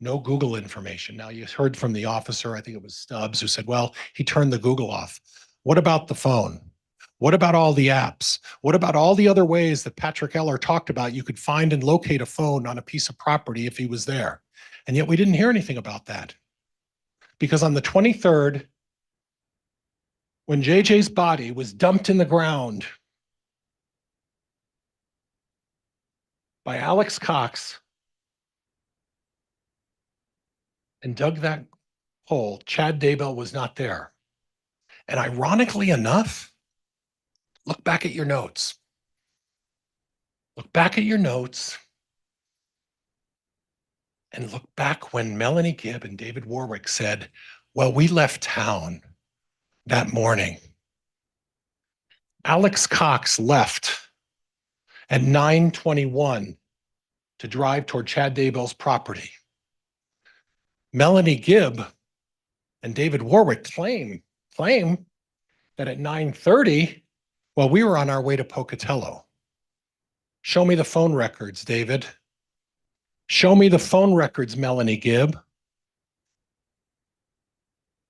no Google information. Now you heard from the officer, I think it was Stubbs, who said, well, he turned the Google off. What about the phone? What about all the apps? What about all the other ways that Patrick Eller talked about you could find and locate a phone on a piece of property if he was there? And yet we didn't hear anything about that. Because on the 23rd, when JJ's body was dumped in the ground by Alex Cox and dug that hole, Chad Daybell was not there. And ironically enough, look back at your notes. Look back at your notes and look back when Melanie Gibb and David Warwick said, well, we left town that morning. Alex Cox left at 9:21 to drive toward Chad Daybell's property. Melanie Gibb and David Warwick claim that at 9:30, well, we were on our way to Pocatello. Show me the phone records, David. Show me the phone records, Melanie Gibb.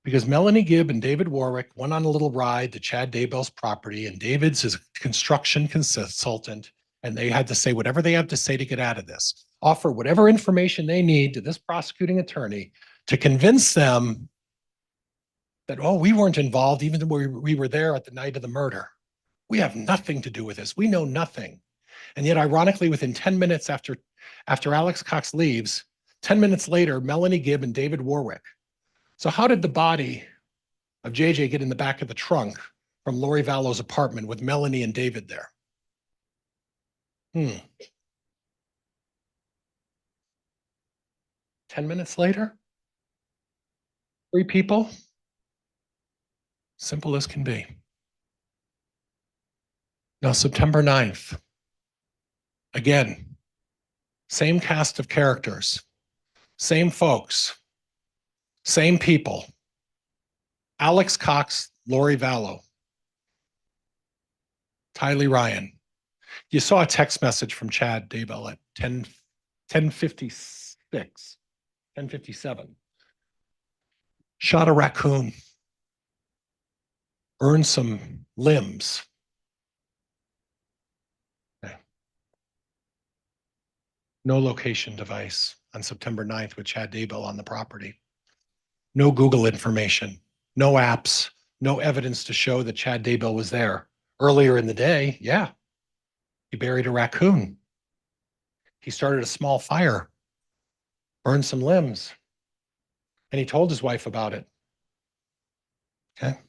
Because Melanie Gibb and David Warwick went on a little ride to Chad Daybell's property, and David's his construction consultant, and they had to say whatever they have to say to get out of this. Offer whatever information they need to this prosecuting attorney to convince them that, oh, we weren't involved even though we were there at the night of the murder. We have nothing to do with this. We know nothing. And yet, ironically, within 10 minutes after Alex Cox leaves, 10 minutes later, Melanie Gibb and David Warwick. So how did the body of JJ get in the back of the trunk from Lori Vallow's apartment with Melanie and David there? 10 minutes later? 3 people? Simple as can be. Now, September 9th, again, same cast of characters, same folks, same people. Alex Cox, Lori Vallow, Tylee Ryan. You saw a text message from Chad Daybell at 10:56, 10:57. Shot a raccoon, burned some limbs. Okay. No location device on September 9th with Chad Daybell on the property. No Google information, no apps, no evidence to show that Chad Daybell was there. Earlier in the day, yeah, he buried a raccoon. He started a small fire, burned some limbs, and he told his wife about it. Okay.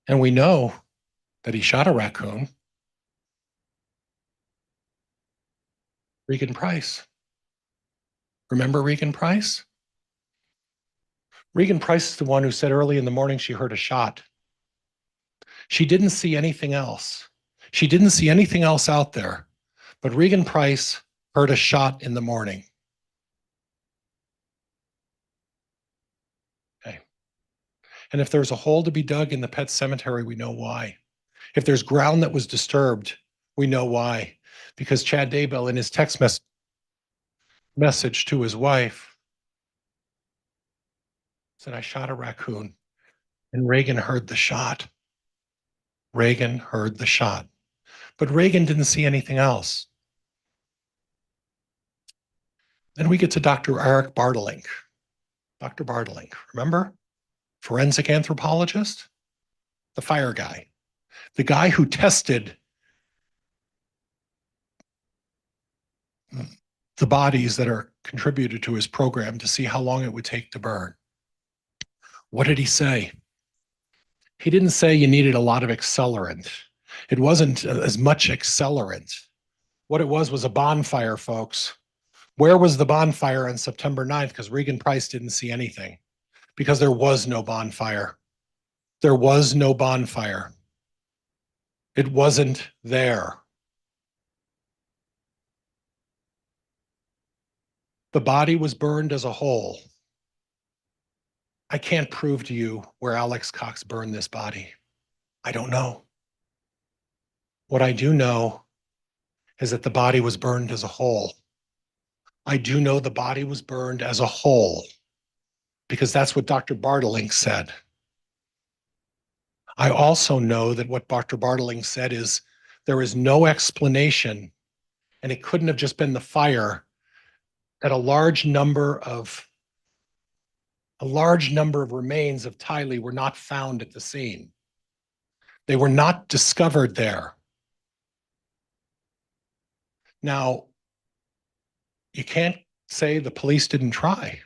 And we know that he shot a raccoon. Regan Price. Remember Regan Price? Regan Price is the one who said early in the morning she heard a shot. She didn't see anything else. She didn't see anything else out there, but Regan Price heard a shot in the morning. Okay. And if there's a hole to be dug in the pet cemetery, we know why. If there's ground that was disturbed, we know why. Because Chad Daybell, in his text message to his wife, said, I shot a raccoon. And Regan heard the shot. Regan heard the shot. But Regan didn't see anything else. Then we get to Dr. Eric Bartlink. Dr. Bartlink, remember? Forensic anthropologist, the fire guy, the guy who tested the bodies that are contributed to his program to see how long it would take to burn. What did he say? He didn't say you needed a lot of accelerant. It wasn't as much accelerant. What it was a bonfire, folks. Where was the bonfire on September 9th? Because Regan Price didn't see anything. Because there was no bonfire. There was no bonfire. It wasn't there. The body was burned as a whole. I can't prove to you where Alex Cox burned this body. I don't know. What I do know is that the body was burned as a whole. I do know the body was burned as a whole because that's what Dr. Bartlink said. I also know that what Dr. Bartlink said is there is no explanation, and it couldn't have just been the fire that a large number of remains of Tylee were not found at the scene. They were not discovered there. Now, you can't say the police didn't try.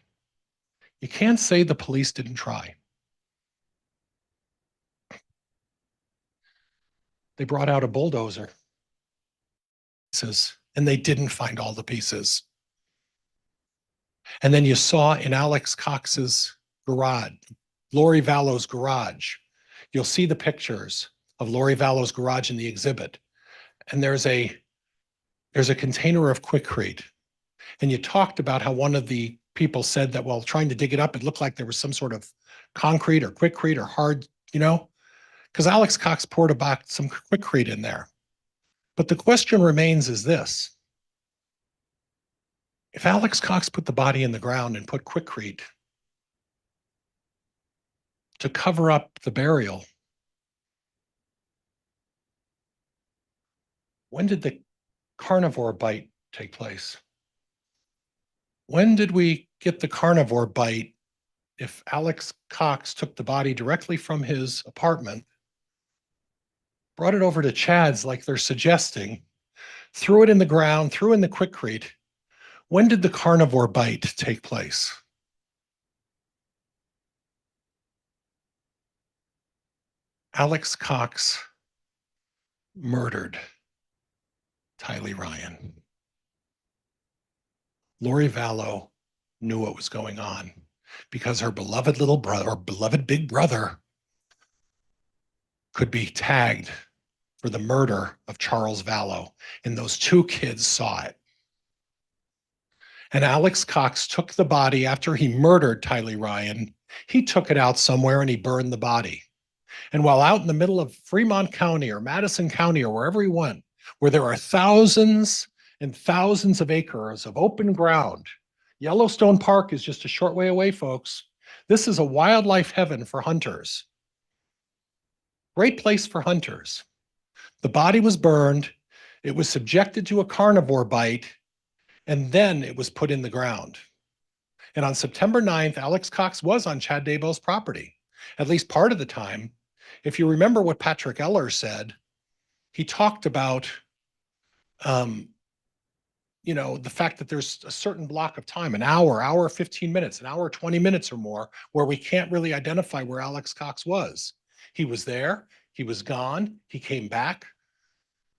You can't say the police didn't try. They brought out a bulldozer, and they didn't find all the pieces. And then you saw in Alex Cox's garage, Lori Vallow's garage, you'll see the pictures of Lori Vallow's garage in the exhibit. And there's a container of Quikrete. And you talked about how one of the people said that while trying to dig it up, it looked like there was some sort of concrete or Quikrete or hard, because Alex Cox poured about some Quikrete in there. But the question remains is this. If Alex Cox put the body in the ground and put Quikrete to cover up the burial, when did the carnivore bite take place? When did we get the carnivore bite if Alex Cox took the body directly from his apartment, brought it over to Chad's like they're suggesting, threw it in the ground, threw in the Quikrete? When did the carnivore bite take place? Alex Cox murdered Tylee Ryan. Lori Vallow knew what was going on because her beloved little brother, or beloved big brother, could be tagged for the murder of Charles Vallow, and those two kids saw it. And Alex Cox took the body after he murdered Tylee Ryan. He took it out somewhere and he burned the body. And while out in the middle of Fremont County or Madison County or wherever he went, where there are thousands and thousands of acres of open ground, Yellowstone Park is just a short way away, folks. This is a wildlife heaven for hunters. Great place for hunters. The body was burned. It was subjected to a carnivore bite, and then it was put in the ground. And on September 9th, Alex Cox was on Chad Daybell's property, at least part of the time. If you remember what Patrick Eller said, he talked about, the fact that there's a certain block of time, an hour, 15 minutes, an hour, 20 minutes or more, where we can't really identify where Alex Cox was. He was there, he was gone, he came back.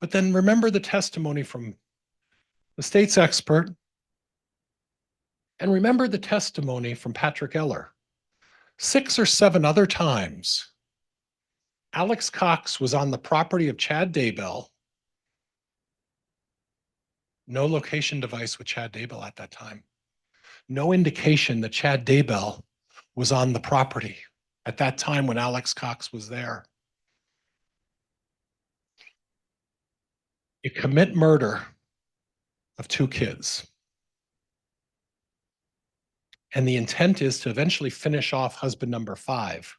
But then remember the testimony from the state's expert, and remember the testimony from Patrick Eller. 6 or 7 other times, Alex Cox was on the property of Chad Daybell. No location device with Chad Daybell at that time. No indication that Chad Daybell was on the property at that time when Alex Cox was there. You commit murder of 2 kids. And the intent is to eventually finish off husband number 5.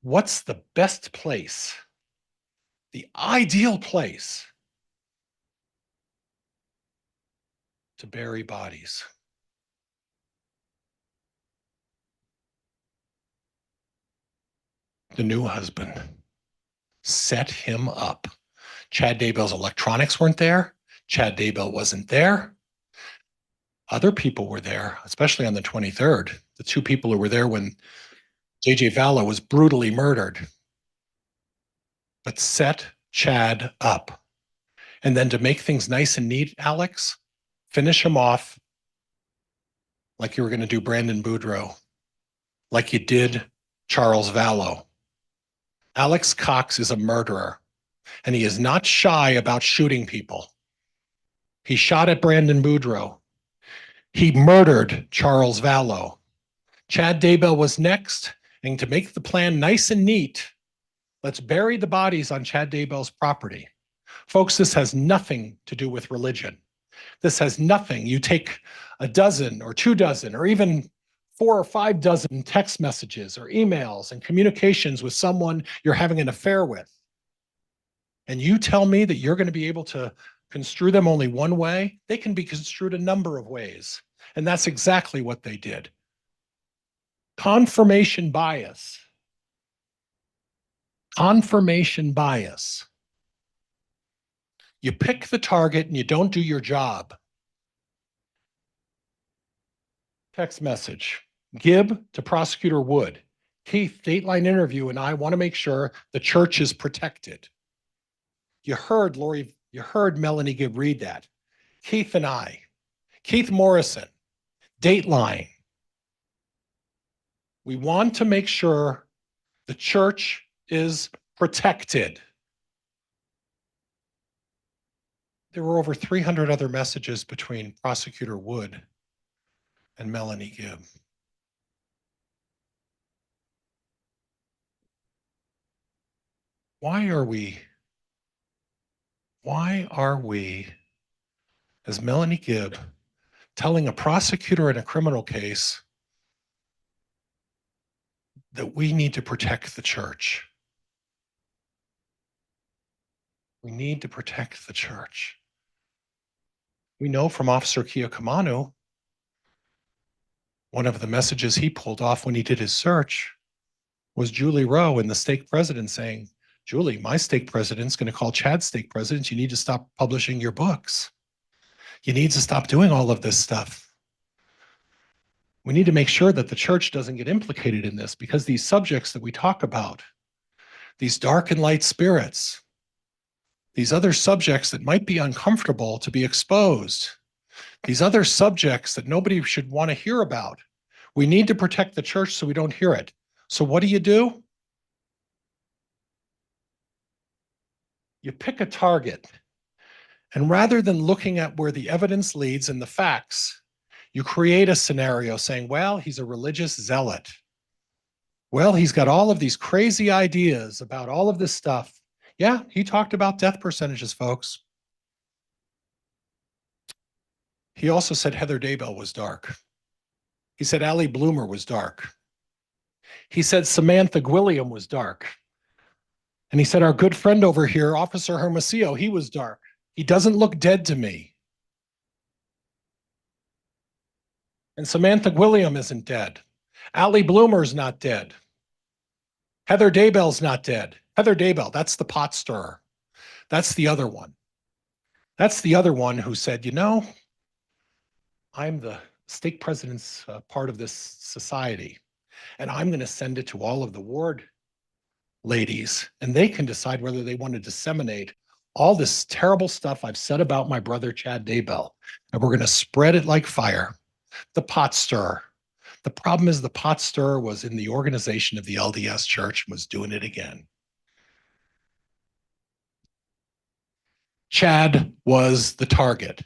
What's the best place, the ideal place to bury bodies? The new husband set him up. Chad Daybell's electronics weren't there. Chad Daybell wasn't there. Other people were there, especially on the 23rd. The 2 people who were there when J.J. Vallow was brutally murdered. But set Chad up. And then to make things nice and neat, Alex, finish him off like you were going to do Brandon Boudreaux, like you did Charles Vallow. Alex Cox is a murderer, and he is not shy about shooting people. He shot at Brandon Boudreaux. He murdered Charles Vallow. Chad Daybell was next, and to make the plan nice and neat, let's bury the bodies on Chad Daybell's property. Folks, this has nothing to do with religion. This has nothing. You take a dozen or 2 dozen or even 4 or 5 dozen text messages or emails and communications with someone you're having an affair with, and you tell me that you're going to be able to construe them only one way. They can be construed a number of ways. And that's exactly what they did. Confirmation bias. Confirmation bias. You pick the target and you don't do your job. Text message. Gibb to Prosecutor Wood. Keith, Dateline interview, and I want to make sure the church is protected. You heard Melanie Gibb read that. Keith and I. Keith Morrison. Dateline. We want to make sure the church is protected. There were over 300 other messages between Prosecutor Wood and Melanie Gibb. Why are we, as Melanie Gibb, telling a prosecutor in a criminal case that we need to protect the church? We need to protect the church. We know from Officer Kiyokamanu, one of the messages he pulled off when he did his search was Julie Rowe and the stake president saying, Julie, my stake president's going to call Chad's stake president. You need to stop publishing your books. You need to stop doing all of this stuff. We need to make sure that the church doesn't get implicated in this, because these subjects that we talk about, these dark and light spirits, these other subjects that might be uncomfortable to be exposed, these other subjects that nobody should want to hear about, we need to protect the church so we don't hear it. So what do? You pick a target, and rather than looking at where the evidence leads and the facts, you create a scenario saying, well, he's a religious zealot. Well, he's got all of these crazy ideas about all of this stuff. Yeah, he talked about death percentages, folks. He also said Heather Daybell was dark. He said Allie Bloomer was dark. He said Samantha Gwilliam was dark. And he said our good friend over here, Officer Hermosillo, he was dark. He doesn't look dead to me. And Samantha Gwilliam isn't dead. Allie Bloomer's not dead. Heather Daybell's not dead. Heather Daybell, that's the pot stirrer. That's the other one. That's the other one who said, you know, I'm the stake president's part of this society, and I'm going to send it to all of the ward ladies, and they can decide whether they want to disseminate all this terrible stuff I've said about my brother, Chad Daybell, and we're going to spread it like fire. The pot stirrer. The problem is the pot stirrer was in the organization of the LDS Church and was doing it again. Chad was the target.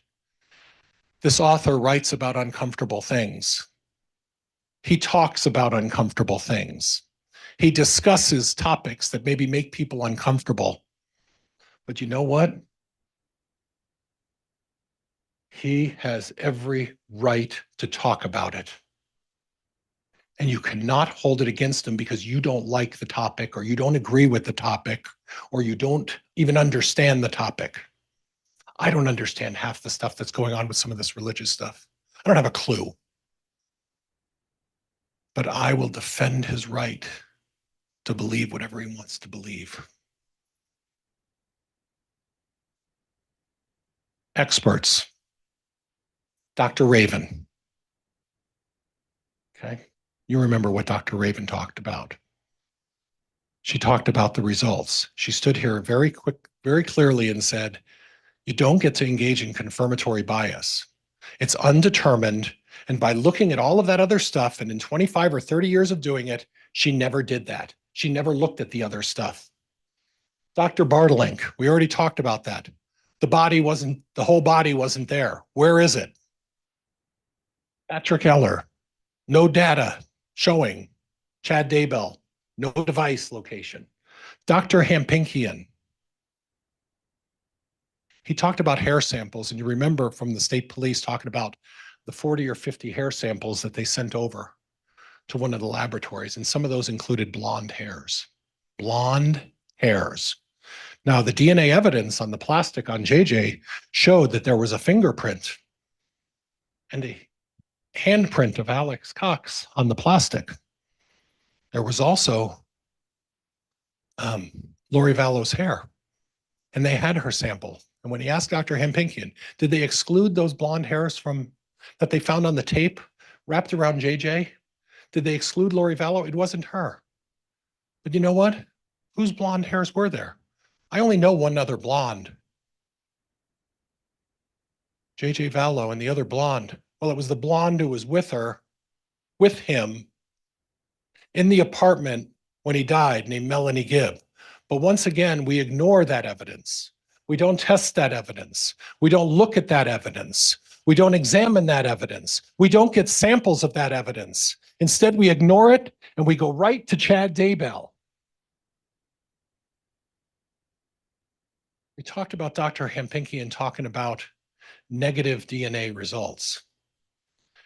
This author writes about uncomfortable things. He talks about uncomfortable things. He discusses topics that maybe make people uncomfortable. But you know what? He has every right to talk about it. And you cannot hold it against him because you don't like the topic, or you don't agree with the topic, or you don't even understand the topic. I don't understand half the stuff that's going on with some of this religious stuff. I don't have a clue. But I will defend his right to believe whatever he wants to believe. Experts. Dr. Raven. Okay. You remember what Dr. Raven talked about. She talked about the results. She stood here very clearly and said, you don't get to engage in confirmatory bias. It's undetermined. And by looking at all of that other stuff, and in 25 or 30 years of doing it, she never did that. She never looked at the other stuff. Dr. Bartlink, we already talked about that. The whole body wasn't there. Where is it? Patrick Eller, no data showing Chad Daybell, no device location. Dr. Hampinkian, he talked about hair samples, and you remember from the state police talking about the 40 or 50 hair samples that they sent over to one of the laboratories, and some of those included blonde hairs. Blonde hairs. Now, the DNA evidence on the plastic on JJ showed that there was a fingerprint and handprint of Alex Cox on the plastic. There was also Lori Vallow's hair, and they had her sample. And when he asked Dr. Hempinkian, did they exclude those blonde hairs from that they found on the tape wrapped around JJ? Did they exclude Lori Vallow? It wasn't her. But you know what? Whose blonde hairs were there? I only know one other blonde. JJ Vallow and the other blonde. Well, it was the blonde who was with him in the apartment when he died, named Melanie Gibb. But once again, we ignore that evidence. We don't test that evidence. We don't look at that evidence. We don't examine that evidence. We don't get samples of that evidence. Instead, we ignore it and we go right to Chad Daybell. We talked about Dr. Hempinkian talking about negative DNA results.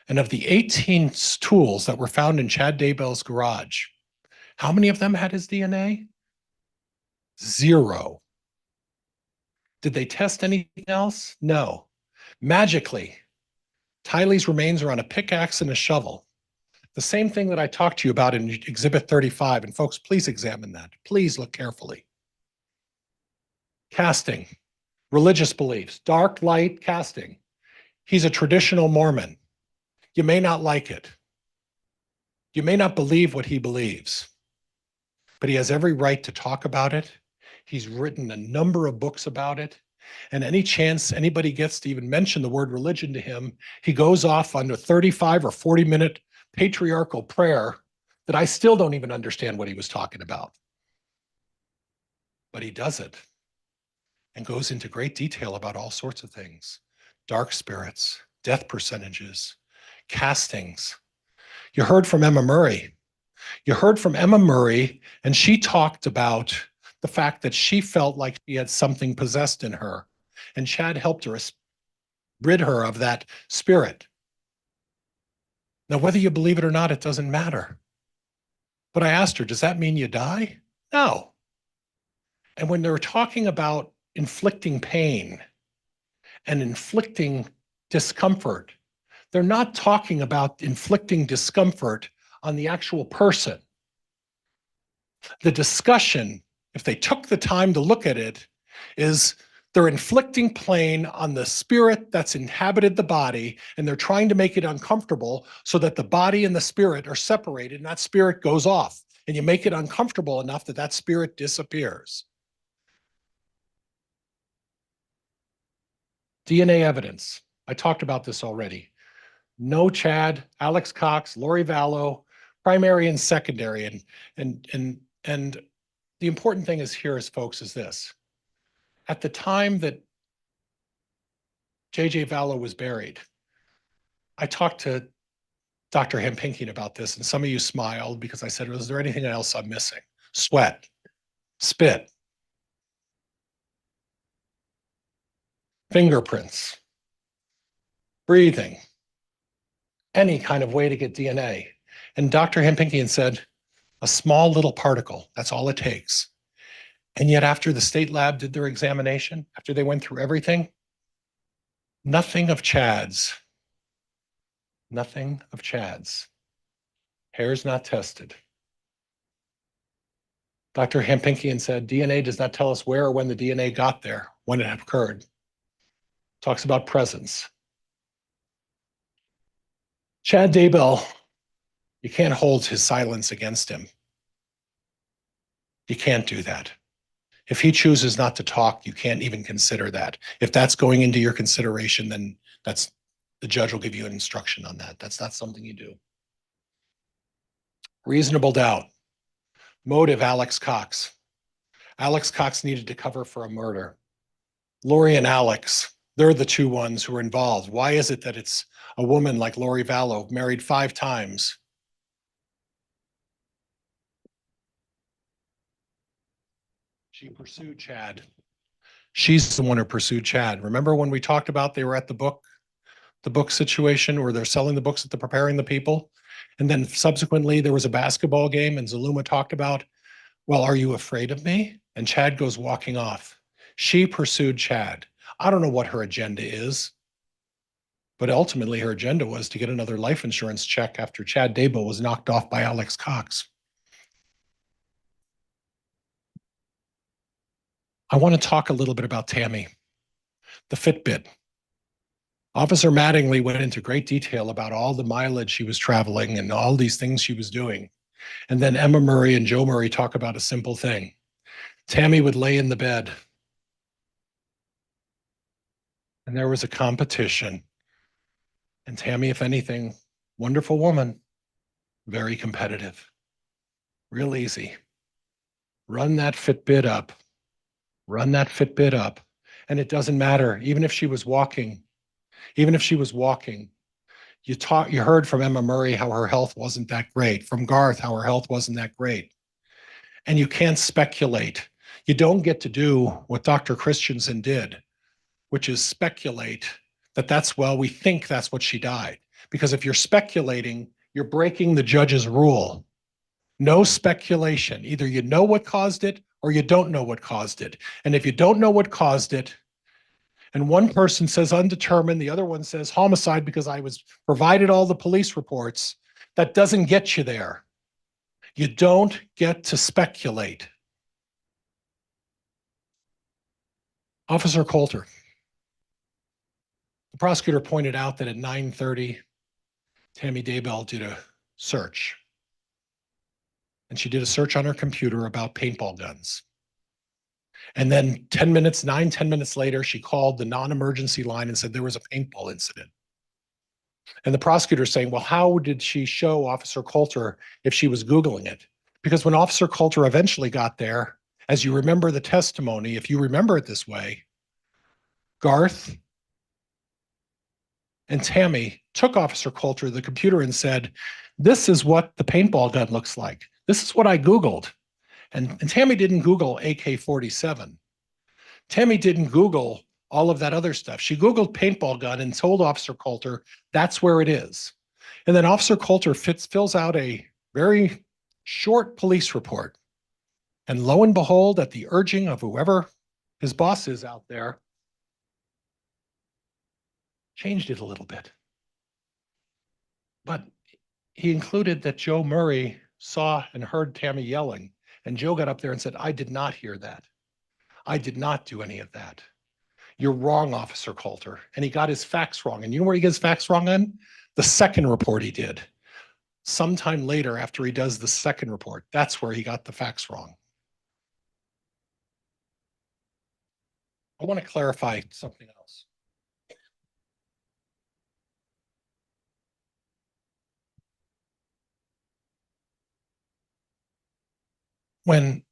And of the 18 tools that were found in Chad Daybell's garage, how many of them had his DNA? 0. Did they test anything else? No. Magically, Tylee's remains are on a pickaxe and a shovel. The same thing that I talked to you about in Exhibit 35. And folks, please examine that. Please look carefully. Casting, religious beliefs, dark light casting. He's a traditional Mormon. You may not like it. You may not believe what he believes, but he has every right to talk about it. He's written a number of books about it. And any chance anybody gets to even mention the word religion to him, he goes off on a 35 or 40-minute patriarchal prayer that I still don't even understand what he was talking about. But he does it and goes into great detail about all sorts of things. Dark spirits, death percentages, castings. You heard from Emma Murray. You heard from Emma Murray, and she talked about the fact that she felt like she had something possessed in her, and Chad helped her rid her of that spirit. Now, whether you believe it or not, it doesn't matter. But I asked her, does that mean you die? No. And when they're talking about inflicting pain and inflicting discomfort, they're not talking about inflicting discomfort on the actual person. The discussion, if they took the time to look at it, is they're inflicting pain on the spirit that's inhabited the body, and they're trying to make it uncomfortable so that the body and the spirit are separated, and that spirit goes off. And you make it uncomfortable enough that that spirit disappears. DNA evidence. I talked about this already. No Chad, Alex Cox, Lori Vallow, primary and secondary. And the important thing is here, folks, is this. At the time that JJ Vallow was buried, I talked to Dr. Hempinkian about this, and some of you smiled because I said, is there anything else I'm missing? Sweat, spit, fingerprints, breathing, any kind of way to get DNA. And Dr. Hempinkian said, a small little particle, that's all it takes. And yet after the state lab did their examination, after they went through everything, nothing of Chad's. Nothing of Chad's. Hair's not tested. Dr. Hempinkian said, DNA does not tell us where or when the DNA got there, when it occurred. Talks about presence. Chad Daybell, you can't hold his silence against him. You can't do that. If he chooses not to talk, you can't even consider that. If that's going into your consideration, then the judge will give you an instruction on that. That's not something you do. Reasonable doubt. Motive, Alex Cox. Alex Cox needed to cover for a murder. Lori and Alex, they're the two ones who are involved. Why is it that it's a woman like Lori Vallow, married 5 times? She pursued Chad. She's the one who pursued Chad. Remember when we talked about they were at the book situation where they're selling the books at the Preparing the People? And then subsequently there was a basketball game and Zaluma talked about, well, are you afraid of me? And Chad goes walking off. She pursued Chad. I don't know what her agenda is. But ultimately, her agenda was to get another life insurance check after Chad Daybell was knocked off by Alex Cox. I want to talk a little bit about Tammy, the Fitbit. Officer Mattingly went into great detail about all the mileage she was traveling and all these things she was doing. And then Emma Murray and Joe Murray talk about a simple thing. Tammy would lay in the bed, and there was a competition. And Tammy, if anything, wonderful woman, very competitive, real easy. Run that Fitbit up, run that Fitbit up. And it doesn't matter, even if she was walking, you heard from Emma Murray how her health wasn't that great, from Garth how her health wasn't that great. And you can't speculate. You don't get to do what Dr. Christensen did, which is speculate we think that's what she died. Because if you're speculating, you're breaking the judge's rule. No speculation. Either you know what caused it or you don't know what caused it. And if you don't know what caused it, and one person says undetermined, the other one says homicide because I was provided all the police reports, that doesn't get you there. You don't get to speculate. Officer Coulter. The prosecutor pointed out that at 9:30, Tammy Daybell did a search. And she did a search on her computer about paintball guns. And then 10 minutes later, she called the non-emergency line and said there was a paintball incident. And the prosecutor saying, well, how did she show Officer Coulter if she was Googling it? Because when Officer Coulter eventually got there, as you remember the testimony, if you remember it this way, Garth and Tammy took Officer Coulter to the computer and said, this is what the paintball gun looks like. This is what I Googled. And Tammy didn't Google AK-47. Tammy didn't Google all of that other stuff. She Googled paintball gun and told Officer Coulter, that's where it is. And then Officer Coulter fills out a very short police report. And lo and behold, at the urging of whoever his boss is out there, changed it a little bit. But he included that Joe Murray saw and heard Tammy yelling. And Joe got up there and said, I did not hear that. I did not do any of that. You're wrong, Officer Coulter. And he got his facts wrong. And you know where he gets facts wrong on? The second report he did. Sometime later, after he does the second report, that's where he got the facts wrong. I want to clarify something else. When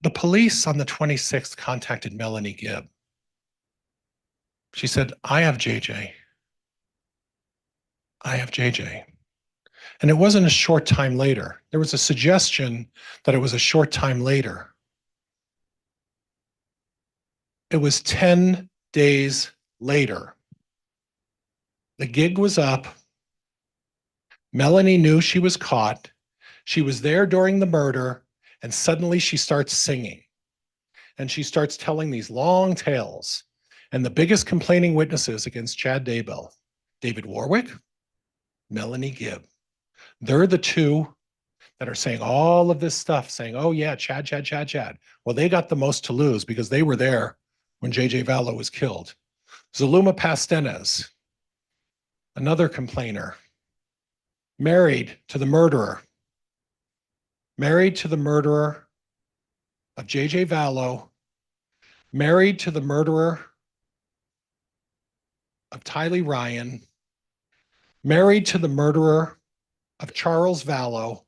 the police on the 26th contacted Melanie Gibb, she said, I have JJ. I have JJ. And it wasn't a short time later. There was a suggestion that it was a short time later. It was 10 days later. The gig was up. Melanie knew she was caught. She was there during the murder, and suddenly she starts singing. And she starts telling these long tales. And the biggest complaining witnesses against Chad Daybell, David Warwick, Melanie Gibb. They're the two that are saying all of this stuff, saying, oh yeah, Chad. Well, they got the most to lose because they were there when JJ Vallow was killed. Zuluma Pastenes, another complainer, married to the murderer of JJ Vallow, married to the murderer of Tylee Ryan, married to the murderer of Charles Vallow,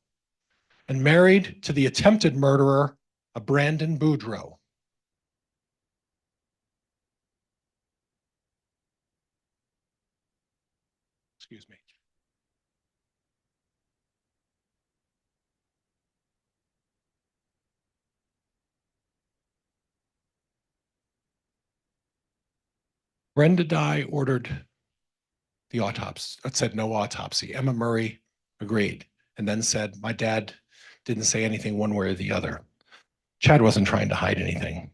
and married to the attempted murderer of Brandon Boudreaux. Excuse me. Brenda Dye ordered the autopsy, said no autopsy. Emma Murray agreed and then said, my dad didn't say anything one way or the other. Chad wasn't trying to hide anything.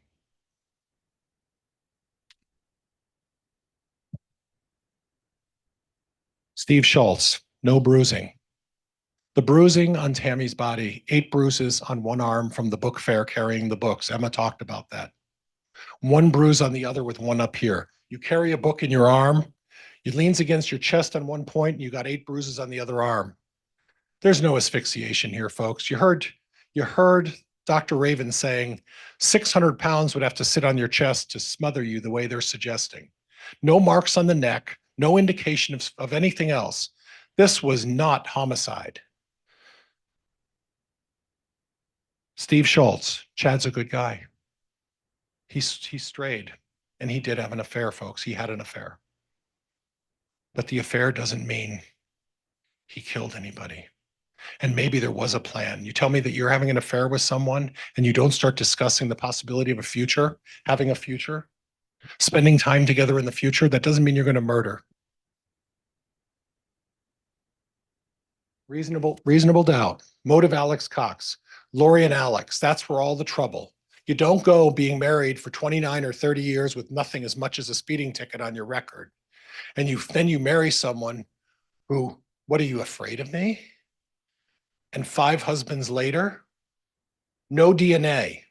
Steve Schultz, no bruising. The bruising on Tammy's body, 8 bruises on one arm from the book fair carrying the books. Emma talked about that. 1 bruise on the other with 1 up here. You carry a book in your arm, it leans against your chest on one point, and you got 8 bruises on the other arm. There's no asphyxiation here, folks. You heard Dr. Raven saying 600 pounds would have to sit on your chest to smother you the way they're suggesting. No marks on the neck, no indication of anything else. This was not homicide. Steve Schultz, Chad's a good guy. He strayed, and he did have an affair, folks. He had an affair. But the affair doesn't mean he killed anybody. And maybe there was a plan. You tell me that you're having an affair with someone and you don't start discussing the possibility of a future, having a future, spending time together in the future, that doesn't mean you're going to murder. Reasonable doubt. Motive Alex Cox. Lori and Alex, that's where all the trouble. You don't go being married for 29 or 30 years with nothing as much as a speeding ticket on your record. And then you marry someone who, what are you, afraid of me? And 5 husbands later, no DNA.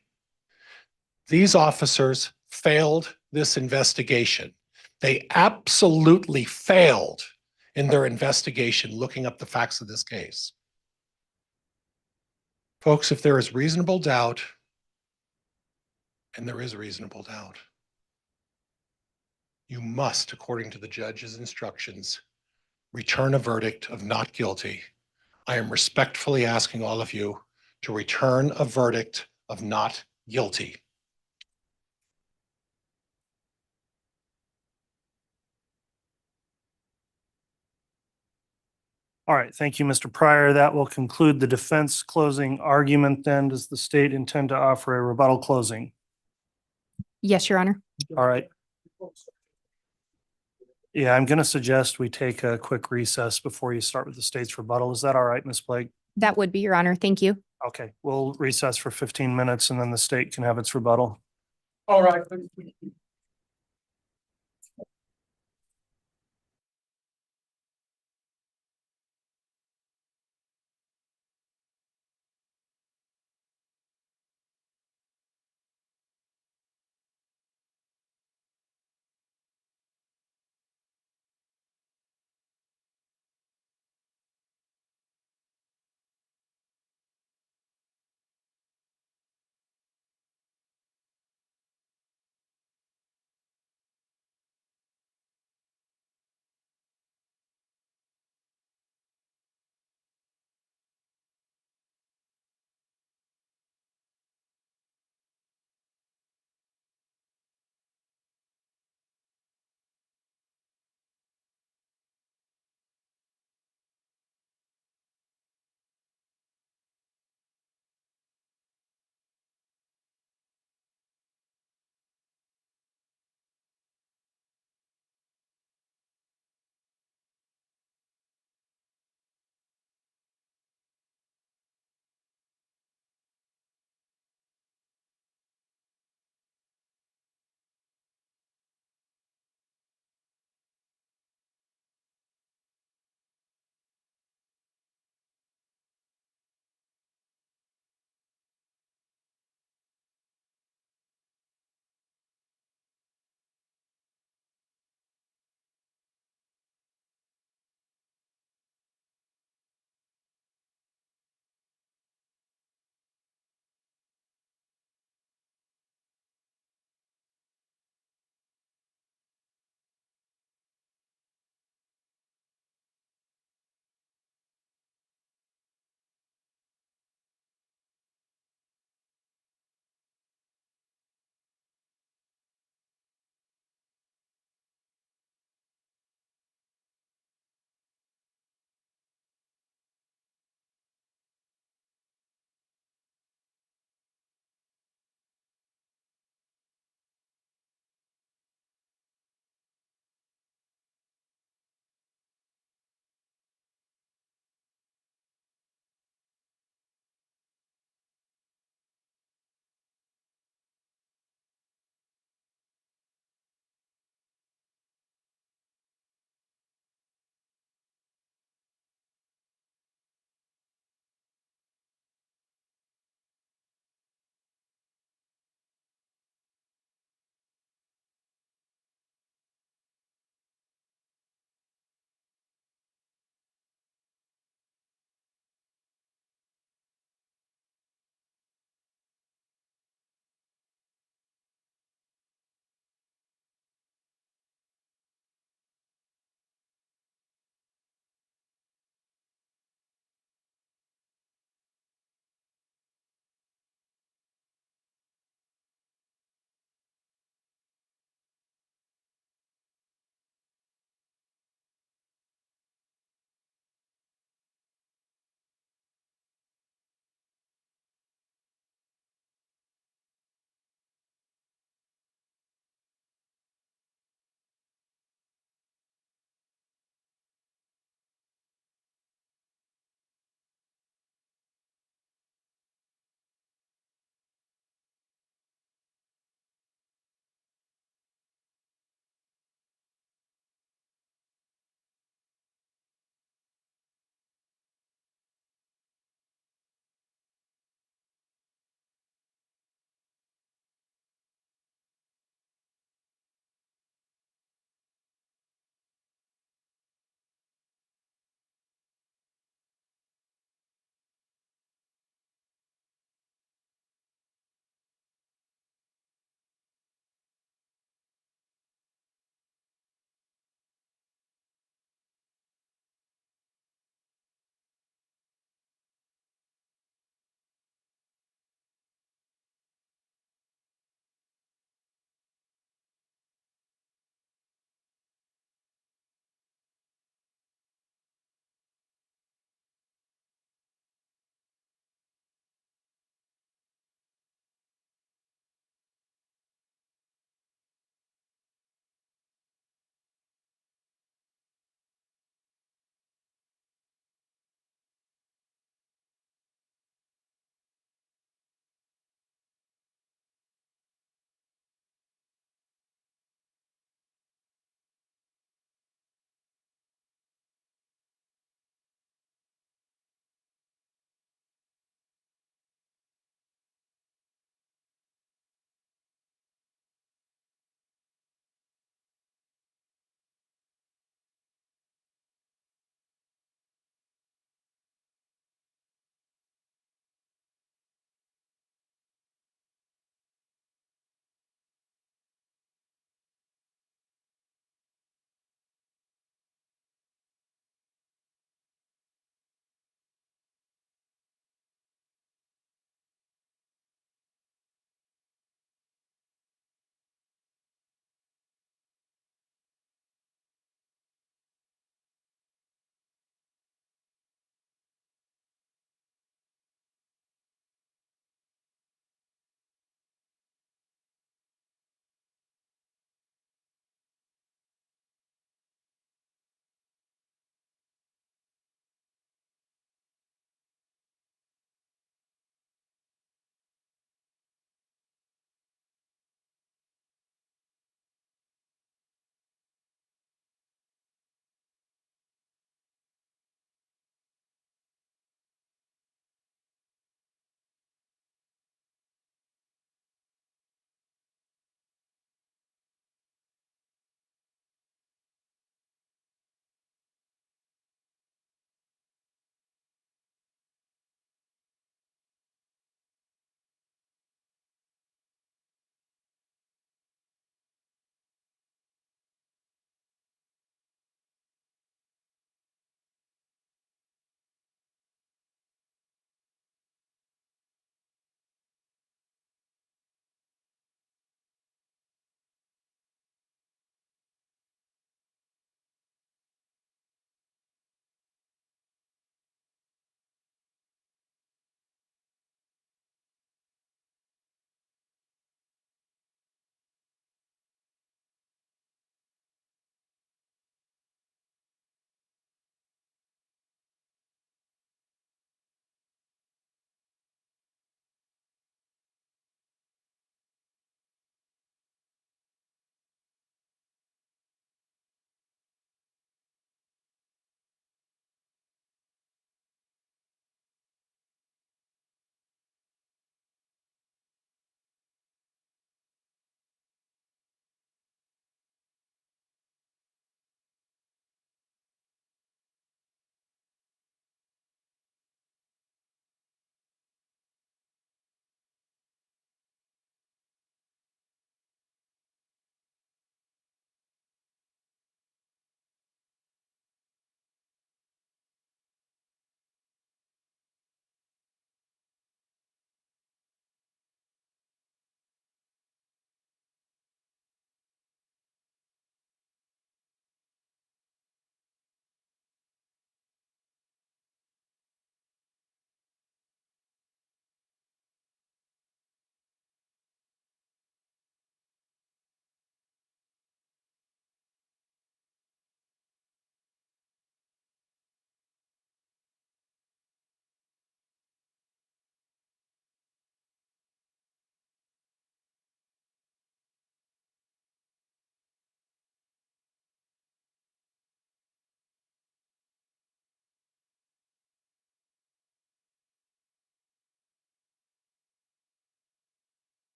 These officers failed this investigation. They absolutely failed in their investigation looking up the facts of this case. Folks, if there is reasonable doubt, and there is reasonable doubt, you must, according to the judge's instructions, return a verdict of not guilty. I am respectfully asking all of you to return a verdict of not guilty. All right, thank you, Mr. Pryor. That will conclude the defense closing argument then. Does the state intend to offer a rebuttal closing? Yes, Your Honor. All right. Yeah, I'm going to suggest we take a quick recess before you start with the state's rebuttal. Is that all right, Ms. Blake? That would be, Your Honor. Thank you. Okay, we'll recess for 15 minutes and then the state can have its rebuttal. All right.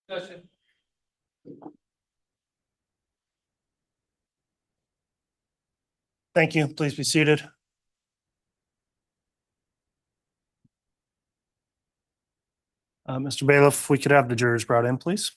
Thank you. Please be seated. Mr. Bailiff, if we could have the jurors brought in, please.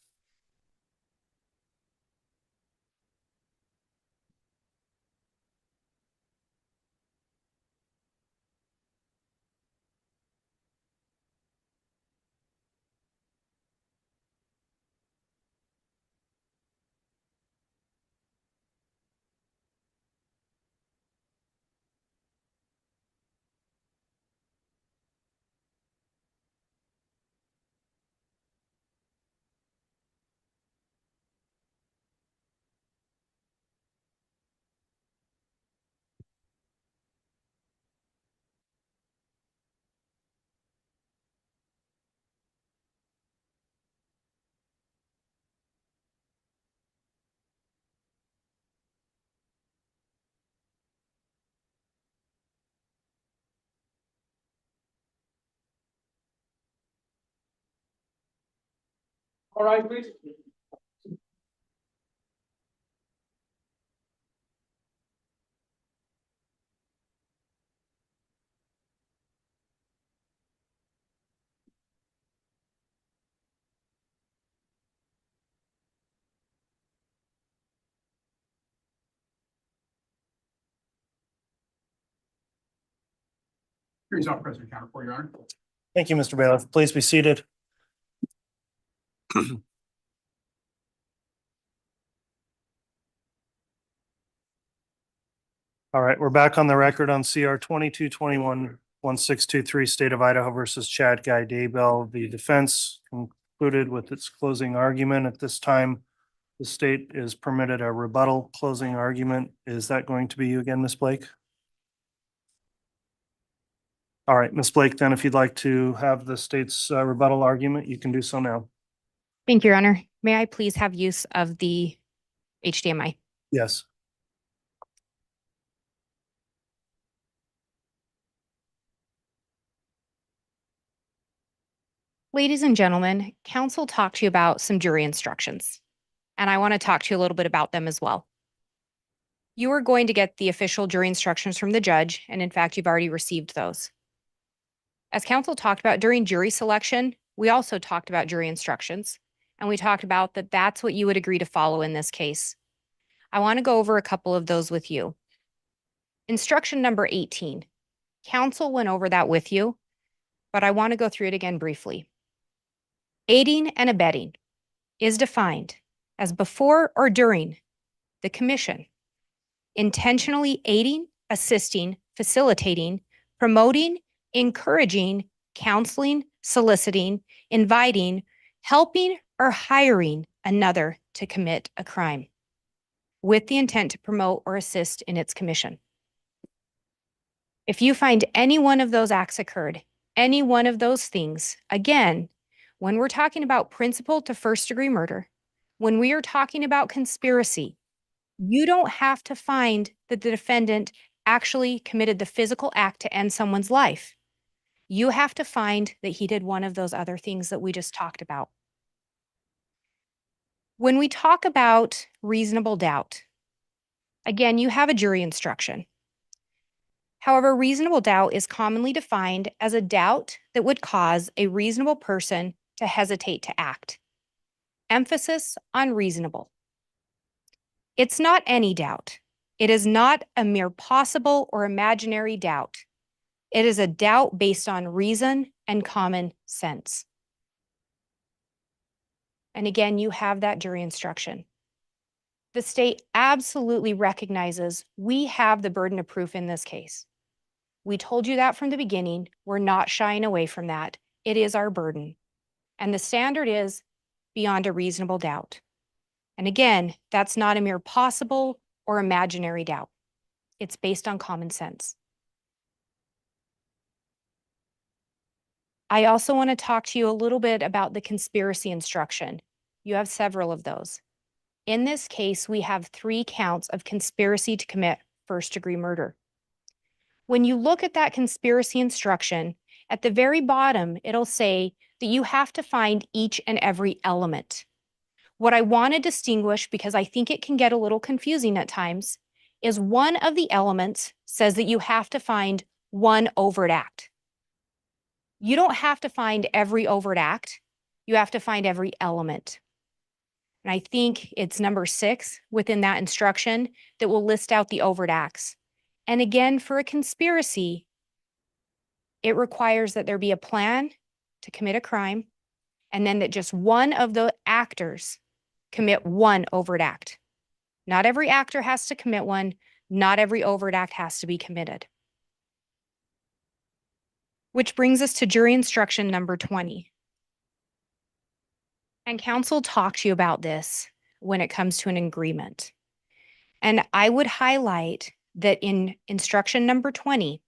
All right, please. Hearing's all present accounted for, Your Honor. Thank you, Mr. Bailiff. Please be seated. All right, we're back on the record on CR 2221-1623, State of Idaho versus Chad Daybell. The defense concluded with its closing argument. At this time, the state is permitted a rebuttal closing argument. Is that going to be you again, Ms. Blake? All right, Ms. Blake, then if you'd like to have the state's rebuttal argument, you can do so now. Thank you, Your Honor. May I please have use of the HDMI? Yes. Ladies and gentlemen, counsel talked to you about some jury instructions, and I want to talk to you a little bit about them as well. You are going to get the official jury instructions from the judge, and in fact, you've already received those. As counsel talked about during jury selection, we also talked about jury instructions, and we talked about that that's what you would agree to follow in this case. I want to go over a couple of those with you. Instruction number 18. Counsel went over that with you, but I want to go through it again briefly. Aiding and abetting is defined as before or during the commission, intentionally aiding, assisting, facilitating, promoting, encouraging, counseling, soliciting, inviting, helping, or hiring another to commit a crime with the intent to promote or assist in its commission. If you find any one of those acts occurred, any one of those things, again, when we're talking about principal to first-degree murder, when we are talking about conspiracy, you don't have to find that the defendant actually committed the physical act to end someone's life. You have to find that he did one of those other things that we just talked about. When we talk about reasonable doubt, again, you have a jury instruction. However, reasonable doubt is commonly defined as a doubt that would cause a reasonable person to hesitate to act. Emphasis on reasonable. It's not any doubt. It is not a mere possible or imaginary doubt. It is a doubt based on reason and common sense. And again, you have that jury instruction. The state absolutely recognizes we have the burden of proof in this case. We told you that from the beginning. We're not shying away from that. It is our burden. And the standard is beyond a reasonable doubt. And again, that's not a mere possible or imaginary doubt. It's based on common sense. I also want to talk to you a little bit about the conspiracy instruction. You have several of those. In this case, we have 3 counts of conspiracy to commit first-degree murder. When you look at that conspiracy instruction, at the very bottom, it'll say that you have to find each and every element. What I want to distinguish, because I think it can get a little confusing at times, is one of the elements says that you have to find one overt act. You don't have to find every overt act. You have to find every element. And I think it's number 6 within that instruction that will list out the overt acts. And again, for a conspiracy, it requires that there be a plan to commit a crime, and then that just one of the actors commit one overt act. Not every actor has to commit one. Not every overt act has to be committed. Which brings us to jury instruction number 20. And counsel talked to you about this when it comes to an agreement. And I would highlight that in instruction number 20,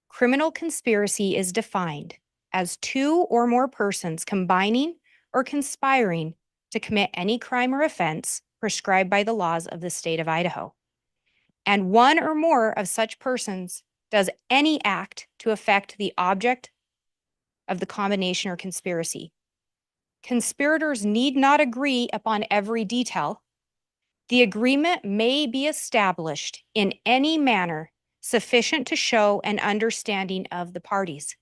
criminal conspiracy is defined as 2 or more persons combining or conspiring to commit any crime or offense prescribed by the laws of the state of Idaho. And 1 or more of such persons does any act to affect the object of the combination or conspiracy. Conspirators need not agree upon every detail. The agreement may be established in any manner sufficient to show an understanding of the parties.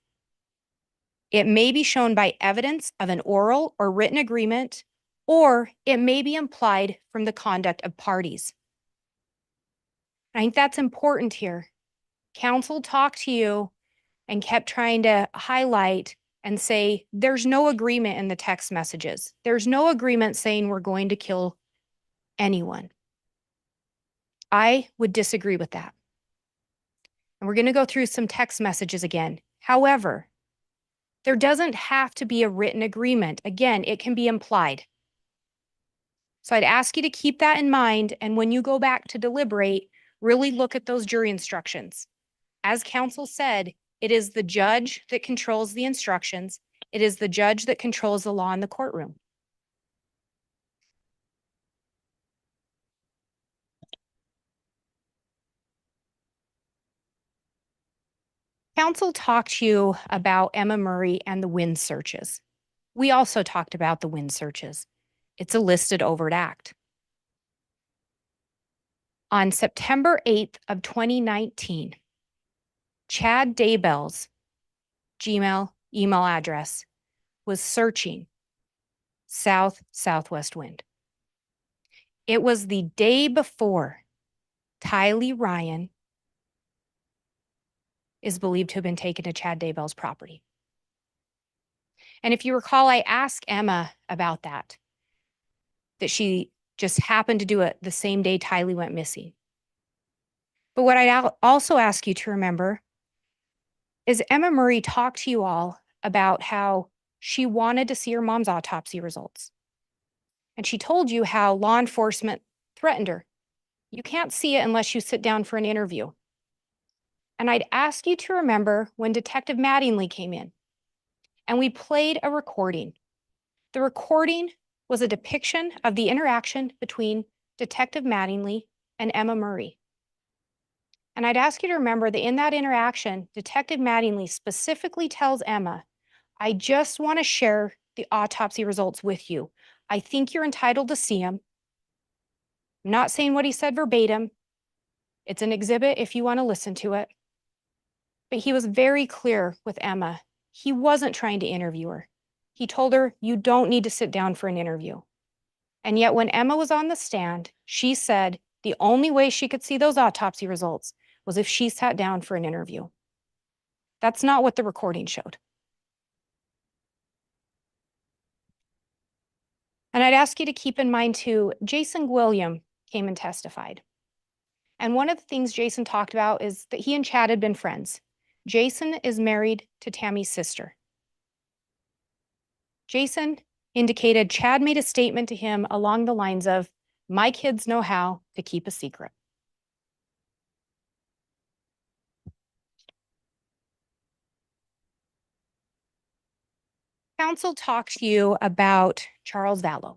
It may be shown by evidence of an oral or written agreement, or it may be implied from the conduct of parties. I think that's important here. Counsel talked to you and kept trying to highlight and say, there's no agreement in the text messages. There's no agreement saying we're going to kill anyone. I would disagree with that. And we're going to go through some text messages again. However, there doesn't have to be a written agreement. Again, it can be implied. So I'd ask you to keep that in mind. And when you go back to deliberate, really look at those jury instructions. As counsel said, it is the judge that controls the instructions. It is the judge that controls the law in the courtroom. Counsel talked to you about Emma Murray and the wind searches. We also talked about the wind searches. It's a listed overt act. On September 8th of 2019, Chad Daybell's Gmail email address was searching southwest wind. It was the day before Tylee Ryan is believed to have been taken to Chad Daybell's property. And if you recall, I asked Emma about that she just happened to do it the same day Tylee went missing. But what I'd also ask you to remember is Emma Murray talked to you all about how she wanted to see her mom's autopsy results. And she told you how law enforcement threatened her. You can't see it unless you sit down for an interview. And I'd ask you to remember when Detective Mattingly came in and we played a recording. The recording was a depiction of the interaction between Detective Mattingly and Emma Murray. And I'd ask you to remember that in that interaction, Detective Mattingly specifically tells Emma, I just want to share the autopsy results with you. I think you're entitled to see them. I'm not saying what he said verbatim. It's an exhibit if you want to listen to it. But he was very clear with Emma. He wasn't trying to interview her. He told her, you don't need to sit down for an interview. And yet when Emma was on the stand, she said the only way she could see those autopsy results was if she sat down for an interview. That's not what the recording showed. And I'd ask you to keep in mind too, Jason William came and testified. And one of the things Jason talked about is that he and Chad had been friends. Jason is married to Tammy's sister. Jason indicated Chad made a statement to him along the lines of, my kids know how to keep a secret. Counsel talked to you about Charles Vallow.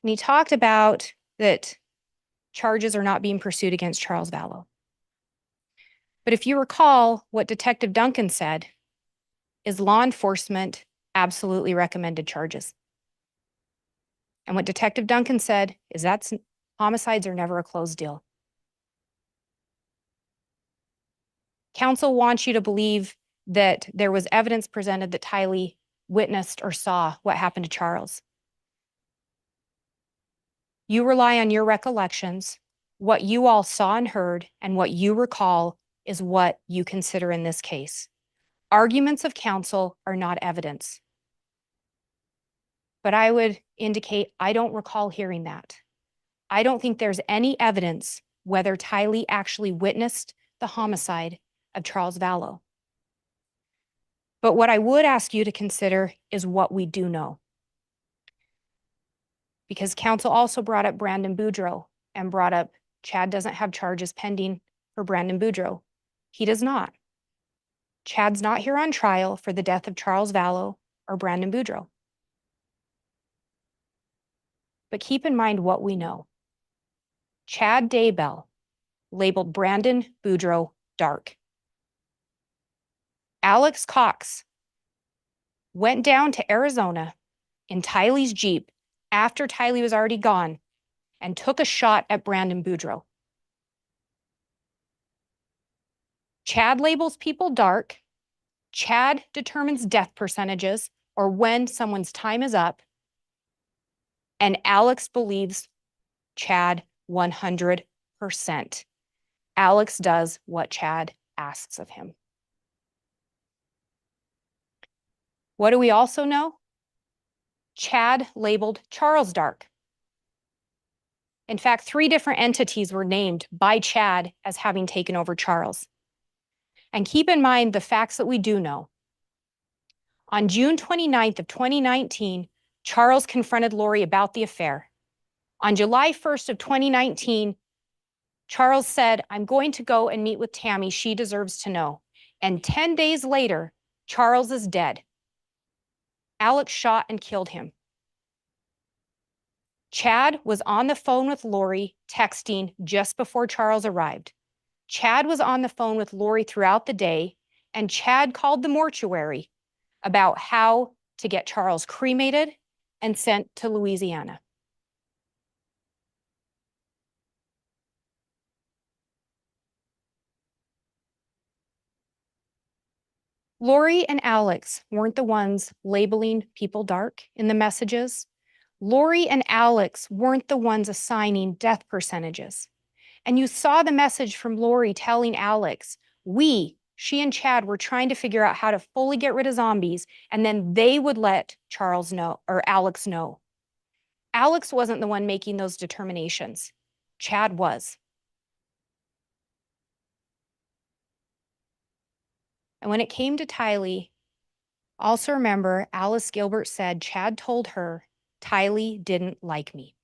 And he talked about that charges are not being pursued against Charles Vallow. But if you recall what Detective Duncan said, is law enforcement absolutely recommended charges. And what Detective Duncan said is that homicides are never a closed deal. Counsel wants you to believe that there was evidence presented that Tylee witnessed or saw what happened to Charles. You rely on your recollections. What you all saw and heard and what you recall is what you consider in this case. Arguments of counsel are not evidence. But I would indicate I don't recall hearing that. I don't think there's any evidence whether Tylee actually witnessed the homicide of Charles Vallow. But what I would ask you to consider is what we do know. Because counsel also brought up Brandon Boudreaux and brought up Chad doesn't have charges pending for Brandon Boudreaux. He does not. Chad's not here on trial for the death of Charles Vallow or Brandon Boudreaux. But keep in mind what we know. Chad Daybell labeled Brandon Boudreaux dark. Alex Cox went down to Arizona in Tylee's Jeep after Tylee was already gone and took a shot at Brandon Boudreaux. Chad labels people dark. Chad determines death percentages or when someone's time is up. And Alex believes Chad 100%. Alex does what Chad asks of him. What do we also know? Chad labeled Charles dark. In fact, 3 different entities were named by Chad as having taken over Charles. And keep in mind the facts that we do know. On June 29th of 2019, Charles confronted Lori about the affair. On July 1st of 2019, Charles said, I'm going to go and meet with Tammy. She deserves to know. And 10 days later, Charles is dead. Alex shot and killed him. Chad was on the phone with Lori, texting just before Charles arrived. Chad was on the phone with Lori throughout the day, and Chad called the mortuary about how to get Charles cremated and sent to Louisiana. Lori and Alex weren't the ones labeling people dark in the messages. Lori and Alex weren't the ones assigning death percentages. And you saw the message from Lori telling Alex, she and Chad were trying to figure out how to fully get rid of zombies, and then they would let Charles know, or Alex know. Alex wasn't the one making those determinations. Chad was. And when it came to Tylee, also remember, Alice Gilbert said Chad told her, Tylee didn't like me.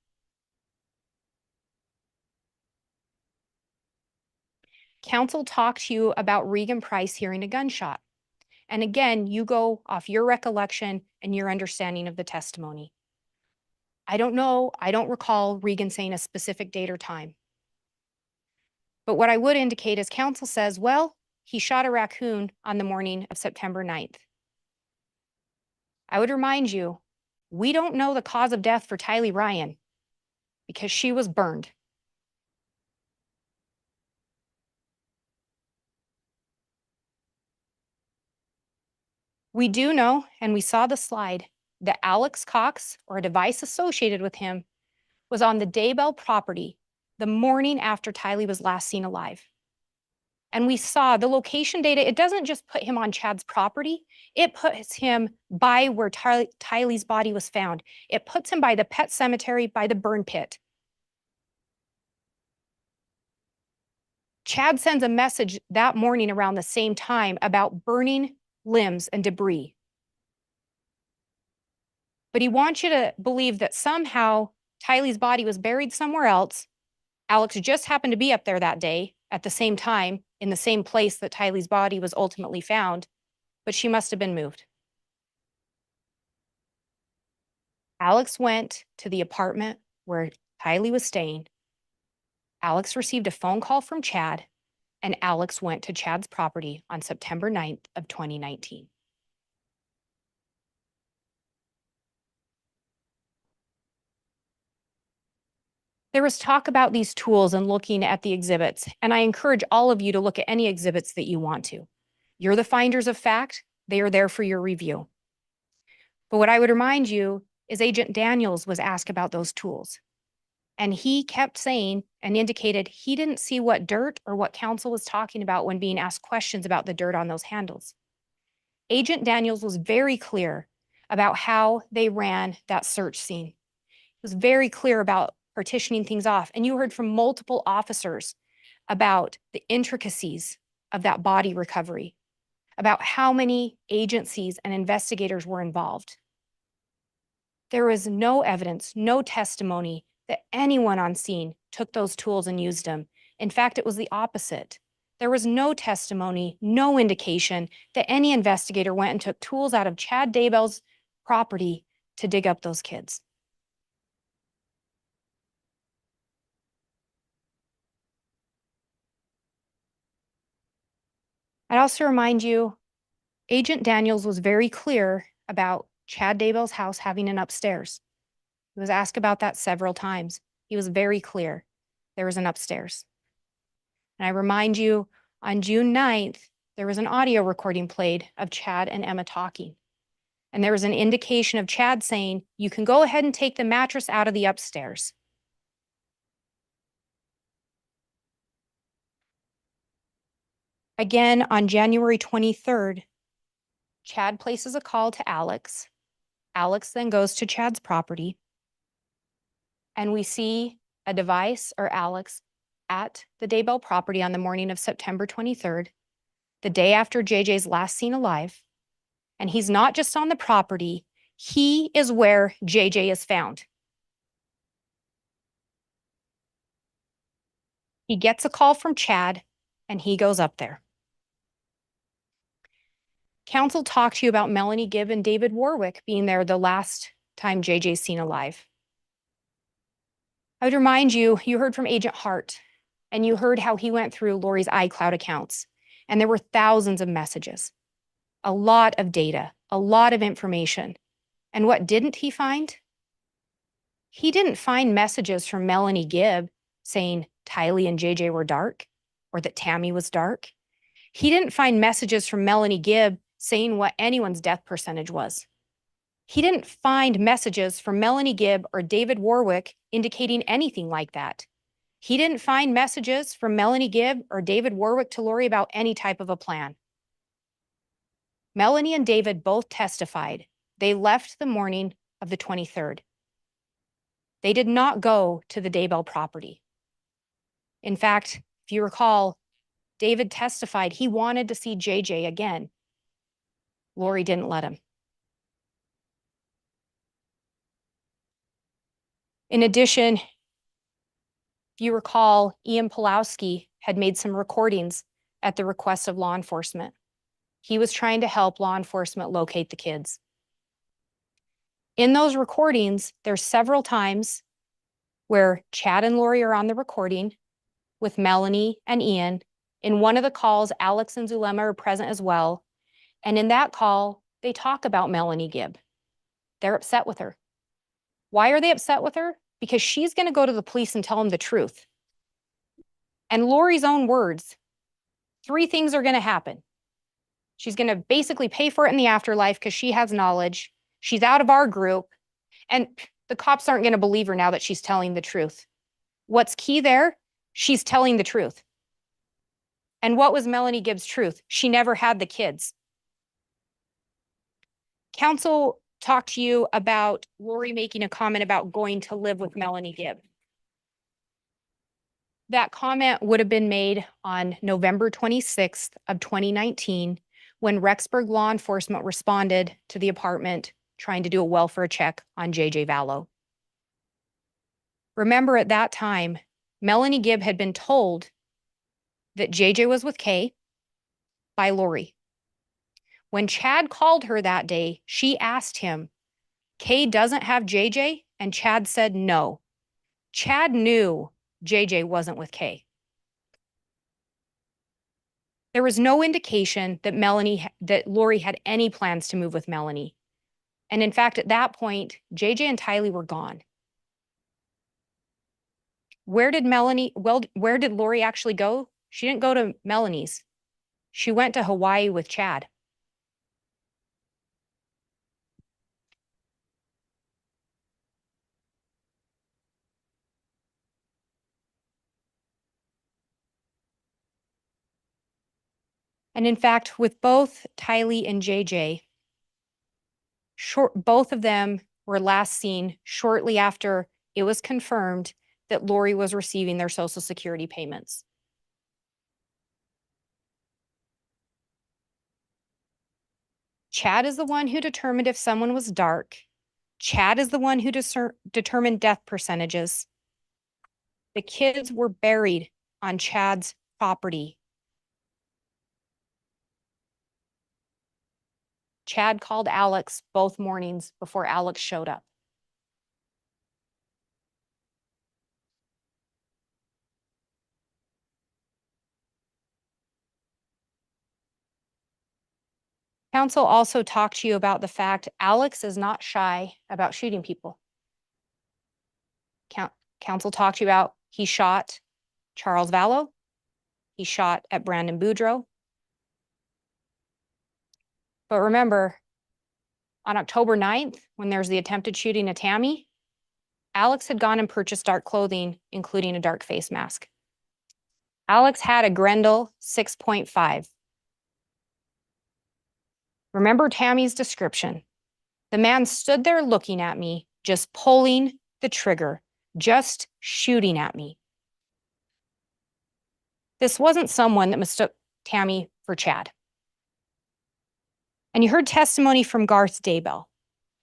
Counsel talked to you about Regan Price hearing a gunshot. And again, you go off your recollection and your understanding of the testimony. I don't know, I don't recall Regan saying a specific date or time. But what I would indicate is counsel says, well, he shot a raccoon on the morning of September 9th. I would remind you, we don't know the cause of death for Tylee Ryan because she was burned. We do know, and we saw the slide, that Alex Cox, or a device associated with him, was on the Daybell property the morning after Tylee was last seen alive. And we saw the location data, it doesn't just put him on Chad's property, it puts him by where Tylee's body was found. It puts him by the pet cemetery, by the burn pit. Chad sends a message that morning around the same time about burning limbs and debris. But he wants you to believe that somehow Tylee's body was buried somewhere else. Alex just happened to be up there that day at the same time in the same place that Tylee's body was ultimately found, but she must have been moved. Alex went to the apartment where Tylee was staying. Alex received a phone call from Chad, and Alex went to Chad's property on September 9th of 2019. There was talk about these tools and looking at the exhibits, and I encourage all of you to look at any exhibits that you want to. You're the finders of fact. They are there for your review. But what I would remind you is Agent Daniels was asked about those tools. And he kept saying and indicated he didn't see what dirt or what counsel was talking about when being asked questions about the dirt on those handles. Agent Daniels was very clear about how they ran that search scene. He was very clear about partitioning things off. And you heard from multiple officers about the intricacies of that body recovery, about how many agencies and investigators were involved. There was no evidence, no testimony that anyone on scene took those tools and used them. In fact, it was the opposite. There was no testimony, no indication that any investigator went and took tools out of Chad Daybell's property to dig up those kids. I'd also remind you, Agent Daniels was very clear about Chad Daybell's house having an upstairs. He was asked about that several times. He was very clear. There was an upstairs. And I remind you, on June 9th, there was an audio recording played of Chad and Emma talking. And there was an indication of Chad saying, you can go ahead and take the mattress out of the upstairs. Again, on January 23rd, Chad places a call to Alex. Alex then goes to Chad's property. And we see a device or Alex at the Daybell property on the morning of September 23rd, the day after JJ's last seen alive. And he's not just on the property, he is where JJ is found. He gets a call from Chad and he goes up there. Counsel talked to you about Melanie Gibb and David Warwick being there the last time JJ's seen alive. I would remind you, you heard from Agent Hart, and you heard how he went through Lori's iCloud accounts, and there were thousands of messages, a lot of data, a lot of information. And what didn't he find? He didn't find messages from Melanie Gibb saying Tylee and JJ were dark or that Tammy was dark. He didn't find messages from Melanie Gibb saying what anyone's death percentage was. He didn't find messages from Melanie Gibb or David Warwick indicating anything like that. He didn't find messages from Melanie Gibb or David Warwick to Lori about any type of a plan. Melanie and David both testified. They left the morning of the 23rd. They did not go to the Daybell property. In fact, if you recall, David testified he wanted to see JJ again. Lori didn't let him. In addition, if you recall, Ian Pulowski had made some recordings at the request of law enforcement. He was trying to help law enforcement locate the kids. In those recordings, there's several times where Chad and Lori are on the recording with Melanie and Ian. In one of the calls, Alex and Zulema are present as well. And in that call, they talk about Melanie Gibb. They're upset with her. Why are they upset with her? Because she's going to go to the police and tell them the truth. And Lori's own words, 3 things are going to happen. She's going to basically pay for it in the afterlife because she has knowledge. She's out of our group. And the cops aren't going to believe her now that she's telling the truth. What's key there? She's telling the truth. And what was Melanie Gibb's truth? She never had the kids. Counsel talked to you about Lori making a comment about going to live with Melanie Gibb. That comment would have been made on November 26th of 2019 when Rexburg law enforcement responded to the apartment trying to do a welfare check on JJ Vallow. Remember, at that time, Melanie Gibb had been told that JJ was with Kay by Lori. When Chad called her that day, she asked him, Kay doesn't have JJ? And Chad said no. Chad knew JJ wasn't with Kay. There was no indication that Lori had any plans to move with Melanie. And in fact, at that point, JJ and Tylee were gone. Where did Lori actually go? She didn't go to Melanie's. She went to Hawaii with Chad. And in fact, with both Tylee and JJ, both of them were last seen shortly after it was confirmed that Lori was receiving their Social Security payments. Chad is the one who determined if someone was dark. Chad is the one who determined death percentages. The kids were buried on Chad's property. Chad called Alex both mornings before Alex showed up. Counsel also talked to you about the fact Alex is not shy about shooting people. Counsel talked to you about he shot Charles Vallow. He shot at Brandon Boudreaux. But remember, on October 9th, when there's the attempted shooting of Tammy, Alex had gone and purchased dark clothing, including a dark face mask. Alex had a Grendel 6.5. Remember Tammy's description. The man stood there looking at me, just pulling the trigger, just shooting at me. This wasn't someone that mistook Tammy for Chad. And you heard testimony from Garth Daybell.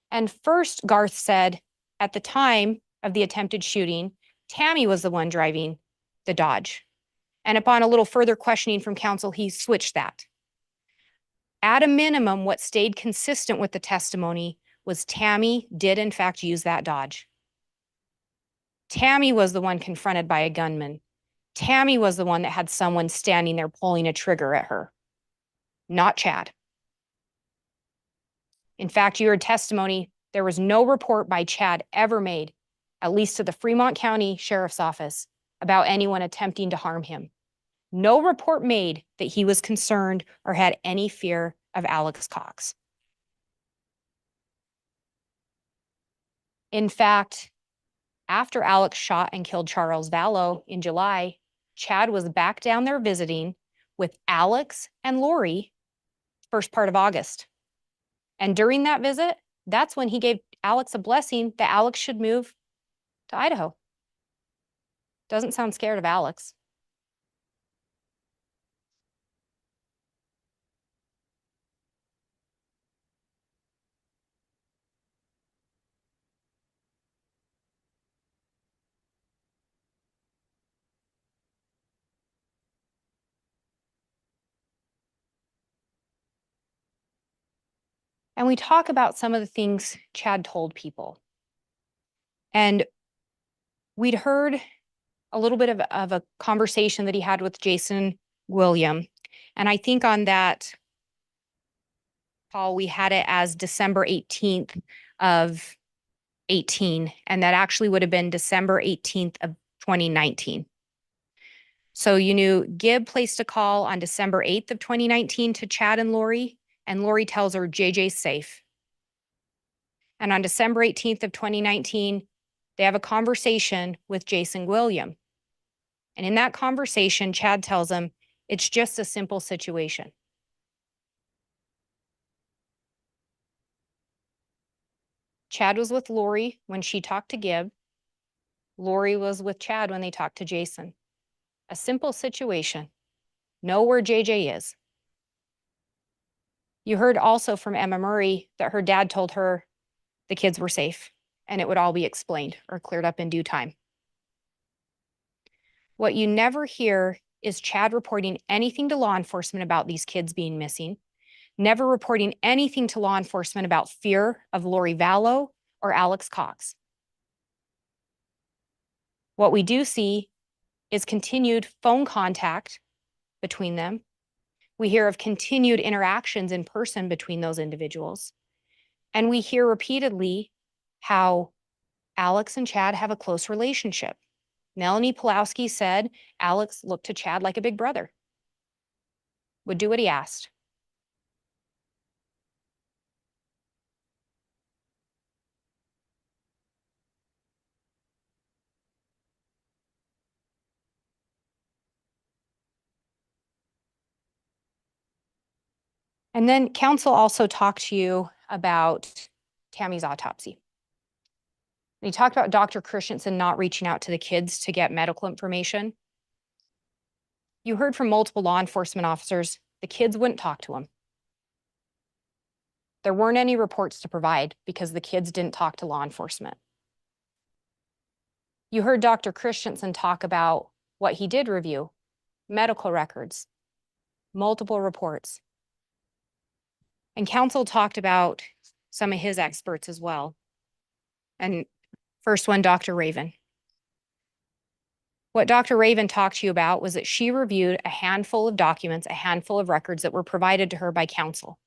And first, Garth said at the time of the attempted shooting, Tammy was the one driving the Dodge. And upon a little further questioning from counsel, he switched that. At a minimum, what stayed consistent with the testimony was Tammy did in fact use that Dodge. Tammy was the one confronted by a gunman. Tammy was the one that had someone standing there pulling a trigger at her, not Chad. In fact, you heard testimony, there was no report by Chad ever made, at least to the Fremont County Sheriff's Office, about anyone attempting to harm him. No report made that he was concerned or had any fear of Alex Cox. In fact, after Alex shot and killed Charles Vallow in July, Chad was back down there visiting with Alex and Lori first part of August. And during that visit, that's when he gave Alex a blessing that Alex should move to Idaho. Doesn't sound scared of Alex. And we talk about some of the things Chad told people. And we'd heard a little bit of a conversation that he had with Jason William. And I think on that call, we had it as December 18th of 18. And that actually would have been December 18th of 2019. So you knew Gibb placed a call on December 8th of 2019 to Chad and Lori tells her JJ's safe. And on December 18th of 2019, they have a conversation with Jason William. And in that conversation, Chad tells him, it's just a simple situation. Chad was with Lori when she talked to Gibb. Lori was with Chad when they talked to Jason. A simple situation. Know where JJ is. You heard also from Emma Murray that her dad told her the kids were safe and it would all be explained or cleared up in due time. What you never hear is Chad reporting anything to law enforcement about these kids being missing, never reporting anything to law enforcement about fear of Lori Vallow or Alex Cox. What we do see is continued phone contact between them. We hear of continued interactions in person between those individuals. And we hear repeatedly how Alex and Chad have a close relationship. Melanie Pulowski said Alex looked to Chad like a big brother, would do what he asked. And then counsel also talked to you about Tammy's autopsy. He talked about Dr. Christensen not reaching out to the kids to get medical information. You heard from multiple law enforcement officers, the kids wouldn't talk to him. There weren't any reports to provide because the kids didn't talk to law enforcement. You heard Dr. Christensen talk about what he did review, medical records, multiple reports. And counsel talked about some of his experts as well. And first one, Dr. Raven. What Dr. Raven talked to you about was that she reviewed a handful of documents, a handful of records that were provided to her by counsel.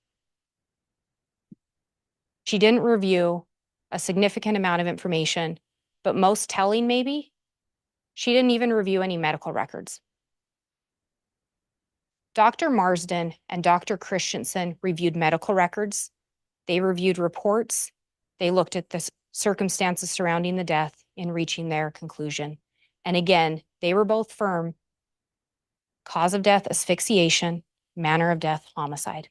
She didn't review a significant amount of information, but most telling maybe, she didn't even review any medical records. Dr. Marsden and Dr. Christensen reviewed medical records. They reviewed reports. They looked at the circumstances surrounding the death in reaching their conclusion. And again, they were both firm. Cause of death, asphyxiation, manner of death, homicide.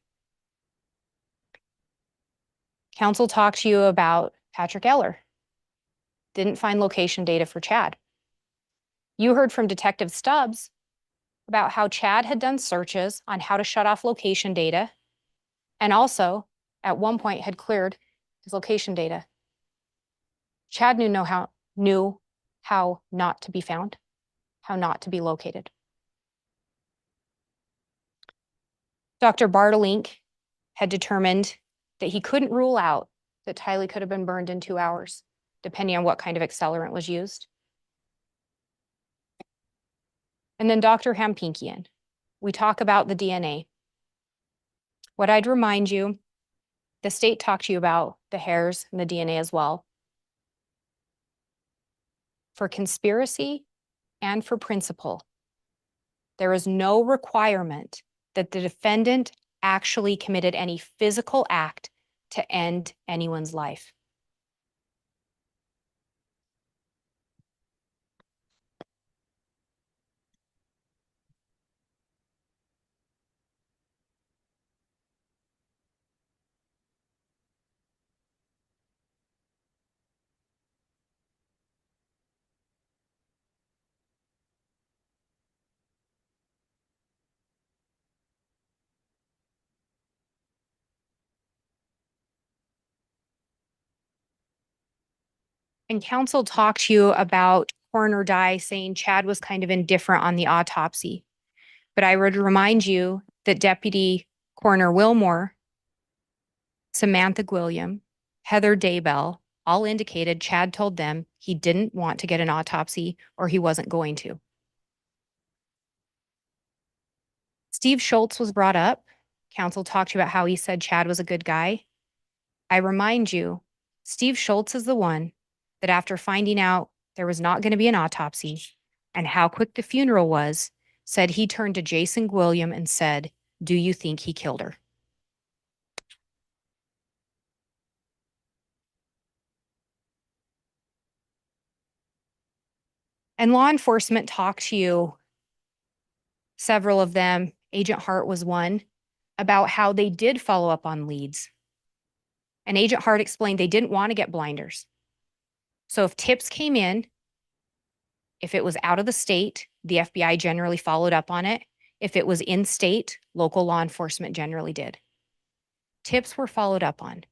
Counsel talked to you about Patrick Eller. Didn't find location data for Chad. You heard from Detective Stubbs about how Chad had done searches on how to shut off location data and also at one point had cleared his location data. Chad knew how not to be found, how not to be located. Dr. Bartelink had determined that he couldn't rule out that Tylee could have been burned in 2 hours, depending on what kind of accelerant was used. And then Dr. Hampinkian, we talk about the DNA. What I'd remind you, the state talked to you about the hairs and the DNA as well. For conspiracy and for principle, there is no requirement that the defendant actually committed any physical act to end anyone's life. And counsel talked to you about coroner Dye saying Chad was kind of indifferent on the autopsy. But I would remind you that Deputy Coroner Wilmore, Samantha Gwilliam, Heather Daybell all indicated Chad told them he didn't want to get an autopsy or he wasn't going to. Steve Schultz was brought up. Counsel talked to you about how he said Chad was a good guy. I remind you, Steve Schultz is the one that after finding out there was not going to be an autopsy and how quick the funeral was, said he turned to Jason Gwilliam and said, "Do you think he killed her?" And law enforcement talked to you, several of them, Agent Hart was one, about how they did follow up on leads. And Agent Hart explained they didn't want to get blinders. So if tips came in, if it was out of the state, the FBI generally followed up on it. If it was in state, local law enforcement generally did. Tips were followed up on.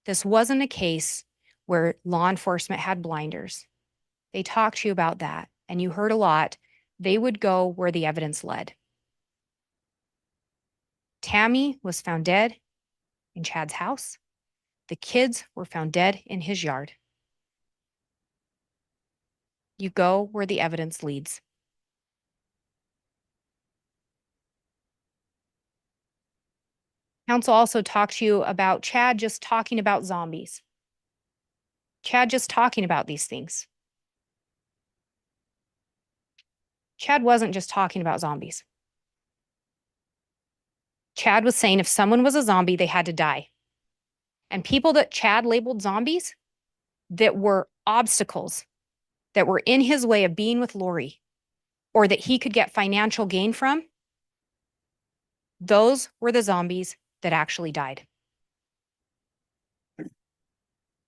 This wasn't a case where law enforcement had blinders. They talked to you about that, and you heard a lot. They would go where the evidence led. Tammy was found dead in Chad's house. The kids were found dead in his yard. You go where the evidence leads. Counsel also talked to you about Chad just talking about zombies. Chad just talking about these things. Chad wasn't just talking about zombies. Chad was saying if someone was a zombie, they had to die. And people that Chad labeled zombies that were obstacles that were in his way of being with Lori or that he could get financial gain from, those were the zombies that actually died.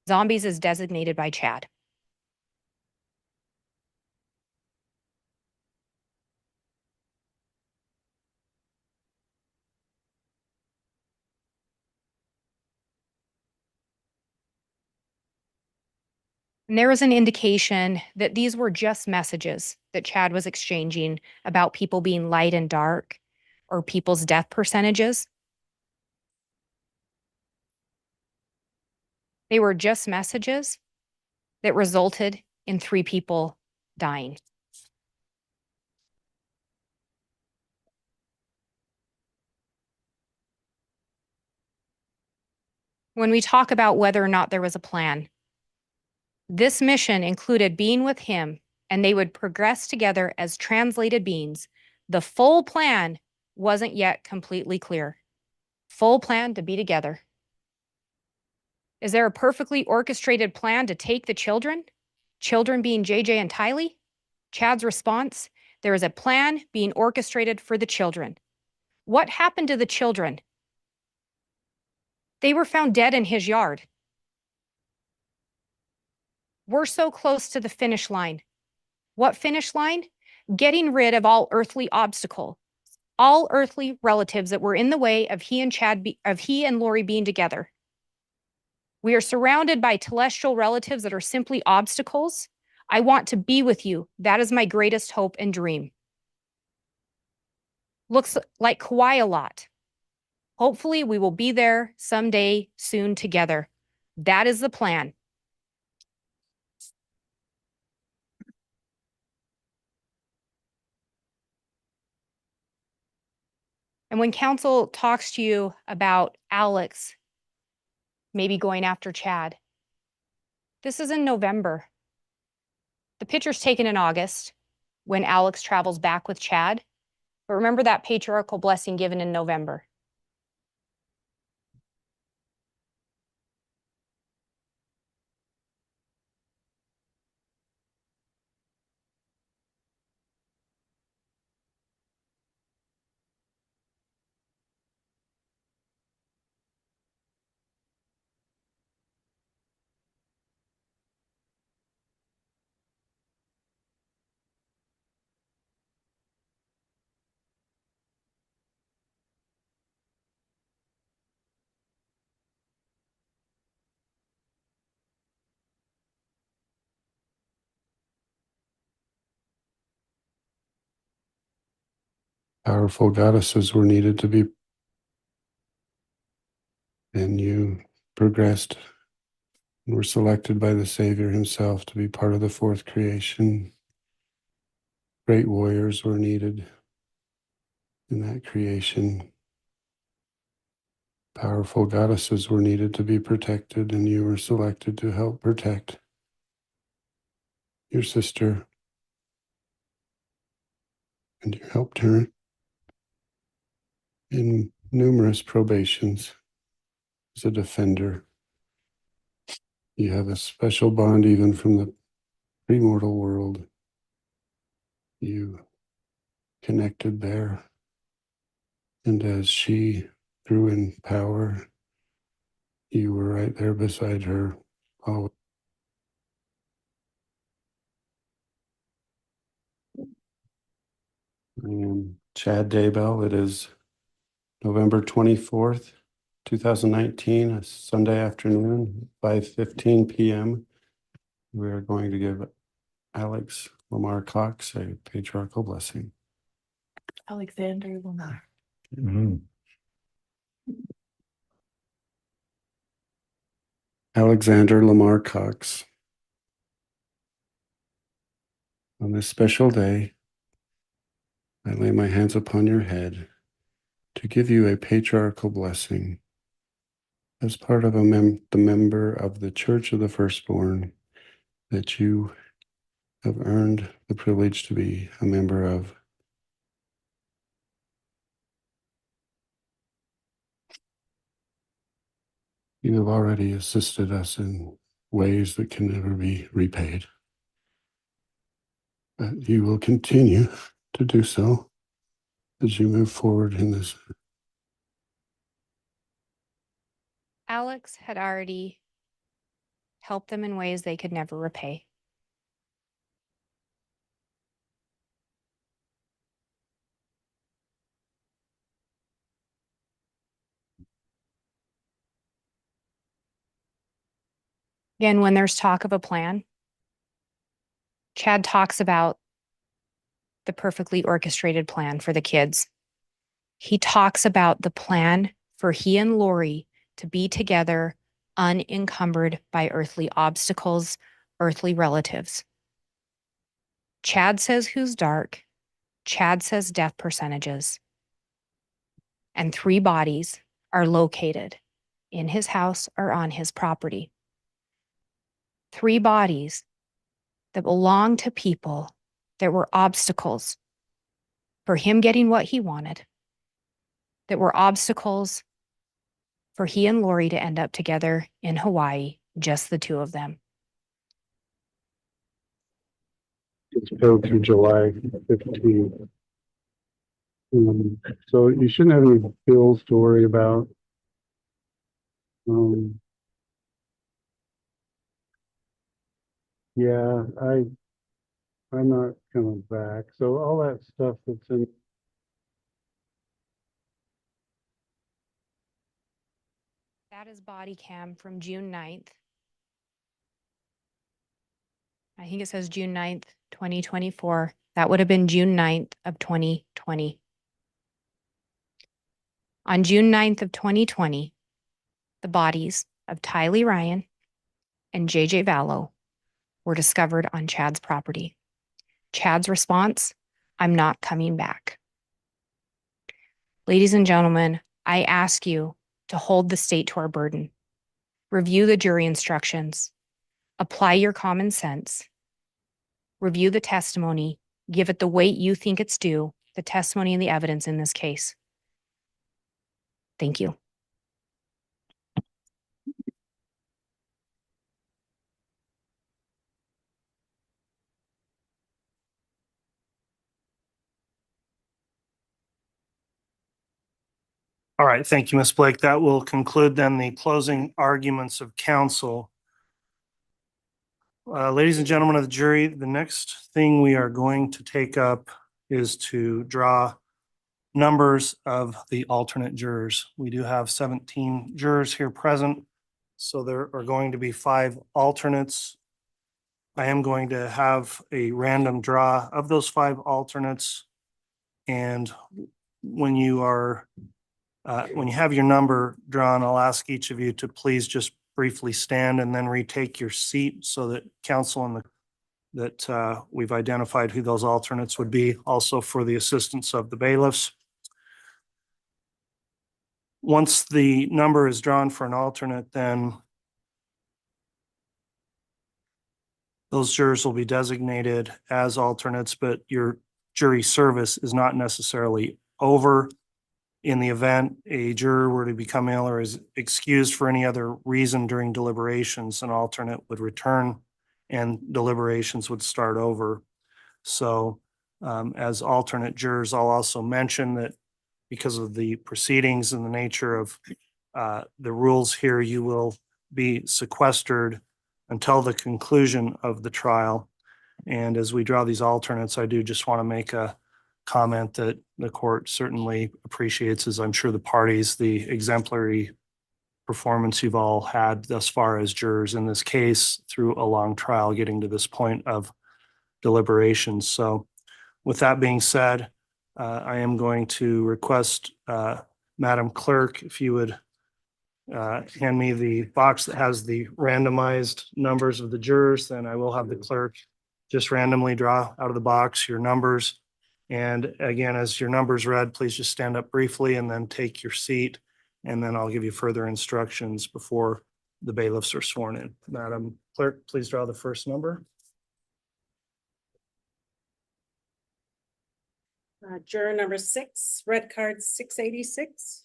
Zombies is designated by Chad. And there was an indication that these were just messages that Chad was exchanging about people being light and dark or people's death percentages. They were just messages that resulted in 3 people dying. When we talk about whether or not there was a plan, this mission included being with him and they would progress together as translated beings. The full plan wasn't yet completely clear. Full plan to be together. Is there a perfectly orchestrated plan to take the children? Children being JJ and Tylee? Chad's response, there is a plan being orchestrated for the children. What happened to the children? They were found dead in his yard. We're so close to the finish line. What finish line? Getting rid of all earthly obstacle, all earthly relatives that were in the way of he and Lori being together. We are surrounded by celestial relatives that are simply obstacles. I want to be with you. That is my greatest hope and dream. Looks like Kauai a lot. Hopefully we will be there someday soon together. That is the plan. And when council talks to you about Alex maybe going after Chad, this is in November. The picture's taken in August when Alex travels back with Chad. But remember that patriarchal blessing given in November. Powerful goddesses were needed to be, and you progressed and were selected by the Savior himself to be part of the 4th creation. Great warriors were needed in that creation. Powerful goddesses were needed to be protected, and you were selected to help protect your sister. And you helped her in numerous probations as a defender. You have a special bond even from the premortal world. You connected there. And as she grew in power, you were right there beside her. Always. I am Chad Daybell. It is November 24th, 2019, a Sunday afternoon, 5:15 p.m. We are going to give Alex Lamar Cox a patriarchal blessing. Alexander Lamar. Alexander Lamar Cox. On this special day, I lay my hands upon your head to give you a patriarchal blessing as part of the member of the Church of the Firstborn, that you have earned the privilege to be a member of. You have already assisted us in ways that can never be repaid. But you will continue to do so as you move forward in this. Alex had already helped them in ways they could never repay. Again, when there's talk of a plan, Chad talks about the perfectly orchestrated plan for the kids. He talks about the plan for he and Lori to be together unencumbered by earthly obstacles, earthly relatives. Chad says who's dark. Chad says death percentages. And 3 bodies are located in his house or on his property. 3 bodies that belong to people that were obstacles for him getting what he wanted, that were obstacles for he and Lori to end up together in Hawaii, just the 2 of them. It's go through July 15th. So you shouldn't have any bills to worry about. Yeah, I'm not coming back. So all that stuff that's in. That is body cam from June 9th. I think it says June 9th, 2024. That would have been June 9th of 2020. On June 9th of 2020, the bodies of Tylee Ryan and JJ Vallow were discovered on Chad's property. Chad's response, I'm not coming back. Ladies and gentlemen, I ask you to hold the state to our burden. Review the jury instructions. Apply your common sense. Review the testimony. Give it the weight you think it's due, the testimony and the evidence in this case. Thank you. All right, thank you, Ms. Blake. That will conclude then the closing arguments of counsel. Ladies and gentlemen of the jury, the next thing we are going to take up is to draw numbers of the alternate jurors. We do have 17 jurors here present, so there are going to be 5 alternates. I am going to have a random draw of those 5 alternates. And when you have your number drawn, I'll ask each of you to please just briefly stand and then retake your seat so that counsel and that we've identified who those alternates would be, also for the assistance of the bailiffs. Once the number is drawn for an alternate, then those jurors will be designated as alternates, but your jury service is not necessarily over. In the event a juror were to become ill or is excused for any other reason during deliberations, an alternate would return and deliberations would start over. So as alternate jurors, I'll also mention that because of the proceedings and the nature of the rules here, you will be sequestered until the conclusion of the trial. And as we draw these alternates, I do just want to make a comment that the court certainly appreciates, as I'm sure the parties, the exemplary performance you've all had thus far as jurors in this case through a long trial getting to this point of deliberations. So with that being said, I am going to request Madam Clerk, if you would hand me the box that has the randomized numbers of the jurors, then I will have the clerk just randomly draw out of the box your numbers. And again, as your numbers read, please just stand up briefly and then take your seat. And then I'll give you further instructions before the bailiffs are sworn in. Madam Clerk, please draw the first number. Juror number 6, red card 686.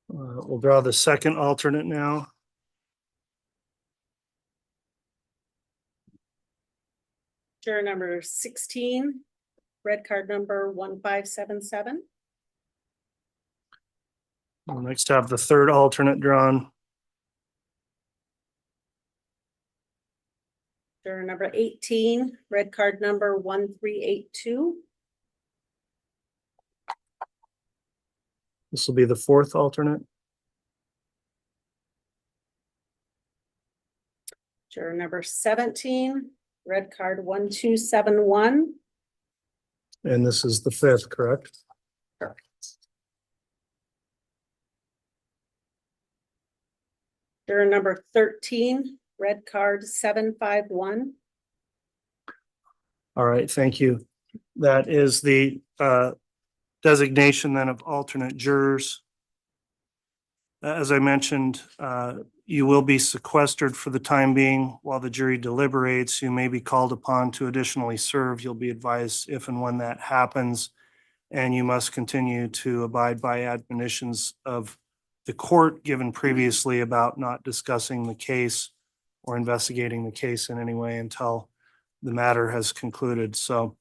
We'll draw the second alternate now. Juror number 16, red card number 1577. We'll next have the third alternate drawn. Juror number 18, red card number 1382. This will be the fourth alternate. Juror number 17, red card 1271. And this is the fifth, correct? Juror number 13, red card 751. All right, thank you. That is the designation then of alternate jurors. As I mentioned, you will be sequestered for the time being while the jury deliberates. You may be called upon to additionally serve. You'll be advised if and when that happens. And you must continue to abide by admonitions of the court given previously about not discussing the case or investigating the case in any way until the matter has concluded. So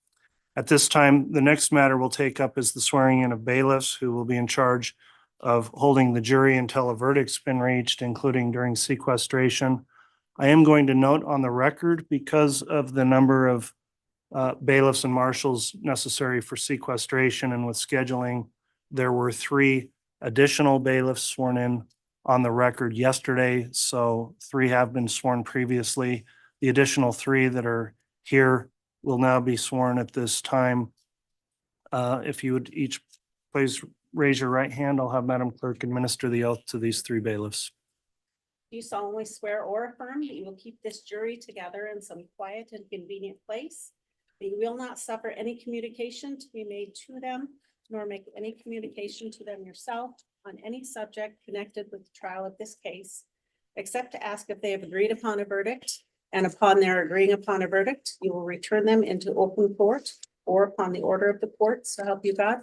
at this time, the next matter we'll take up is the swearing in of bailiffs who will be in charge of holding the jury until a verdict's been reached, including during sequestration. I am going to note on the record, because of the number of bailiffs and marshals necessary for sequestration and with scheduling, there were 3 additional bailiffs sworn in on the record yesterday. So 3 have been sworn previously. The additional 3 that are here will now be sworn at this time. If you would each please raise your right hand, I'll have Madam Clerk administer the oath to these 3 bailiffs. Do you solemnly swear or affirm that you will keep this jury together in some quiet and convenient place? That you will not suffer any communication to be made to them, nor make any communication to them yourself on any subject connected with the trial of this case, except to ask if they have agreed upon a verdict, and upon their agreeing upon a verdict, you will return them into open court or upon the order of the court, so help you God.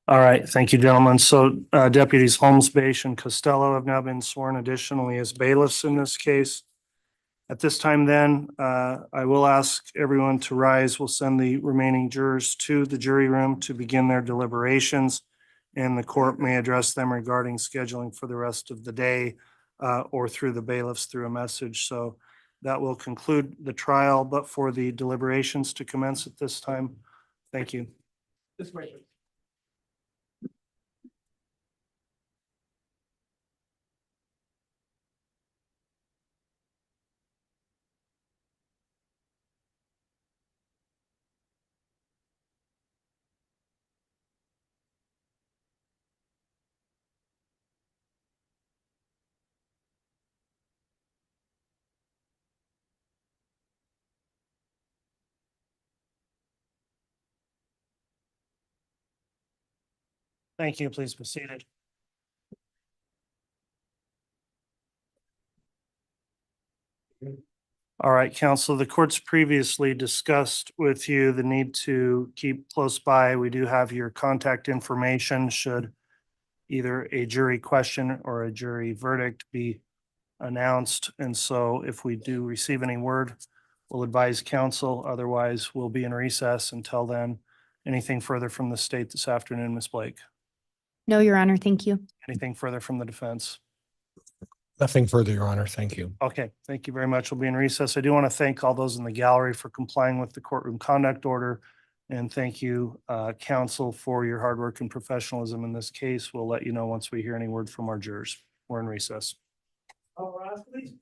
All right, thank you, gentlemen. So Deputies Holmesbash and Costello have now been sworn additionally as bailiffs in this case. At this time then, I will ask everyone to rise. We'll send the remaining jurors to the jury room to begin their deliberations, and the court may address them regarding scheduling for the rest of the day or through the bailiffs through a message. So that will conclude the trial, but for the deliberations to commence at this time. Thank you. This way. Thank you. Please be seated. All right, counsel, the court's previously discussed with you the need to keep close by. We do have your contact information should either a jury question or a jury verdict be announced. And so if we do receive any word, we'll advise counsel. Otherwise, we'll be in recess until then. Anything further from the state this afternoon, Ms. Blake? No, Your Honor, thank you. Anything further from the defense? Nothing further, Your Honor. Thank you. Okay, thank you very much. We'll be in recess. I do want to thank all those in the gallery for complying with the courtroom conduct order. And thank you, counsel, for your hard work and professionalism in this case. We'll let you know once we hear any word from our jurors. We're in recess. All right, please.